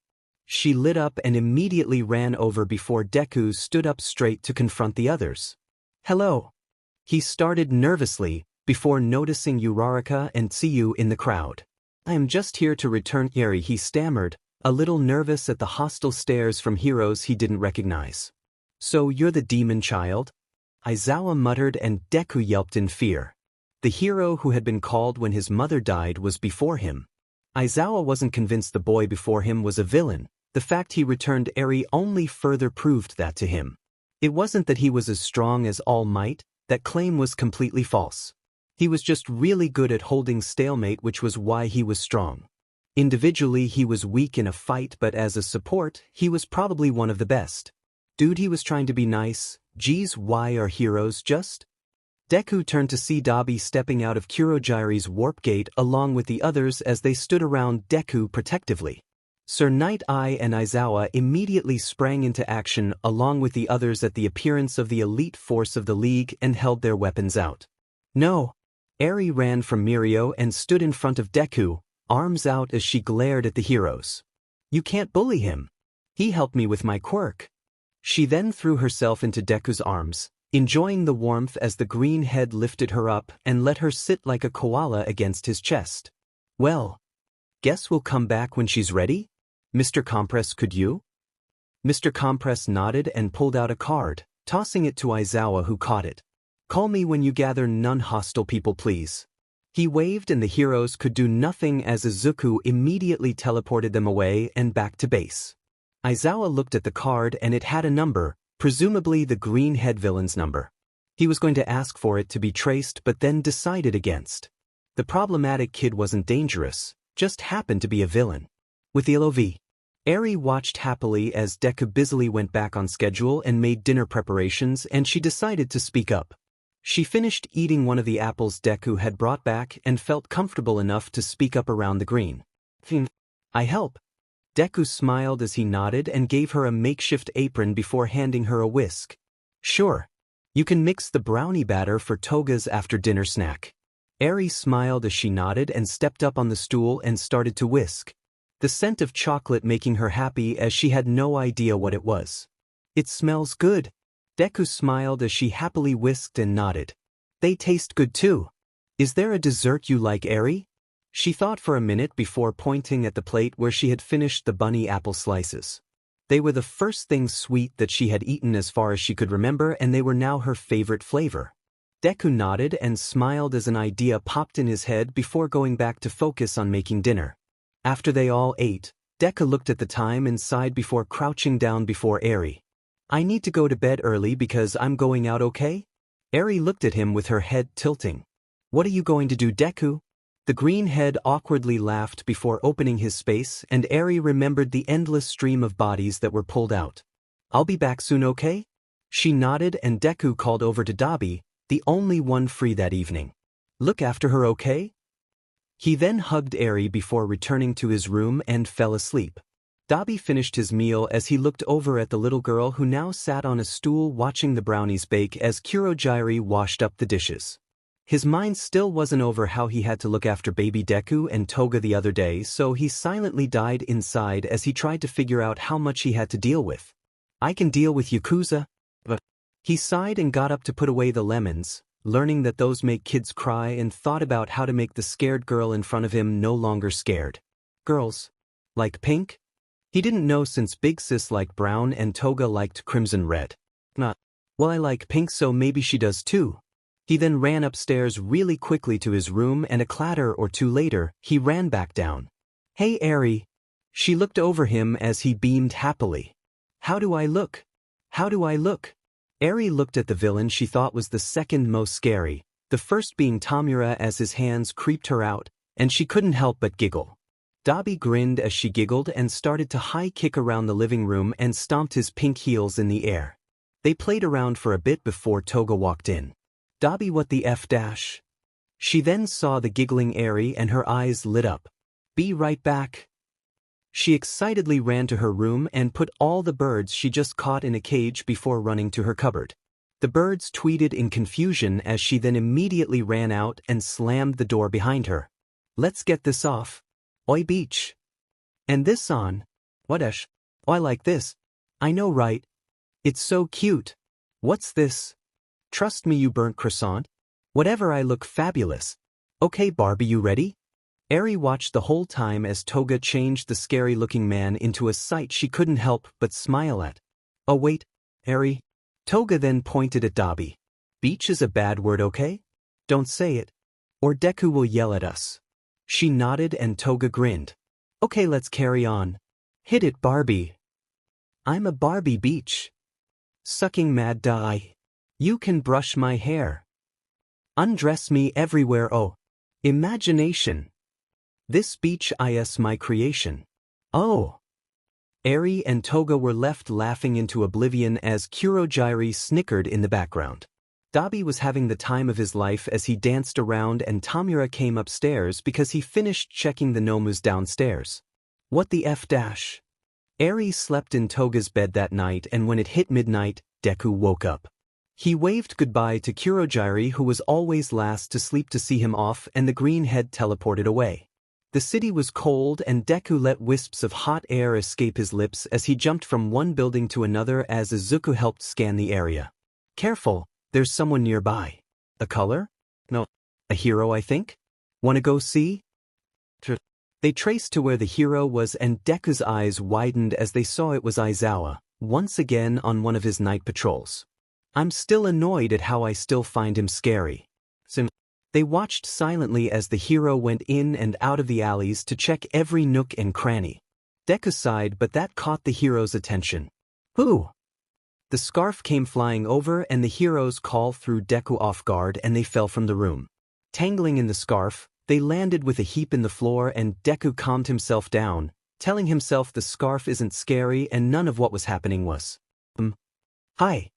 She lit up and immediately ran over before Deku stood up straight to confront the others. Hello. He started nervously, before noticing Uraraka and Tsuyu in the crowd. I am just here to return Eri, he stammered, a little nervous at the hostile stares from heroes he didn't recognize. So you're the demon child? Aizawa muttered, and Deku yelped in fear. The hero who had been called when his mother died was before him. Aizawa wasn't convinced the boy before him was a villain. The fact he returned Eri only further proved that to him. It wasn't that he was as strong as All Might. That claim was completely false. He was just really good at holding stalemate, which was why he was strong. Individually he was weak in a fight, but as a support, he was probably one of the best. Dude, he was trying to be nice. Geez, why are heroes just? Deku turned to see Dabi stepping out of Kurogiri's warp gate along with the others as they stood around Deku protectively. Sir Night-Eye and Aizawa immediately sprang into action along with the others at the appearance of the elite force of the League and held their weapons out. No. Eri ran from Mirio and stood in front of Deku, arms out as she glared at the heroes. You can't bully him. He helped me with my quirk. She then threw herself into Deku's arms, enjoying the warmth as the green head lifted her up and let her sit like a koala against his chest. Well, guess we'll come back when she's ready? Mr. Compress, could you? Mr. Compress nodded and pulled out a card, tossing it to Aizawa, who caught it. Call me when you gather non-hostile people, please. He waved and the heroes could do nothing as Izuku immediately teleported them away and back to base. Aizawa looked at the card and it had a number, presumably the green head villain's number. He was going to ask for it to be traced but then decided against. The problematic kid wasn't dangerous, just happened to be a villain. With the LOV, Eri watched happily as Deku busily went back on schedule and made dinner preparations, and she decided to speak up. She finished eating one of the apples Deku had brought back and felt comfortable enough to speak up around the green. I help. Deku smiled as he nodded and gave her a makeshift apron before handing her a whisk. Sure. You can mix the brownie batter for Toga's after-dinner snack. Eri smiled as she nodded and stepped up on the stool and started to whisk. The scent of chocolate making her happy as she had no idea what it was. It smells good. Deku smiled as she happily whisked and nodded. They taste good too. Is there a dessert you like, Eri? She thought for a minute before pointing at the plate where she had finished the bunny apple slices. They were the first things sweet that she had eaten as far as she could remember, and they were now her favorite flavor. Deku nodded and smiled as an idea popped in his head before going back to focus on making dinner. After they all ate, Deku looked at the time and sighed before crouching down before Eri. I need to go to bed early because I'm going out, okay? Eri looked at him with her head tilting. What are you going to do, Deku? The green head awkwardly laughed before opening his space, and Eri remembered the endless stream of bodies that were pulled out. I'll be back soon, okay? She nodded and Deku called over to Dabi, the only one free that evening. Look after her, okay? He then hugged Eri before returning to his room and fell asleep. Dabi finished his meal as he looked over at the little girl who now sat on a stool watching the brownies bake as Kurogyari washed up the dishes. His mind still wasn't over how he had to look after baby Deku and Toga the other day, so he silently died inside as he tried to figure out how much he had to deal with. I can deal with Yakuza. He sighed and got up to put away the lemons, learning that those make kids cry, and thought about how to make the scared girl in front of him no longer scared. Girls. Like pink? He didn't know since Big Sis liked brown and Toga liked crimson red. Well, I like pink, so maybe she does too. He then ran upstairs really quickly to his room, and a clatter or two later, he ran back down. Hey, Eri. She looked over him as he beamed happily. How do I look? How do I look? Eri looked at the villain she thought was the second most scary, the first being Tamura, as his hands creeped her out, and she couldn't help but giggle. Dabi grinned as she giggled and started to high kick around the living room and stomped his pink heels in the air. They played around for a bit before Toga walked in. Dabi, what the F dash? She then saw the giggling Eri and her eyes lit up. Be right back. She excitedly ran to her room and put all the birds she just caught in a cage before running to her cupboard. The birds tweeted in confusion as she then immediately ran out and slammed the door behind her. Let's get this off. Oi beach. And this on. What-esh? Oh, I like this. I know, right? It's so cute. What's this? Trust me, you burnt croissant. Whatever, I look fabulous. Okay, Barbie, you ready? Eri watched the whole time as Toga changed the scary-looking man into a sight she couldn't help but smile at. Oh wait, Eri. Toga then pointed at Dabi. Beach is a bad word, okay? Don't say it, or Deku will yell at us. She nodded and Toga grinned. Okay, let's carry on. Hit it, Barbie. I'm a Barbie beach. Sucking mad dye. You can brush my hair. Undress me everywhere, oh. Imagination. This beach is my creation. Oh. Eri and Toga were left laughing into oblivion as Kurogyari snickered in the background. Dabi was having the time of his life as he danced around, and Tamura came upstairs because he finished checking the Nomus downstairs. What the F dash? Eri slept in Toga's bed that night, and when it hit midnight, Deku woke up. He waved goodbye to Kurogyari, who was always last to sleep, to see him off, and the green head teleported away. The city was cold, and Deku let wisps of hot air escape his lips as he jumped from one building to another as Izuku helped scan the area. Careful, there's someone nearby. A color? No. A hero, I think? Wanna go see? They traced to where the hero was, and Deku's eyes widened as they saw it was Aizawa, once again on one of his night patrols. I'm still annoyed at how I still find him scary. They watched silently as the hero went in and out of the alleys to check every nook and cranny. Deku sighed, but that caught the hero's attention. Who? The scarf came flying over, and the hero's call threw Deku off guard, and they fell from the room. Tangling in the scarf, they landed with a heap in the floor, and Deku calmed himself down, telling himself the scarf isn't scary and none of what was happening was. Hi.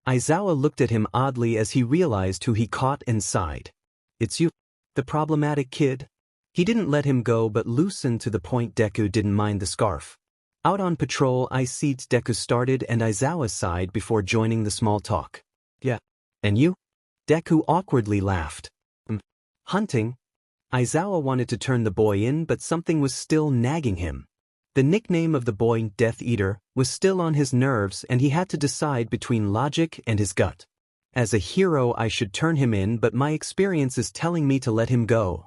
Aizawa looked at him oddly as he realized who he caught and sighed. It's you, the problematic kid? He didn't let him go but loosened to the point Deku didn't mind the scarf. Out on patrol, I see Deku started and Aizawa sighed before joining the small talk. Yeah. And you? Deku awkwardly laughed. Hunting? Aizawa wanted to turn the boy in but something was still nagging him. The nickname of the boy, Death Eater, was still on his nerves and he had to decide between logic and his gut. As a hero I should turn him in but my experience is telling me to let him go.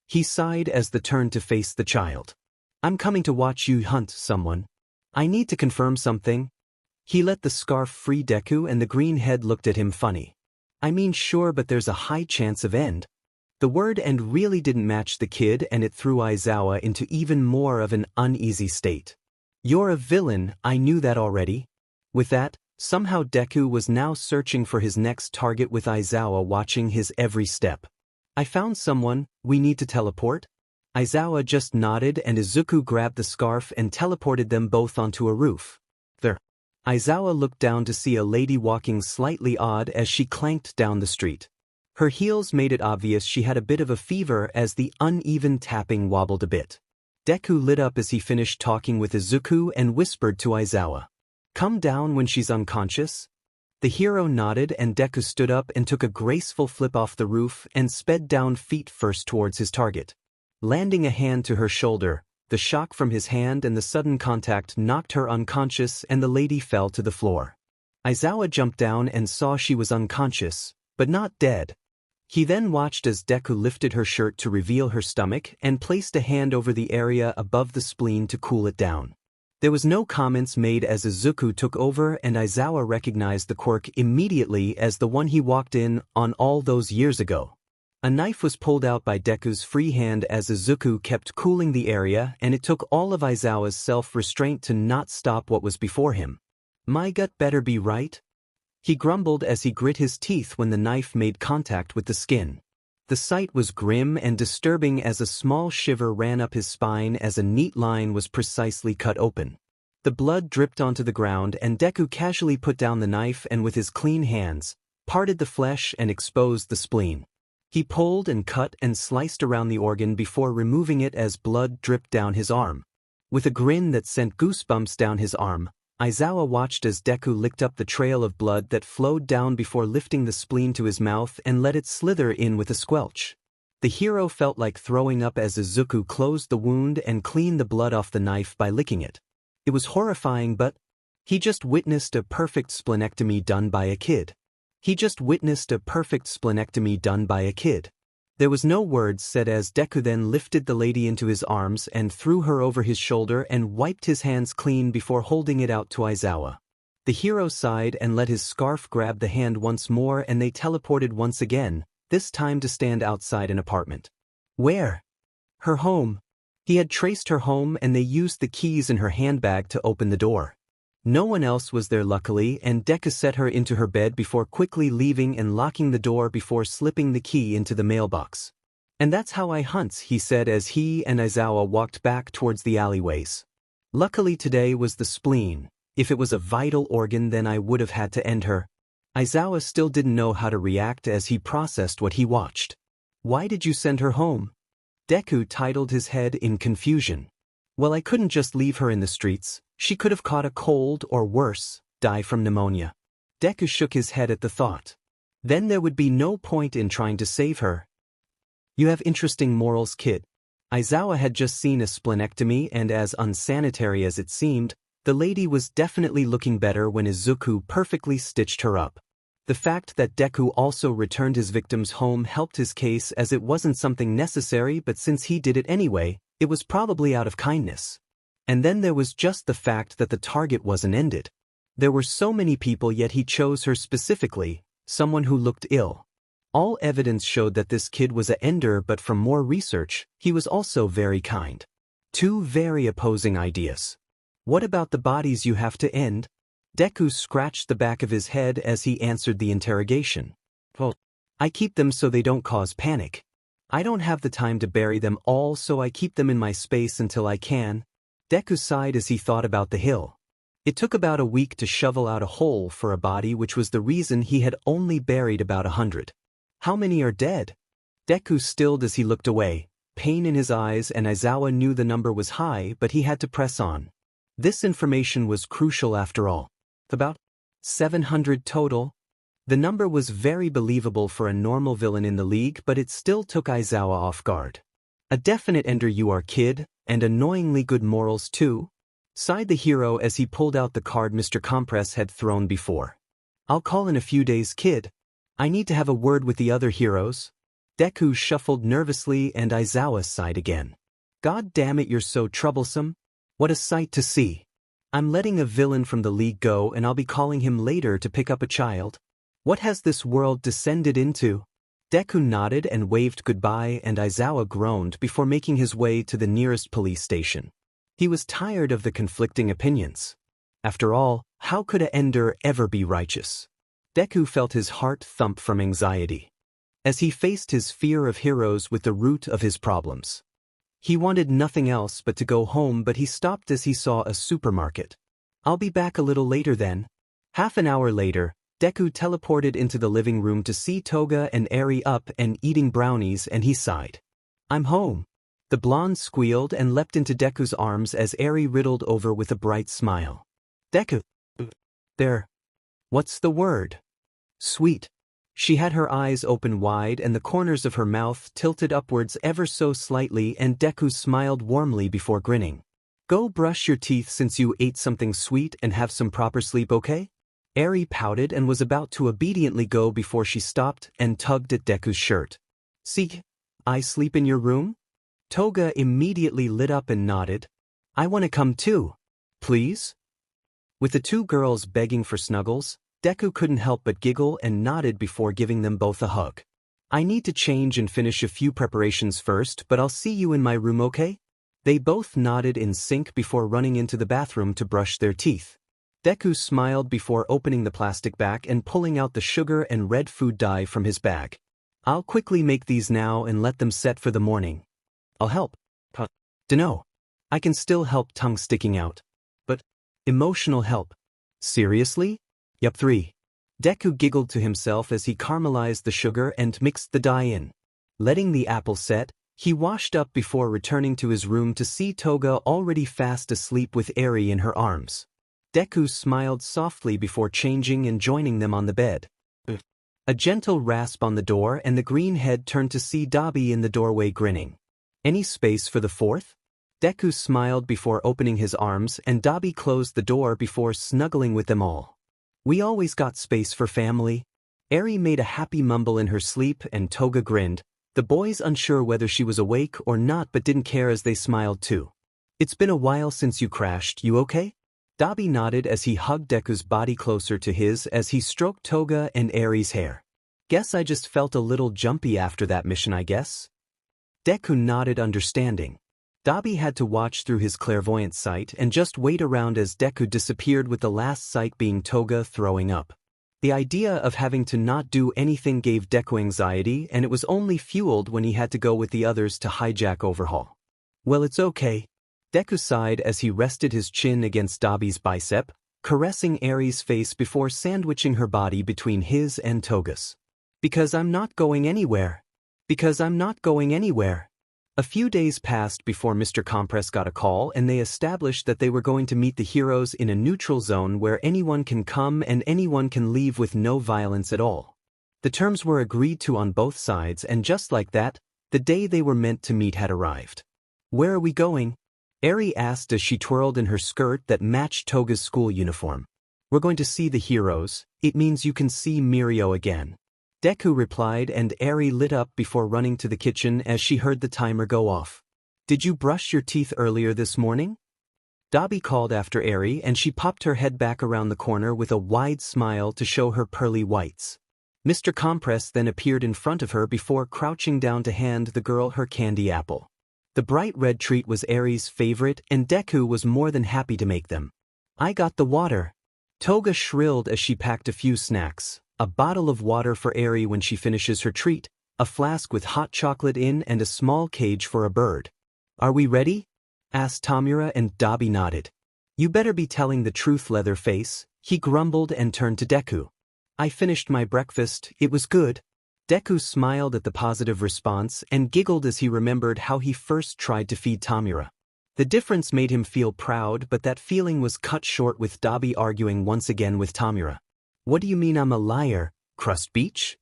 He sighed as the turn to face the child. I'm coming to watch you hunt someone. I need to confirm something. He let the scarf free Deku and the green head looked at him funny. I mean sure but there's a high chance of end. The word end really didn't match the kid and it threw Aizawa into even more of an uneasy state. You're a villain, I knew that already. With that, somehow Deku was now searching for his next target with Aizawa watching his every step. I found someone, we need to teleport? Aizawa just nodded and Izuku grabbed the scarf and teleported them both onto a roof. There. Aizawa looked down to see a lady walking slightly odd as she clanked down the street. Her heels made it obvious she had a bit of a fever as the uneven tapping wobbled a bit. Deku lit up as he finished talking with Izuku and whispered to Aizawa. Come down when she's unconscious? The hero nodded and Deku stood up and took a graceful flip off the roof and sped down feet first towards his target. Landing a hand to her shoulder, the shock from his hand and the sudden contact knocked her unconscious and the lady fell to the floor. Aizawa jumped down and saw she was unconscious, but not dead. He then watched as Deku lifted her shirt to reveal her stomach and placed a hand over the area above the spleen to cool it down. There was no comments made as Izuku took over and Aizawa recognized the quirk immediately as the one he walked in on all those years ago. A knife was pulled out by Deku's free hand as Izuku kept cooling the area and it took all of Aizawa's self-restraint to not stop what was before him. My gut better be right? He grumbled as he grit his teeth when the knife made contact with the skin. The sight was grim and disturbing as a small shiver ran up his spine as a neat line was precisely cut open. The blood dripped onto the ground and Deku casually put down the knife and with his clean hands, parted the flesh and exposed the spleen. He pulled and cut and sliced around the organ before removing it as blood dripped down his arm. With a grin that sent goosebumps down his arm, Aizawa watched as Deku licked up the trail of blood that flowed down before lifting the spleen to his mouth and let it slither in with a squelch. The hero felt like throwing up as Izuku closed the wound and cleaned the blood off the knife by licking it. It was horrifying but he just witnessed a perfect splenectomy done by a kid. There was no words said as Deku then lifted the lady into his arms and threw her over his shoulder and wiped his hands clean before holding it out to Aizawa. The hero sighed and let his scarf grab the hand once more and they teleported once again, this time to stand outside an apartment. Where? Her home. He had traced her home and they used the keys in her handbag to open the door. No one else was there luckily and Deku set her into her bed before quickly leaving and locking the door before slipping the key into the mailbox. And that's how I hunt, he said as he and Aizawa walked back towards the alleyways. Luckily today was the spleen. If it was a vital organ then I would have had to end her. Aizawa still didn't know how to react as he processed what he watched. Why did you send her home? Deku titled his head in confusion. Well, I couldn't just leave her in the streets. She could have caught a cold or worse, die from pneumonia. Deku shook his head at the thought. Then there would be no point in trying to save her. You have interesting morals, kid. Aizawa had just seen a splenectomy and as unsanitary as it seemed, the lady was definitely looking better when Izuku perfectly stitched her up. The fact that Deku also returned his victims home helped his case as it wasn't something necessary but since he did it anyway, it was probably out of kindness. And then there was just the fact that the target wasn't ended. There were so many people yet he chose her specifically, someone who looked ill. All evidence showed that this kid was a ender but from more research, he was also very kind. Two very opposing ideas. What about the bodies you have to end? Deku scratched the back of his head as he answered the interrogation. Well, I keep them so they don't cause panic. I don't have the time to bury them all so I keep them in my space until I can. Deku sighed as he thought about the hill. It took about a week to shovel out a hole for a body, which was the reason he had only buried about 100. How many are dead? Deku stilled as he looked away, pain in his eyes, and Aizawa knew the number was high, but he had to press on. This information was crucial after all. About 700 total. The number was very believable for a normal villain in the league, but it still took Aizawa off guard. A definite ender you are, kid, and annoyingly good morals too, sighed the hero as he pulled out the card Mr. Compress had thrown before. I'll call in a few days, kid. I need to have a word with the other heroes. Deku shuffled nervously and Aizawa sighed again. God damn it, you're so troublesome. What a sight to see. I'm letting a villain from the league go and I'll be calling him later to pick up a child. What has this world descended into? Deku nodded and waved goodbye, and Aizawa groaned before making his way to the nearest police station. He was tired of the conflicting opinions. After all, how could a ender ever be righteous? Deku felt his heart thump from anxiety as he faced his fear of heroes with the root of his problems. He wanted nothing else but to go home, but he stopped as he saw a supermarket. I'll be back a little later then. Half an hour later, Deku teleported into the living room to see Toga and Eri up and eating brownies, and he sighed. I'm home. The blonde squealed and leapt into Deku's arms as Eri riddled over with a bright smile. Deku. There. What's the word? Sweet. She had her eyes open wide and the corners of her mouth tilted upwards ever so slightly, and Deku smiled warmly before grinning. Go brush your teeth since you ate something sweet and have some proper sleep, okay? Eri pouted and was about to obediently go before she stopped and tugged at Deku's shirt. See, I sleep in your room? Toga immediately lit up and nodded. I want to come too. Please? With the two girls begging for snuggles, Deku couldn't help but giggle and nodded before giving them both a hug. I need to change and finish a few preparations first, but I'll see you in my room, okay? They both nodded in sync before running into the bathroom to brush their teeth. Deku smiled before opening the plastic bag and pulling out the sugar and red food dye from his bag. I'll quickly make these now and let them set for the morning. I'll help. Dunno. I can still help, tongue sticking out. But emotional help. Seriously? Yup. 3. Deku giggled to himself as he caramelized the sugar and mixed the dye in. Letting the apple set, he washed up before returning to his room to see Toga already fast asleep with Eri in her arms. Deku smiled softly before changing and joining them on the bed. A gentle rasp on the door and the green head turned to see Dabi in the doorway grinning. Any space for the fourth? Deku smiled before opening his arms, and Dabi closed the door before snuggling with them all. We always got space for family. Eri made a happy mumble in her sleep and Toga grinned, the boys unsure whether she was awake or not but didn't care as they smiled too. It's been a while since you crashed, you okay? Dabi nodded as he hugged Deku's body closer to his as he stroked Toga and Eri's hair. Guess I just felt a little jumpy after that mission, I guess. Deku nodded understanding. Dabi had to watch through his clairvoyant sight and just wait around as Deku disappeared, with the last sight being Toga throwing up. The idea of having to not do anything gave Deku anxiety, and it was only fueled when he had to go with the others to hijack Overhaul. Well, it's okay. Deku sighed as he rested his chin against Dabi's bicep, caressing Eri's face before sandwiching her body between his and Toga's. Because I'm not going anywhere. Because I'm not going anywhere. A few days passed before Mr. Compress got a call and they established that they were going to meet the heroes in a neutral zone where anyone can come and anyone can leave with no violence at all. The terms were agreed to on both sides, and just like that, the day they were meant to meet had arrived. Where are we going? Eri asked as she twirled in her skirt that matched Toga's school uniform. We're going to see the heroes. It means you can see Mirio again. Deku replied, and Eri lit up before running to the kitchen as she heard the timer go off. Did you brush your teeth earlier this morning? Dabi called after Eri, and she popped her head back around the corner with a wide smile to show her pearly whites. Mr. Compress then appeared in front of her before crouching down to hand the girl her candy apple. The bright red treat was Eri's favorite, and Deku was more than happy to make them. I got the water. Toga shrilled as she packed a few snacks. A bottle of water for Eri when she finishes her treat, a flask with hot chocolate in, and a small cage for a bird. Are we ready? Asked Tamura, and Dabi nodded. You better be telling the truth, Leatherface, he grumbled and turned to Deku. I finished my breakfast, it was good. Deku smiled at the positive response and giggled as he remembered how he first tried to feed Tamura. The difference made him feel proud, but that feeling was cut short with Dabi arguing once again with Tamura. What do you mean I'm a liar, Crust Beach?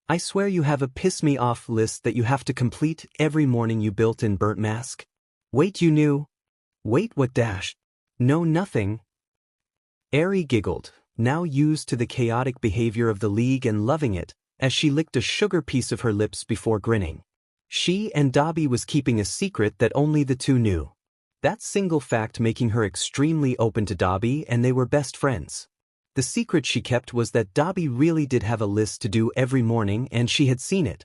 I swear you have a piss-me-off list that you have to complete every morning, you built-in burnt mask. Wait, you knew? Wait, what dash? No, nothing. Eri giggled, now used to the chaotic behavior of the League and loving it, as she licked a sugar piece of her lips before grinning. She and Dabi was keeping a secret that only the two knew. That single fact making her extremely open to Dabi, and they were best friends. The secret she kept was that Dabi really did have a list to do every morning and she had seen it.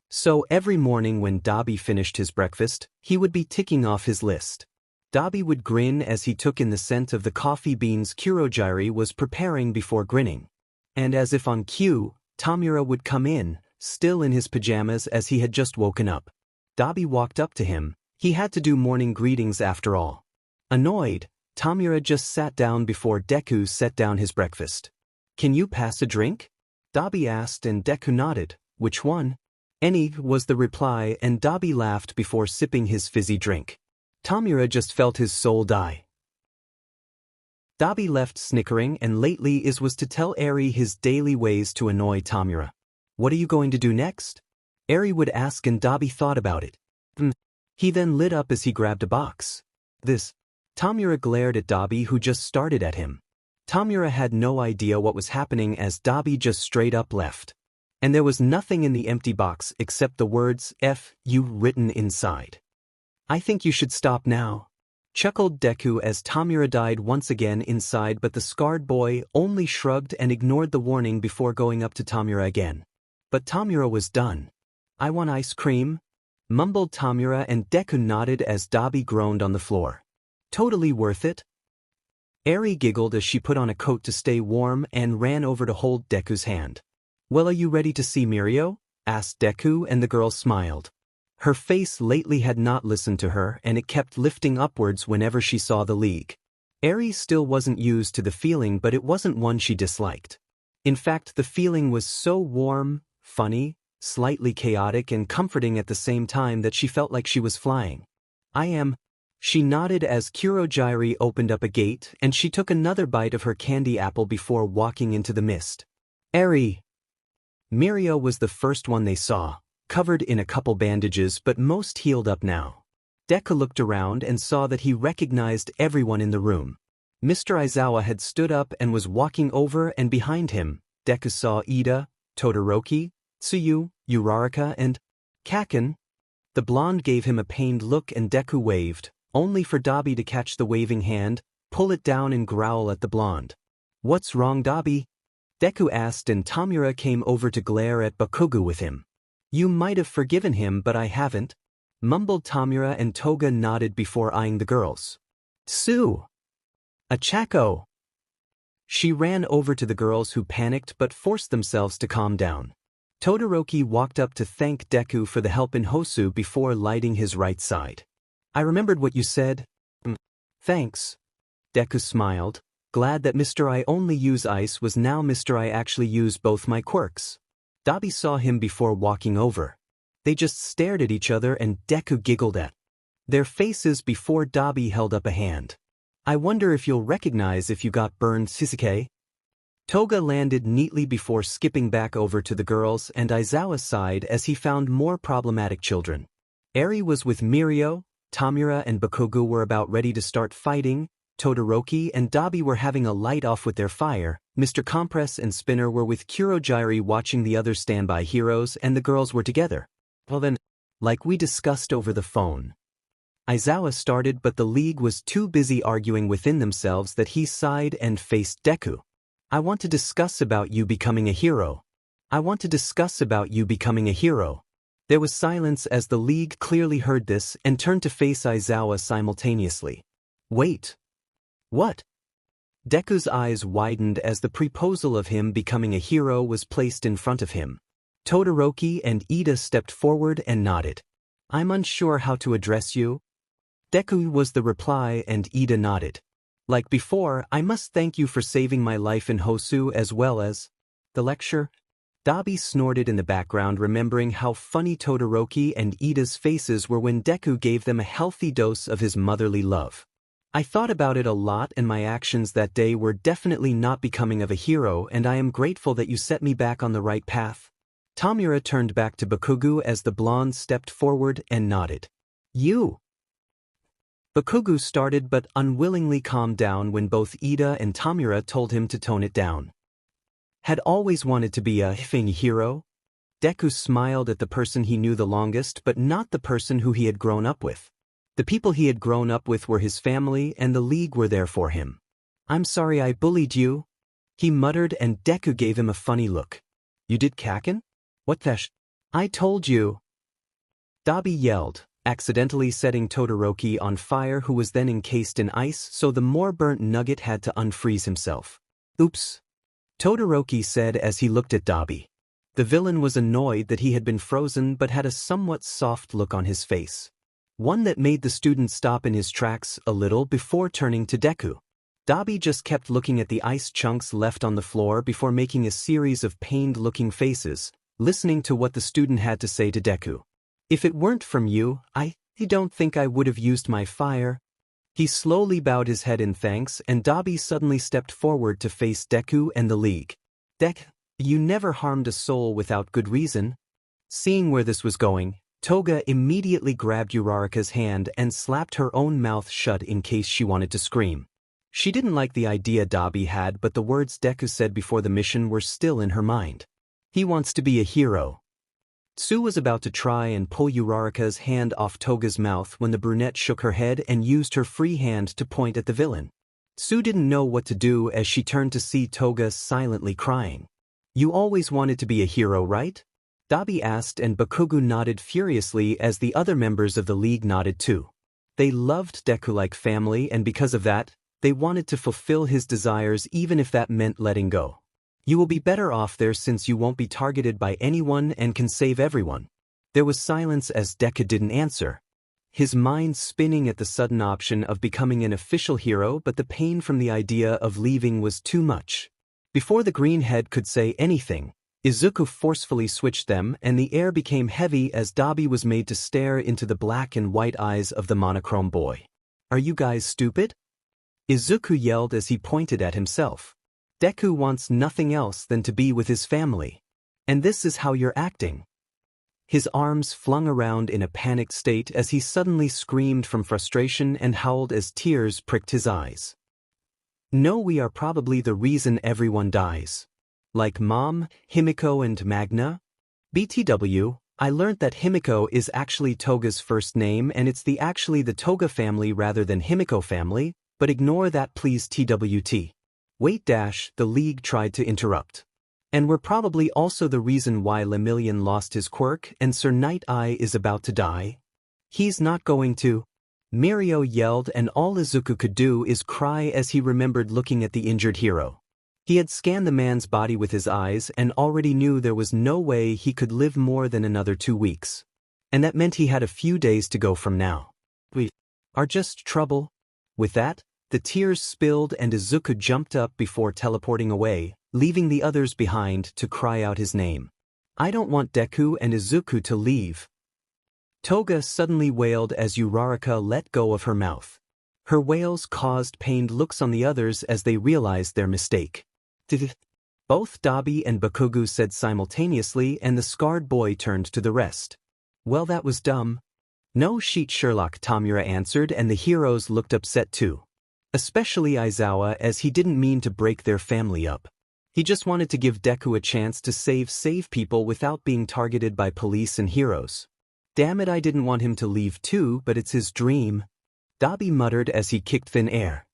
So every morning when Dabi finished his breakfast, he would be ticking off his list. Dabi would grin as he took in the scent of the coffee beans Kurogyari was preparing before grinning. And as if on cue, Tamura would come in, still in his pajamas as he had just woken up. Dabi walked up to him. He had to do morning greetings after all. Annoyed, Tamura just sat down before Deku set down his breakfast. Can you pass a drink? Dabi asked and Deku nodded. Which one? Any, was the reply, and Dabi laughed before sipping his fizzy drink. Tamura just felt his soul die. Dabi left snickering and lately was to tell Eri his daily ways to annoy Tamura. What are you going to do next? Eri would ask and Dabi thought about it. He then lit up as he grabbed a box. This. Tamura glared at Dabi, who just started at him. Tamura had no idea what was happening as Dabi just straight up left. And there was nothing in the empty box except the words F you written inside. I think you should stop now, chuckled Deku as Tamura died once again inside, but the scarred boy only shrugged and ignored the warning before going up to Tamura again. But Tamura was done. I want ice cream, mumbled Tamura, and Deku nodded as Dabi groaned on the floor. Totally worth it. Eri giggled as she put on a coat to stay warm and ran over to hold Deku's hand. Well, are you ready to see Mirio? Asked Deku, and the girl smiled. Her face lately had not listened to her and it kept lifting upwards whenever she saw the League. Eri still wasn't used to the feeling, but it wasn't one she disliked. In fact, the feeling was so warm, funny, slightly chaotic and comforting at the same time that she felt like she was flying. I am. She nodded as Kurogyari opened up a gate and she took another bite of her candy apple before walking into the mist. Eri. Mirio was the first one they saw, covered in a couple bandages but most healed up now. Deku looked around and saw that he recognized everyone in the room. Mr. Aizawa had stood up and was walking over, and behind him, Deku saw Ida, Todoroki, Tsuyu, Uraraka, and Kaken. The blonde gave him a pained look and Deku waved, only for Dabi to catch the waving hand, pull it down and growl at the blonde. What's wrong, Dabi? Deku asked, and Tamura came over to glare at Bakugo with him. You might have forgiven him, but I haven't, mumbled Tamura, and Toga nodded before eyeing the girls. Sue! Achako! She ran over to the girls, who panicked but forced themselves to calm down. Todoroki walked up to thank Deku for the help in Hosu before lighting his right side. I remembered what you said. Thanks. Deku smiled, glad that Mr. I only use ice was now Mr. I actually use both my quirks. Dabi saw him before walking over. They just stared at each other and Deku giggled at their faces before Dabi held up a hand. I wonder if you'll recognize if you got burned, Sasuke? Toga landed neatly before skipping back over to the girls and Aizawa's side as he found more problematic children. Eri was with Mirio, Tamura and Bakugo were about ready to start fighting, Todoroki and Dabi were having a light-off with their fire, Mr. Compress and Spinner were with Kurogyari watching the other standby heroes, and the girls were together. Well then, like we discussed over the phone. Aizawa started, but the League was too busy arguing within themselves that he sighed and faced Deku. I want to discuss about you becoming a hero. I want to discuss about you becoming a hero. There was silence as the League clearly heard this and turned to face Aizawa simultaneously. Wait. What? Deku's eyes widened as the proposal of him becoming a hero was placed in front of him. Todoroki and Ida stepped forward and nodded. I'm unsure how to address you. Deku was the reply and Ida nodded. Like before, I must thank you for saving my life in Hosu as well as the lecture. Dabi snorted in the background, remembering how funny Todoroki and Ida's faces were when Deku gave them a healthy dose of his motherly love. I thought about it a lot, and my actions that day were definitely not becoming of a hero, and I am grateful that you set me back on the right path. Tamura turned back to Bakugo as the blonde stepped forward and nodded. You. Bakugo started but unwillingly calmed down when both Ida and Tamura told him to tone it down. Had always wanted to be a hero? Deku smiled at the person he knew the longest, but not the person who he had grown up with. The people he had grown up with were his family, and the League were there for him. I'm sorry I bullied you, he muttered, and Deku gave him a funny look. You did, Kaken? What the I told you. Dabi yelled, accidentally setting Todoroki on fire, who was then encased in ice, so the more burnt nugget had to unfreeze himself. Oops. Todoroki said as he looked at Dabi. The villain was annoyed that he had been frozen but had a somewhat soft look on his face. One that made the student stop in his tracks a little before turning to Deku. Dabi just kept looking at the ice chunks left on the floor before making a series of pained-looking faces, listening to what the student had to say to Deku. If it weren't from you, I don't think I would have used my fire. He slowly bowed his head in thanks, and Dabi suddenly stepped forward to face Deku and the League. You never harmed a soul without good reason. Seeing where this was going, Toga immediately grabbed Uraraka's hand and slapped her own mouth shut in case she wanted to scream. She didn't like the idea Dabi had, but the words Deku said before the mission were still in her mind. He wants to be a hero. Tsu was about to try and pull Uraraka's hand off Toga's mouth when the brunette shook her head and used her free hand to point at the villain. Tsu didn't know what to do as she turned to see Toga silently crying. You always wanted to be a hero, right? Dabi asked, and Bakugo nodded furiously as the other members of the League nodded too. They loved Deku like family, and because of that, they wanted to fulfill his desires even if that meant letting go. You will be better off there since you won't be targeted by anyone and can save everyone. There was silence as Deku didn't answer, his mind spinning at the sudden option of becoming an official hero, but the pain from the idea of leaving was too much. Before the green head could say anything, Izuku forcefully switched them, and the air became heavy as Dabi was made to stare into the black and white eyes of the monochrome boy. Are you guys stupid? Izuku yelled as he pointed at himself. Deku wants nothing else than to be with his family. And this is how you're acting. His arms flung around in a panicked state as he suddenly screamed from frustration and howled as tears pricked his eyes. No, we are probably the reason everyone dies. Like Mom, Himiko and Magna? BTW, I learned that Himiko is actually Toga's first name, and it's actually the Toga family rather than Himiko family, but ignore that please TWT. Wait the League tried to interrupt. And we're probably also the reason why Lemillion lost his quirk and Sir Night Eye is about to die. He's not going to. Mirio yelled, and all Izuku could do is cry as he remembered looking at the injured hero. He had scanned the man's body with his eyes and already knew there was no way he could live more than another 2 weeks. And that meant he had a few days to go from now. We are just trouble. With that, the tears spilled and Izuku jumped up before teleporting away, leaving the others behind to cry out his name. I don't want Deku and Izuku to leave. Toga suddenly wailed as Uraraka let go of her mouth. Her wails caused pained looks on the others as they realized their mistake. Both Dabi and Bakugo said simultaneously, and the scarred boy turned to the rest. Well, that was dumb. No shit, Sherlock, Tamura answered, and the heroes looked upset too. Especially Aizawa, as he didn't mean to break their family up. He just wanted to give Deku a chance to save people without being targeted by police and heroes. Damn it, I didn't want him to leave too, but it's his dream. Dabi muttered as he kicked thin air.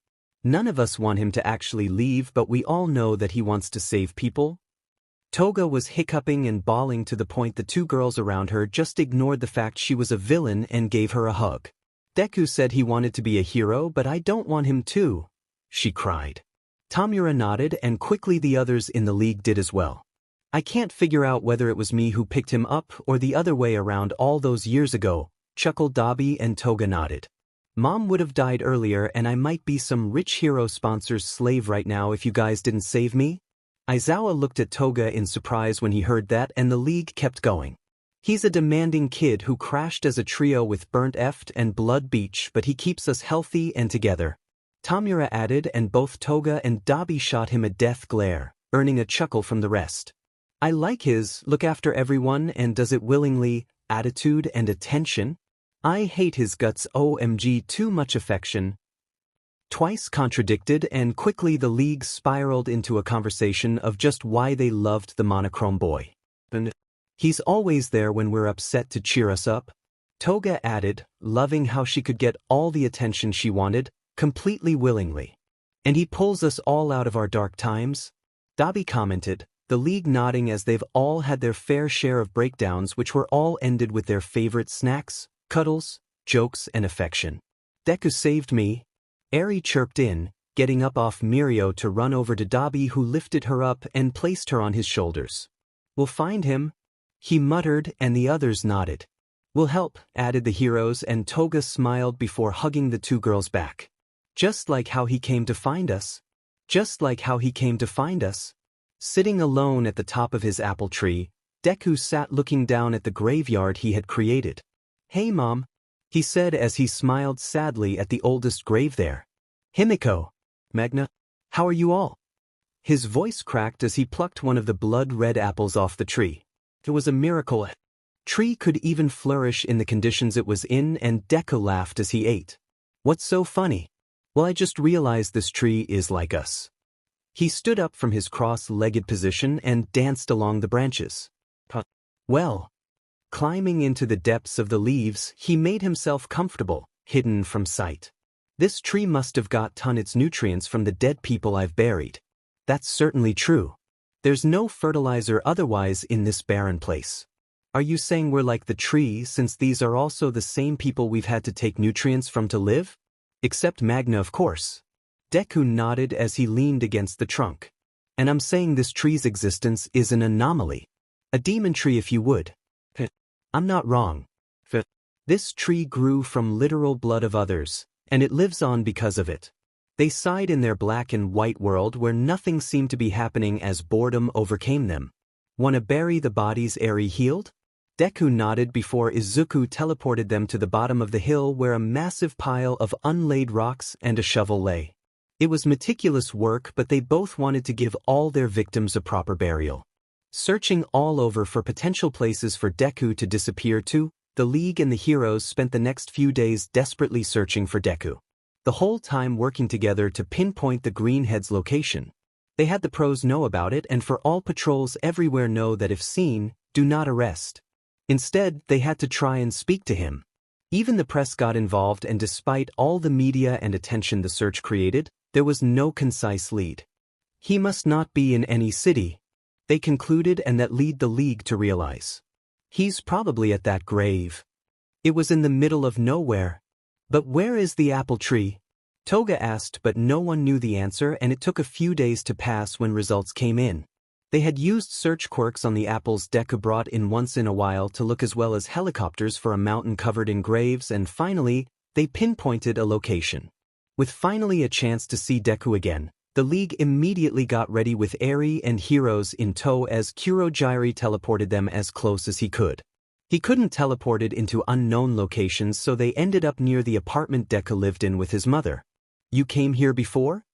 None of us want him to actually leave, but we all know that he wants to save people. Toga was hiccuping and bawling to the point the 2 girls around her just ignored the fact she was a villain and gave her a hug. Deku said he wanted to be a hero, but I don't want him to, she cried. Tamura nodded, and quickly the others in the League did as well. I can't figure out whether it was me who picked him up or the other way around all those years ago, chuckled Dabi, and Toga nodded. Mom would have died earlier and I might be some rich hero sponsor's slave right now if you guys didn't save me. Aizawa looked at Toga in surprise when he heard that and the league kept going. He's a demanding kid who crashed as a trio with Burnt Eft and Blood Beach, but he keeps us healthy and together. Tamura added, and both Toga and Dabi shot him a death glare, earning a chuckle from the rest. I like his look after everyone and does it willingly attitude and attention. I hate his guts OMG too much affection. Twice contradicted and quickly the league spiraled into a conversation of just why they loved the monochrome boy. And he's always there when we're upset to cheer us up. Toga added, loving how she could get all the attention she wanted, completely willingly. And he pulls us all out of our dark times. Dabi commented, the league nodding as they've all had their fair share of breakdowns which were all ended with their favorite snacks, cuddles, jokes and affection. Deku saved me. Eri chirped in, getting up off Mirio to run over to Dabi who lifted her up and placed her on his shoulders. We'll find him, he muttered and the others nodded. We'll help, added the heroes and Toga smiled before hugging the two girls back. Just like how he came to find us. Just like how he came to find us. Sitting alone at the top of his apple tree, Deku sat looking down at the graveyard he had created. Hey Mom, he said as he smiled sadly at the oldest grave there. Himiko, Magna, how are you all? His voice cracked as he plucked one of the blood-red apples off the tree. It was a miracle. Tree could even flourish in the conditions it was in and Deku laughed as he ate. What's so funny? Well, I just realized this tree is like us. He stood up from his cross-legged position and danced along the branches. Well, climbing into the depths of the leaves, he made himself comfortable, hidden from sight. This tree must have got its nutrients from the dead people I've buried. That's certainly true. There's no fertilizer otherwise in this barren place. Are you saying we're like the tree since these are also the same people we've had to take nutrients from to live? Except Magna, of course. Deku nodded as he leaned against the trunk. And I'm saying this tree's existence is an anomaly. A demon tree if you would. I'm not wrong. This tree grew from literal blood of others, and it lives on because of it. They sighed in their black and white world where nothing seemed to be happening as boredom overcame them. Wanna bury the bodies Eri healed? Deku nodded before Izuku teleported them to the bottom of the hill where a massive pile of unlaid rocks and a shovel lay. It was meticulous work, but they both wanted to give all their victims a proper burial. Searching all over for potential places for Deku to disappear to, the League and the heroes spent the next few days desperately searching for Deku. The whole time working together to pinpoint the Greenhead's location. They had the pros know about it and for all patrols everywhere know that if seen, do not arrest. Instead, they had to try and speak to him. Even the press got involved and despite all the media and attention the search created, there was no concise lead. He must not be in any city, they concluded, and that led the League to realize. He's probably at that grave. It was in the middle of nowhere. But where is the apple tree? Toga asked, but no one knew the answer and it took a few days to pass when results came in. They had used search quirks on the apples Deku brought in once in a while to look as well as helicopters for a mountain covered in graves and finally, they pinpointed a location. With finally a chance to see Deku again, the League immediately got ready with Eri and heroes in tow as Kurogyari teleported them as close as he could. He couldn't teleport it into unknown locations, so they ended up near the apartment Deku lived in with his mother. You came here before?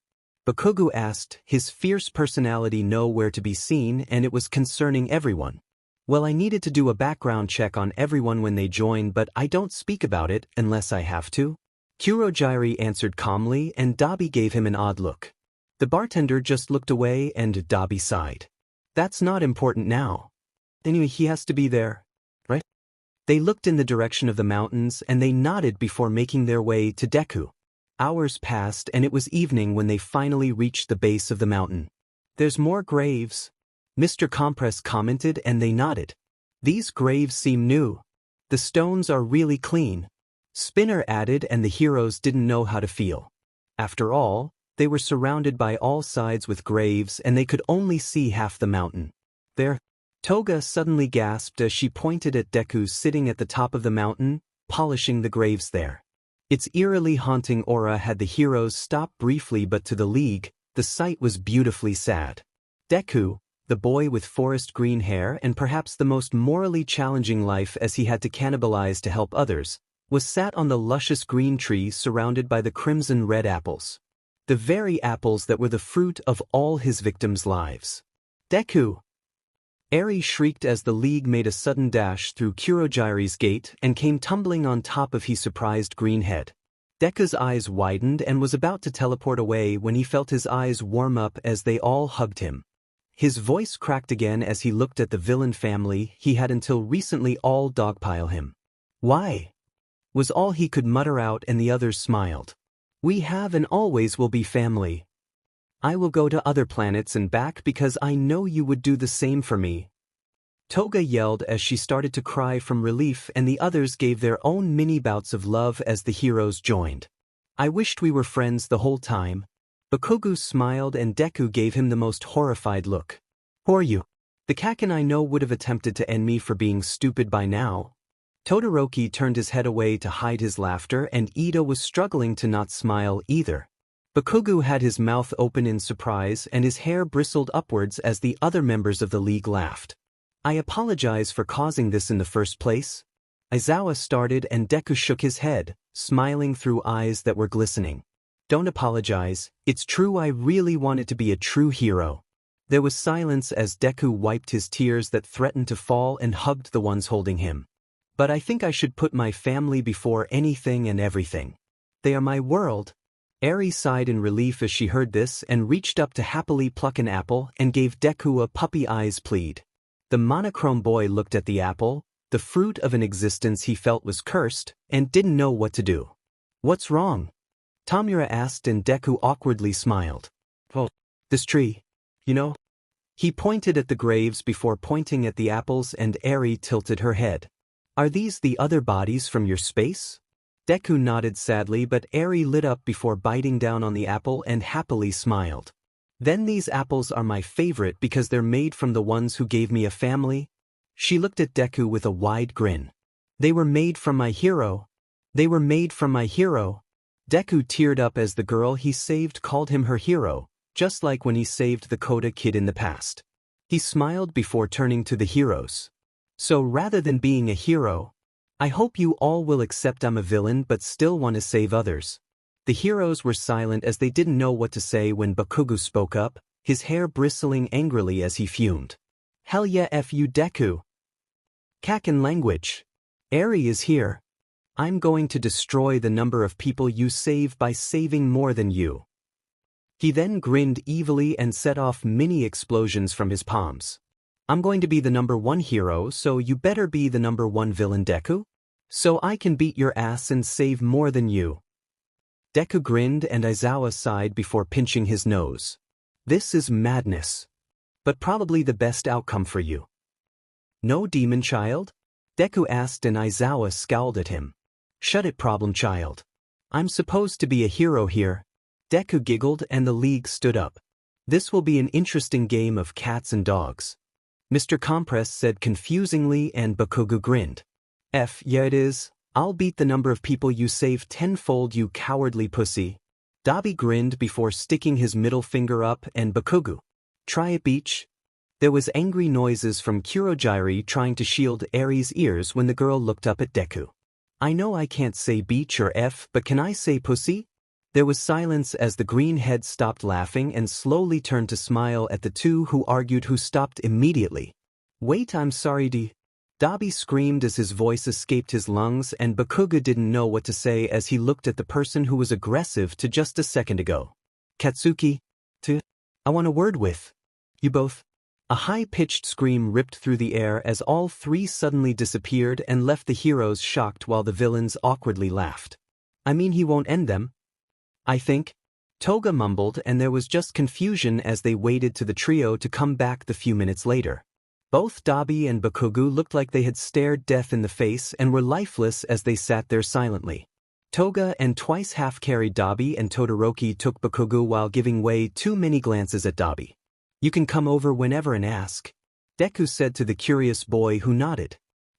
Bakugu asked, his fierce personality nowhere to be seen and it was concerning everyone. Well, I needed to do a background check on everyone when they joined, but I don't speak about it unless I have to. Kurogyari answered calmly and Dabi gave him an odd look. The bartender just looked away and Dabi sighed. That's not important now. Anyway, he has to be there, right? They looked in the direction of the mountains and they nodded before making their way to Deku. Hours passed and it was evening when they finally reached the base of the mountain. There's more graves, Mr. Compress commented, and they nodded. These graves seem new. The stones are really clean, Spinner added, and the heroes didn't know how to feel. After all, they were surrounded by all sides with graves and they could only see half the mountain. There, Toga suddenly gasped as she pointed at Deku sitting at the top of the mountain, polishing the graves there. Its eerily haunting aura had the heroes stop briefly, but to the League, the sight was beautifully sad. Deku, the boy with forest green hair and perhaps the most morally challenging life as he had to cannibalize to help others, was sat on the luscious green tree surrounded by the crimson red apples. The very apples that were the fruit of all his victims' lives. Deku! Eri shrieked as the League made a sudden dash through Kurogiri's gate and came tumbling on top of his surprised green head. Deku's eyes widened and was about to teleport away when he felt his eyes warm up as they all hugged him. His voice cracked again as he looked at the villain family he had until recently all dogpile him. "Why?" was all he could mutter out, and the others smiled. "We have and always will be family. I will go to other planets and back because I know you would do the same for me." Toga yelled as she started to cry from relief, and the others gave their own mini bouts of love as the heroes joined. "I wished we were friends the whole time." Bakugo smiled and Deku gave him the most horrified look. "Who are you?" "The Kaken I know would have attempted to end me for being stupid by now." Todoroki turned his head away to hide his laughter, and Ito was struggling to not smile either. Bakugo had his mouth open in surprise and his hair bristled upwards as the other members of the League laughed. "I apologize for causing this in the first place." Aizawa started and Deku shook his head, smiling through eyes that were glistening. "Don't apologize, it's true, I really wanted to be a true hero." There was silence as Deku wiped his tears that threatened to fall and hugged the ones holding him. "But I think I should put my family before anything and everything. They are my world." Eri sighed in relief as she heard this and reached up to happily pluck an apple and gave Deku a puppy eyes plead. The monochrome boy looked at the apple, the fruit of an existence he felt was cursed, and didn't know what to do. "What's wrong?" Tamura asked, and Deku awkwardly smiled. "Well, this tree, you know?" He pointed at the graves before pointing at the apples, and Eri tilted her head. "Are these the other bodies from your space?" Deku nodded sadly, but Eri lit up before biting down on the apple and happily smiled. "Then these apples are my favorite because they're made from the ones who gave me a family?" She looked at Deku with a wide grin. "They were made from my hero. They were made from my hero." Deku teared up as the girl he saved called him her hero, just like when he saved the Koda kid in the past. He smiled before turning to the heroes. "So rather than being a hero, I hope you all will accept I'm a villain but still want to save others." The heroes were silent as they didn't know what to say when Bakugo spoke up, his hair bristling angrily as he fumed. "Hell yeah, F you Deku. Kaken language. Eri is here. I'm going to destroy the number of people you save by saving more than you." He then grinned evilly and set off mini explosions from his palms. "I'm going to be the #1 hero, so you better be the #1 villain, Deku. So I can beat your ass and save more than you." Deku grinned and Aizawa sighed before pinching his nose. "This is madness. But probably the best outcome for you." "No, demon child?" Deku asked, and Aizawa scowled at him. "Shut it, problem child. I'm supposed to be a hero here." Deku giggled and the League stood up. "This will be an interesting game of cats and dogs," Mr. Compress said confusingly, and Bakugo grinned. Yeah, it is. I'll beat the number of people you save tenfold, you cowardly pussy." Dabi grinned before sticking his middle finger up, and Bakugo. "Try it, Beach." There was angry noises from Kurogiri trying to shield Eri's ears when the girl looked up at Deku. "I know I can't say Beach or F, but can I say pussy?" There was silence as the green head stopped laughing and slowly turned to smile at the two who argued, who stopped immediately. "Wait, I'm sorry, Dabi screamed as his voice escaped his lungs, and Bakugo didn't know what to say as he looked at the person who was aggressive to just a second ago. "Katsuki, I want a word with you both." A high-pitched scream ripped through the air as all three suddenly disappeared and left the heroes shocked while the villains awkwardly laughed. "I mean, he won't end them, I think," Toga mumbled, and there was just confusion as they waited to the trio to come back the few minutes later. Both Dabi and Bakugo looked like they had stared death in the face and were lifeless as they sat there silently. Toga and twice half-carried Dabi and Todoroki took Bakugo while giving way too many glances at Dabi. "You can come over whenever and ask," Deku said to the curious boy who nodded.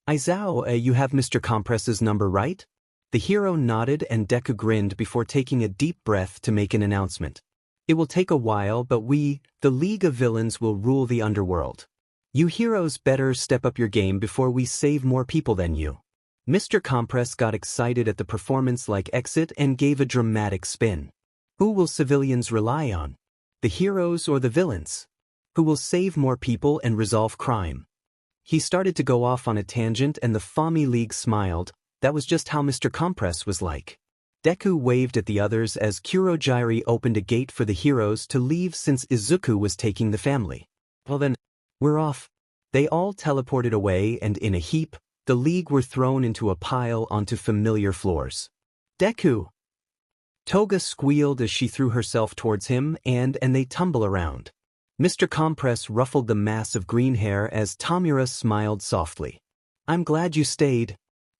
"Aizawa, you have Mr. Compress's number, right?" The hero nodded and Deku grinned before taking a deep breath to make an announcement. It will take a while, but we, the League of Villains, will rule the underworld. You heroes better step up your game before we save more people than you. Mr. Compress got excited at the performance-like exit and gave a dramatic spin. Who will civilians rely on? The heroes or the villains? Who will save more people and resolve crime? He started to go off on a tangent and the Fami League smiled. That was just how Mr. Compress was like. Deku waved at the others as Kurogyri opened a gate for the heroes to leave since Izuku was taking the family. Well then, we're off. They all teleported away and in a heap, the League were thrown into a pile onto familiar floors. Deku! Toga squealed as she threw herself towards him and they tumble around. Mr. Compress ruffled the mass of green hair as Tamura smiled softly. I'm glad you stayed.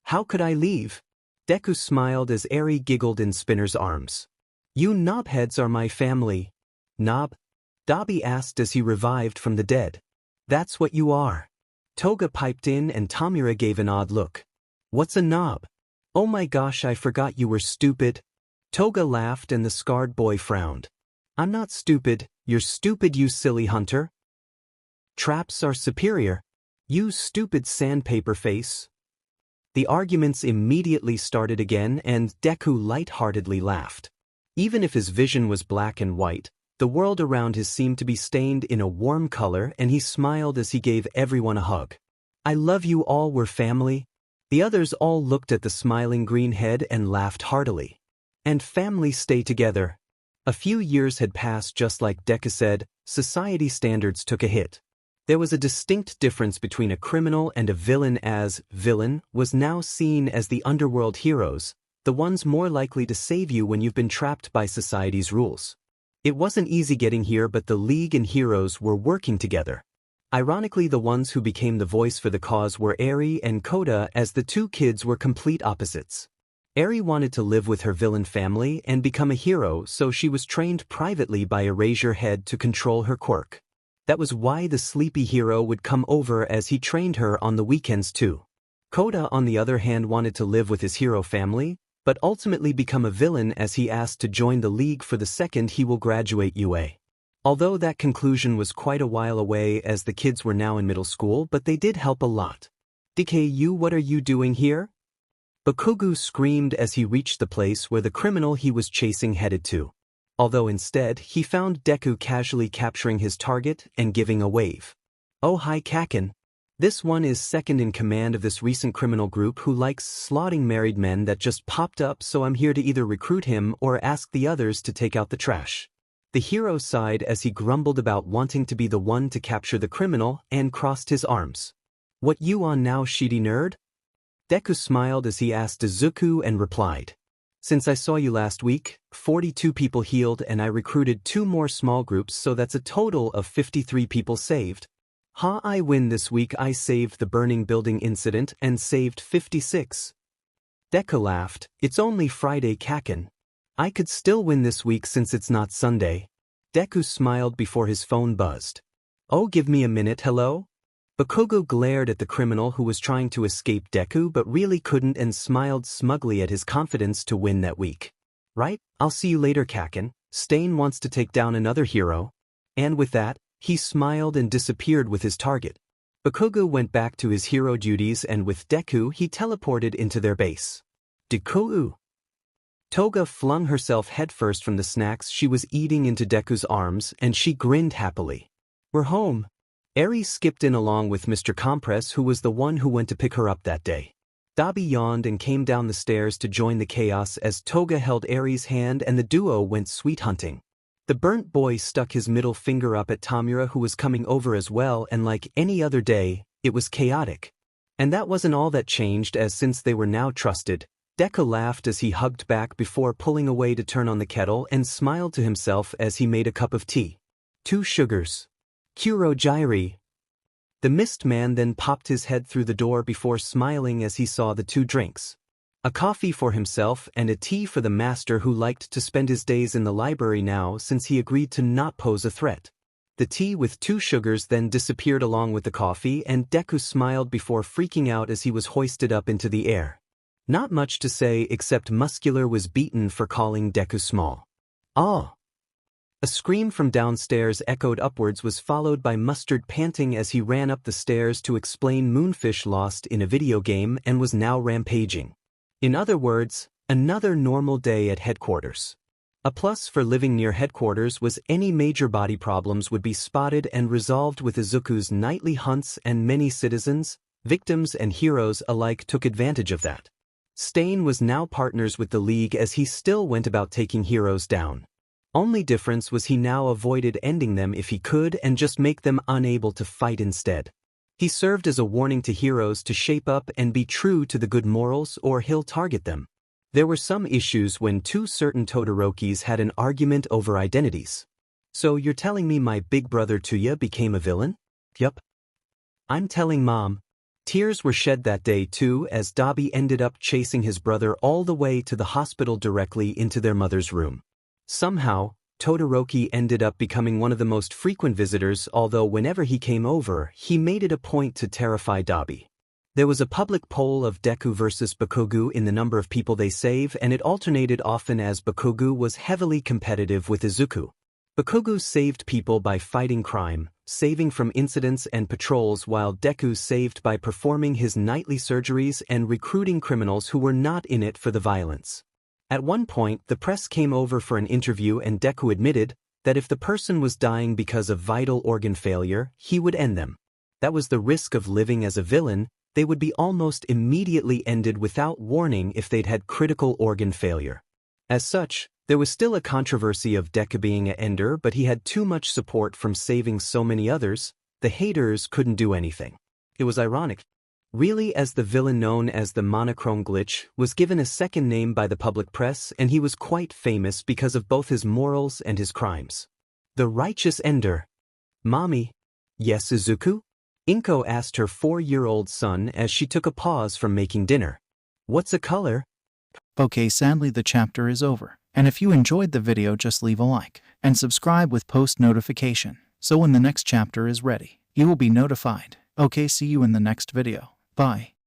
How could I leave? Deku smiled as Eri giggled in Spinner's arms. You knobheads are my family. Knob? Dabi asked as he revived from the dead. That's what you are. Toga piped in and Tamura gave an odd look. What's a knob? Oh my gosh, I forgot you were stupid. Toga laughed and the scarred boy frowned. I'm not stupid, you're stupid, you silly hunter. Traps are superior. You stupid sandpaper face. The arguments immediately started again and Deku lightheartedly laughed. Even if his vision was black and white, the world around him seemed to be stained in a warm color and he smiled as he gave everyone a hug. I love you all, we're family. The others all looked at the smiling green head and laughed heartily. And family stay together. A few years had passed just like Deku said, society standards took a hit. There was a distinct difference between a criminal and a villain as villain was now seen as the underworld heroes, the ones more likely to save you when you've been trapped by society's rules. It wasn't easy getting here, but the League and heroes were working together. Ironically, the ones who became the voice for the cause were Eri and Koda, as the two kids were complete opposites. Eri wanted to live with her villain family and become a hero, so she was trained privately by Erasure Head to control her quirk. That was why the sleepy hero would come over as he trained her on the weekends too. Koda, on the other hand, wanted to live with his hero family, but ultimately become a villain as he asked to join the League for the second he will graduate UA. Although that conclusion was quite a while away as the kids were now in middle school, but they did help a lot. DKU, what are you doing here? Bakugo screamed as he reached the place where the criminal he was chasing headed to. Although instead, he found Deku casually capturing his target and giving a wave. Oh hi Kaken. This one is second in command of this recent criminal group who likes slaughtering married men that just popped up, so I'm here to either recruit him or ask the others to take out the trash. The hero sighed as he grumbled about wanting to be the one to capture the criminal and crossed his arms. What you on now, shitty nerd? Deku smiled as he asked Izuku and replied. Since I saw you last week, 42 people healed and I recruited 2 more small groups, so that's a total of 53 people saved. I win this week. I saved the burning building incident and saved 56. Deku laughed. It's only Friday, Kaken. I could still win this week since it's not Sunday. Deku smiled before his phone buzzed. Oh, give me a minute, hello? Bakugo glared at the criminal who was trying to escape Deku but really couldn't and smiled smugly at his confidence to win that week. Right, I'll see you later, Kaken. Stain wants to take down another hero. And with that, he smiled and disappeared with his target. Bakugo went back to his hero duties and with Deku he teleported into their base. Deku! Toga flung herself headfirst from the snacks she was eating into Deku's arms and she grinned happily. We're home. Eri skipped in along with Mr. Compress, who was the one who went to pick her up that day. Dabi yawned and came down the stairs to join the chaos as Toga held Eri's hand and the duo went sweet hunting. The burnt boy stuck his middle finger up at Tamura, who was coming over as well, and like any other day, it was chaotic. And that wasn't all that changed, as since they were now trusted, Deku laughed as he hugged back before pulling away to turn on the kettle and smiled to himself as he made a cup of tea. 2 sugars. Kurogyri. The mist man then popped his head through the door before smiling as he saw the 2 drinks. A coffee for himself and a tea for the master, who liked to spend his days in the library now since he agreed to not pose a threat. The tea with 2 sugars then disappeared along with the coffee and Deku smiled before freaking out as he was hoisted up into the air. Not much to say except Muscular was beaten for calling Deku small. Ah! A scream from downstairs echoed upwards was followed by Mustard panting as he ran up the stairs to explain Moonfish lost in a video game and was now rampaging. In other words, another normal day at headquarters. A plus for living near headquarters was any major body problems would be spotted and resolved with Izuku's nightly hunts, and many citizens, victims and heroes alike took advantage of that. Stain was now partners with the League as he still went about taking heroes down. Only difference was he now avoided ending them if he could and just make them unable to fight instead. He served as a warning to heroes to shape up and be true to the good morals or he'll target them. There were some issues when two certain Todorokis had an argument over identities. So you're telling me my big brother Tuya became a villain? Yup. I'm telling Mom. Tears were shed that day too as Dabi ended up chasing his brother all the way to the hospital directly into their mother's room. Somehow, Todoroki ended up becoming one of the most frequent visitors, although whenever he came over, he made it a point to terrify Dabi. There was a public poll of Deku versus Bakugo in the number of people they save, and it alternated often as Bakugo was heavily competitive with Izuku. Bakugo saved people by fighting crime, saving from incidents and patrols, while Deku saved by performing his nightly surgeries and recruiting criminals who were not in it for the violence. At one point, the press came over for an interview and Deku admitted that if the person was dying because of vital organ failure, he would end them. That was the risk of living as a villain. They would be almost immediately ended without warning if they'd had critical organ failure. As such, there was still a controversy of Deku being an ender, but he had too much support from saving so many others, the haters couldn't do anything. It was ironic. Really, as the villain known as the Monochrome Glitch was given a second name by the public press, and he was quite famous because of both his morals and his crimes. The righteous ender. Mommy. Yes, Izuku? Inko asked her 4-year-old son as she took a pause from making dinner. What's a color? Okay, sadly the chapter is over. And if you enjoyed the video, just leave a like and subscribe with post notification. So when the next chapter is ready, you will be notified. Okay, see you in the next video. Bye.